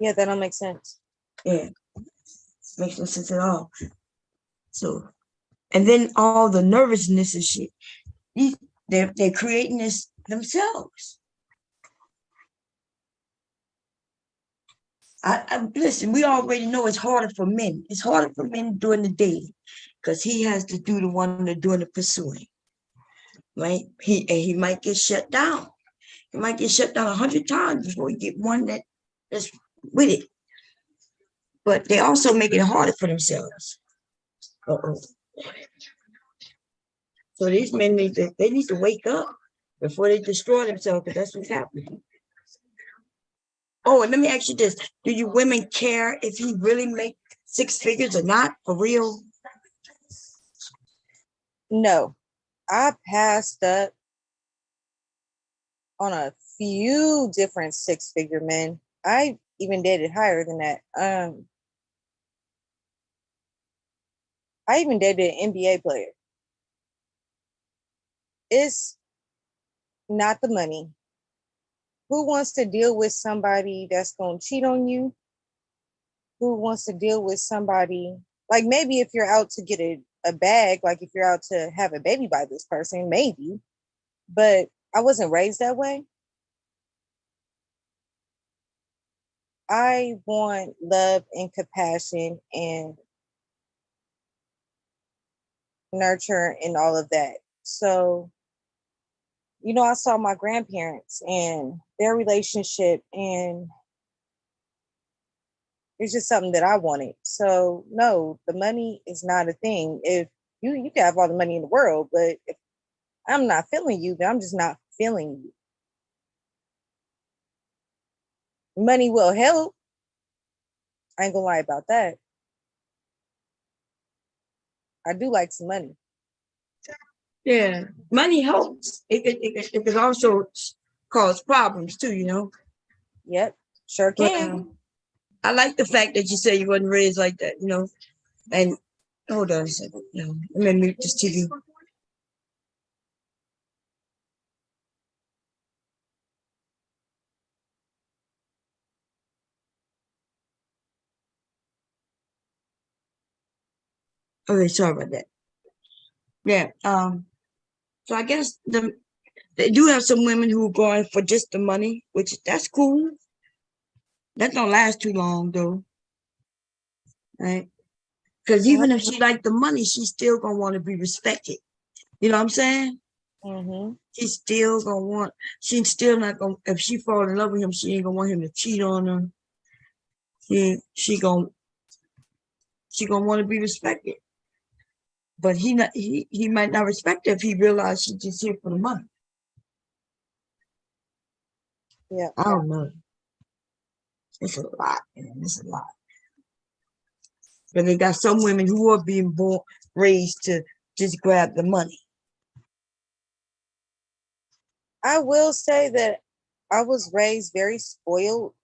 [SPEAKER 10] Yeah, that don't make sense.
[SPEAKER 1] Yeah, makes no sense at all. So, and then all the nervousness and shit, they're creating this themselves. Listen, we already know it's harder for men. It's harder for men during the day because he has to do the one that's doing the pursuing. Right? He might get shut down. He might get shut down 100 times before he get one that's with it. But they also make it harder for themselves. Uh-oh. So these men need to wake up before they destroy themselves, because that's what's happening. Oh, and let me ask you this. Do you women care if he really make 6 figures or not, for real?
[SPEAKER 10] No. I passed up on a few different six-figure men. I even dated higher than that. I even dated an NBA player. It's not the money. Who wants to deal with somebody that's going to cheat on you? Who wants to deal with somebody, like maybe if you're out to get a bag, like if you're out to have a baby by this person, maybe. But I wasn't raised that way. I want love and compassion and nurture and all of that. So, you know, I saw my grandparents and their relationship, and it's just something that I wanted. So no, the money is not a thing. If you can have all the money in the world, but if I'm not feeling you, then I'm just not feeling you. Money will help. I ain't gonna lie about that. I do like some money.
[SPEAKER 1] Yeah, money helps. It could also cause problems too, you know.
[SPEAKER 10] Yep, sure
[SPEAKER 1] But
[SPEAKER 10] can.
[SPEAKER 1] I like the fact that you said you wasn't raised like that, you know. And hold on a second. Let me mute this TV. Okay, sorry about that. Yeah. So I guess they do have some women who are going for just the money, which that's cool. That don't last too long though, right? Because even if she like the money, she's still gonna want to be respected. You know what I'm saying?
[SPEAKER 10] Mm-hmm.
[SPEAKER 1] She's still not gonna, if she fall in love with him, she ain't gonna want him to cheat on her. She gonna want to be respected. But he might not respect her if he realized she's just here for the money.
[SPEAKER 10] Yeah.
[SPEAKER 1] I don't know. It's a lot, man. It's a lot. But they got some women who are being raised to just grab the money.
[SPEAKER 10] I will say that I was raised very spoiled.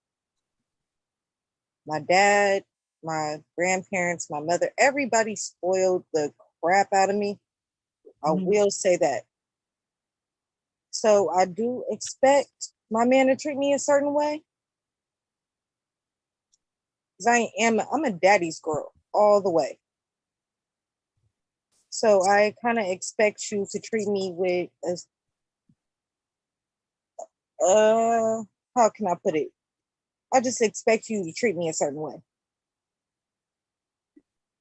[SPEAKER 10] My dad, my grandparents, my mother, everybody spoiled the crap out of me. I will say that. So I do expect my man to treat me a certain way. Because I'm a daddy's girl all the way. So I kind of expect you to treat me with how can I put it? I just expect you to treat me a certain way.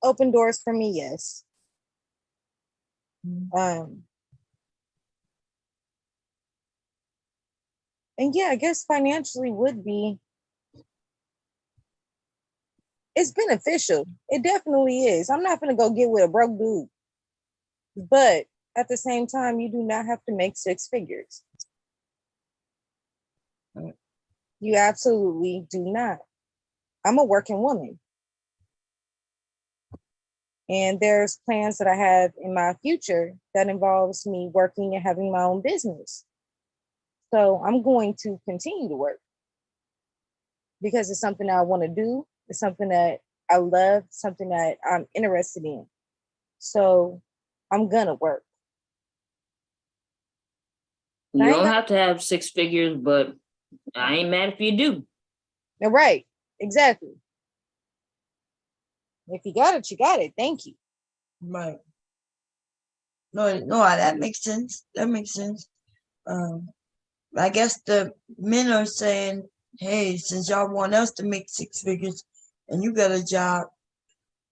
[SPEAKER 10] Open doors for me, yes. And yeah, I guess financially would be, it's beneficial. It definitely is. I'm not gonna go get with a broke dude. But at the same time, you do not have to make six figures. You absolutely do not. I'm a working woman. And there's plans that I have in my future that involves me working and having my own business. So I'm going to continue to work because it's something I want to do. It's something that I love, something that I'm interested in. So I'm gonna work.
[SPEAKER 5] You don't have to have six figures, but I ain't mad if you do.
[SPEAKER 10] You're right. Exactly. If you got it, you got it. Thank you.
[SPEAKER 1] Right. No, that makes sense. That makes sense. I guess the men are saying, hey, since y'all want us to make six figures and you got a job,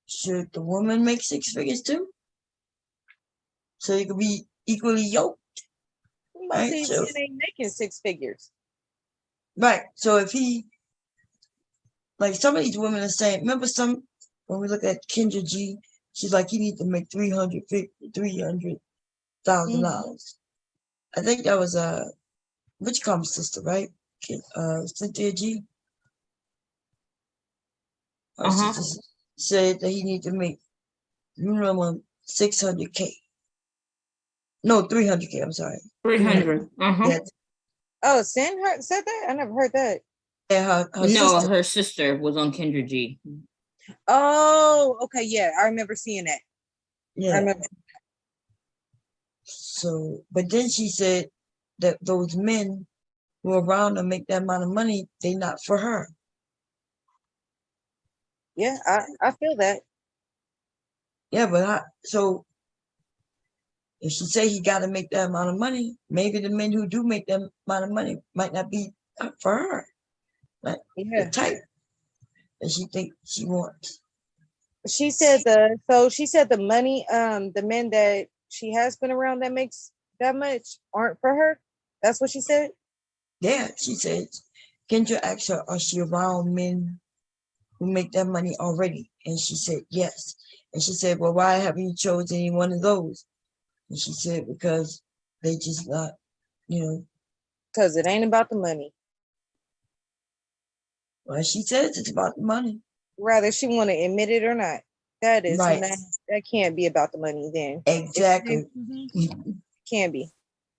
[SPEAKER 1] should the woman make six figures too? So you could be equally yoked.
[SPEAKER 10] Right? So, men ain't making six figures.
[SPEAKER 1] Right. So if he, like some of these women are saying, remember when we look at Kendra G, she's like, you need to make $300,000. I think that was Witchcom's sister, right? Cynthia G. Her sister said that he need to make minimum $600K. No, $300K. I'm sorry.
[SPEAKER 5] 300.
[SPEAKER 1] Yeah.
[SPEAKER 10] Oh, Sin said that? I never heard that.
[SPEAKER 1] Yeah, her
[SPEAKER 5] No,
[SPEAKER 1] sister.
[SPEAKER 5] her sister was on Kendra G.
[SPEAKER 10] Oh, okay, yeah, I remember seeing that. I
[SPEAKER 1] Yeah.
[SPEAKER 10] remember.
[SPEAKER 1] So, but then she said that those men who are around to make that amount of money, they not for her.
[SPEAKER 10] Yeah, I feel that.
[SPEAKER 1] Yeah, but so if she say he got to make that amount of money, maybe the men who do make that amount of money might not be for her, like the
[SPEAKER 10] Yeah.
[SPEAKER 1] type that she think she wants.
[SPEAKER 10] She said the money, the men that she has been around that makes that much aren't for her. That's what she said.
[SPEAKER 1] Yeah, she said, Kendra asked her, are she around men who make that money already? And she said, yes. And she said, well, why haven't you chosen any one of those? And she said, because they just not,
[SPEAKER 10] Because it ain't about the money.
[SPEAKER 1] Well, she says it's about the money.
[SPEAKER 10] Whether she want to admit it or not. That is
[SPEAKER 1] Right.
[SPEAKER 10] that can't be about the money then.
[SPEAKER 1] Exactly.
[SPEAKER 10] Can be.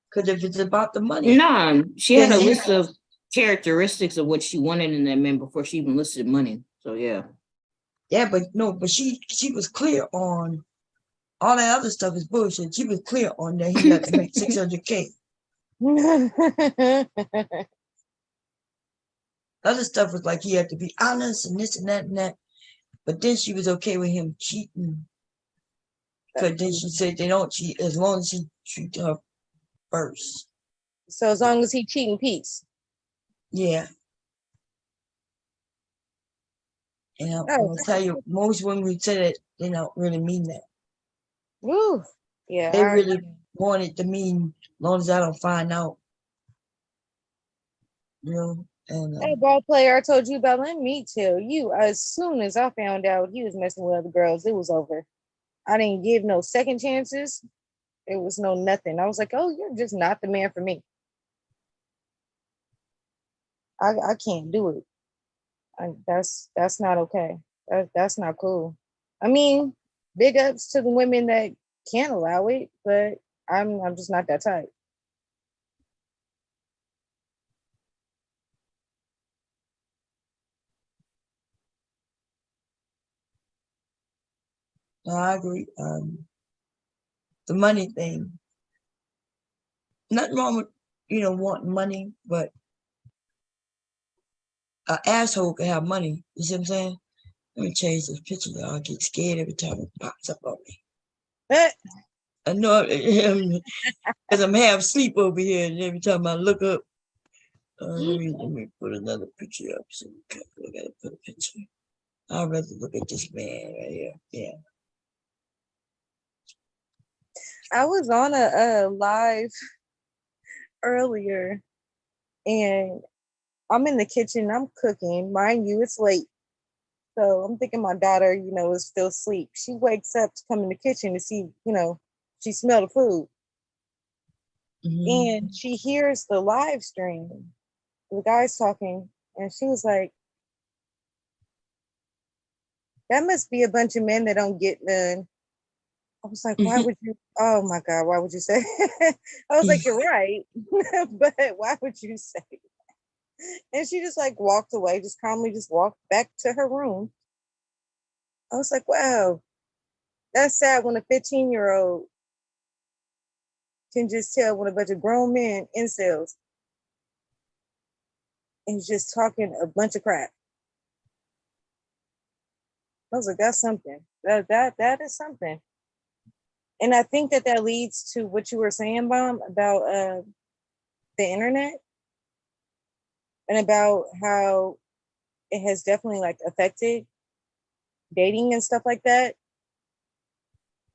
[SPEAKER 1] Because if it's about the money.
[SPEAKER 5] Nah, she had a
[SPEAKER 1] then
[SPEAKER 5] list of characteristics of what she wanted in that man before she even listed money. So yeah.
[SPEAKER 1] Yeah, but no, but she was clear on all that other stuff is bullshit. She was clear on that he got to make 600K. Other stuff was like he had to be honest and this and that and that. But then she was okay with him cheating. Because then she said they don't cheat as long as he treats her first.
[SPEAKER 10] So as long as he cheating peace.
[SPEAKER 1] Yeah. And I'm gonna tell you, most women who say that, they don't really mean that.
[SPEAKER 10] Woo. Yeah.
[SPEAKER 1] They really want it to mean as long as I don't find out. And
[SPEAKER 10] that ball player I told you about, let me tell you, as soon as I found out he was messing with other girls, it was over. I didn't give no second chances. It was no nothing. I was like, oh, you're just not the man for me. I can't do it. That's not okay. That's not cool. I mean, big ups to the women that can allow it, but I'm just not that type.
[SPEAKER 1] No, I agree. The money thing. Nothing wrong with, wanting money, but an asshole can have money. You see what I'm saying? Let me change this picture. I'll get scared every time it pops up on me. I know, because I'm half asleep over here, and every time I look up, let me put another picture up. So I gotta put a picture. I'd rather look at this man right here. Yeah.
[SPEAKER 10] I was on a live earlier, and I'm in the kitchen. I'm cooking. Mind you, it's late. So I'm thinking my daughter, is still asleep. She wakes up to come in the kitchen to see, she smelled the food. And she hears the live stream. The guy's talking, and she was like, that must be a bunch of men that don't get none. I was like, why would you? Oh my God, why would you say? I was like, you're right. But why would you say that? And she just like walked away, just calmly just walked back to her room. I was like, wow, that's sad when a 15-year-old can just tell when a bunch of grown men, incels, and just talking a bunch of crap. I was like, that's something. That is something. And I think that leads to what you were saying, Bomb, about the internet and about how it has definitely like affected dating and stuff like that.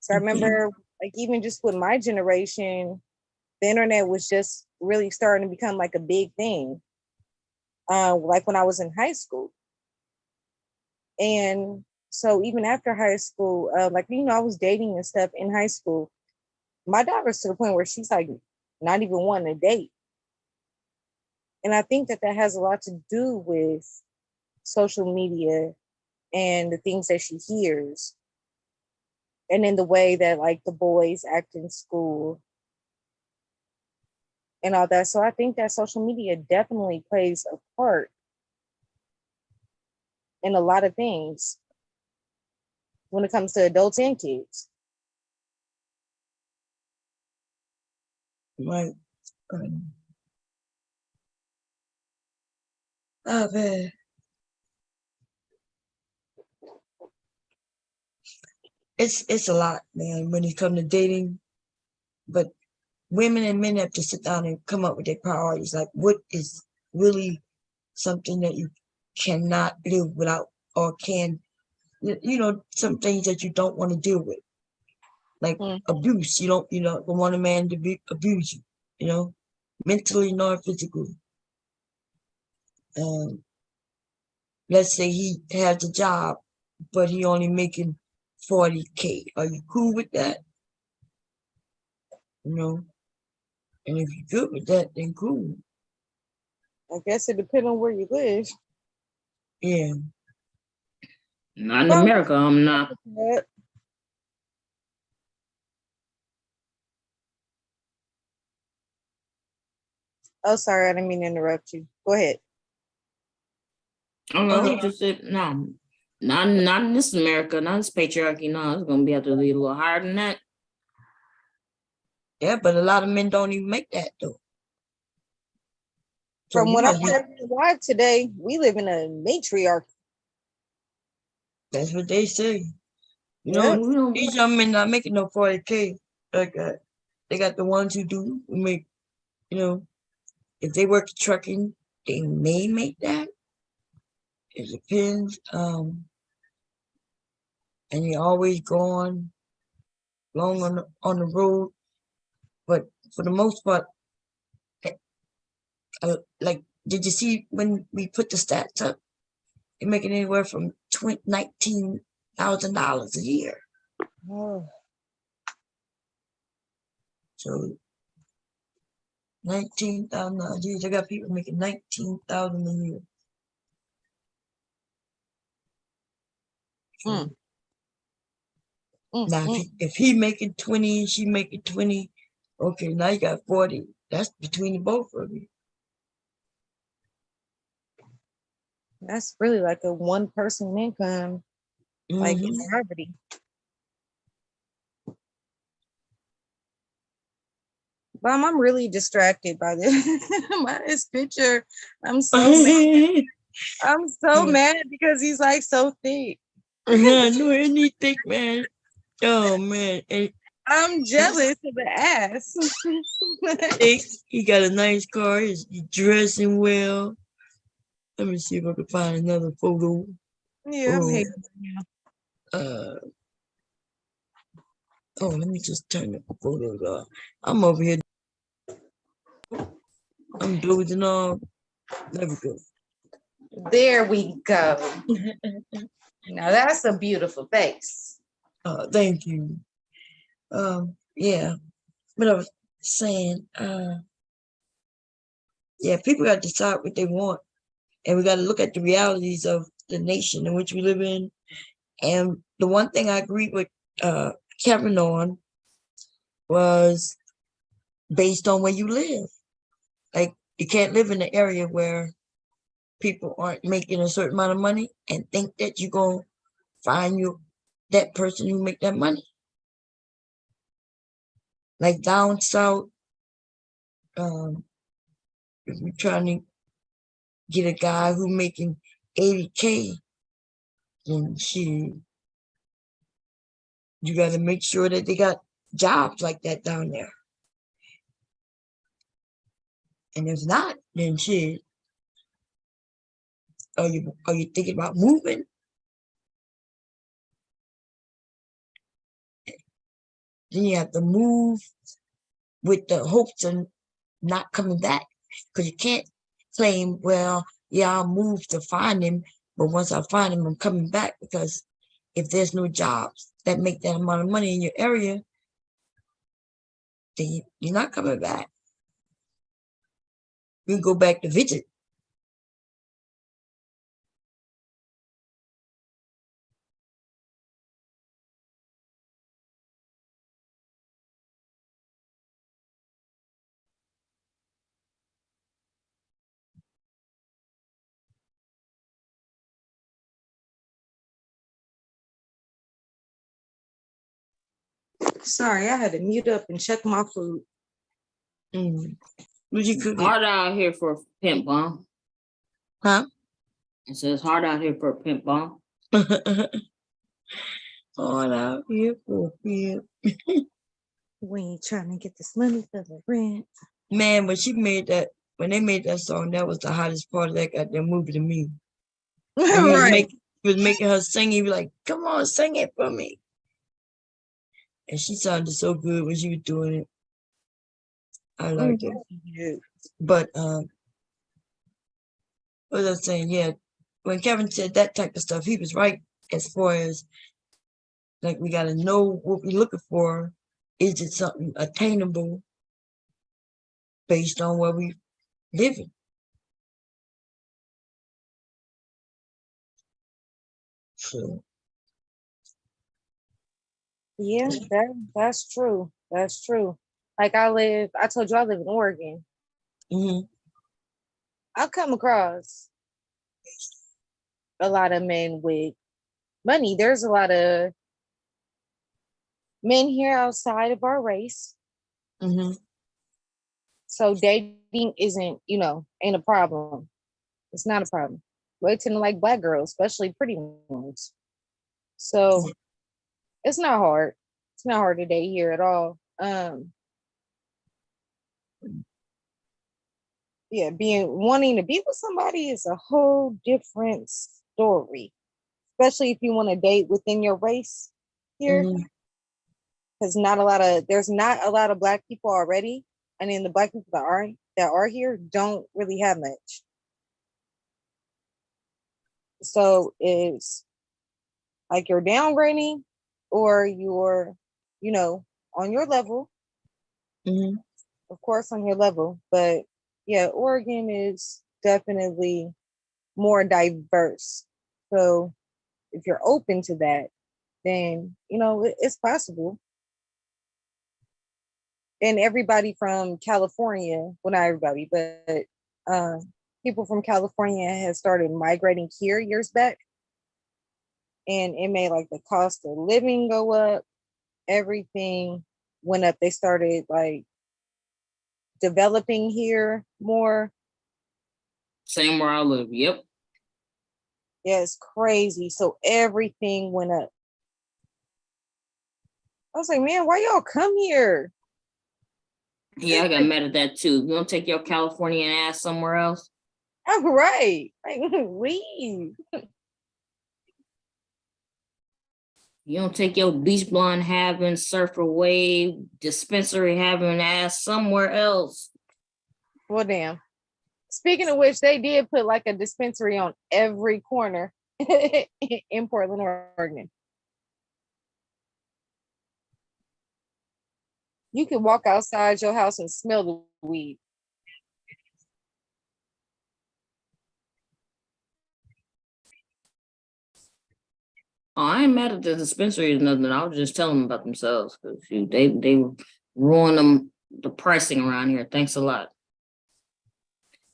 [SPEAKER 10] So I remember like even just with my generation, the internet was just really starting to become like a big thing. Like when I was in high school. And so even after high school, like, I was dating and stuff in high school. My daughter's to the point where she's like not even wanting to date. And I think that has a lot to do with social media and the things that she hears. And in the way that like the boys act in school. and all that. So I think that social media definitely plays a part in a lot of things when it comes to adults and kids.
[SPEAKER 1] Right. Oh man. It's a lot, man, when it comes to dating. But women and men have to sit down and come up with their priorities. Like what is really something that you cannot live without, or can, you know, some things that you don't want to deal with. Like abuse. You don't want a man to abuse you, you know, mentally nor physically. Let's say he has a job, but he only making 40K. Are you cool with that? You know, and if you're good with that, then cool.
[SPEAKER 10] I guess it depends on where you live.
[SPEAKER 1] Yeah.
[SPEAKER 5] Not in America, I'm not.
[SPEAKER 10] Oh, sorry, I didn't mean to interrupt you. Go ahead.
[SPEAKER 5] Oh, no, just said no. Not in this America, not this patriarchy. No, it's gonna be have to be a little higher than that.
[SPEAKER 1] Yeah, but a lot of men don't even make that though. So
[SPEAKER 10] From
[SPEAKER 1] you
[SPEAKER 10] what I
[SPEAKER 1] must be-
[SPEAKER 10] heard live today, we live in a matriarchy.
[SPEAKER 1] That's what they say. You
[SPEAKER 10] Yeah.
[SPEAKER 1] know, these young men not making no 40K like that. They got the ones who do make, you know, if they work trucking, they may make that. It depends. And they always go on long on the road. But for the most part, like, did you see when we put the stats up? They're making anywhere from $19,000 a year.
[SPEAKER 10] Oh.
[SPEAKER 1] So 19,000 a year. I got people making 19,000 a year. So, now if he making 20 and she making 20, okay, now you got 40. That's between the both of you.
[SPEAKER 10] That's really like a one person income, like in poverty. Mom, I'm really distracted by this by this picture. I'm so mad. I'm so mad because he's like so thick.
[SPEAKER 1] Yeah, no, any thick man. Oh man. And
[SPEAKER 10] I'm jealous of the ass.
[SPEAKER 1] thick, he got a nice car, he's dressing well. Let me see if I can find another photo.
[SPEAKER 10] Yeah, I'm hating.
[SPEAKER 1] Oh, let me just turn the photos off. I'm over here. I'm dozing off. There we go.
[SPEAKER 11] There we go. Now that's a beautiful face.
[SPEAKER 1] Thank you. Yeah. But I was saying, yeah, people got to decide what they want. And we got to look at the realities of the nation in which we live in. And the one thing I agreed with Kevin on was based on where you live. Like, you can't live in an area where people aren't making a certain amount of money and think that you're going to find that person who make that money. Like down south, if you're trying to get a guy who making 80K, then you got to make sure that they got jobs like that down there. And if not, then are you thinking about moving? Then you have to move with the hopes of not coming back, because you can't claim, well, yeah, I'll move to find him, but once I find him, I'm coming back, because if there's no jobs that make that amount of money in your area, then you're not coming back. You go back to visit.
[SPEAKER 10] Sorry, I had to mute up and check my food.
[SPEAKER 1] What you cooking?
[SPEAKER 5] Hard out here for a pimp bomb.
[SPEAKER 1] Huh?
[SPEAKER 5] It says hard out here for a pimp bomb.
[SPEAKER 1] Hard out here for a pimp.
[SPEAKER 10] We ain't trying to get this money for the rent.
[SPEAKER 1] Man, when they made that song, that was the hottest part of that goddamn movie to me. When
[SPEAKER 10] Right.
[SPEAKER 1] he was making her sing, he was like, come on, sing it for me. And she sounded so good when she was doing it. I liked it.
[SPEAKER 10] Yeah.
[SPEAKER 1] But what was I saying? Yeah, when Kevin said that type of stuff, he was right as far as like we gotta know what we're looking for. Is it something attainable based on where we living? So
[SPEAKER 10] Yeah, that's true. That's true. Like I told you I live in Oregon. I come across a lot of men with money. There's a lot of men here outside of our race. So dating isn't, ain't a problem. It's not a problem. They tend to like black girls, especially pretty ones. So it's not hard. It's not hard to date here at all. Yeah, wanting to be with somebody is a whole different story, especially if you want to date within your race here. Because there's not a lot of black people already, and then the black people that are here don't really have much. So it's like you're downgrading or you're, on your level. Of course, on your level. But yeah, Oregon is definitely more diverse. So if you're open to that, then, it's possible. And everybody from California, well, not everybody, but people from California has started migrating here years back. And it made like the cost of living go up. Everything went up. They started like developing here more.
[SPEAKER 5] Same where I live. Yep.
[SPEAKER 10] Yeah, it's crazy. So everything went up. I was like, man, why y'all come here?
[SPEAKER 5] Yeah, I got mad at that too. You don't take your Californian ass somewhere else?
[SPEAKER 10] I'm right. Like, leave.
[SPEAKER 5] You don't take your beach blonde having, surfer wave, dispensary having ass somewhere else.
[SPEAKER 10] Well, damn. Speaking of which, they did put like a dispensary on every corner in Portland, Oregon. You can walk outside your house and smell the weed.
[SPEAKER 5] Oh, I ain't mad at the dispensary or nothing. I was just telling them about themselves because they ruin them the pricing around here. Thanks a lot.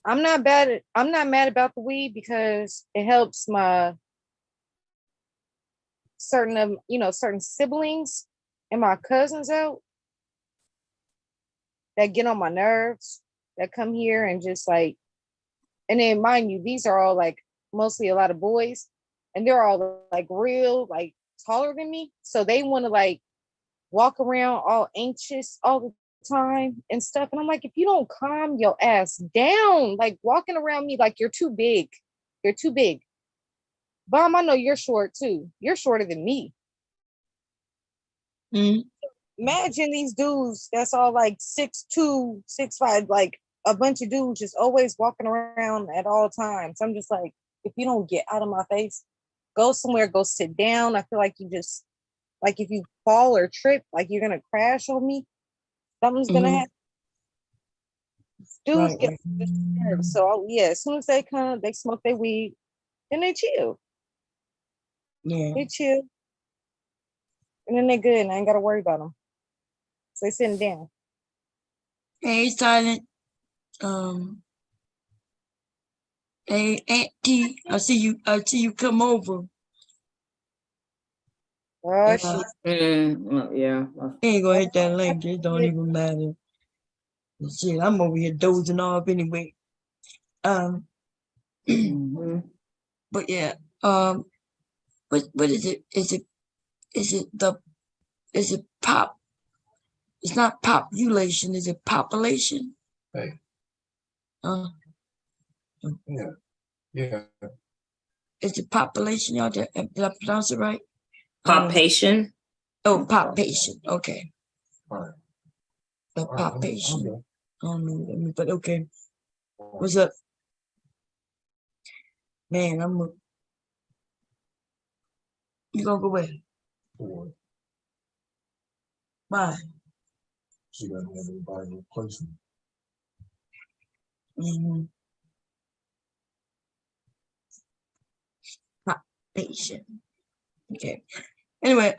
[SPEAKER 10] I'm not mad about the weed because it helps my certain siblings and my cousins out that get on my nerves, that come here and just like, and then mind you, these are all like mostly a lot of boys, and they're all like real, like taller than me. So they want to like walk around all anxious all the time and stuff. And I'm like, if you don't calm your ass down, like walking around me like you're too big. You're too big. Bomb, I know you're short too. You're shorter than me. Imagine these dudes that's all like 6'2", 6'5", like a bunch of dudes just always walking around at all times. I'm just like, if you don't get out of my face, go somewhere, go sit down. I feel like you just, like if you fall or trip, like you're gonna crash on me, something's gonna happen. Dudes get disturbed. So yeah, as soon as they come, they smoke their weed, then they chill.
[SPEAKER 1] Yeah.
[SPEAKER 10] They chill. And then they're good and I ain't gotta worry about them. So they sitting down.
[SPEAKER 1] Hey, Silent. Hey, Auntie, I see you come over.
[SPEAKER 10] Oh
[SPEAKER 1] Yeah.
[SPEAKER 10] shit.
[SPEAKER 5] Yeah.
[SPEAKER 1] Ain't gonna hit that link. It don't even matter. Shit, I'm over here dozing off anyway.
[SPEAKER 5] Mhm.
[SPEAKER 1] But yeah, what is it? Is it pop? It's not population. Is it population?
[SPEAKER 12] Hey.
[SPEAKER 1] Uh,
[SPEAKER 12] Yeah. Yeah.
[SPEAKER 1] is it population? Y'all did I pronounce it right?
[SPEAKER 5] Popation.
[SPEAKER 1] Oh, population. Okay.
[SPEAKER 12] All right.
[SPEAKER 1] The
[SPEAKER 12] All right, I'm
[SPEAKER 1] population.
[SPEAKER 12] done.
[SPEAKER 1] I don't know, but okay. What's up? Man, you gonna go where?
[SPEAKER 12] Boy,
[SPEAKER 1] Why?
[SPEAKER 12] she doesn't have anybody to replace me.
[SPEAKER 1] Mm-hmm. Population. Okay. Anyway,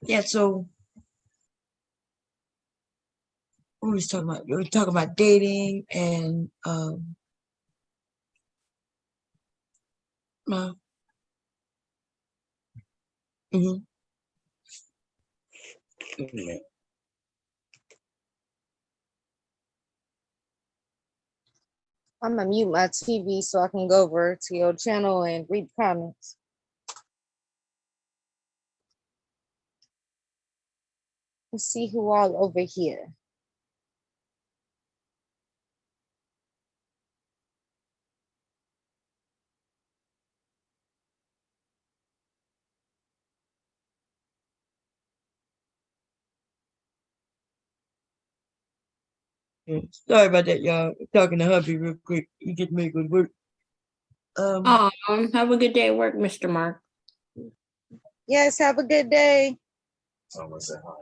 [SPEAKER 1] yeah, so what was talking about? We were talking about dating and mm-hmm.
[SPEAKER 10] I'm gonna mute my TV so I can go over to your channel and read comments. Let's see who all over here.
[SPEAKER 1] Sorry about that, y'all. Talking to hubby real quick. You get me good work.
[SPEAKER 5] Have a good day at work, Mr. Mark.
[SPEAKER 10] Yes, have a good day.
[SPEAKER 12] Someone say hi.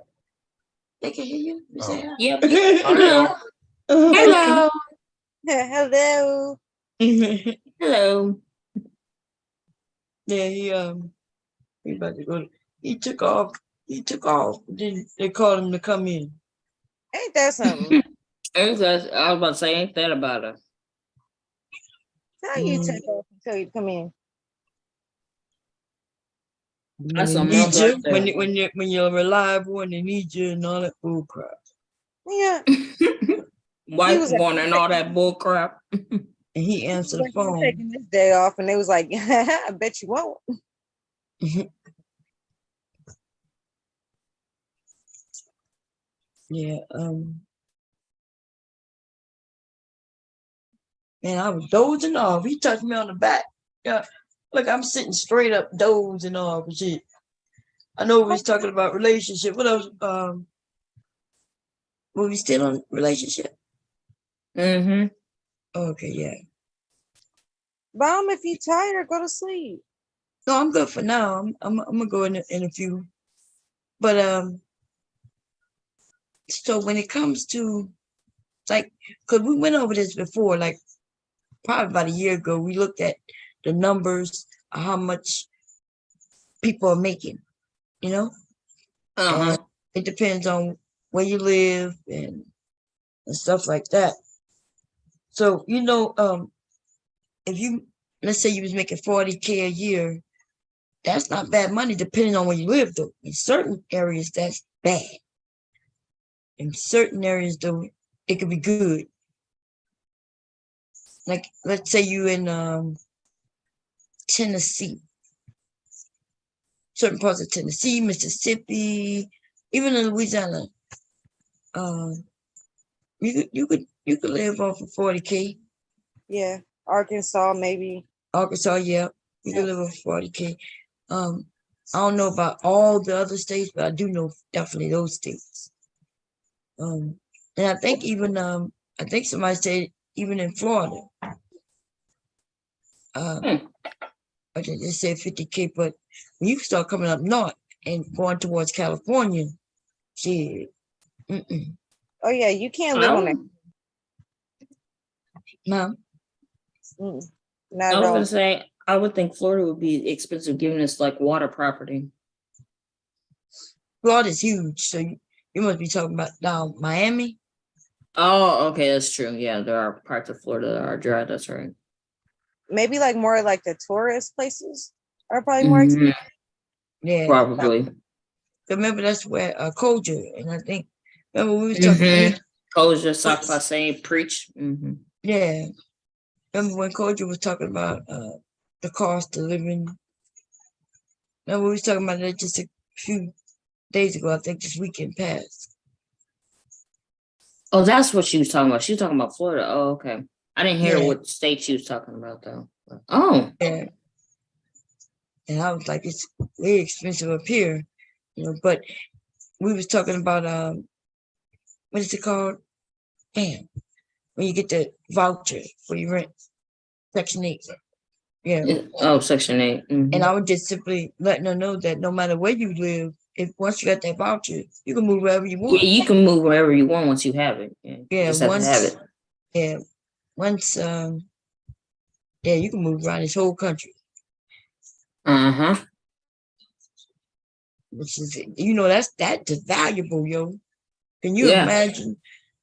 [SPEAKER 1] They can hear you. You say hi.
[SPEAKER 5] Yep.
[SPEAKER 12] Hi,
[SPEAKER 5] Hello.
[SPEAKER 10] Hello.
[SPEAKER 5] Hello.
[SPEAKER 1] Yeah, he about to go. He took off. Then they called him to come in.
[SPEAKER 10] Ain't that something?
[SPEAKER 5] I was about to say, ain't that about her?
[SPEAKER 10] How you take off until you come in?
[SPEAKER 1] When
[SPEAKER 5] That's
[SPEAKER 1] they
[SPEAKER 5] some
[SPEAKER 1] need
[SPEAKER 5] else right
[SPEAKER 1] you,
[SPEAKER 5] there.
[SPEAKER 1] when you're reliable and they need you and all that bull crap.
[SPEAKER 10] Yeah.
[SPEAKER 5] Wife
[SPEAKER 10] was like,
[SPEAKER 5] going and all that bull crap.
[SPEAKER 1] And he answered the
[SPEAKER 10] like, I'm
[SPEAKER 1] phone.
[SPEAKER 10] taking this day off, and they was like, I bet you won't.
[SPEAKER 1] Yeah, man, I was dozing off. He touched me on the back. Yeah, look, I'm sitting straight up, dozing off and shit. I know we was talking about relationship. What else? Were we still on relationship?
[SPEAKER 5] Mm-hmm.
[SPEAKER 1] Okay, yeah.
[SPEAKER 10] Mom, if you tired, go to sleep.
[SPEAKER 1] No, I'm good for now. I'm gonna go in a few. But so when it comes to like, cause we went over this before, like probably about a year ago, we looked at the numbers of how much people are making, you know? And it depends on where you live and stuff like that. So, you know, if you, let's say you was making 40K a year, that's not bad money depending on where you live though. In certain areas, that's bad. In certain areas though, it could be good. Like, let's say you in Tennessee. Certain parts of Tennessee, Mississippi, even in Louisiana, you could live off of 40K.
[SPEAKER 10] Yeah, Arkansas maybe.
[SPEAKER 1] Arkansas, yeah, you could live off 40K. I don't know about all the other states, but I do know definitely those states. And I think even I think somebody said even in Florida. I think they said 50K, but when you start coming up north and going towards California, shit.
[SPEAKER 10] Oh yeah, you can't live on that.
[SPEAKER 1] No.
[SPEAKER 10] Not
[SPEAKER 5] I
[SPEAKER 10] at
[SPEAKER 5] was
[SPEAKER 10] all.
[SPEAKER 5] gonna say, I would think Florida would be expensive given it's like water property.
[SPEAKER 1] Florida's huge, so you must be talking about down Miami.
[SPEAKER 5] Oh, okay, that's true. Yeah, there are parts of Florida that are dry. That's right.
[SPEAKER 10] Maybe like more like the tourist places are probably more expensive.
[SPEAKER 1] Yeah.
[SPEAKER 5] Probably.
[SPEAKER 1] Remember that's where Koja, and I think remember we was talking.
[SPEAKER 5] Mm-hmm. Koja, Sakpa saying preach. Mm-hmm.
[SPEAKER 1] Yeah. Remember when Koja was talking about the cost of living? Remember we was talking about that just a few days ago. I think this weekend passed.
[SPEAKER 5] Oh, that's what she was talking about. She was talking about Florida. Oh, okay. I didn't hear
[SPEAKER 1] Yeah.
[SPEAKER 5] what state she was talking about though. Oh.
[SPEAKER 1] Yeah. And I was like, it's way expensive up here, you know. But we was talking about what is it called? Damn, when you get the voucher for your rent, Section 8. Yeah.
[SPEAKER 5] Oh, Section 8.
[SPEAKER 1] And
[SPEAKER 5] Mhm.
[SPEAKER 1] I would just simply letting her know that no matter where you live, if once you got that voucher, you can move wherever you want.
[SPEAKER 5] Yeah, you can move wherever you want once you have it. Yeah, you
[SPEAKER 1] Yeah,
[SPEAKER 5] just have to have
[SPEAKER 1] once
[SPEAKER 5] it.
[SPEAKER 1] yeah, once yeah, you can move around this whole country.
[SPEAKER 5] Uh-huh.
[SPEAKER 1] Which is, you know, that's valuable, yo. Can you
[SPEAKER 5] Yeah.
[SPEAKER 1] imagine?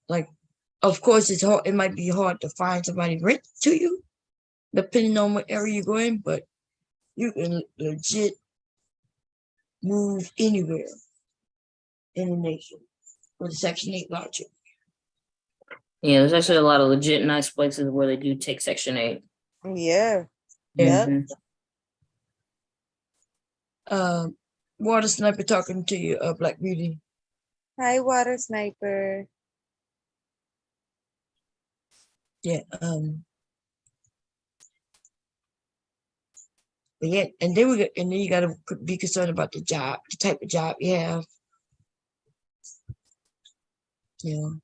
[SPEAKER 1] Like, of course, it's hard. It might be hard to find somebody rent to you, depending on what area you go in. But you can legit move anywhere in the nation with a Section 8 voucher.
[SPEAKER 5] Yeah, there's actually a lot of legit nice places where they do take Section 8.
[SPEAKER 10] Yeah.
[SPEAKER 1] Yeah.
[SPEAKER 5] Mhm.
[SPEAKER 1] Water Sniper talking to you, Black Beauty.
[SPEAKER 10] Hi, Water Sniper.
[SPEAKER 1] Yeah. But yeah, and then you gotta be concerned about the job, the type of job you have. You know,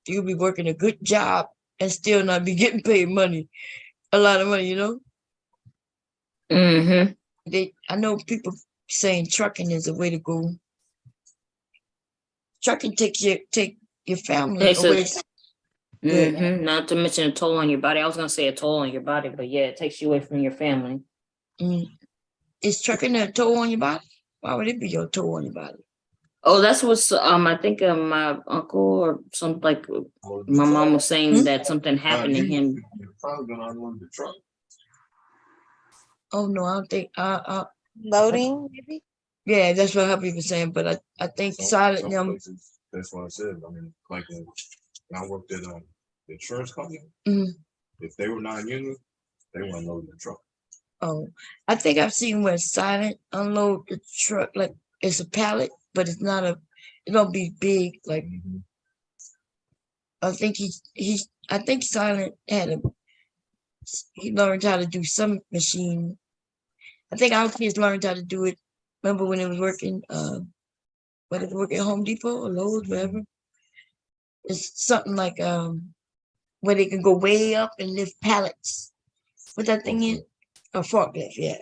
[SPEAKER 1] you'll be working a good job and still not be getting paid money, a lot of money. You know.
[SPEAKER 5] Mm-hmm.
[SPEAKER 1] I know people saying trucking is a way to go. Trucking take your family away.
[SPEAKER 5] Mm-hmm. Not to mention a toll on your body. I was gonna say a toll on your body, but yeah, it takes you away from your family.
[SPEAKER 1] Is trucking a toll on your body? Why would it be your toll on your body?
[SPEAKER 5] Oh, that's what's I think my uncle or some like my mom was saying that something happened to him.
[SPEAKER 12] You're probably gonna unload the truck.
[SPEAKER 1] Oh no, I don't think
[SPEAKER 10] Loading, maybe?
[SPEAKER 1] Yeah, that's what people saying, but I think silent them.
[SPEAKER 12] Places, that's what I said. I mean, like when I worked at the insurance company, if they were non-union, they weren't loading the truck.
[SPEAKER 1] Oh, I think I've seen where silent unload the truck, like it's a pallet, but it's not it don't be big. Like I think I think Silent he learned how to do some machine. I think our kids learned how to do it. Remember when it was working, when it was working at Home Depot or Lowe's, whatever. It's something like where they can go way up and lift pallets. What that thing is? A forklift, yeah.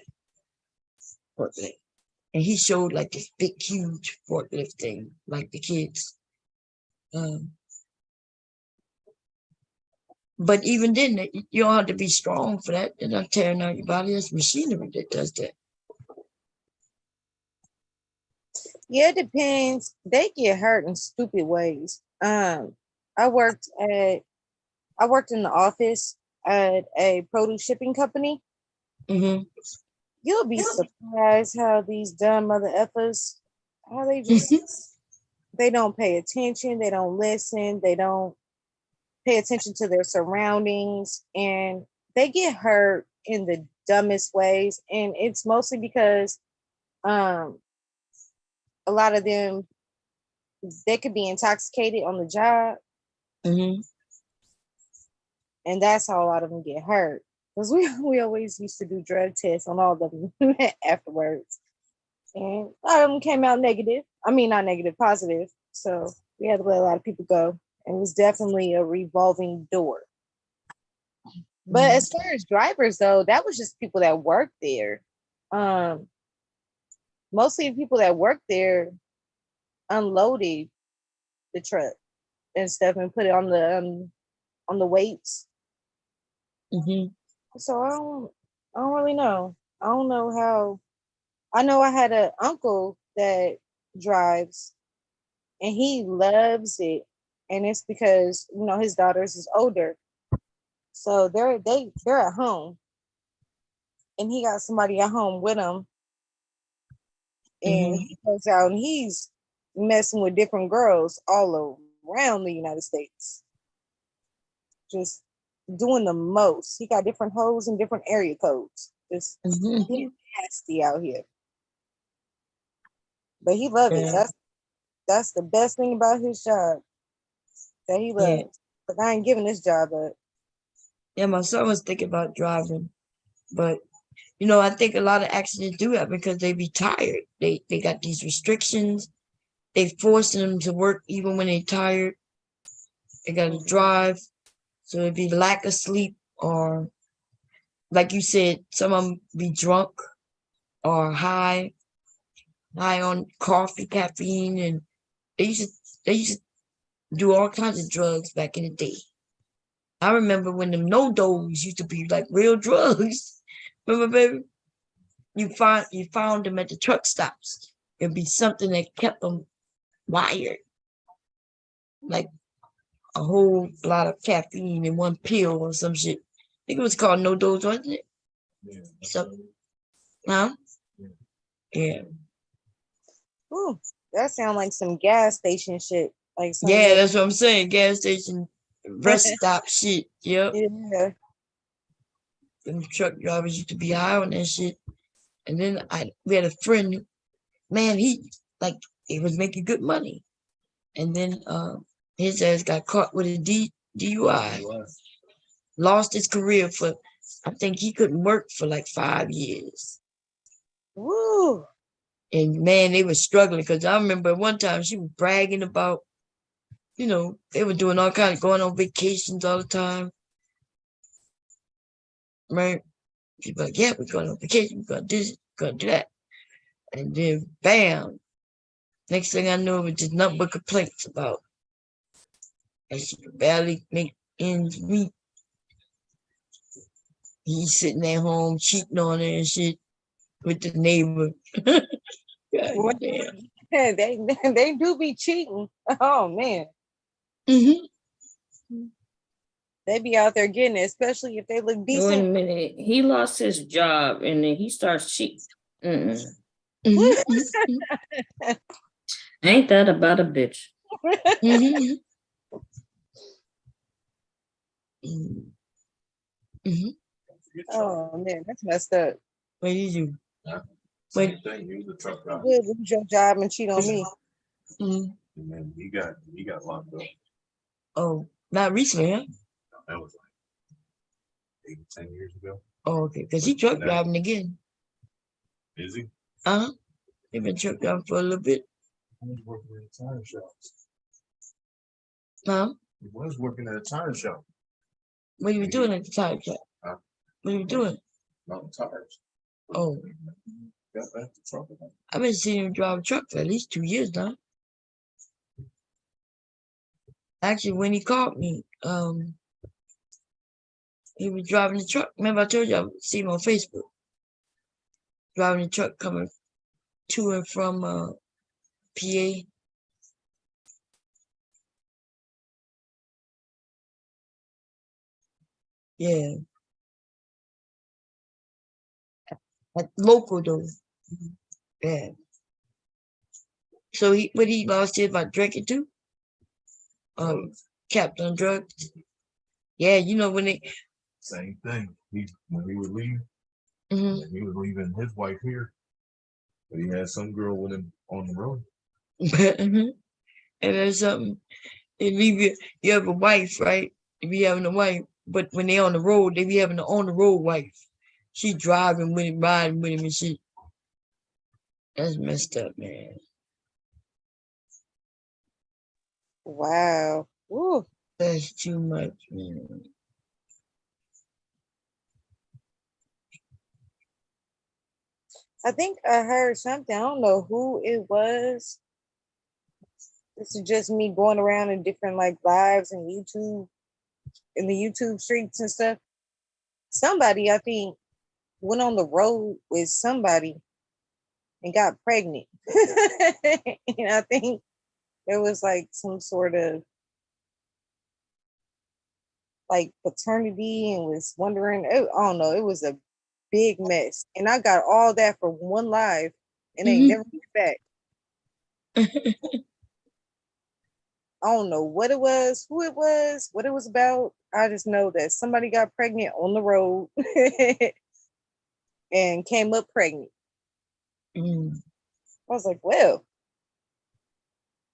[SPEAKER 1] Forklift. And he showed like this big, huge forklift thing, like the kids. But even then, you don't have to be strong for that. They're not tearing out your body. That's machinery that does that.
[SPEAKER 10] Yeah, it depends. They get hurt in stupid ways. I worked in the office at a produce shipping company. You'll be surprised how these dumb mother effers, how they just they don't pay attention, they don't listen, they don't pay attention to their surroundings, and they get hurt in the dumbest ways. And it's mostly because a lot of them, they could be intoxicated on the job. And that's how a lot of them get hurt. Because we always used to do drug tests on all of them afterwards. And a lot of them came out negative. I mean, not negative, positive. So we had to let a lot of people go. And it was definitely a revolving door. But as far as drivers, though, that was just people that worked there. Mostly the people that worked there unloaded the truck and stuff and put it on the weights. So I don't really know. I don't know how. I know I had an uncle that drives, and he loves it, and it's because his daughters is older, so they're at home, and he got somebody at home with him, and
[SPEAKER 1] Mhm.
[SPEAKER 10] he goes out and he's messing with different girls all around the United States. Just doing the most. He got different hoes and different area codes. Just
[SPEAKER 1] Mhm.
[SPEAKER 10] being nasty out here. But he loved it.
[SPEAKER 1] Yeah.
[SPEAKER 10] That's the best thing about his job that he
[SPEAKER 1] Yeah.
[SPEAKER 10] loves. But I ain't giving this job up.
[SPEAKER 1] Yeah, my son was thinking about driving, but you know, I think a lot of accidents do that because they be tired. They got these restrictions. They forcing them to work even when they're tired. They got to drive, so it'd be lack of sleep, or like you said, some of them be drunk or high on coffee, caffeine, and they used to do all kinds of drugs back in the day. I remember when them no-dos used to be like real drugs. Remember, baby? You found them at the truck stops. It'd be something that kept them wired, like a whole lot of caffeine in one pill or some shit. I think it was called no dose, wasn't it?
[SPEAKER 12] Yeah.
[SPEAKER 1] So, huh? Yeah.
[SPEAKER 10] Ooh, that sounds like some gas station shit. Like some
[SPEAKER 1] Yeah, that's what I'm saying. Gas station, rest
[SPEAKER 10] yeah.
[SPEAKER 1] stop shit. Yep. Them truck drivers used to be high on that shit. And then we had a friend, man, he was making good money. And then his ass got caught with a DUI. Lost his career for, I think he couldn't work for like 5 years.
[SPEAKER 10] Woo.
[SPEAKER 1] And man, they were struggling because I remember one time she was bragging about, you know, they were doing all kinds of going on vacations all the time. Right? She's like, yeah, we're going on vacation, we're going to do this, we're going to do that. And then bam. Next thing I know, it was just nothing but complaints about. And she could barely make ends meet. He's sitting at home cheating on her and shit with the neighbor. God damn.
[SPEAKER 10] They do be cheating. Oh man.
[SPEAKER 1] Mm-hmm.
[SPEAKER 10] They be out there getting it, especially if they look
[SPEAKER 5] Wait a
[SPEAKER 10] decent.
[SPEAKER 5] minute. He lost his job and then he starts cheating. Ain't that about a bitch?
[SPEAKER 1] Mm-hmm.
[SPEAKER 10] Oh man, that's messed up.
[SPEAKER 1] What did you do?
[SPEAKER 12] Same thing. He was a truck driver.
[SPEAKER 10] You would lose your job and cheat on me.
[SPEAKER 12] And then he got locked up.
[SPEAKER 1] Oh, not recently, huh?
[SPEAKER 12] That was like 8-10 years ago.
[SPEAKER 1] Oh, okay. Because he truck driving again.
[SPEAKER 12] Is he?
[SPEAKER 1] Uh-huh. He been truck driving for a little bit.
[SPEAKER 12] He was working at a tire shop.
[SPEAKER 1] Huh?
[SPEAKER 12] He was working at a tire shop.
[SPEAKER 1] What you doing at the tire shop?
[SPEAKER 12] Huh?
[SPEAKER 1] What you doing?
[SPEAKER 12] Mountain tires.
[SPEAKER 1] Oh.
[SPEAKER 12] Got back to truck again.
[SPEAKER 1] I've been seeing him drive a truck for at least 2 years now. Actually, when he called me, he was driving the truck. Remember I told you I see him on Facebook. Driving the truck coming to and from PA. Yeah. Local though. Yeah. So he lost his by drinking too? Capped on drugs. Yeah, you know when they
[SPEAKER 12] Same thing. When he would leave,
[SPEAKER 1] Mhm.
[SPEAKER 12] he was leaving his wife here. But he had some girl with him on the road.
[SPEAKER 1] And there's something. They leave you have a wife, right? You be having a wife, but when they on the road, they be having the on the road wife. She driving with him, riding with him and shit. That's messed up, man.
[SPEAKER 10] Wow. Woo.
[SPEAKER 1] That's too much, man.
[SPEAKER 10] I think I heard something. I don't know who it was. This is just me going around in different like lives and YouTube, in the YouTube streets and stuff. Somebody, I think, went on the road with somebody and got pregnant. And I think there was like some sort of like paternity and was wondering, I don't know, it was a big mess. And I got all that for one live and they never went back. I don't know what it was, who it was, what it was about. I just know that somebody got pregnant on the road and came up pregnant. I was like, well,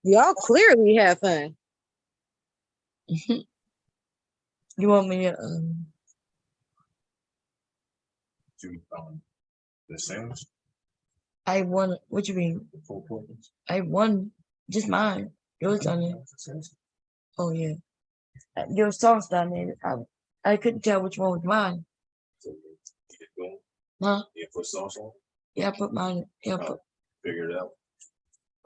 [SPEAKER 10] y'all clearly have fun.
[SPEAKER 1] You want me to
[SPEAKER 12] The sandwich?
[SPEAKER 1] I won. What you mean? I won just mine. Yours down there. Oh yeah. Your sauce down there. I couldn't tell which one was mine. Huh?
[SPEAKER 12] You put sauce on?
[SPEAKER 1] Yeah, I put mine. Yeah,
[SPEAKER 12] Figure it out.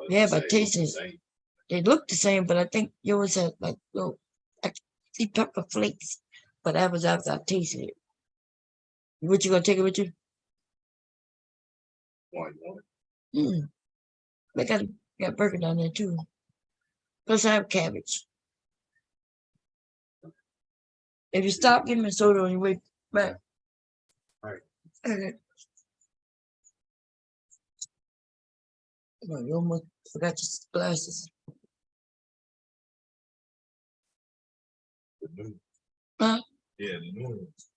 [SPEAKER 1] yeah, but tasting it. They look the same, but I think yours had like little, I see pepper flakes. But that was after I tasted it. What you gonna take it with you?
[SPEAKER 12] Why you want it?
[SPEAKER 1] They got burger down there too. Plus I have cabbage. If you stop, give me a soda on your way back.
[SPEAKER 12] All right.
[SPEAKER 1] Okay. Oh, you almost forgot your glasses.
[SPEAKER 12] The new.
[SPEAKER 1] Huh?
[SPEAKER 12] Yeah, the new ones.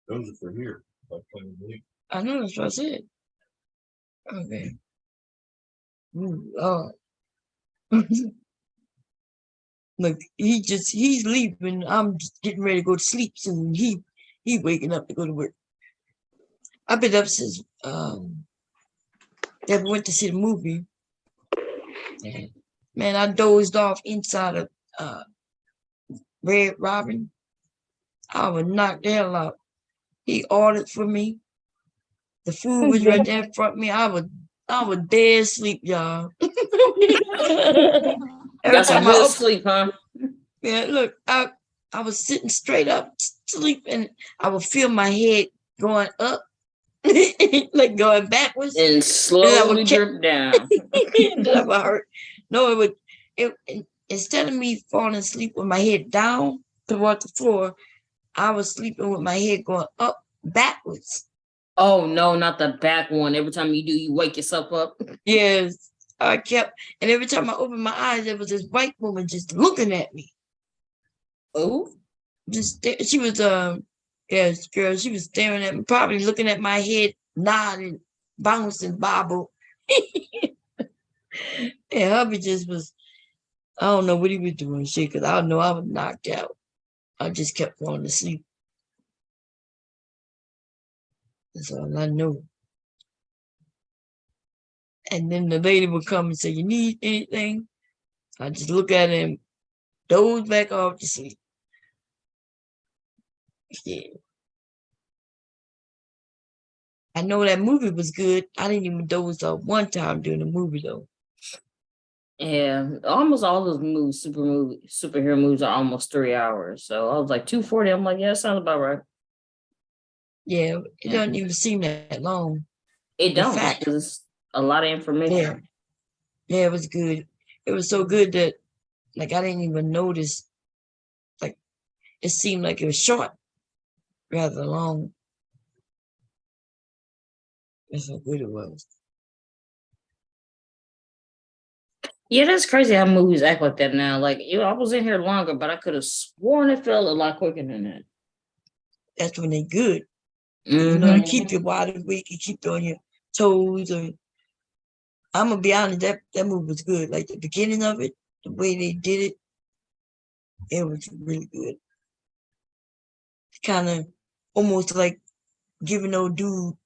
[SPEAKER 12] Those are for here. Like plain meat.
[SPEAKER 1] I know that's what I said. Okay. Lord. Look, he's leaving. I'm just getting ready to go to sleep soon. He waking up to go to work. I've been up since that we went to see the movie. And, man, I dozed off inside of Red Robin. I was knocked the hell out. He ordered for me. The food was right there in front of me. I was dead asleep, y'all.
[SPEAKER 5] Got some good sleep, huh?
[SPEAKER 1] Yeah, look, I was sitting straight up, sleep, and I would feel my head going up, like going backwards,
[SPEAKER 5] and slowly drip down.
[SPEAKER 1] That would hurt. No, instead of me falling asleep with my head down toward the floor, I was sleeping with my head going up backwards.
[SPEAKER 5] Oh no, not the back one. Every time you do, you wake yourself up.
[SPEAKER 1] Yes, I kept, and every time I opened my eyes, there was this white woman just looking at me.
[SPEAKER 5] Oh,
[SPEAKER 1] she was yes, girl, she was staring at me, probably looking at my head, nodding, bouncing, bobble. And hubby just was, I don't know what he was doing, shit, because I know I was knocked out. I just kept falling to sleep. That's all I know. And then the lady would come and say, "You need anything?" I just look at him, doze back off to sleep. Yeah. I know that movie was good. I didn't even doze off one time during the movie though.
[SPEAKER 5] Yeah, almost all those movies, superhero movies are almost 3 hours. So I was like 240. I'm like, yeah, that sounds about right.
[SPEAKER 1] Yeah, it doesn't even seem that long.
[SPEAKER 5] It don't, because it's a lot of information.
[SPEAKER 1] Yeah, it was good. It was so good that like I didn't even notice. Like it seemed like it was short rather than long. That's how good it was.
[SPEAKER 5] Yeah, that's crazy how movies act like that now. Like, I was in here longer, but I could have sworn it felt a lot quicker than that.
[SPEAKER 1] That's when they're good. You know, to keep you wide awake and keep you on your toes. And I'm gonna be honest, that movie was good. Like the beginning of it, the way they did it, it was really good. Kind of almost like giving old dude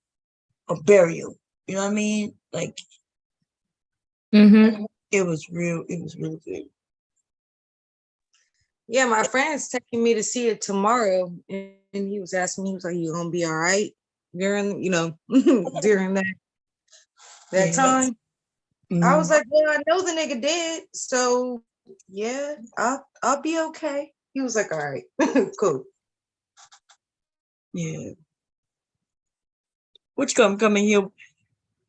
[SPEAKER 1] a burial. You know what I mean? Like, it was really good.
[SPEAKER 10] Yeah, my friend's taking me to see it tomorrow, and he was asking me, he was like, "You gonna be all right during, during that time?" I was like, "Well, I know the nigga dead, so yeah, I'll be okay." He was like, "All right, cool."
[SPEAKER 1] Yeah. Which coming here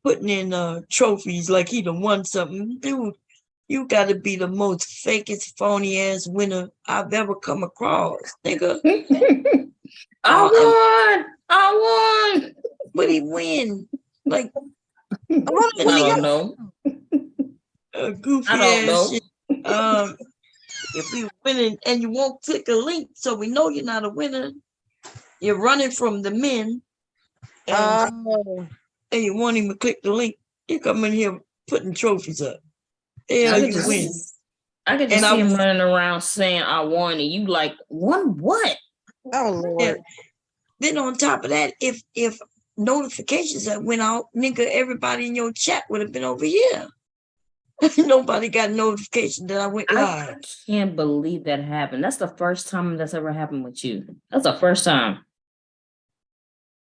[SPEAKER 1] putting in trophies like he done won something. Dude, You gotta be the most fakest, phony ass winner I've ever come across, nigga.
[SPEAKER 5] I won.
[SPEAKER 1] What he win? Like
[SPEAKER 5] I don't know.
[SPEAKER 1] a goofy
[SPEAKER 5] I don't
[SPEAKER 1] ass
[SPEAKER 5] know.
[SPEAKER 1] shit. If we winning and you won't click a link, so we know you're not a winner. You're running from the men, and you won't even click the link. You come in here putting trophies up. Yeah, you win.
[SPEAKER 5] I could just see him running around saying I won, and you like, won what?
[SPEAKER 10] Oh Lord.
[SPEAKER 1] Yeah. Then on top of that, if notifications that went out, nigga, everybody in your chat would have been over here. Nobody got notification that I went live.
[SPEAKER 5] I can't believe that happened. That's the first time that's ever happened with you. That's the first time.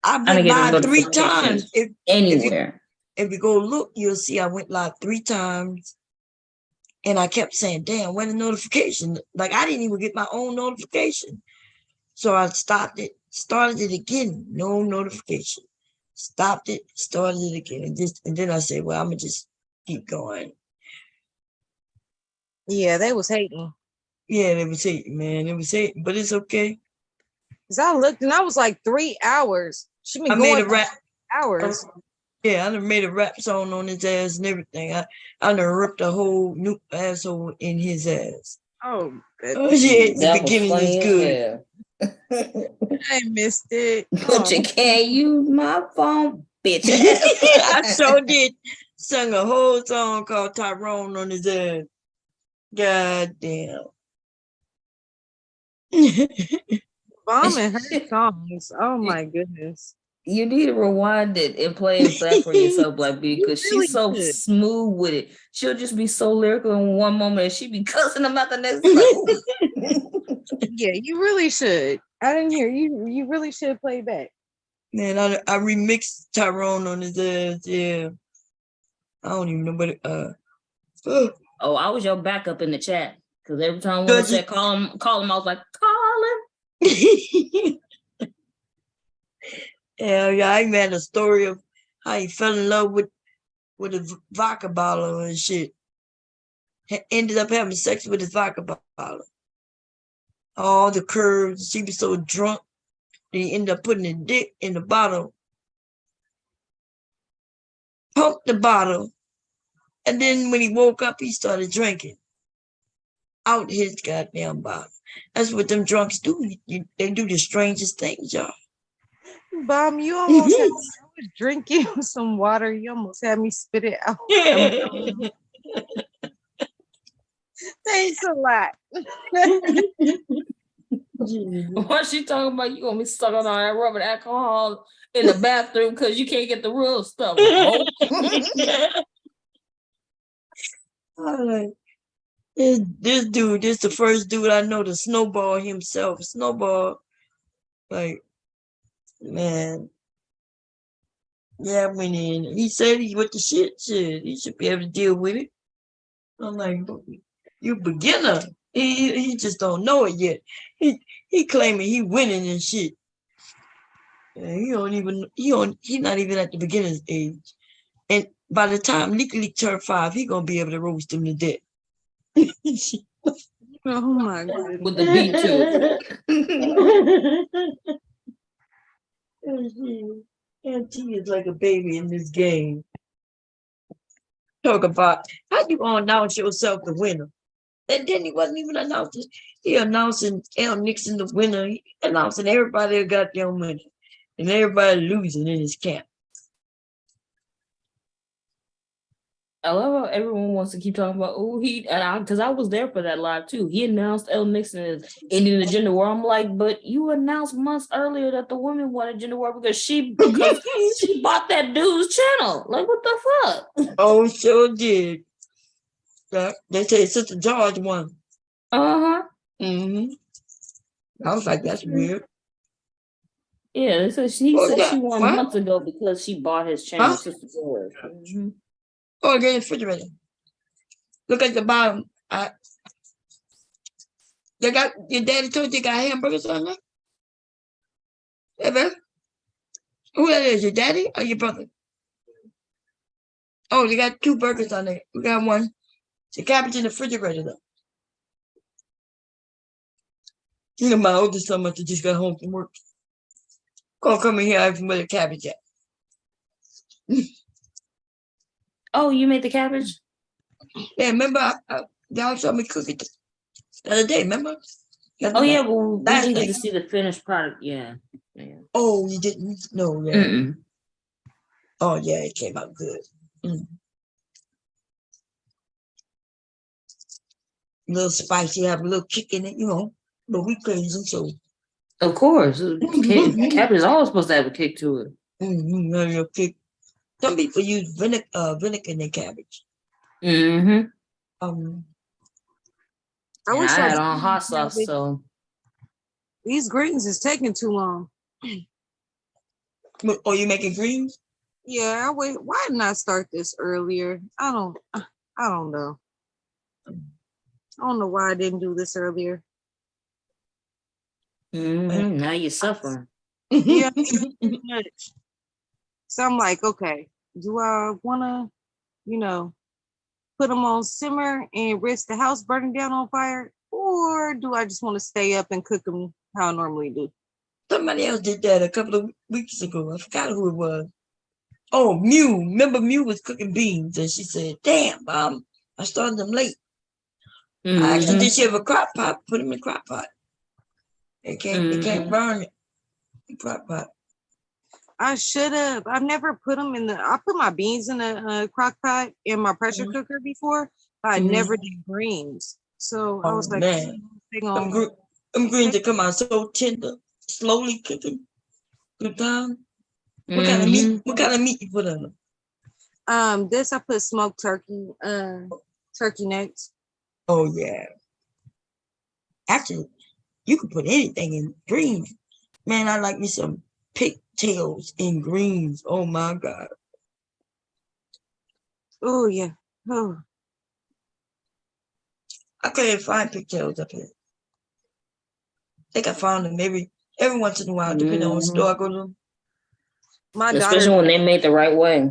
[SPEAKER 1] I went live 3 times.
[SPEAKER 5] Anywhere.
[SPEAKER 1] If you go look, you'll see I went live 3 times. And I kept saying, damn, when the notification? Like, I didn't even get my own notification. So I stopped it, started it again, no notification. Stopped it, started it again. And then I said, well, I'm going to just keep going.
[SPEAKER 10] Yeah, they was hating.
[SPEAKER 1] Yeah, they was hating, man. It was hating, but it's okay.
[SPEAKER 10] Cause I looked and I was like 3 hours. She been
[SPEAKER 1] I
[SPEAKER 10] going
[SPEAKER 1] made a rap.
[SPEAKER 10] hours.
[SPEAKER 1] Yeah, I done made a rap song on his ass and everything. I done ripped a whole new asshole in his ass.
[SPEAKER 10] Oh,
[SPEAKER 1] Oh yeah, the beginning is good.
[SPEAKER 10] I missed it.
[SPEAKER 5] But you can't use my phone, bitch.
[SPEAKER 1] I sure did. Sung a whole song called Tyrone on his ass. God damn.
[SPEAKER 10] Bombing her songs. Oh my goodness.
[SPEAKER 5] You need to rewind it and play it back for yourself, Black B, because
[SPEAKER 10] really
[SPEAKER 5] she's so
[SPEAKER 10] should.
[SPEAKER 5] smooth with it. She'll just be so lyrical in one moment and she be cussing them out the next. Like,
[SPEAKER 10] Yeah, you really should. I didn't hear you. You really should play back.
[SPEAKER 1] Man, I remixed Tyrone on his ass. Yeah. I don't even know what it,
[SPEAKER 5] oh, I was your backup in the chat. Because every time one said call him, I was like, call him.
[SPEAKER 1] Yeah, I even had a story of how he fell in love with a vodka bottle and shit. Ended up having sex with his vodka bottle. All the curves. She was so drunk that he ended up putting a dick in the bottle. Pumped the bottle. And then when he woke up, he started drinking out his goddamn bottle. That's what them drunks do. They do the strangest things, y'all.
[SPEAKER 10] Bomb, you almost had, I was drinking some water. You almost had me spit it out. Thanks a lot.
[SPEAKER 5] What she talking about? You gonna be stuck on that rubbing alcohol in the bathroom because you can't get the real stuff.
[SPEAKER 1] This dude, this the first dude I know to snowball himself. Snowball, like, man. Yeah, I went in. He said he with the shit. He should be able to deal with it. I'm like, you beginner. He just don't know it yet. He claiming he winning and shit. And he's not even at the beginner's age. And by the time Nick turn 5, he gonna be able to roast him to death.
[SPEAKER 10] Oh my God.
[SPEAKER 5] With the beat
[SPEAKER 1] too. Auntie is like a baby in this game. Talk about how you gonna announce yourself the winner. And then he wasn't even announcing. He announcing L. Nixon the winner. He announcing everybody that got their money. And everybody losing in his camp.
[SPEAKER 5] I love how everyone wants to keep talking about, oh, because I was there for that live too. He announced L. Nixon is ending the gender war. I'm like, but you announced months earlier that the woman wanted gender war because she bought that dude's channel. Like, what the fuck?
[SPEAKER 1] Oh, sure did. They say Sister George won.
[SPEAKER 5] Uh-huh.
[SPEAKER 1] Mm-hmm. I was like, that's weird.
[SPEAKER 5] Yeah, so she said she won months ago because she bought his channel, Sister George. Mm-hmm.
[SPEAKER 1] Oh, again, refrigerator. Look at the bottom. They got your daddy told you got hamburgers on there? Yeah, man. Who that is? Your daddy or your brother? Oh, they got 2 burgers on there. We got one. The cabbage in the refrigerator though. You know, my oldest son must have just got home from work. Gonna come in here asking where the cabbage at.
[SPEAKER 5] Oh, you made the cabbage?
[SPEAKER 1] Yeah, remember y'all saw me cook it the other day, remember?
[SPEAKER 5] Oh yeah, well, we
[SPEAKER 1] Last
[SPEAKER 5] didn't get
[SPEAKER 1] night.
[SPEAKER 5] to see the finished product. Yeah.
[SPEAKER 1] Oh, you didn't? No, yeah.
[SPEAKER 5] Mm-mm.
[SPEAKER 1] Oh yeah, it came out good. Mm. A little spicy, have a little kick in it, you know. But we crazy, so.
[SPEAKER 5] Of course, cabbage is always supposed to have a kick to it.
[SPEAKER 1] A kick. Some people use vinegar in their cabbage.
[SPEAKER 5] Mm-hmm.
[SPEAKER 10] I
[SPEAKER 5] And
[SPEAKER 10] wish
[SPEAKER 5] I
[SPEAKER 10] I
[SPEAKER 5] had on
[SPEAKER 10] could
[SPEAKER 5] hot
[SPEAKER 10] eat
[SPEAKER 5] sauce,
[SPEAKER 10] cabbage.
[SPEAKER 5] so
[SPEAKER 10] These greens is taking too long.
[SPEAKER 1] Oh, you making greens?
[SPEAKER 10] Yeah, I wait. Why didn't I start this earlier? I don't know. I don't know why I didn't do this earlier.
[SPEAKER 5] now you're suffering.
[SPEAKER 10] Yeah, pretty much. So I'm like, okay, do I want to, put them on simmer and risk the house burning down on fire, or do I just want to stay up and cook them how I normally do?
[SPEAKER 1] Somebody else did that a couple of weeks ago. I forgot who it was. Oh, Mew. Remember Mew was cooking beans and she said, damn, I started them late. I actually did she have a crock pot, put them in a crock pot. It can't burn it. Crock pot.
[SPEAKER 10] I should have. I've never put them in I put my beans in a crock pot in my pressure cooker before, but I never did greens. So I was like,
[SPEAKER 1] man. Them greens that come out so tender, slowly cooking. Good time. What kind of meat? What kind of meat you put in them?
[SPEAKER 10] This I put smoked turkey, turkey necks.
[SPEAKER 1] Oh yeah. Actually, you can put anything in greens. Man, I like me some pigtails in greens. Oh my God.
[SPEAKER 10] Oh yeah. Oh.
[SPEAKER 1] I couldn't find pigtails up here. I think I found them every once in a while, depending on what store I go to.
[SPEAKER 5] Especially when they made the right way.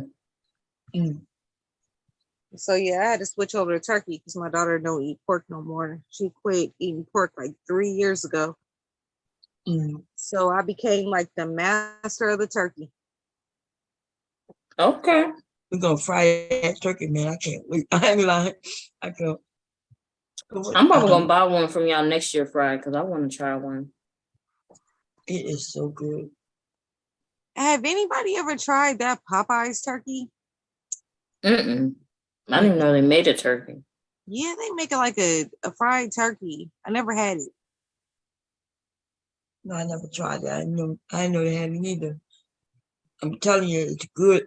[SPEAKER 10] So yeah, I had to switch over to turkey because my daughter don't eat pork no more. She quit eating pork like 3 years ago. So I became like the master of the turkey.
[SPEAKER 5] Okay.
[SPEAKER 1] We're gonna fry that turkey, man. I can't wait. I ain't lying. I can't.
[SPEAKER 5] I'm probably gonna buy one from y'all next year, fried, because I want to try one.
[SPEAKER 1] It is so good.
[SPEAKER 10] Have anybody ever tried that Popeyes turkey?
[SPEAKER 5] I didn't even know they made a turkey.
[SPEAKER 10] Yeah, they make it like a fried turkey. I never had it.
[SPEAKER 1] No, I never tried that. I didn't know they had it either. I'm telling you, it's good.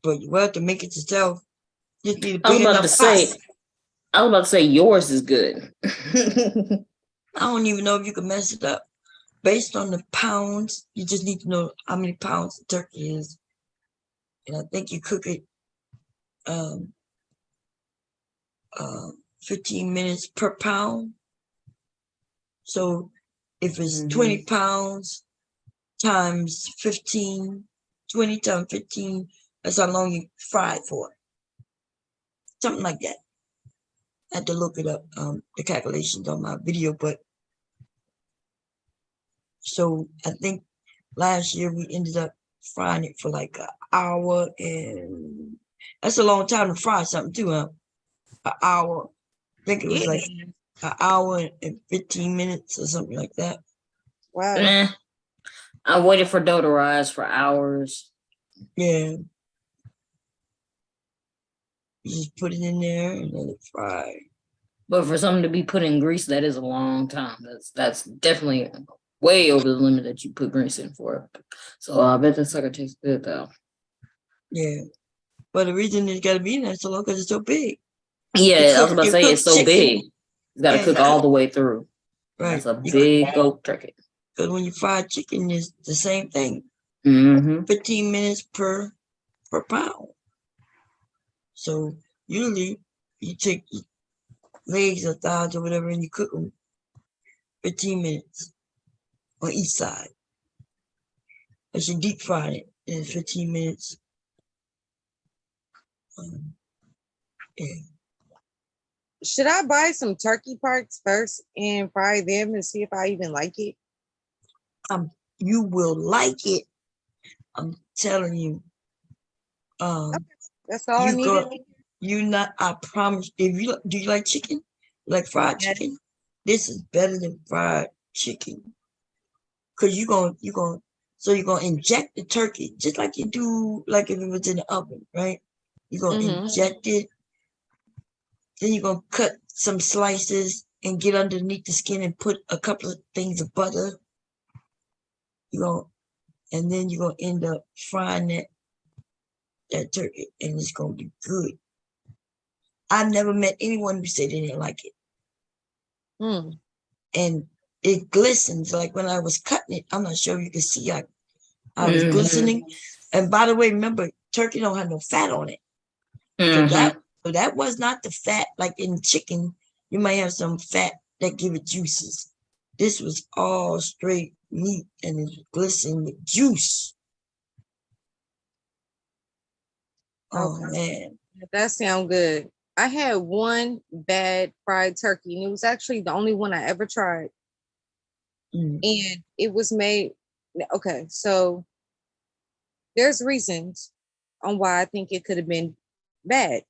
[SPEAKER 1] But you have to make it yourself. Just need a big enough pot.
[SPEAKER 5] I was about to say yours is good.
[SPEAKER 1] I don't even know if you can mess it up. Based on the pounds, you just need to know how many pounds the turkey is. And I think you cook it 15 minutes per pound. So if it's 20 pounds times 15, 20 times 15, that's how long you fry it for. Something like that. I had to look it up, the calculations on my video, but so I think last year we ended up frying it for like an hour, and that's a long time to fry something too, huh? An hour. I think it was like an hour and 15 minutes or something like that.
[SPEAKER 10] Wow.
[SPEAKER 5] I waited for dough to rise for hours.
[SPEAKER 1] Yeah. You just put it in there and let it fry.
[SPEAKER 5] But for something to be put in grease, that is a long time. That's definitely way over the limit that you put grease in for. So I bet that sucker tastes good though.
[SPEAKER 1] Yeah. But the reason it's got to be in there so long because it's so big.
[SPEAKER 5] Yeah, I was about to say it's so big. It's got to cook all the way through.
[SPEAKER 1] Right.
[SPEAKER 5] That's a big goat turkey.
[SPEAKER 1] Because when you fry chicken, it's the same thing. 15 minutes per pound. So usually you take legs or thighs or whatever and you cook them 15 minutes on each side. As you deep fry it in 15 minutes. Yeah.
[SPEAKER 10] should I buy some turkey parts first and fry them and see if I even like it?
[SPEAKER 1] You will like it. I'm telling you.
[SPEAKER 10] That's all I
[SPEAKER 1] You
[SPEAKER 10] needed.
[SPEAKER 1] go. You not. I promise. If you do, you like chicken? Like fried
[SPEAKER 10] Yes.
[SPEAKER 1] chicken? This is better than fried chicken. Cause you're gonna inject the turkey just like you do, like if it was in the oven, right? You're gonna inject it. Then you're gonna cut some slices and get underneath the skin and put a couple of things of butter. And then you're gonna end up frying that turkey, and it's gonna be good. I've never met anyone who said they didn't like it. And it glistens. Like when I was cutting it, I'm not sure if you can see I was glistening. And by the way, remember, turkey don't have no fat on it. So that was not the fat like in chicken. You might have some fat that give it juices. This was all straight meat and it's glistening with juice. Oh man.
[SPEAKER 10] That sounds good. I had one bad fried turkey, and it was actually the only one I ever tried. And it was made. Okay, so there's reasons on why I think it could have been bad.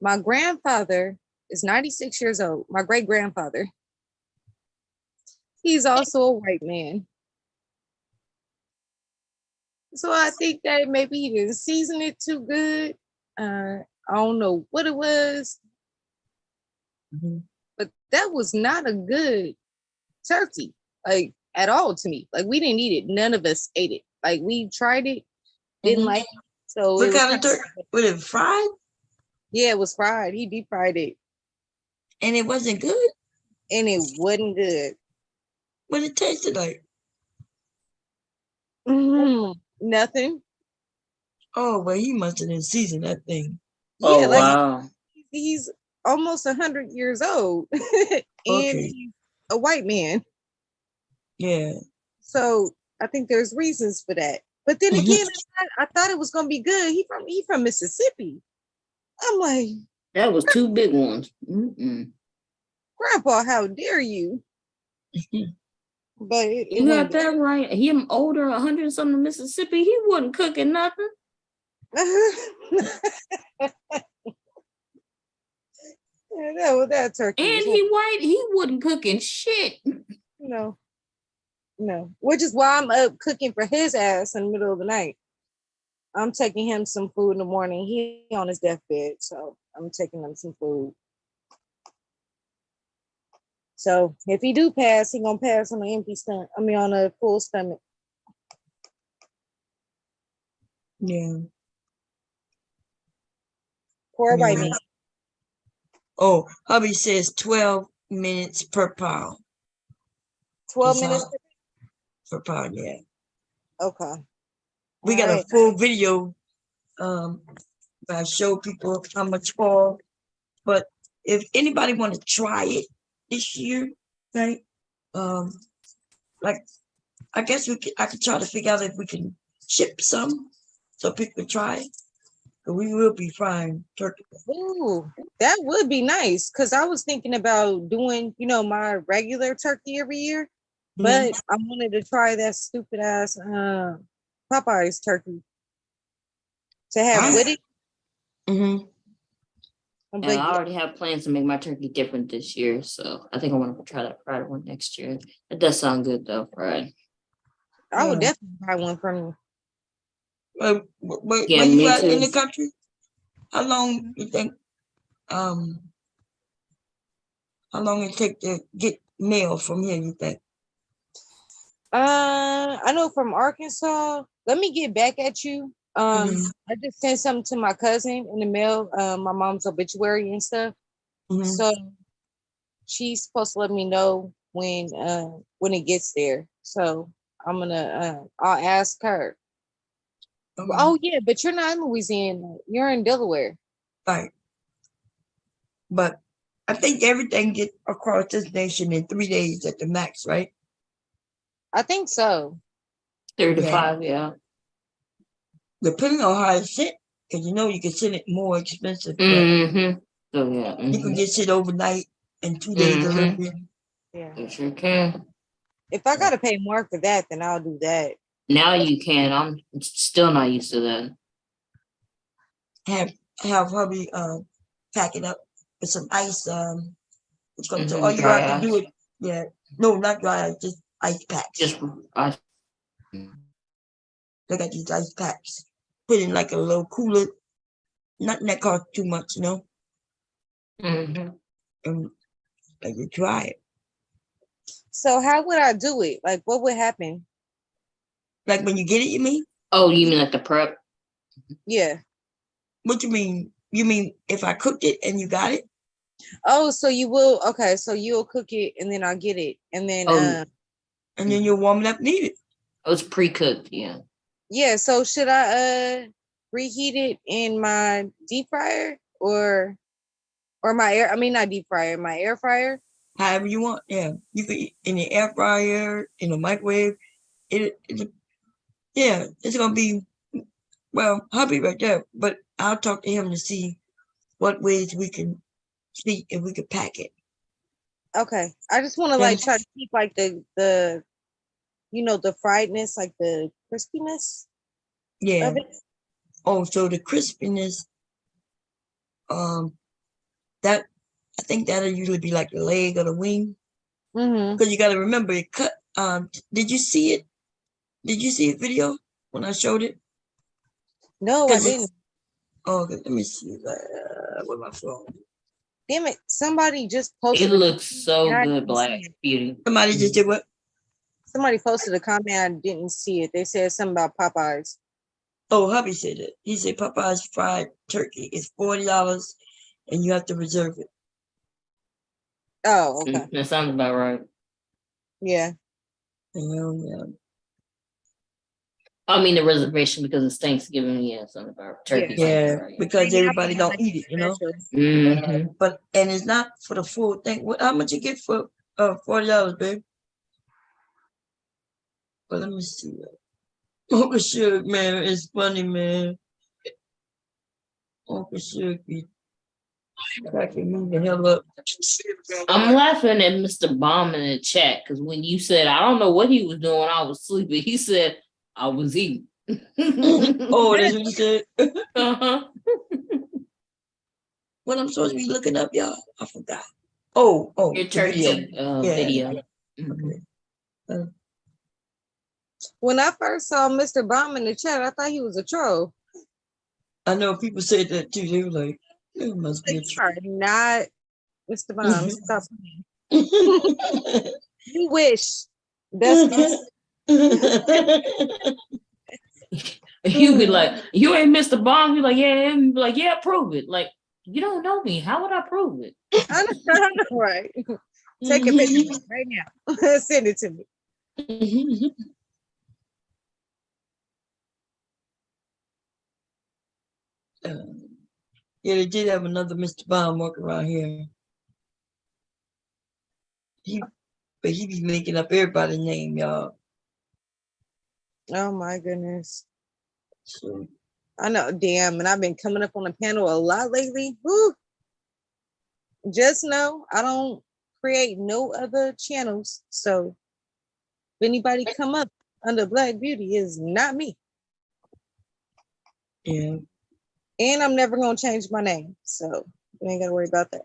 [SPEAKER 10] My grandfather is 96 years old. My great grandfather. He's also a white man. So I think that maybe he didn't season it too good. I don't know what it was. But that was not a good turkey, like at all to me. Like we didn't eat it. None of us ate it. Like we tried it, didn't like it. So
[SPEAKER 1] what kind of turkey? Was it fried?
[SPEAKER 10] Yeah, it was fried. He deep fried it.
[SPEAKER 1] And it wasn't good?
[SPEAKER 10] And it wasn't good.
[SPEAKER 1] What it tasted like?
[SPEAKER 10] Nothing.
[SPEAKER 1] Oh, well, he must have didn't season that thing.
[SPEAKER 10] Yeah, wow. He's almost 100 years old. And he's a white man.
[SPEAKER 1] Yeah.
[SPEAKER 10] So I think there's reasons for that. But then again, I thought it was gonna be good. He from Mississippi. I'm like,
[SPEAKER 5] that was two big ones.
[SPEAKER 10] Grandpa, how dare you? But
[SPEAKER 5] you got that right. Him older, 100 something Mississippi, he wasn't cooking nothing.
[SPEAKER 10] that turkey.
[SPEAKER 5] And he white, he wasn't cooking shit.
[SPEAKER 10] No. Which is why I'm up cooking for his ass in the middle of the night. I'm taking him some food in the morning. He on his deathbed, so I'm taking him some food. So if he do pass, he gonna pass on an empty stomach. I mean, on a full stomach.
[SPEAKER 1] Yeah.
[SPEAKER 10] Poor white man.
[SPEAKER 1] Oh, hubby says 12 minutes per pound.
[SPEAKER 10] 12 minutes
[SPEAKER 1] per pound, yeah.
[SPEAKER 10] Okay.
[SPEAKER 1] We got a full video. I show people how much fall. But if anybody want to try it this year, right? Like I guess I could try to figure out if we can ship some so people can try it. But we will be frying turkey.
[SPEAKER 10] Ooh, that would be nice. Cause I was thinking about doing, my regular turkey every year. But I wanted to try that stupid ass Popeye's turkey to have with it.
[SPEAKER 5] And I already have plans to make my turkey different this year, so I think I want to try that fried one next year. It does sound good though, fried.
[SPEAKER 10] I would definitely buy one from you.
[SPEAKER 1] Where you at in the country? How long you think? How long it take to get mail from here? You think?
[SPEAKER 10] I know from Arkansas. Let me get back at you. I just sent something to my cousin in the mail. My mom's obituary and stuff. So she's supposed to let me know when it gets there. So I'm gonna I'll ask her. Oh yeah, but you're not in Louisiana. You're in Delaware.
[SPEAKER 1] Right. But I think everything get across this nation in 3 days at the max, right?
[SPEAKER 10] I think so.
[SPEAKER 5] 3 to 5, yeah.
[SPEAKER 1] Depending on how it's sent, because you can send it more expensive.
[SPEAKER 5] So yeah,
[SPEAKER 1] You can get shit overnight and 2 days delivery.
[SPEAKER 10] Yeah.
[SPEAKER 5] you sure can.
[SPEAKER 10] If I gotta pay more for that, then I'll do that.
[SPEAKER 5] Now you can. I'm still not used to that.
[SPEAKER 1] Have hubby pack it up with some ice. It's gonna so all you
[SPEAKER 5] Dry
[SPEAKER 1] have to do
[SPEAKER 5] ice.
[SPEAKER 1] it. Yeah, no, not dry ice, just ice packs.
[SPEAKER 5] Just ice.
[SPEAKER 1] They got these ice packs. Put in like a little cooler. Nothing that costs too much, you know. And like you dry it.
[SPEAKER 10] So how would I do it? Like, what would happen?
[SPEAKER 1] Like when you get it, you mean?
[SPEAKER 5] Oh, you mean like the prep?
[SPEAKER 10] Yeah.
[SPEAKER 1] What you mean? You mean if I cooked it and you got it?
[SPEAKER 10] Oh, so you will. Okay, so you'll cook it and then I'll get it, and then
[SPEAKER 1] and then you'll warm it up, need it.
[SPEAKER 5] Oh, it's pre-cooked, yeah.
[SPEAKER 10] Yeah. So should I reheat it in my deep fryer or my air? I mean, not deep fryer, my air fryer.
[SPEAKER 1] However you want. Yeah, you could eat in the air fryer, in the microwave. Yeah, it's gonna be well, hubby right there. But I'll talk to him to see what ways we can see if we could pack it.
[SPEAKER 10] Okay, I just want to like try to keep like the you know the friedness, like the crispiness.
[SPEAKER 1] Yeah.
[SPEAKER 10] Of it.
[SPEAKER 1] Oh, so the crispiness, that I think that'll usually be like the leg or the wing. Because you got to remember it cut. Did you see it? Did you see a video when I showed it?
[SPEAKER 10] No, I didn't.
[SPEAKER 1] Oh, okay, let me see. With my phone.
[SPEAKER 10] Damn it! Somebody just posted.
[SPEAKER 5] It looks so
[SPEAKER 10] and I
[SPEAKER 5] good,
[SPEAKER 10] didn't
[SPEAKER 5] Black
[SPEAKER 10] see it.
[SPEAKER 5] Beauty.
[SPEAKER 1] Somebody just did what?
[SPEAKER 10] Somebody posted a comment. I didn't see it. They said something about Popeyes.
[SPEAKER 1] Oh, hubby said it. He said Popeye's fried turkey is $40 and you have to reserve it.
[SPEAKER 10] Oh, okay.
[SPEAKER 5] That sounds about right.
[SPEAKER 10] Yeah.
[SPEAKER 1] Yeah.
[SPEAKER 5] I mean the reservation because it's Thanksgiving, yeah, something about turkey.
[SPEAKER 1] Yeah,
[SPEAKER 5] Right.
[SPEAKER 1] because everybody don't eat it, you know. But and it's not for the full thing. How much you get for $40, babe? But let me see. Uncle Suge, man, it's funny, man. Uncle Suge be cracking me the hell up.
[SPEAKER 5] I'm laughing at Mr. Bomb in the chat because when you said I don't know what he was doing, I was sleeping. He said I was eating.
[SPEAKER 1] Oh, that's what you said.
[SPEAKER 5] Uh-huh.
[SPEAKER 1] What I'm supposed to be looking up, y'all? I forgot. Oh,
[SPEAKER 5] Your
[SPEAKER 1] the
[SPEAKER 5] turkey video.
[SPEAKER 1] Okay.
[SPEAKER 10] When I first saw Mr. Bomb in the chat, I thought he was a troll.
[SPEAKER 1] I know people said that too. They were like, it must be a troll.
[SPEAKER 10] Not Mr. Bomb. Stop playing. You wish. That's
[SPEAKER 5] You be like, you ain't Mr. Bomb. You're like, yeah, and be like, yeah, prove it. Like, you don't know me. How would I prove it?
[SPEAKER 10] I know, right? Take a picture right now. Send it to me.
[SPEAKER 1] Yeah, they did have another Mr. Bomb walking around here. But he be making up everybody's name, y'all.
[SPEAKER 10] Oh my goodness.
[SPEAKER 1] So,
[SPEAKER 10] I know, damn, and I've been coming up on the panel a lot lately. Woo. Just know I don't create no other channels. So if anybody come up under Black Beauty, is not me.
[SPEAKER 1] yeah.
[SPEAKER 10] And I'm never gonna change my name. So you ain't gotta worry about that.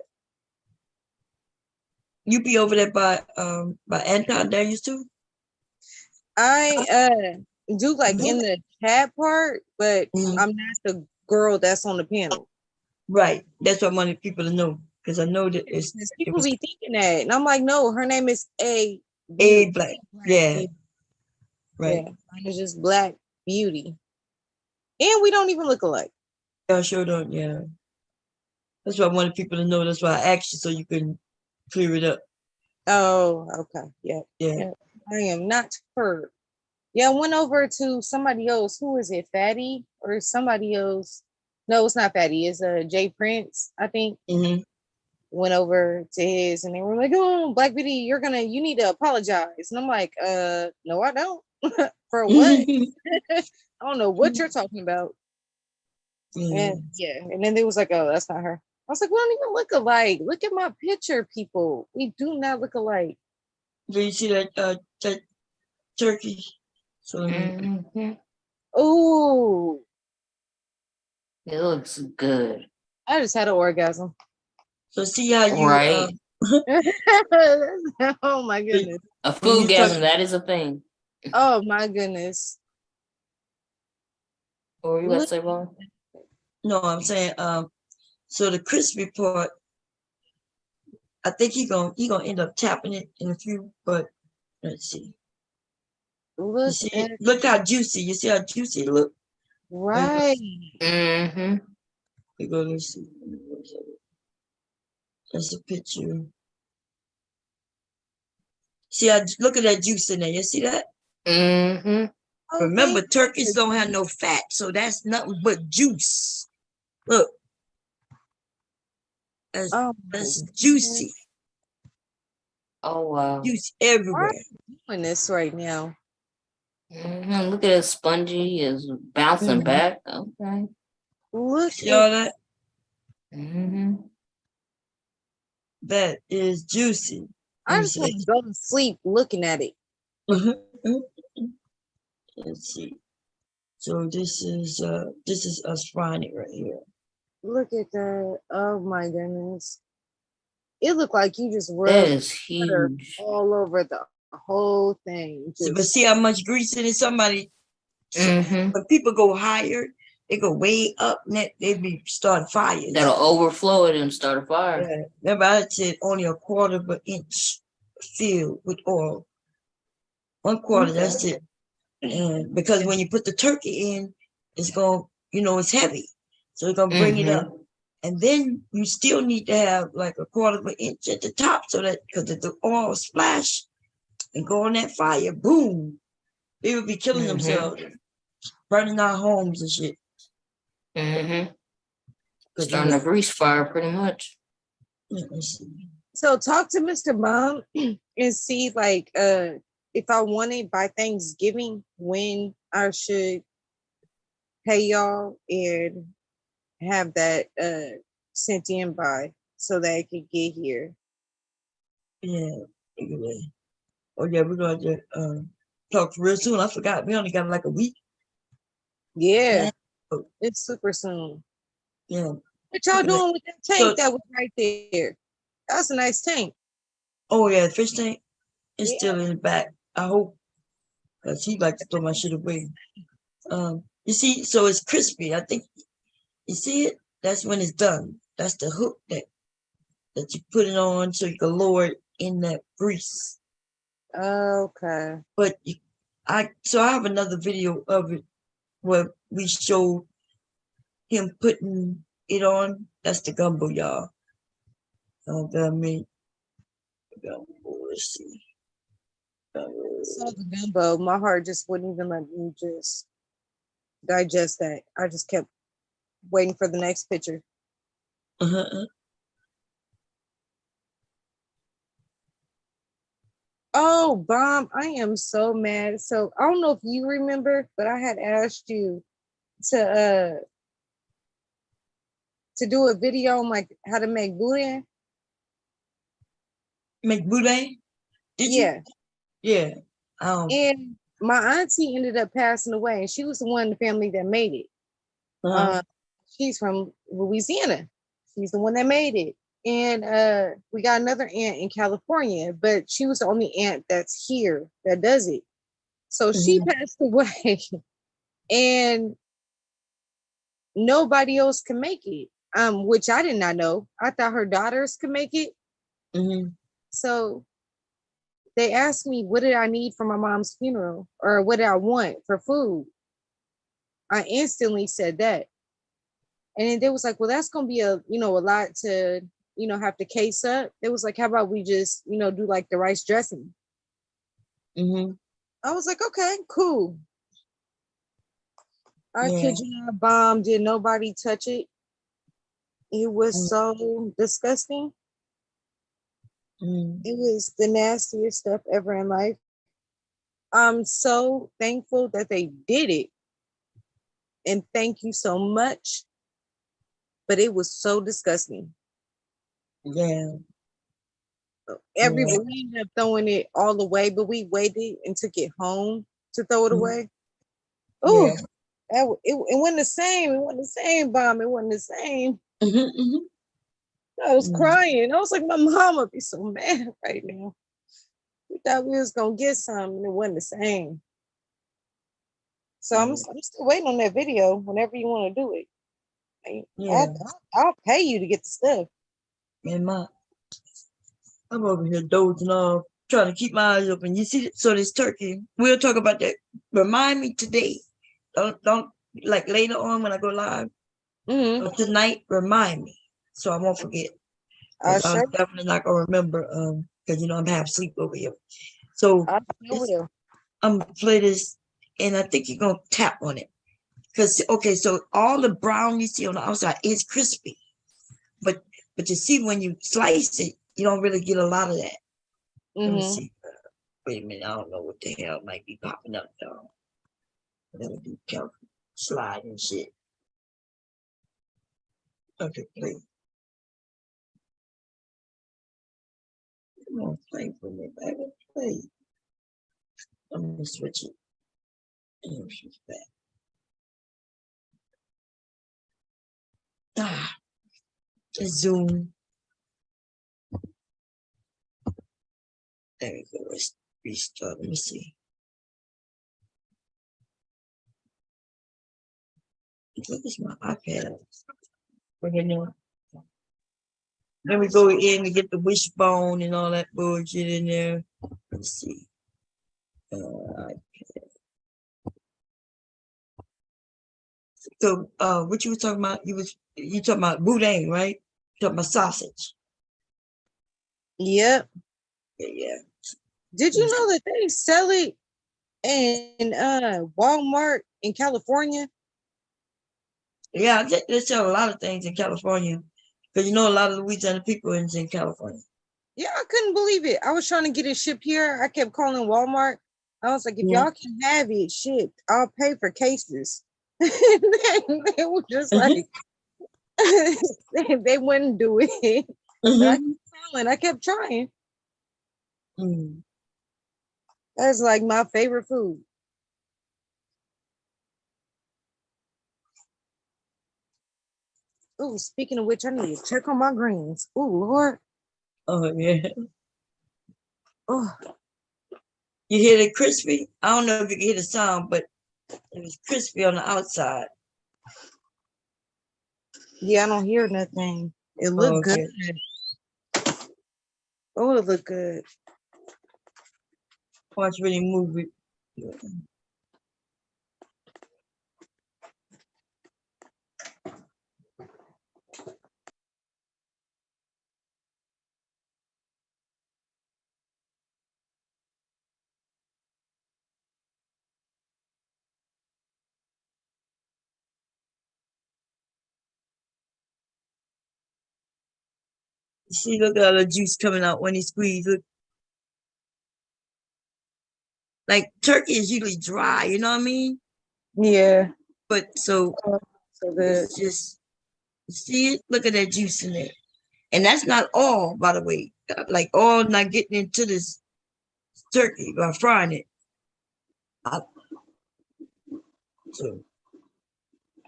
[SPEAKER 1] You be over there by Anton Daniels too?
[SPEAKER 10] I do like in the chat part, but I'm not the girl that's on the panel.
[SPEAKER 1] Right. That's what I wanted people to know. Because I know that
[SPEAKER 10] people be thinking that. And I'm like, no, her name is A
[SPEAKER 1] Black. Yeah. Right.
[SPEAKER 10] Yeah. Mine is just Black Beauty. And we don't even look alike.
[SPEAKER 1] I sure don't, yeah. That's why I wanted people to know. That's why I asked you so you can clear it up.
[SPEAKER 10] Oh, okay. Yeah.
[SPEAKER 1] Yeah.
[SPEAKER 10] I am not her. Yeah, I went over to somebody else. Who is it? Fatty or somebody else? No, it's not Fatty. It's Jay Prince, I think. Went over to his and they were like, oh, Black Beauty, you need to apologize. And I'm like, no, I don't. For what? I don't know what you're talking about. And yeah, and then they was like, oh, that's not her. was like, we don't even look alike. Look at my picture, people. We do not look alike.
[SPEAKER 1] Do you see that turkey? So
[SPEAKER 5] Mhm.
[SPEAKER 10] Ooh,
[SPEAKER 5] It looks good.
[SPEAKER 10] I just had an orgasm.
[SPEAKER 1] so see how you
[SPEAKER 5] Right.
[SPEAKER 10] Oh my goodness.
[SPEAKER 5] A
[SPEAKER 1] when you talk,
[SPEAKER 5] foodgasm, that is a thing.
[SPEAKER 10] Oh my goodness.
[SPEAKER 5] Or you gonna
[SPEAKER 10] Look,
[SPEAKER 5] say, well,
[SPEAKER 1] no, I'm saying so the crispy part, I think he gonna end up tapping it in a few, but let's see. You
[SPEAKER 10] look
[SPEAKER 1] see
[SPEAKER 10] at
[SPEAKER 1] it? Look how juicy. You see how juicy it look?
[SPEAKER 10] right.
[SPEAKER 5] mm-hmm.
[SPEAKER 1] We go, let's see. That's a picture. See how look at that juice in there. You see that?
[SPEAKER 5] Mm-hmm.
[SPEAKER 1] Remember,
[SPEAKER 10] Okay.
[SPEAKER 1] turkeys don't have no fat, so that's nothing but juice. Look, that's
[SPEAKER 10] Oh,
[SPEAKER 1] that's juicy.
[SPEAKER 5] Oh wow.
[SPEAKER 1] Juice
[SPEAKER 10] why are
[SPEAKER 1] everywhere.
[SPEAKER 10] you doing this right now?
[SPEAKER 5] Mm-hmm. Look at it, spongy, is bouncing back. Okay.
[SPEAKER 10] Look
[SPEAKER 1] See
[SPEAKER 10] at
[SPEAKER 1] all that?
[SPEAKER 5] Mm-hmm.
[SPEAKER 1] That is juicy.
[SPEAKER 10] I just want to go to sleep looking at it.
[SPEAKER 1] Let's see. So this is us frying it right here.
[SPEAKER 10] Look at that. Oh my goodness. It looked like you just
[SPEAKER 5] That
[SPEAKER 10] rubbed
[SPEAKER 5] is
[SPEAKER 10] butter
[SPEAKER 5] huge.
[SPEAKER 10] all over the whole thing.
[SPEAKER 1] But
[SPEAKER 10] Just
[SPEAKER 1] see how much grease in it? Somebody,
[SPEAKER 5] Mm-hmm.
[SPEAKER 1] when people go higher, they go way up, and they be starting fires.
[SPEAKER 5] That'll overflow it and start a fire.
[SPEAKER 1] Yeah. Remember, I said only a quarter of an inch filled with oil. 1/4, that's it. And because when you put the turkey in, it's going, it's heavy. So it's going to bring it up. And then you still need to have like a quarter of an inch at the top so that, because if the oil splash and go on that fire, boom, people be killing themselves, burning our homes and shit.
[SPEAKER 5] Mm-hmm. Starting a grease fire, pretty much.
[SPEAKER 10] so talk to Mr. Mom and see like if I want it by Thanksgiving when I should pay y'all and have that sent in by so that it could get here.
[SPEAKER 1] Yeah. Anyway. Oh yeah, we're going to talk real soon. I forgot. We only got like a week.
[SPEAKER 10] Yeah. It's super soon.
[SPEAKER 1] Yeah.
[SPEAKER 10] What y'all doing with that tank that was right there? That's a nice tank.
[SPEAKER 1] Oh yeah, the fish tank is still in the back. I hope, because he like to throw my shit away. You see, so it's crispy. I think you see it. That's when it's done. That's the hook that you put it on so you can lower it in that grease.
[SPEAKER 10] Okay.
[SPEAKER 1] But I have another video of it where we showed him putting it on. That's the gumbo, y'all. Let's see.
[SPEAKER 10] Saw the gumbo. My heart just wouldn't even let me just digest that. I just kept waiting for the next picture. Oh, Bomb, I am so mad. So I don't know if you remember, but I had asked you to do a video on like how to make boudin.
[SPEAKER 1] Make boudin? Did you? Yeah.
[SPEAKER 10] And my auntie ended up passing away, and she was the one in the family that made it. She's from Louisiana. She's the one that made it. And we got another aunt in California, but she was the only aunt that's here that does it. So she passed away, and nobody else can make it. Which I did not know. I thought her daughters could make it. So they asked me, what did I need for my mom's funeral, or what did I want for food? I instantly said that. And then they was like, well, that's going to be a lot to, have to case up. It was like, how about we just, do like the rice dressing? I was like, okay, cool. I kid you not, Bomb, did nobody touch it? It was so disgusting. It was the nastiest stuff ever in life. I'm so thankful that they did it. And thank you so much. But it was so disgusting.
[SPEAKER 1] Yeah.
[SPEAKER 10] Everybody we ended up throwing it all away, but we waited and took it home to throw it away. Oh,
[SPEAKER 1] Yeah.
[SPEAKER 10] it wasn't the same. It wasn't the same, bomb. It wasn't the same. I was crying. I was like, my mama be so mad right now. We thought we was gonna get some, and it wasn't the same. So I'm still waiting on that video. Whenever you want to do it,
[SPEAKER 1] Yeah.
[SPEAKER 10] I'll pay you to get the stuff.
[SPEAKER 1] Man, I'm over here dozing off, trying to keep my eyes open. You see, so this turkey, we'll talk about that. Remind me today. Don't like later on when I go live. Or tonight, remind me so I won't forget. I'm
[SPEAKER 10] Sure.
[SPEAKER 1] definitely not gonna remember because I'm half asleep over here. So I'm gonna play this, and I think you're gonna tap on it. Because so all the brown you see on the outside is crispy, but you see when you slice it, you don't really get a lot of that. Let me see. Wait a minute, I don't know what the hell might be popping up, though. Let me be careful. Slide and shit. Okay, play. Come on, play for me, baby. Play. I'm gonna switch it. And she's back. Zoom. There we go. Let's restart. Let me see. Look at my iPad. Okay, now. Then we go in and get the wishbone and all that bullshit in there. Let's see. So, what you were talking about? You talking about boudin, right? You talking about sausage?
[SPEAKER 10] Yep.
[SPEAKER 1] Yeah.
[SPEAKER 10] Did you know that they sell it in Walmart in California?
[SPEAKER 1] Yeah, they sell a lot of things in California because a lot of Louisiana people is in California.
[SPEAKER 10] Yeah, I couldn't believe it. I was trying to get it shipped here. I kept calling Walmart. I was like, if y'all can have it shipped, I'll pay for cases. They were just like, they wouldn't do it. But I kept trying. That's like my favorite food. Oh, speaking of which, I need to check on my greens. Oh, Lord.
[SPEAKER 1] Oh, yeah.
[SPEAKER 10] Oh.
[SPEAKER 1] You hear the crispy? I don't know if you can hear the sound, but it was crispy on the outside.
[SPEAKER 10] Yeah, I don't hear nothing. It looked good. Oh, it looked good.
[SPEAKER 1] Watch really move it. See, look at all the juice coming out when he squeezes. Look. Like turkey is usually dry, you know what I mean?
[SPEAKER 10] Yeah.
[SPEAKER 1] But so
[SPEAKER 10] good.
[SPEAKER 1] It's just, see it? Look at that juice in there. And that's not all, by the way. Like all not getting into this turkey by frying it. So.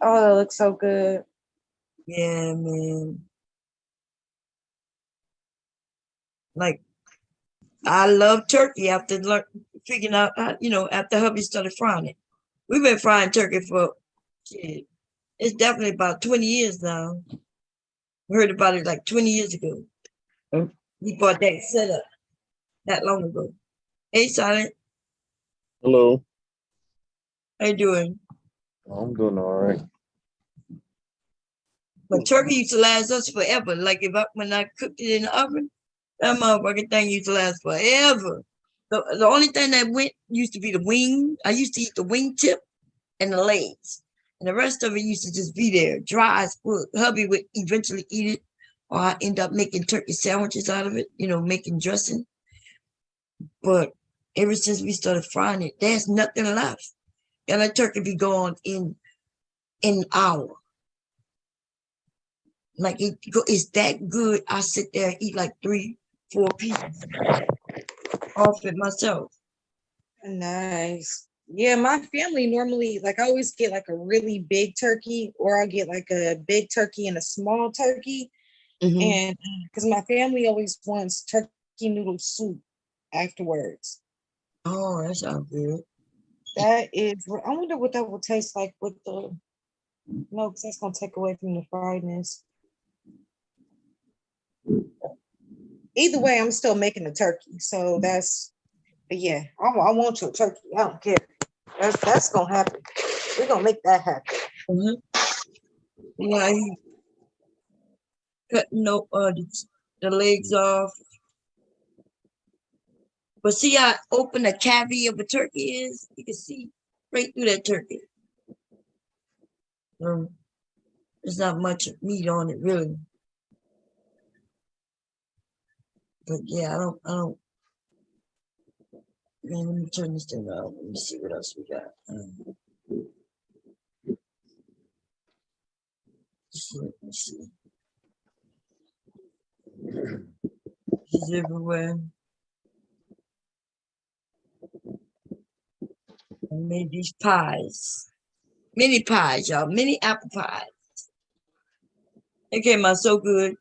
[SPEAKER 10] Oh, that looks so good.
[SPEAKER 1] Yeah, man. Like, I love turkey after figuring out, after hubby started frying it. We've been frying turkey for, it's definitely about 20 years now. We heard about it like 20 years ago. We bought that setup that long ago. Hey, Silent.
[SPEAKER 13] Hello.
[SPEAKER 1] How you doing?
[SPEAKER 13] I'm doing all right.
[SPEAKER 1] But turkey used to last us forever. Like when I cooked it in the oven, that motherfucking thing used to last forever. The only thing that went used to be the wing. I used to eat the wing tip and the legs. And the rest of it used to just be there, dry as fuck. Hubby would eventually eat it, or I end up making turkey sandwiches out of it, making dressing. But ever since we started frying it, there's nothing left. And that turkey be gone in an hour. Like it's that good. I sit there and eat like 3-4 pieces off it myself.
[SPEAKER 10] Nice. Yeah, my family normally like I always get like a really big turkey, or I'll get like a big turkey and a small turkey. And because my family always wants turkey noodle soup afterwards.
[SPEAKER 1] Oh, that sounds good.
[SPEAKER 10] That is, I wonder what that will taste like with the, no, because that's gonna take away from the friedness. Either way, I'm still making the turkey, so that's, but yeah, I want your turkey. I don't care. That's gonna happen. We're gonna make that happen.
[SPEAKER 1] Yeah, he cutting the legs off. But see how open the cavity of a turkey is? You can see right through that turkey. There's not much meat on it, really. But yeah, I don't. Man, let me turn this thing on. Let me see what else we got. Let's see. It's everywhere. I made these pies. Mini pies, y'all. Mini apple pies. They came out so good.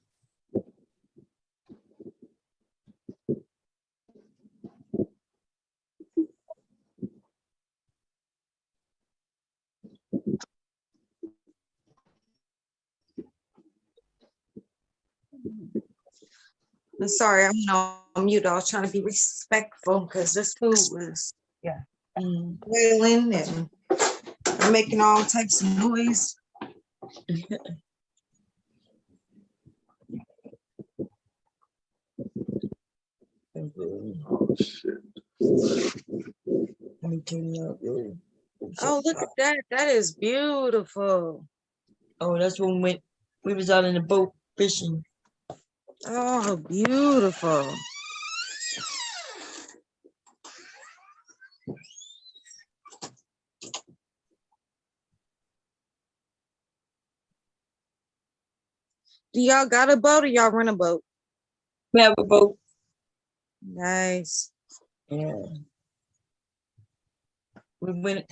[SPEAKER 10] I'm sorry, I'm on mute. I was trying to be respectful because this food was, boiling and making all types of noise.
[SPEAKER 13] Oh shit.
[SPEAKER 1] Let me turn it up.
[SPEAKER 10] Oh, look at that. That is beautiful.
[SPEAKER 1] Oh, that's when we was out in the boat fishing.
[SPEAKER 10] Oh, beautiful. Do y'all got a boat or y'all rent a boat?
[SPEAKER 1] We have a boat.
[SPEAKER 10] Nice.
[SPEAKER 1] Yeah. We went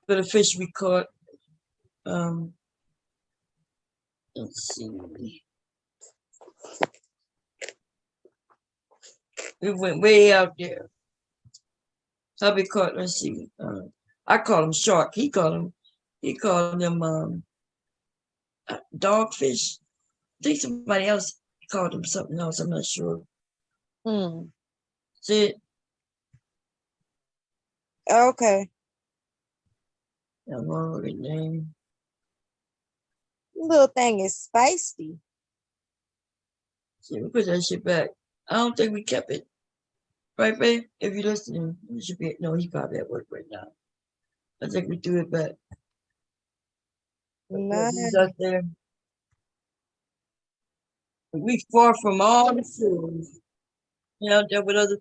[SPEAKER 1] for the fish we caught. Let's see. We went way out there. Hubby caught, let's see. I call him shark. He called them dogfish. I think somebody else called him something else. I'm not sure. That's it.
[SPEAKER 10] Okay.
[SPEAKER 1] I'm already name.
[SPEAKER 10] Little thing is spicy.
[SPEAKER 1] See, we put that shit back. I don't think we kept it. Right, babe? If you're listening, you should be. No, he's probably at work right now. I think we threw it back. He's out there. We far from all the shores. You're out there with other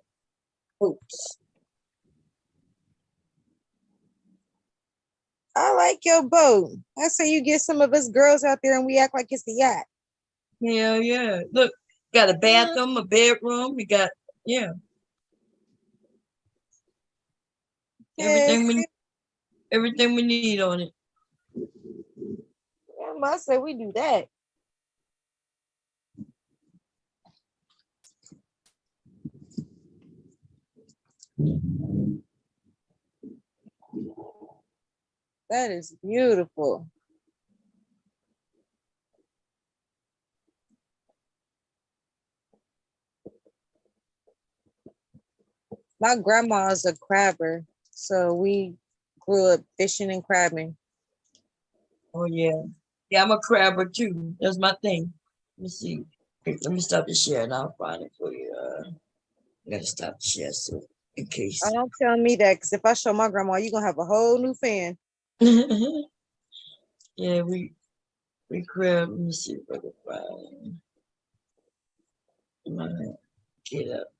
[SPEAKER 1] folks.
[SPEAKER 10] I like your boat. I say you get some of us girls out there and we act like it's the yacht.
[SPEAKER 1] Hell yeah. Look, got a bathroom, a bedroom. We got, yeah. Everything we need on it.
[SPEAKER 10] I say we do that. That is beautiful. My grandma's a crabber, so we grew up fishing and crabbing.
[SPEAKER 1] Oh yeah. Yeah, I'm a crabber too. That's my thing. Let me see. Let me stop the share and I'll find it for you. I gotta stop the share so in case.
[SPEAKER 10] Oh, don't tell me that, because if I show my grandma, you're gonna have a whole new fan.
[SPEAKER 1] Yeah, we crab. Let me see if I can find. Get up.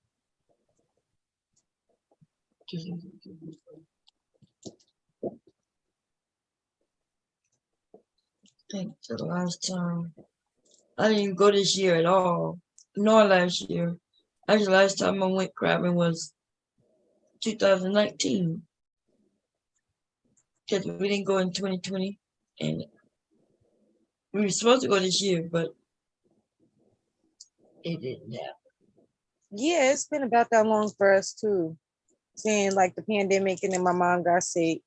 [SPEAKER 1] I think the last time I didn't even go this year at all, nor last year. Actually, last time I went crabbing was 2019. Because we didn't go in 2020. And we were supposed to go this year, but it didn't happen.
[SPEAKER 10] Yeah, it's been about that long for us too. Seeing like the pandemic and then my mom got sick.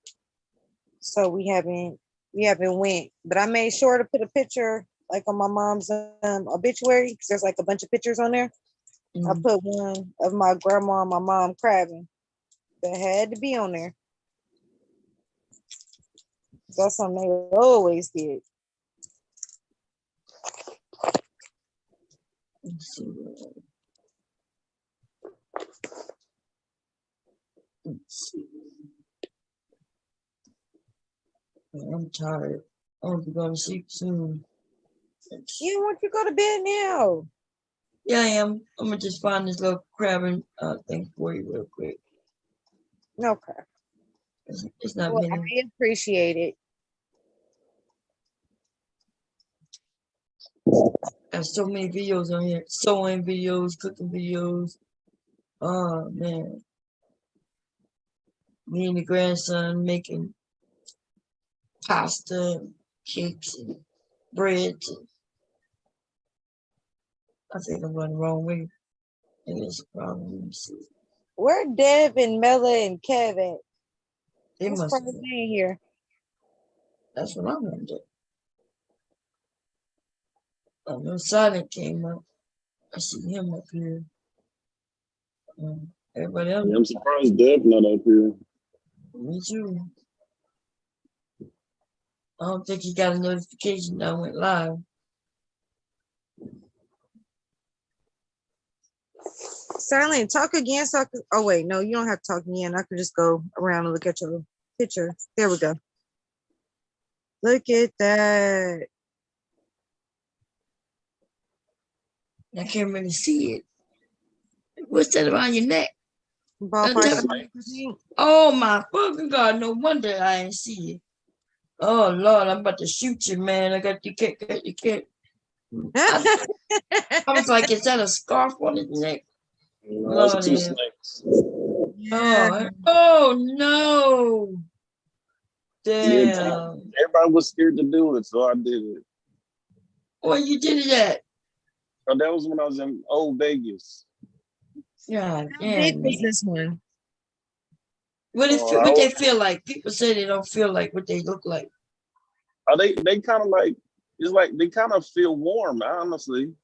[SPEAKER 10] So we haven't went. But I made sure to put a picture like on my mom's obituary because there's like a bunch of pictures on there. I put one of my grandma and my mom crabbing. That had to be on there. That's something they always did.
[SPEAKER 1] Let's see. Let's see. I'm tired. I'll be going to sleep soon.
[SPEAKER 10] Yeah, why don't you go to bed now?
[SPEAKER 1] Yeah, I am. I'm gonna just find this little crabbing thing for you real quick.
[SPEAKER 10] Okay.
[SPEAKER 1] It's not
[SPEAKER 10] Well,
[SPEAKER 1] many.
[SPEAKER 10] I appreciate it.
[SPEAKER 1] I have so many videos on here. Sewing videos, cooking videos. Oh man. Me and the grandson making pasta, cakes, and breads. I think I'm going the wrong way. Maybe it's a problem. Let me see.
[SPEAKER 10] Where Dev and Mela and Kev at?
[SPEAKER 1] They
[SPEAKER 10] What's
[SPEAKER 1] must
[SPEAKER 10] first name here?
[SPEAKER 1] That's what I wondered. Oh, no, Silent came up. I see him up here. Everybody else.
[SPEAKER 13] Yeah, I'm surprised Deb not up here.
[SPEAKER 1] Me too. I don't think he got a notification that I went live.
[SPEAKER 10] Silent, talk again. So I could, oh wait, no, you don't have to talk again. I could just go around and look at your picture. There we go. Look at that.
[SPEAKER 1] I can't really see it. What's that around your neck? Oh my fucking God, no wonder I ain't see it. Oh Lord, I'm about to shoot you, man. I got you can't. I was like, is that a scarf on his neck?
[SPEAKER 13] No, that's two
[SPEAKER 1] Lord,
[SPEAKER 13] snakes.
[SPEAKER 1] oh no.
[SPEAKER 13] Yeah,
[SPEAKER 1] Damn.
[SPEAKER 13] everybody was scared to do it, so I did it.
[SPEAKER 1] Where you did it at?
[SPEAKER 13] Oh, that was when I was in Old Vegas.
[SPEAKER 1] Yeah,
[SPEAKER 10] How big was this one?
[SPEAKER 1] What they feel like? People say they don't feel like what they look like.
[SPEAKER 13] Oh, they kind of like, it's like they kind of feel warm, honestly.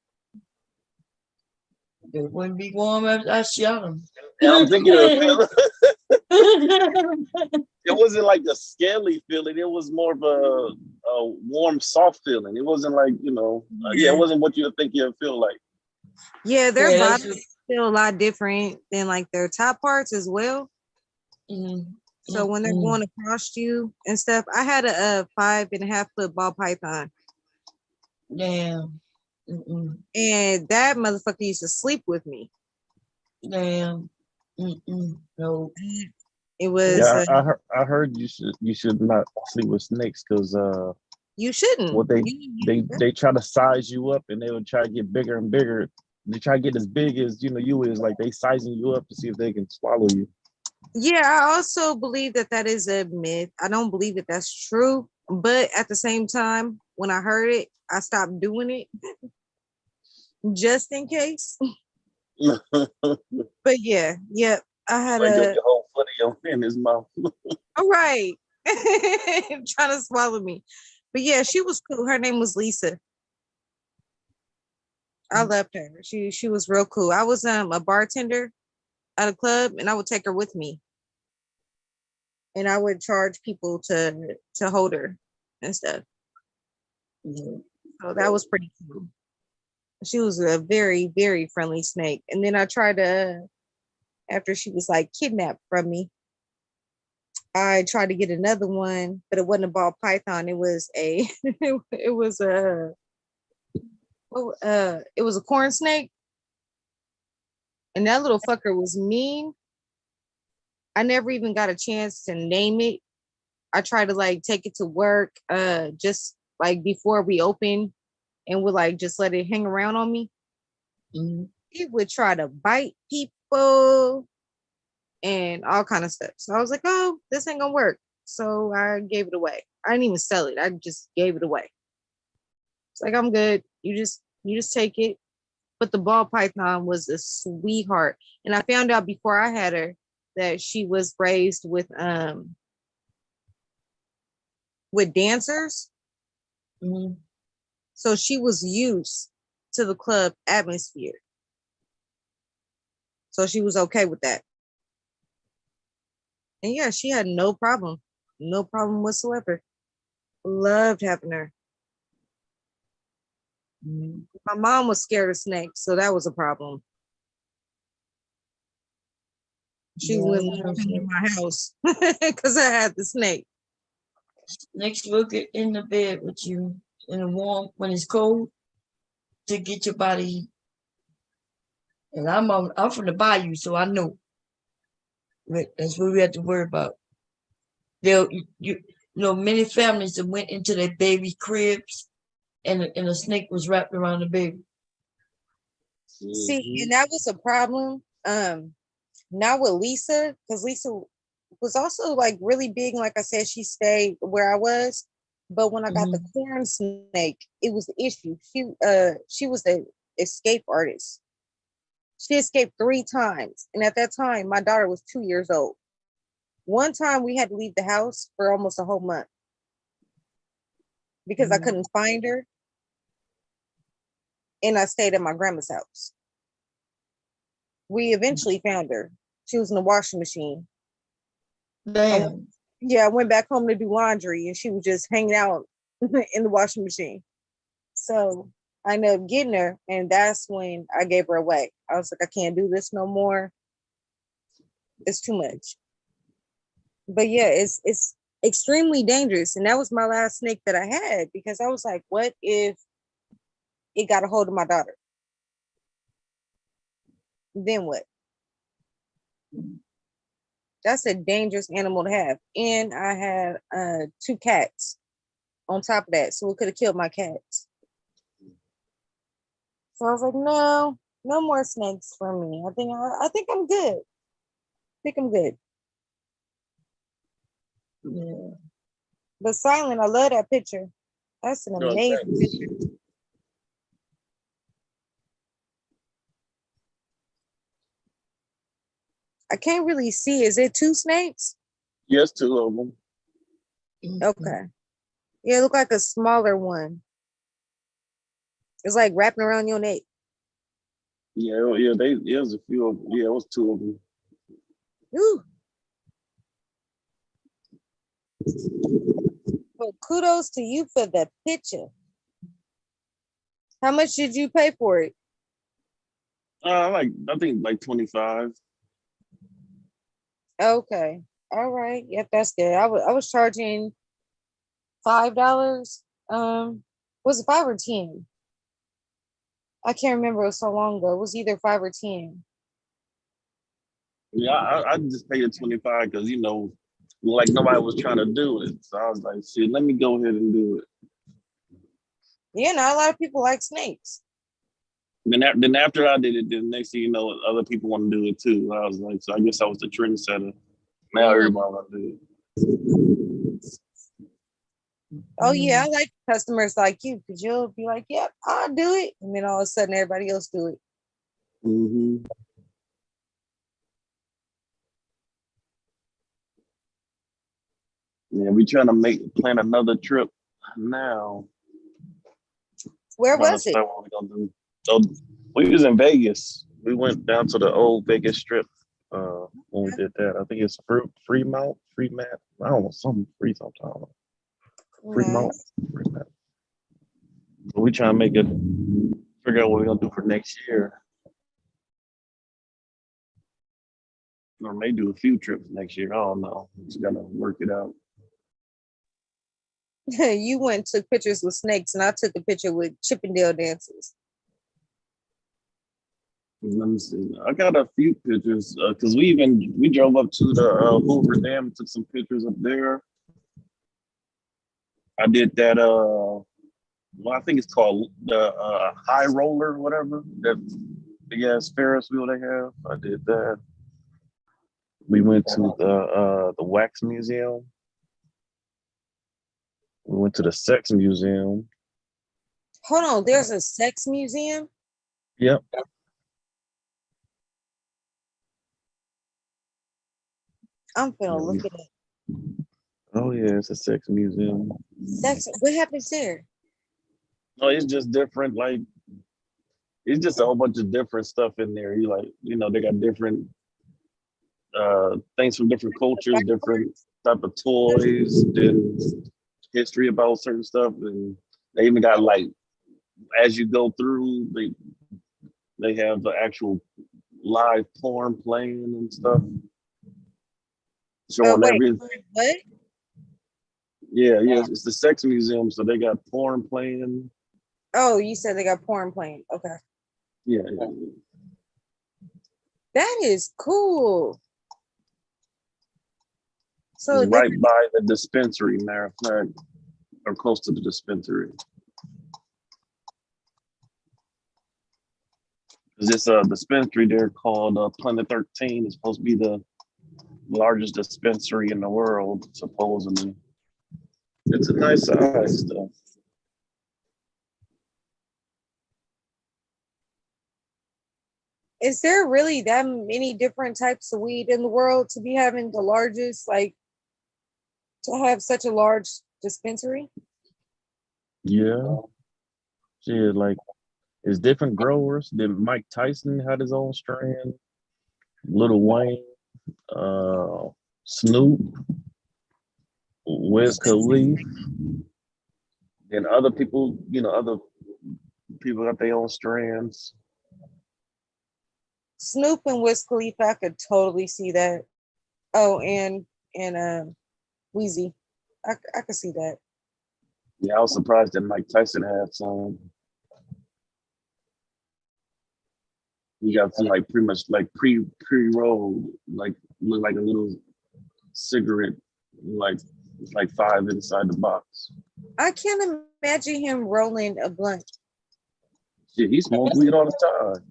[SPEAKER 1] They wouldn't be warm after I shot them.
[SPEAKER 13] Yeah, I'm thinking of it wasn't like a scaly feeling. It was more of a warm, soft feeling. It wasn't like, it wasn't what you would think you'd feel like.
[SPEAKER 10] Yeah, their bodies feel a lot different than like their top parts as well. So when they're going across you and stuff, I had a 5.5 foot ball python.
[SPEAKER 1] Damn.
[SPEAKER 10] And that motherfucker used to sleep with me.
[SPEAKER 1] Damn. No.
[SPEAKER 10] It was.
[SPEAKER 13] Yeah, I heard you should not sleep with snakes because
[SPEAKER 10] you shouldn't.
[SPEAKER 13] What they try to size you up and they would try to get bigger and bigger. They try to get as big as you is, like they sizing you up to see if they can swallow you.
[SPEAKER 10] Yeah, I also believe that is a myth. I don't believe that that's true, but at the same time, when I heard it, I stopped doing it just in case. But yeah, I had
[SPEAKER 13] your whole foot in his mouth.
[SPEAKER 10] All right, trying to swallow me. But yeah, she was cool. Her name was Lisa. I loved her. She was real cool. I was a bartender at a club, and I would take her with me, and I would charge people to hold her and stuff. So that was pretty cool. She was a very, very friendly snake. And then I tried to, after she was like kidnapped from me, I tried to get another one, but it wasn't a ball python. It was a corn snake. And that little fucker was mean. I never even got a chance to name it. I tried to like take it to work just like before we opened, and would like just let it hang around on me.
[SPEAKER 1] Mhm.
[SPEAKER 10] It would try to bite people and all kind of stuff. So I was like, oh, this ain't gonna work. So I gave it away. I didn't even sell it. I just gave it away. It's like, I'm good. You just take it. But the ball python was a sweetheart. And I found out before I had her that she was raised with dancers.
[SPEAKER 1] Mhm.
[SPEAKER 10] So she was used to the club atmosphere. So she was okay with that. And yeah, she had no problem whatsoever. Loved having her.
[SPEAKER 1] Mhm.
[SPEAKER 10] My mom was scared of snakes, so that was a problem. She
[SPEAKER 1] Yeah, I
[SPEAKER 10] wouldn't
[SPEAKER 1] don't
[SPEAKER 10] let
[SPEAKER 1] know
[SPEAKER 10] her come to
[SPEAKER 1] snakes.
[SPEAKER 10] my house because I had the snake.
[SPEAKER 1] Snakes will get in the bed with you in the warm when it's cold to get your body heat. And I'm from the bayou, so I know. That's what we have to worry about. You know, many families that went into their baby cribs and a snake was wrapped around the baby.
[SPEAKER 10] See, and that was a problem. Not with Lisa, because Lisa was also like really big. Like I said, she stayed where I was. But when I got the corn snake, it was the issue. She was the escape artist. She escaped 3 times. And at that time, my daughter was 2 years old. One time we had to leave the house for almost a whole month because I couldn't find her. And I stayed at my grandma's house. We eventually found her. She was in the washing machine.
[SPEAKER 1] Damn.
[SPEAKER 10] I went back home to do laundry and she was just hanging out in the washing machine. So I ended up getting her, and that's when I gave her away. I was like, I can't do this no more. It's too much. But yeah, it's extremely dangerous. And that was my last snake that I had, because I was like, what if it got a hold of my daughter? Then what? That's a dangerous animal to have. And I had 2 cats on top of that, so it could have killed my cats. So I was like, no more snakes for me. I think I'm good. I think I'm good.
[SPEAKER 1] Yeah.
[SPEAKER 10] But Silent, I love that picture. That's an
[SPEAKER 13] No,
[SPEAKER 10] amazing
[SPEAKER 13] thanks.
[SPEAKER 10] picture. I can't really see. Is it 2 snakes?
[SPEAKER 13] Yes, 2 of them.
[SPEAKER 10] Okay. Yeah, it looked like a smaller one. It's like wrapping around your neck.
[SPEAKER 13] Yeah, it was a few of them. Yeah, it was 2 of them.
[SPEAKER 10] Ooh. Well, kudos to you for the picture. How much did you pay for it?
[SPEAKER 13] I think like 25.
[SPEAKER 10] Okay. All right. Yep, that's good. I was charging $5. Was it 5 or 10? I can't remember. It was so long ago. It was either 5 or 10.
[SPEAKER 13] Yeah, I just paid it 25 because like nobody was trying to do it. So I was like, shit, let me go ahead and do it.
[SPEAKER 10] Yeah, not a lot of people like snakes.
[SPEAKER 13] Then after I did it, then next thing you know, other people want to do it too. I was like, so I guess I was the trendsetter. Now everybody want to do it.
[SPEAKER 10] Oh yeah, I like customers like you, because you'll be like, yep, I'll do it. And then all of a sudden everybody else do it.
[SPEAKER 13] Mm-hmm. Yeah, we trying to plan another trip now.
[SPEAKER 10] Where was it?
[SPEAKER 13] What we gonna do. So we was in Vegas. We went down to the old Vegas Strip when we did that. I think it's Fremont. I don't know, something free sometime. Fremont. So we trying to figure out what we're gonna do for next year. Or may do a few trips next year. I don't know. Just gotta work it out.
[SPEAKER 10] You went and took pictures with snakes, and I took a picture with Chippendale dancers.
[SPEAKER 13] Let me see. I got a few pictures because we drove up to the Hoover Dam and took some pictures up there. I did that well, I think it's called the High Roller, whatever. That big ass Ferris wheel they have. I did that. We went to the Wax Museum. We went to the Sex Museum.
[SPEAKER 10] Hold on, there's a sex museum?
[SPEAKER 13] Yep.
[SPEAKER 10] I'm gonna look it up.
[SPEAKER 13] Oh yeah, it's a sex museum.
[SPEAKER 10] Sex, what happens there?
[SPEAKER 13] No, it's just different. Like, it's just a whole bunch of different stuff in there. You like, they got different things from different cultures, different type of toys, and history about certain stuff, and they even got like, as you go through, they have the actual live porn playing and stuff, showing everything.
[SPEAKER 10] What?
[SPEAKER 13] Yeah, it's the sex museum, so they got porn playing.
[SPEAKER 10] Oh, you said they got porn playing. Okay.
[SPEAKER 13] Yeah.
[SPEAKER 10] That is cool. So
[SPEAKER 13] right by the dispensary, matter of fact, or close to the dispensary. This dispensary there called Planet 13 is supposed to be the largest dispensary in the world, supposedly. It's a nice size, though.
[SPEAKER 10] is there really that many different types of weed in the world to be having the largest, like, to have such a large dispensary?
[SPEAKER 13] Yeah. Yeah, like, it's different growers. Then Mike Tyson had his own strand. Lil Wayne, Snoop, Wiz Khalifa. Then other people, other people got their own strands.
[SPEAKER 10] Snoop and Wiz Khalifa, I could totally see that. Oh, and Weezy, I could see that.
[SPEAKER 13] Yeah, I was surprised that Mike Tyson had some. He got some like pretty much like pre-rolled, like look like a little cigarette, like 5 inside the box.
[SPEAKER 10] I can't imagine him rolling a blunt.
[SPEAKER 13] Yeah, he smoked weed all the time.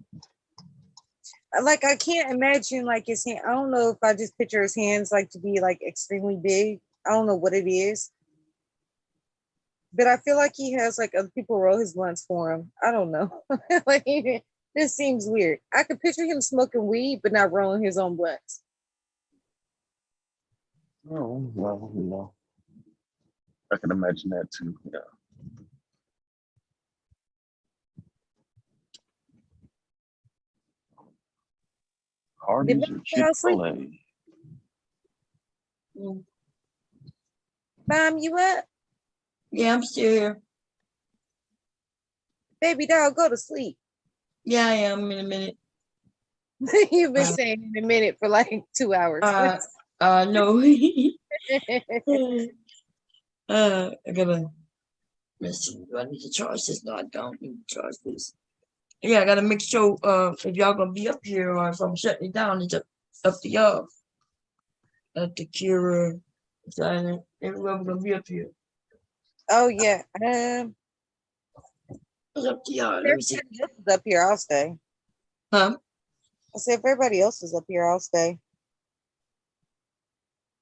[SPEAKER 10] Like, I can't imagine like his hand. I don't know if I just picture his hands like to be like extremely big. I don't know what it is. But I feel like he has like other people roll his blunts for him. I don't know. Like, this seems weird. I could picture him smoking weed, but not rolling his own blunts.
[SPEAKER 13] Oh, well, I can imagine that too. Yeah. Hardee's or Chick-fil-A?
[SPEAKER 10] Mom, you up?
[SPEAKER 1] Yeah, I'm still here.
[SPEAKER 10] Baby doll, go to sleep.
[SPEAKER 1] Yeah, I am in a minute.
[SPEAKER 10] You've been saying in a minute for like 2 hours.
[SPEAKER 1] No. I gotta, let's see, do I need to charge this? No, I don't need to charge this. Yeah, I gotta make sure if y'all gonna be up here or if I'm shutting it down, it's up to y'all. Up to Kira, China, everyone gonna be up here.
[SPEAKER 10] Oh yeah.
[SPEAKER 1] It's up to y'all. Let me see.
[SPEAKER 10] If everybody else is up here, I'll stay.
[SPEAKER 1] Huh?
[SPEAKER 10] I said if everybody else is up here, I'll stay.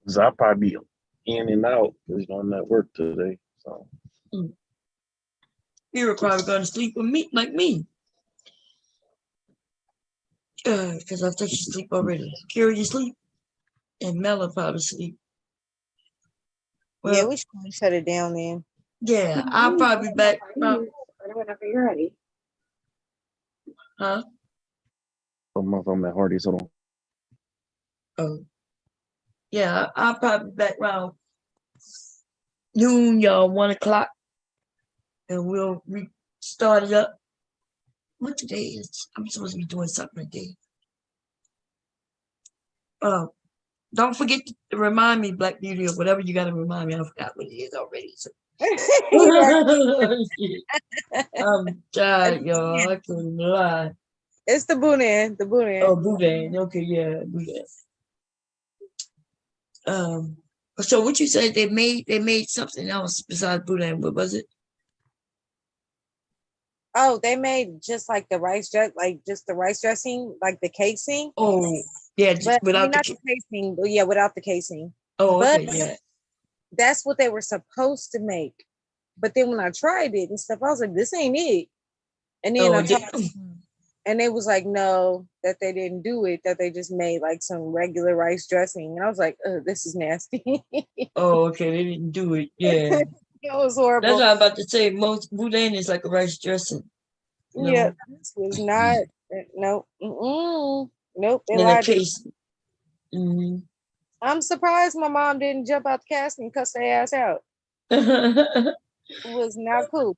[SPEAKER 13] Cause I'll probably be in and out because I'm at work today. So
[SPEAKER 1] You're probably gonna sleep with me like me. Because I think you sleep already. Kira, you sleep? And Mela probably sleep. Well,
[SPEAKER 10] Yeah, we should probably shut it down then.
[SPEAKER 1] Yeah, I'll probably be back.
[SPEAKER 10] Whenever you're ready.
[SPEAKER 1] Huh?
[SPEAKER 13] I'm at Hardee's. Hold on.
[SPEAKER 1] Oh. Yeah, I'll probably be back around noon, y'all, 1 o'clock. And we'll restart it up. What today is? I'm supposed to be doing something today. Don't forget to remind me, Black Beauty, or whatever you gotta remind me. I forgot what it is already. So. I'm tired, y'all. I can't lie.
[SPEAKER 10] It's the Boudin. The Boudin.
[SPEAKER 1] Oh, Boudin. Okay, yeah, Boudin. So what you said they made something else besides Boudin. What was it?
[SPEAKER 10] Oh, they made just like the rice dress, like just the rice dressing, like the casing.
[SPEAKER 1] Oh, yeah,
[SPEAKER 10] But
[SPEAKER 1] just
[SPEAKER 10] I mean,
[SPEAKER 1] without the.
[SPEAKER 10] not the casing, but yeah, without the casing.
[SPEAKER 1] Oh,
[SPEAKER 10] But
[SPEAKER 1] okay, yeah.
[SPEAKER 10] that's what they were supposed to make. But then when I tried it and stuff, I was like, this ain't it. And then
[SPEAKER 1] Oh,
[SPEAKER 10] I tried, and they was like, no, that they didn't do it, that they just made like some regular rice dressing. And I was like, oh, this is nasty.
[SPEAKER 1] oh, okay, they didn't do it. Yeah,
[SPEAKER 10] It was
[SPEAKER 1] that's
[SPEAKER 10] horrible.
[SPEAKER 1] what I'm about to say. Most boudin is like a rice dressing. You
[SPEAKER 10] Yeah,
[SPEAKER 1] know,
[SPEAKER 10] this was not. Nope. Nope. They
[SPEAKER 1] in a
[SPEAKER 10] lied to me.
[SPEAKER 1] case. Mhm.
[SPEAKER 10] I'm surprised my mom didn't jump out the casting and cuss their ass out. It was not cool.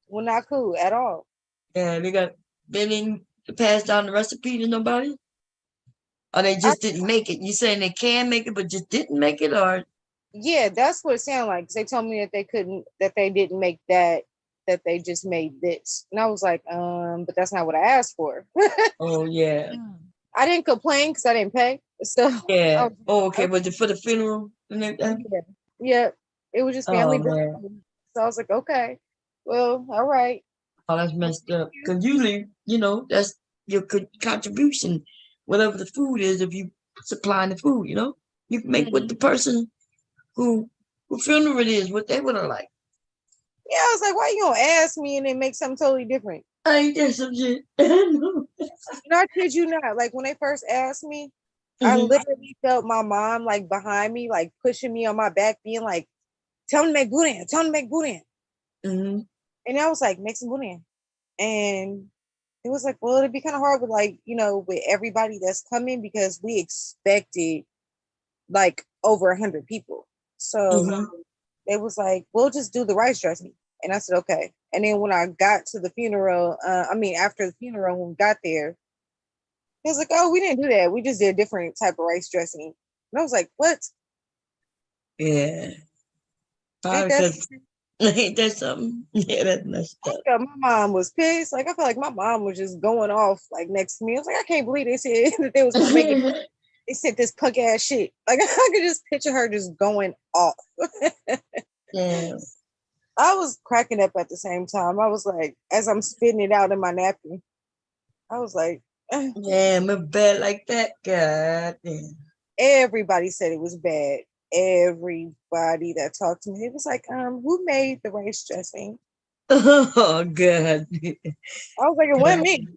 [SPEAKER 10] Well, not cool at all.
[SPEAKER 1] Yeah, they didn't pass down the recipe to nobody? Or they just didn't make it? You saying they can make it, but just didn't make it, or
[SPEAKER 10] Yeah, that's what it sounded like. 'Cause they told me that they couldn't, that they didn't make that, that they just made this. And I was like, but that's not what I asked for.
[SPEAKER 1] oh yeah,
[SPEAKER 10] I didn't complain because I didn't pay. So
[SPEAKER 1] yeah.
[SPEAKER 10] I was,
[SPEAKER 1] Oh, okay, was it for the funeral and everything?
[SPEAKER 10] yeah, it was just family
[SPEAKER 1] Oh man,
[SPEAKER 10] business. So I was like, okay, well, all right.
[SPEAKER 1] oh that's messed up. Because usually, that's your contribution, whatever the food is. If you supplying the food, you can make what the person who funeral it is, what they would have liked.
[SPEAKER 10] Yeah, I was like, why you gonna ask me and then make something totally different?
[SPEAKER 1] I ain't that some shit.
[SPEAKER 10] I kid you not. Like when they first asked me, I
[SPEAKER 1] Mhm.
[SPEAKER 10] literally felt my mom like behind me, like pushing me on my back, being like, tell them to make boudin, tell them to make boudin.
[SPEAKER 1] Mm-hmm.
[SPEAKER 10] And I was like, make some boudin. And it was like, well, it'd be kind of hard with with everybody that's coming because we expected like over 100 people. So it was like, we'll just do the rice dressing. And I said, okay. And then when I got to the funeral, after the funeral, when we got there, it was like, oh, we didn't do that. We just did a different type of rice dressing. And I was like, what?
[SPEAKER 1] Yeah.
[SPEAKER 10] Ain't that,
[SPEAKER 1] Ain't that something? Yeah, that's messed up.
[SPEAKER 10] my mom was pissed. Like, I feel like my mom was just going off like next to me. I was like, I can't believe they said that they was gonna make it. They said this punk ass shit. Like, I could just picture her just going off.
[SPEAKER 1] Yeah.
[SPEAKER 10] I was cracking up at the same time. I was like, as I'm spitting it out in my napkin, I was like,
[SPEAKER 1] yeah, my bad like that. God damn.
[SPEAKER 10] Everybody said it was bad. Everybody that talked to me, it was like, who made the rice dressing?
[SPEAKER 1] Oh God.
[SPEAKER 10] I was like, it wasn't me.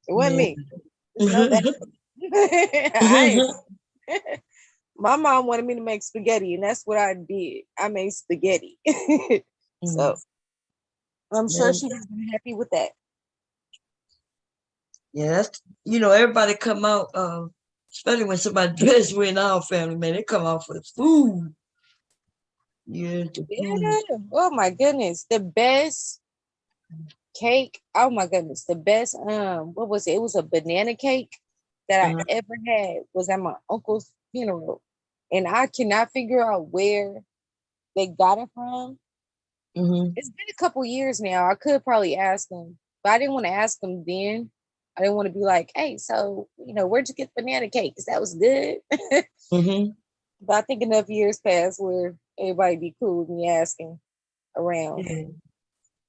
[SPEAKER 10] It wasn't me. Just know that. My mom wanted me to make spaghetti, and that's what I did. I made spaghetti. So I'm sure she was happy with that.
[SPEAKER 1] Yeah, that's everybody come out, especially when somebody dressed in our family, man, they come out for the food. Yeah, the food.
[SPEAKER 10] Oh my goodness. The best cake. Oh my goodness. The best, what was it? It was a banana cake that I ever had was at my uncle's funeral. And I cannot figure out where they got it from. It's been a couple years now. I could probably ask them, but I didn't want to ask them then. I didn't want to be like, hey, so, where'd you get banana cake? Because that was good. But I think enough years passed where everybody be cool with me asking around.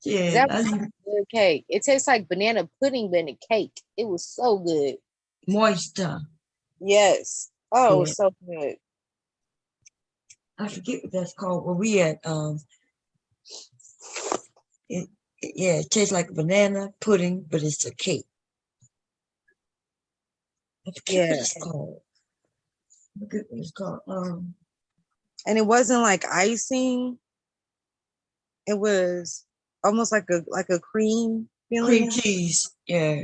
[SPEAKER 1] Yeah.
[SPEAKER 10] That was a good cake. It tastes like banana pudding, but in a cake. It was so good.
[SPEAKER 1] Moist.
[SPEAKER 10] Yes. Oh, it was so good.
[SPEAKER 1] I forget what that's called. Where we at? It tastes like a banana pudding, but it's a cake. I forget what it's called. I forget what it's called.
[SPEAKER 10] And it wasn't like icing. It was almost like a cream feeling.
[SPEAKER 1] Cream cheese. Yeah.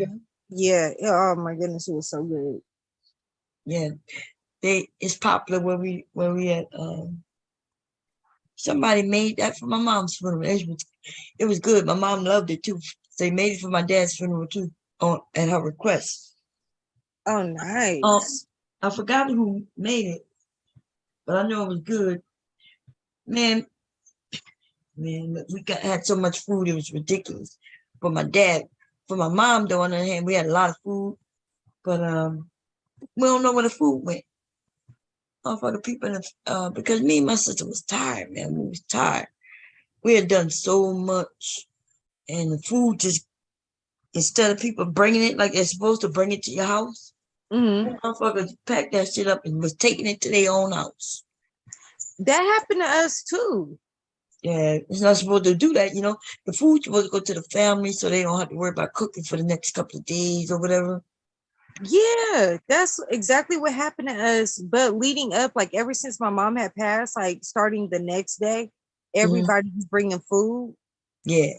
[SPEAKER 10] Yeah. Oh my goodness, it was so good.
[SPEAKER 1] Yeah. It's popular where we at. Somebody made that for my mom's funeral. It was good. My mom loved it too. They made it for my dad's funeral too, at her request.
[SPEAKER 10] Oh, nice.
[SPEAKER 1] I forgot who made it, but I know it was good. Man, we had so much food, it was ridiculous. For my mom, though, on the other hand, we had a lot of food, but we don't know where the food went. For the people, because me and my sister was tired, man. We was tired. We had done so much. and the food just, instead of people bringing it like they're supposed to bring it to your house, motherfuckers packed that shit up and was taking it to their own house.
[SPEAKER 10] That happened to us too.
[SPEAKER 1] Yeah, it's not supposed to do that, you know. The food's supposed to go to the family so they don't have to worry about cooking for the next couple of days or whatever.
[SPEAKER 10] Yeah, that's exactly what happened to us. But leading up, like ever since my mom had passed, like starting the next day, everybody was bringing food.
[SPEAKER 1] Yeah.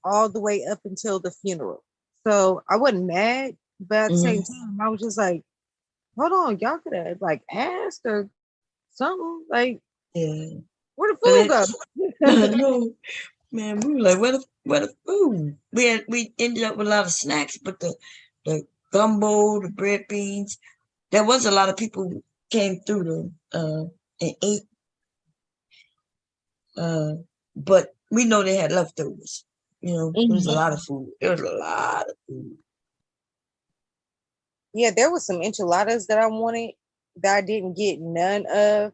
[SPEAKER 10] All the way up until the funeral. So I wasn't mad, but at the same time, I was just like, hold on, y'all could have like asked or something. Like,
[SPEAKER 1] yeah,
[SPEAKER 10] where the food go?
[SPEAKER 1] No, man, we were like, where the food? We ended up with a lot of snacks, but the gumbo, the bread beans, there was a lot of people who came through and ate. But we know they had leftovers. You know, there was a lot of food. There was a lot of food.
[SPEAKER 10] Yeah, there was some enchiladas that I wanted that I didn't get none of.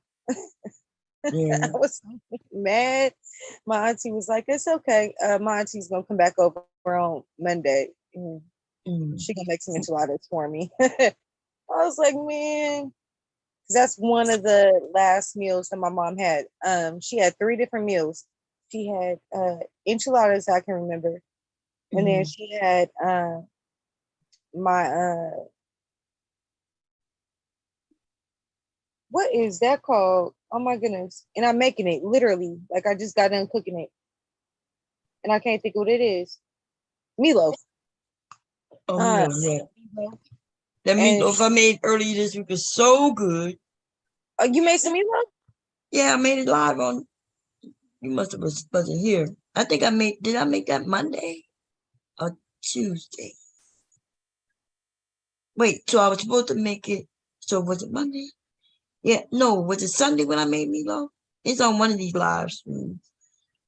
[SPEAKER 1] Yeah.
[SPEAKER 10] I was mad. My auntie was like, it's okay. My auntie's gonna come back over on Monday. She gonna make some enchiladas for me. I was like, man, because that's one of the last meals that my mom had. She had 3 different meals. She had enchiladas, I can remember, and then she had my what is that called? Oh my goodness! And I'm making it literally, like I just got done cooking it, and I can't think what it is. Meatloaf.
[SPEAKER 1] Oh yeah. That meatloaf I made earlier this week was so good.
[SPEAKER 10] Oh, you made some meatloaf?
[SPEAKER 1] Yeah, I made it live on. You must have wasn't here. I think did I make that Monday or Tuesday? Wait, so I was supposed to make it. So was it Monday? Yeah, no, was it Sunday when I made meatloaf? It's on one of these live streams.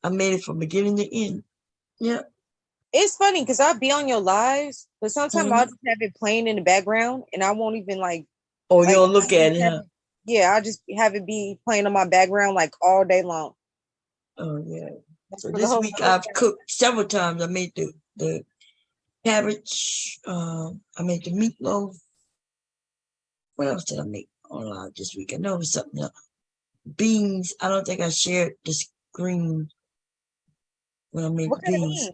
[SPEAKER 1] I made it from beginning to end. Yeah.
[SPEAKER 10] It's funny because I'll be on your lives, but sometimes I'll just have it playing in the background and I won't even like.
[SPEAKER 1] Oh, you don't look at it, huh?
[SPEAKER 10] Yeah, I'll just have it be playing on my background like all day long.
[SPEAKER 1] Oh yeah. So this week I've cooked several times. I made the cabbage. I made the meatloaf. What else did I make on live this week? I know it was something else. Beans. I don't think I shared the screen when I made
[SPEAKER 10] What kind of
[SPEAKER 1] beans.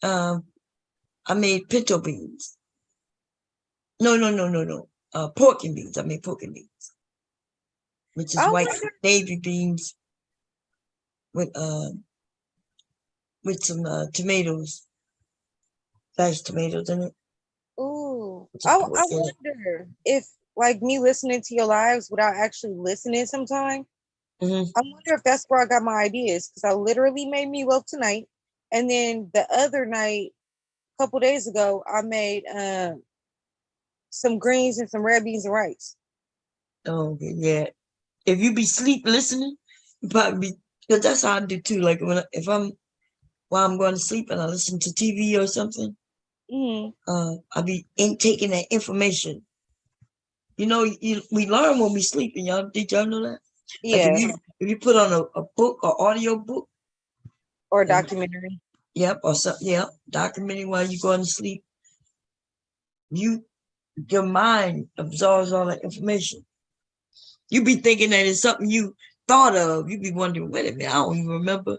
[SPEAKER 1] I made pinto beans. No. Pork and beans. I made pork and beans, which is white navy beans with some tomatoes, diced tomatoes in it.
[SPEAKER 10] Ooh, I wonder if like me listening to your lives without actually listening sometime. I wonder if that's where I got my ideas because I literally made meatloaf tonight, and then the other night, a couple days ago, I made some greens and some red beans and rice.
[SPEAKER 1] Oh yeah, if you be sleep listening, probably because that's how I do too. Like while I'm going to sleep and I listen to TV or something, I'll be taking that information. You know, we learn when we sleeping. Y'all, did y'all know that?
[SPEAKER 10] Yeah.
[SPEAKER 1] Like if you put on a book or audio book
[SPEAKER 10] or a documentary.
[SPEAKER 1] Yep, or something. Yeah, documentary while you're going to sleep. Your mind absorbs all that information. You be thinking that it's something you thought of. You be wondering, wait a minute, I don't even remember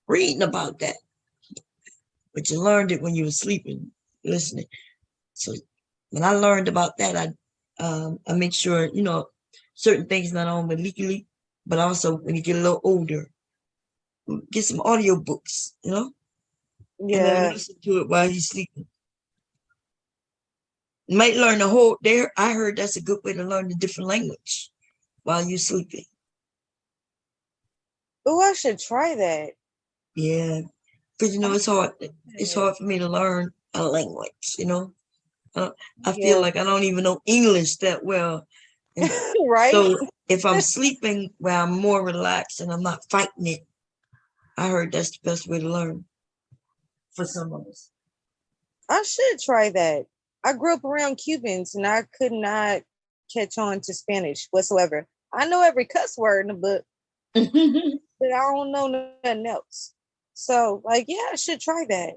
[SPEAKER 1] reading about that. But you learned it when you were sleeping, listening. So when I learned about that, I make sure, certain things not only legally, but also when you get a little older, get some audio books,
[SPEAKER 10] Yeah.
[SPEAKER 1] And then listen to it while you're sleeping. You might learn the whole there. I heard that's a good way to learn a different language while you're sleeping.
[SPEAKER 10] Oh, I should try that.
[SPEAKER 1] Yeah. Because it's hard. It's hard for me to learn a language, I feel like I don't even know English that well.
[SPEAKER 10] Right.
[SPEAKER 1] So if I'm sleeping where I'm more relaxed and I'm not fighting it, I heard that's the best way to learn for some of us.
[SPEAKER 10] I should try that. I grew up around Cubans and I could not catch on to Spanish whatsoever. I know every cuss word in the book, but I don't know nothing else. So, I should try that.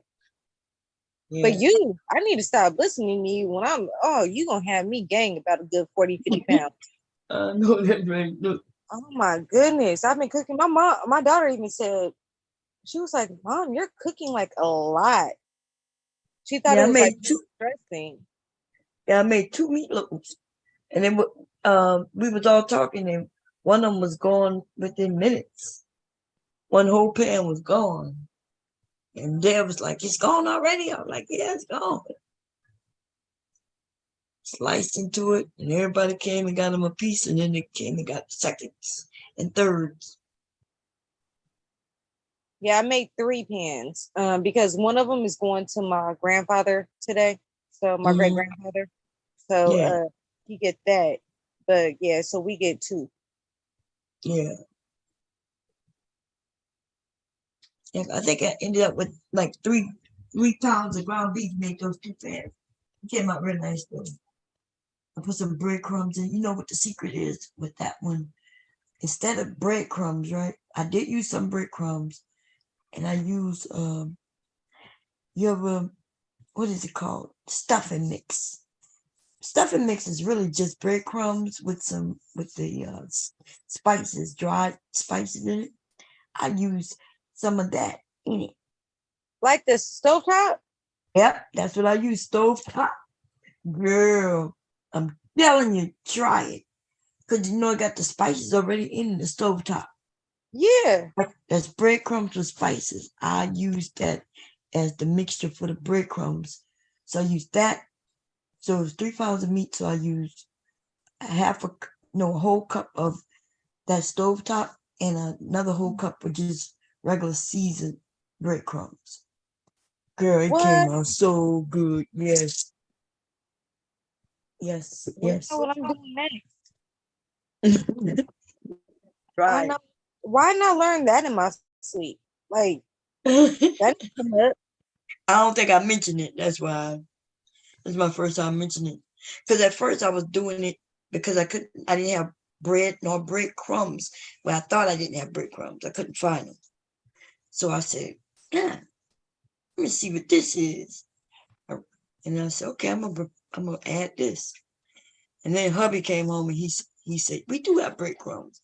[SPEAKER 10] But I need to stop listening to you when you gonna have me gang about a good 40, 50 pounds.
[SPEAKER 1] No, that's right. Look.
[SPEAKER 10] Oh my goodness. I've been cooking. My daughter even said, she was like, Mom, you're cooking like a lot. She thought
[SPEAKER 1] Yeah,
[SPEAKER 10] it
[SPEAKER 1] I
[SPEAKER 10] was like
[SPEAKER 1] made two.
[SPEAKER 10] interesting.
[SPEAKER 1] Yeah, I made 2 meatloaves, and then we was all talking, and one of them was gone within minutes. One whole pan was gone, and Dad was like, "It's gone already." I was like, "Yeah, it's gone." Sliced into it, and everybody came and got them a piece, and then they came and got seconds and thirds.
[SPEAKER 10] Yeah, I made 3 pans because one of them is going to my grandfather today. So my great grandfather. So
[SPEAKER 1] Yeah.
[SPEAKER 10] he get that. But yeah, so we get 2.
[SPEAKER 1] Yeah. And I think I ended up with like 3 pounds of ground beef, made those 2 pans. It came out really nice though. I put some breadcrumbs in. You know what the secret is with that one? Instead of breadcrumbs, right? I did use some breadcrumbs, and I used what is it called? Stuffing mix. Stuffing mix is really just breadcrumbs with the spices, dried spices in it. I use some of that in it.
[SPEAKER 10] Like the stovetop?
[SPEAKER 1] Yep, that's what I use. Stovetop. Girl, I'm telling you, try it. Because you know I got the spices already in the stovetop.
[SPEAKER 10] Yeah.
[SPEAKER 1] That's breadcrumbs with spices. I use that as the mixture for the breadcrumbs. So I use that. So it's 3 pounds of meat. So I used a whole cup of that stovetop and another whole cup of just regular seasoned breadcrumbs. Girl, it came out so good. Yes. Yes. Yes.
[SPEAKER 10] You know what I'm doing next?
[SPEAKER 1] Right.
[SPEAKER 10] Why not learn that in my sleep? Like that come up.
[SPEAKER 1] I don't think I mentioned it. That's why. It's my first time mentioning it. Because at first I was doing it because I didn't have bread nor breadcrumbs. Well, I thought I didn't have breadcrumbs. I couldn't find them. So I said, yeah, let me see what this is. And I said, okay, I'm gonna add this. And then hubby came home and he said, we do have breadcrumbs.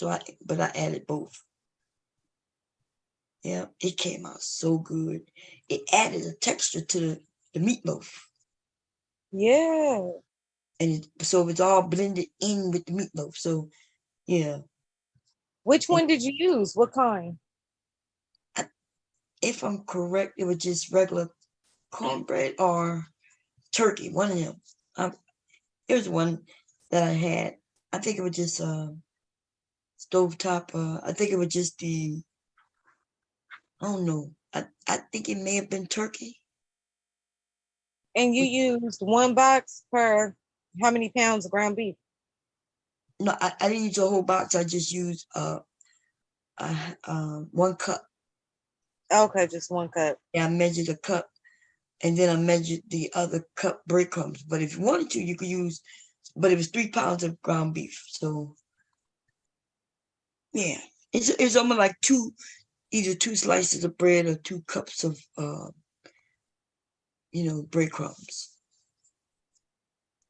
[SPEAKER 1] But I added both. Yeah, it came out so good. It added a texture to the meatloaf.
[SPEAKER 10] Yeah.
[SPEAKER 1] And so it's all blended in with the meatloaf. So yeah.
[SPEAKER 10] Which one did you use? What kind?
[SPEAKER 1] If I'm correct, it was just regular cornbread or turkey, one of them. It was one that I had. I think it was just stovetop. I think it was just I don't know. I think it may have been turkey.
[SPEAKER 10] And you used 1 box per how many pounds of ground beef?
[SPEAKER 1] No, I didn't use a whole box. I just used 1 cup.
[SPEAKER 10] Okay, just 1 cup.
[SPEAKER 1] Yeah, I measured a cup, and then I measured the other cup breadcrumbs. But if you wanted to, you could use. But it was 3 pounds of ground beef. So yeah, it's almost like either 2 slices of bread or 2 cups of breadcrumbs.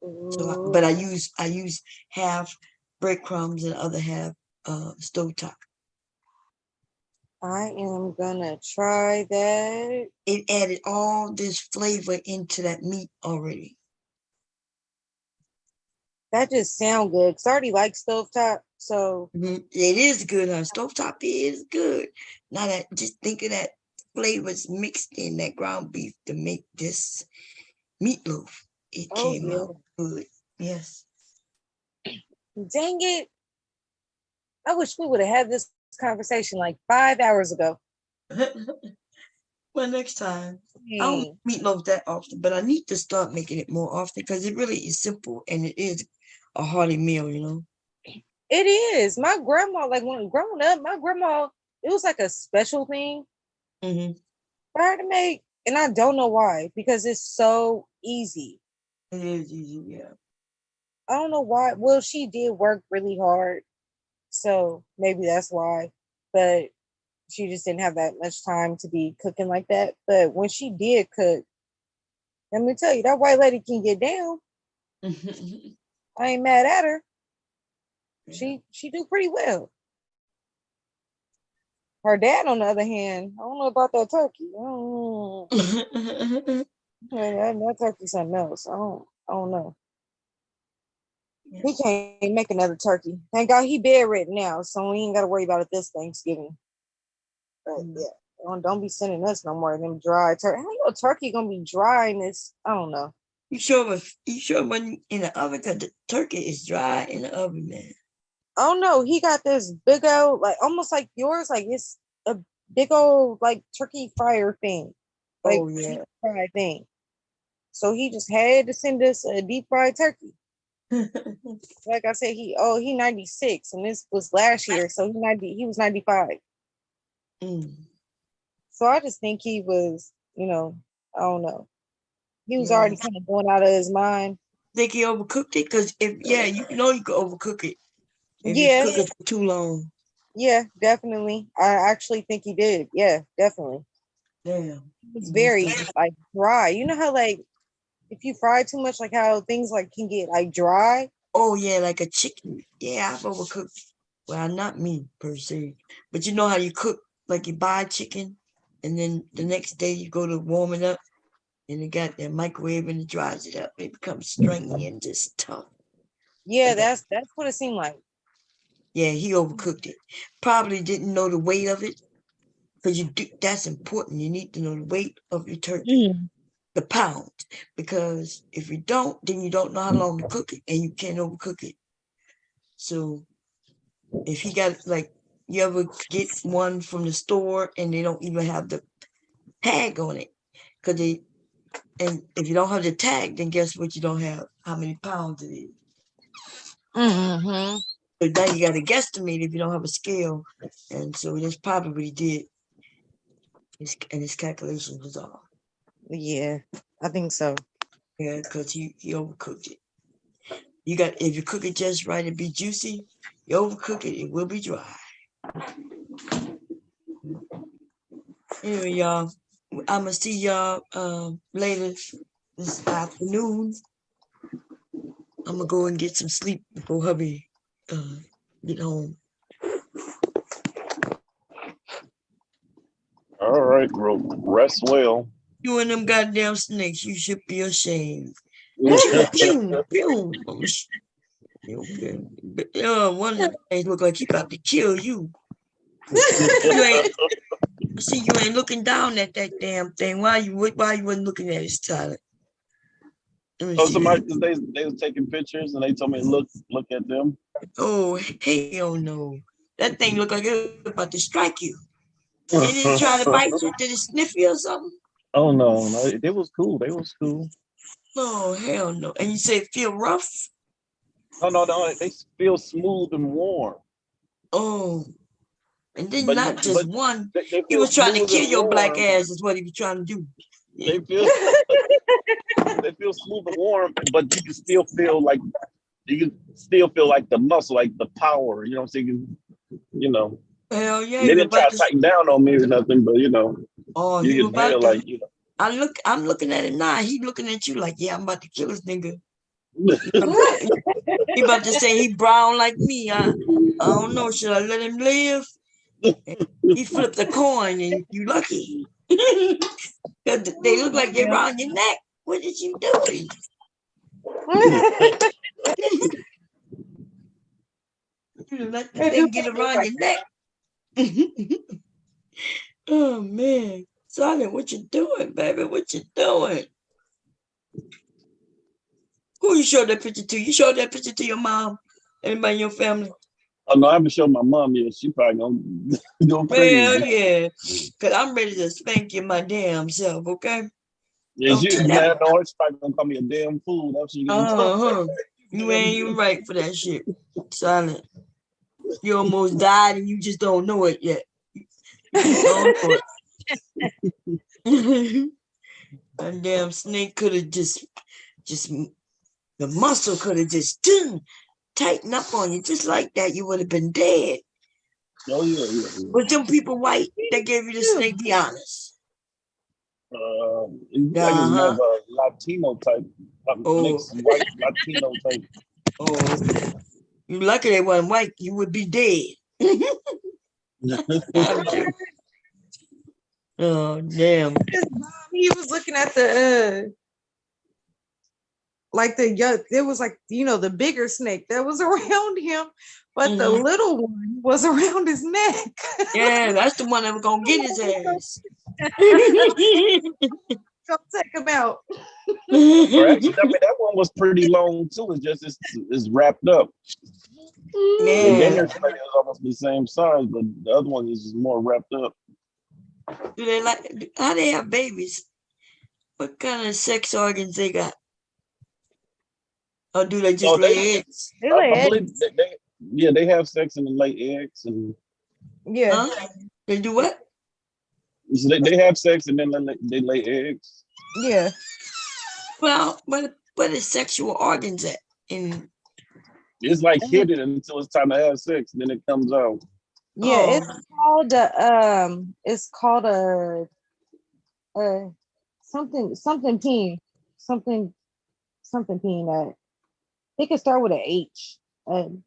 [SPEAKER 1] So, but I use half breadcrumbs and the other half stovetop.
[SPEAKER 10] I am gonna try that.
[SPEAKER 1] It added all this flavor into that meat already.
[SPEAKER 10] That just sounds good. Cause I already like stovetop, so
[SPEAKER 1] it is good. Stovetop is good. Now that just think of that flavors mixed in that ground beef to make this meatloaf. It came out good. Yes.
[SPEAKER 10] Dang it. I wish we would have had this conversation like 5 hours ago.
[SPEAKER 1] Well, next time. I don't meatloaf that often, but I need to start making it more often because it really is simple and it is a hearty meal, you know.
[SPEAKER 10] It is. My grandma, like when growing up, my grandma, it was like a special thing for her to make. And I don't know why, because it's so easy.
[SPEAKER 1] It is easy, yeah.
[SPEAKER 10] I don't know why. Well, she did work really hard. So maybe that's why. But she just didn't have that much time to be cooking like that. But when she did cook, let me tell you, that white lady can get down. I ain't mad at her. She do pretty well. Her dad, on the other hand, I don't know about that turkey. That turkey's something else. I don't know. He can't make another turkey. Thank God he bedridden now, so we ain't got to worry about it this Thanksgiving. But yeah, don't be sending us no more of them dry turkey. How you know turkey gonna be dry in this? I don't know.
[SPEAKER 1] You sure it wasn't in the oven? Because the turkey is dry in the oven, man.
[SPEAKER 10] Oh no, he got this big old, like almost like yours, like it's a big old like turkey fryer thing. Like deep fried thing. So he just had to send us a deep fried turkey. Like I said, he 96 and this was last year, so he was 95. So I just think he was, I don't know. He was already kind of going out of his mind.
[SPEAKER 1] Think he overcooked it? Because you could overcook it. If you cook it for too long.
[SPEAKER 10] Yeah, definitely. I actually think he did. Yeah, definitely.
[SPEAKER 1] Damn.
[SPEAKER 10] It's very like dry. You know how like if you fry too much, like how things like can get like dry.
[SPEAKER 1] Oh yeah, like a chicken. Yeah, I've overcooked. Well, not me per se, but you know how you cook, like you buy chicken, and then the next day you go to warm it up, and you got that microwave and it dries it up. It becomes stringy and just tough.
[SPEAKER 10] Yeah, that's what it seemed like.
[SPEAKER 1] Yeah, he overcooked it. Probably didn't know the weight of it, because that's important. You need to know the weight of your turkey, the pound, because if you don't, then you don't know how long to cook it, and you can't overcook it. So if he got, like, you ever get one from the store and they don't even have the tag on it, and if you don't have the tag, then guess what? You don't have how many pounds it is. So now you got to guesstimate if you don't have a scale, and so that's probably what he did. His calculation was off.
[SPEAKER 10] Yeah, I think so.
[SPEAKER 1] Yeah, because he overcooked it. If you cook it just right, it'll be juicy. You overcook it, it will be dry. Anyway, y'all, I'm gonna see y'all later this afternoon. I'm gonna go and get some sleep before hubby get home.
[SPEAKER 13] All right, bro. Rest well.
[SPEAKER 1] You and them goddamn snakes, you should be ashamed. Pew, pew. Okay. But, one of the things look like he about to kill you. You ain't looking down at that damn thing. Why you wasn't looking at it, Tyler?
[SPEAKER 13] Oh, somebody, they was taking pictures and they told me look at them.
[SPEAKER 1] Oh, hell no. That thing looked like it was about to strike you. They didn't try to bite you. Did it sniff you or something?
[SPEAKER 13] Oh, no. They was cool. They was cool.
[SPEAKER 1] Oh, hell no. And you say it feel rough?
[SPEAKER 13] No. They feel smooth and warm.
[SPEAKER 1] Oh. And then one.
[SPEAKER 13] They
[SPEAKER 1] He was trying to kill your
[SPEAKER 13] warm.
[SPEAKER 1] black ass is what he was trying to do.
[SPEAKER 13] They feel smooth and warm, but you can still feel like the muscle, like the power, you know what I'm saying?
[SPEAKER 1] Hell yeah.
[SPEAKER 13] They didn't try to tighten down on me or nothing, but
[SPEAKER 1] Oh,
[SPEAKER 13] you
[SPEAKER 1] he was
[SPEAKER 13] can feel
[SPEAKER 1] about
[SPEAKER 13] like,
[SPEAKER 1] I'm looking at it now. He looking at you like, yeah, I'm about to kill this nigga. He about to say he brown like me. I don't know. Should I let him live? He flipped a coin and you lucky. They look like they're around your neck. What did you do? You let the thing get around your neck. Oh man. Silent, what you doing, baby? What you doing? Who you showed that picture to? You showed that picture to your mom? Anybody in your family?
[SPEAKER 13] Oh no, I haven't shown my mom yet. She probably gonna go crazy.
[SPEAKER 1] Well, yeah. Cause I'm ready to spank you my damn self, okay?
[SPEAKER 13] Yeah, she's probably gonna call me a damn fool. That's what she gonna do.
[SPEAKER 1] You ain't even right for that shit. Silent. You almost died and you just don't know it yet. You just don't know it. That damn snake could have just the muscle could have just tightened up on you just like that. You would have been dead.
[SPEAKER 13] Oh yeah, yeah, yeah.
[SPEAKER 1] Was them people white that gave you the snake? Be honest.
[SPEAKER 13] It's like it's more of a Latino type,
[SPEAKER 1] Oh.
[SPEAKER 13] mixed white Latino type.
[SPEAKER 1] Oh, you lucky they wasn't white. You would be dead. Oh damn!
[SPEAKER 10] He was looking at the like the young. It was like the bigger snake that was around him, but the little one was around his neck.
[SPEAKER 1] Yeah, that's the one that was gonna get his ass.
[SPEAKER 10] Go take him out.
[SPEAKER 13] Or actually, I mean, that one was pretty long too. It's just it's wrapped up. The
[SPEAKER 1] Yeah.
[SPEAKER 13] dinner snake is almost the same size, but the other one is just more wrapped up.
[SPEAKER 1] Do they like? How they have babies? What kind of sex organs they got? Or do they just
[SPEAKER 13] Oh,
[SPEAKER 1] lay eggs?
[SPEAKER 10] They lay
[SPEAKER 13] I believe
[SPEAKER 10] eggs.
[SPEAKER 13] they have sex and then lay eggs, and
[SPEAKER 10] Yeah.
[SPEAKER 1] Huh? They do what?
[SPEAKER 13] so they have sex and then they lay eggs.
[SPEAKER 10] Yeah.
[SPEAKER 1] Well, what is sexual organs at? In
[SPEAKER 13] It's like hidden until it's time to have sex, then it comes out.
[SPEAKER 10] Yeah, it's called a something peen. Something peen. It can start with an H.
[SPEAKER 1] I'm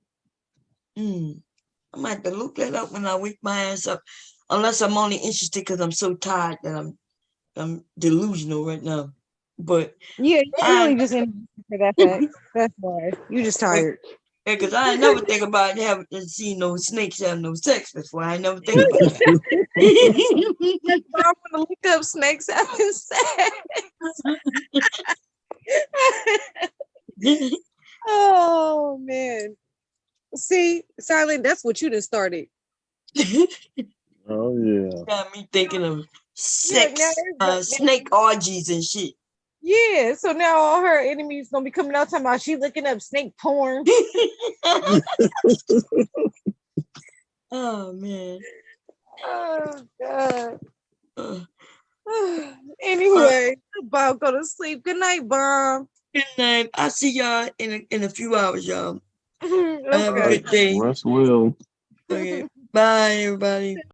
[SPEAKER 1] gonna have to look that up when I wake my ass up. Unless I'm only interested because I'm so tired that I'm delusional right now. But
[SPEAKER 10] Yeah, you're really just in for that fact. That's why. You just tired.
[SPEAKER 1] yeah, because I ain't never think about having seen no snakes have no sex before. I ain't never think about that.
[SPEAKER 10] I want to look up snakes having sex. Oh man. See, Silent, that's what you just started.
[SPEAKER 13] Oh yeah.
[SPEAKER 1] Got me thinking of
[SPEAKER 10] Yeah,
[SPEAKER 1] sex,
[SPEAKER 10] now everybody-
[SPEAKER 1] snake orgies and shit.
[SPEAKER 10] Yeah, so now all her enemies gonna be coming out talking about she looking up snake porn.
[SPEAKER 1] Oh man.
[SPEAKER 10] Oh god.
[SPEAKER 1] Uh,
[SPEAKER 10] Anyway, Bob, go to sleep. Good night, Bomb.
[SPEAKER 1] Good night. I'll see y'all in a few hours, y'all. Have a
[SPEAKER 10] Okay.
[SPEAKER 1] good day.
[SPEAKER 13] Rest well.
[SPEAKER 1] Okay. Bye, everybody.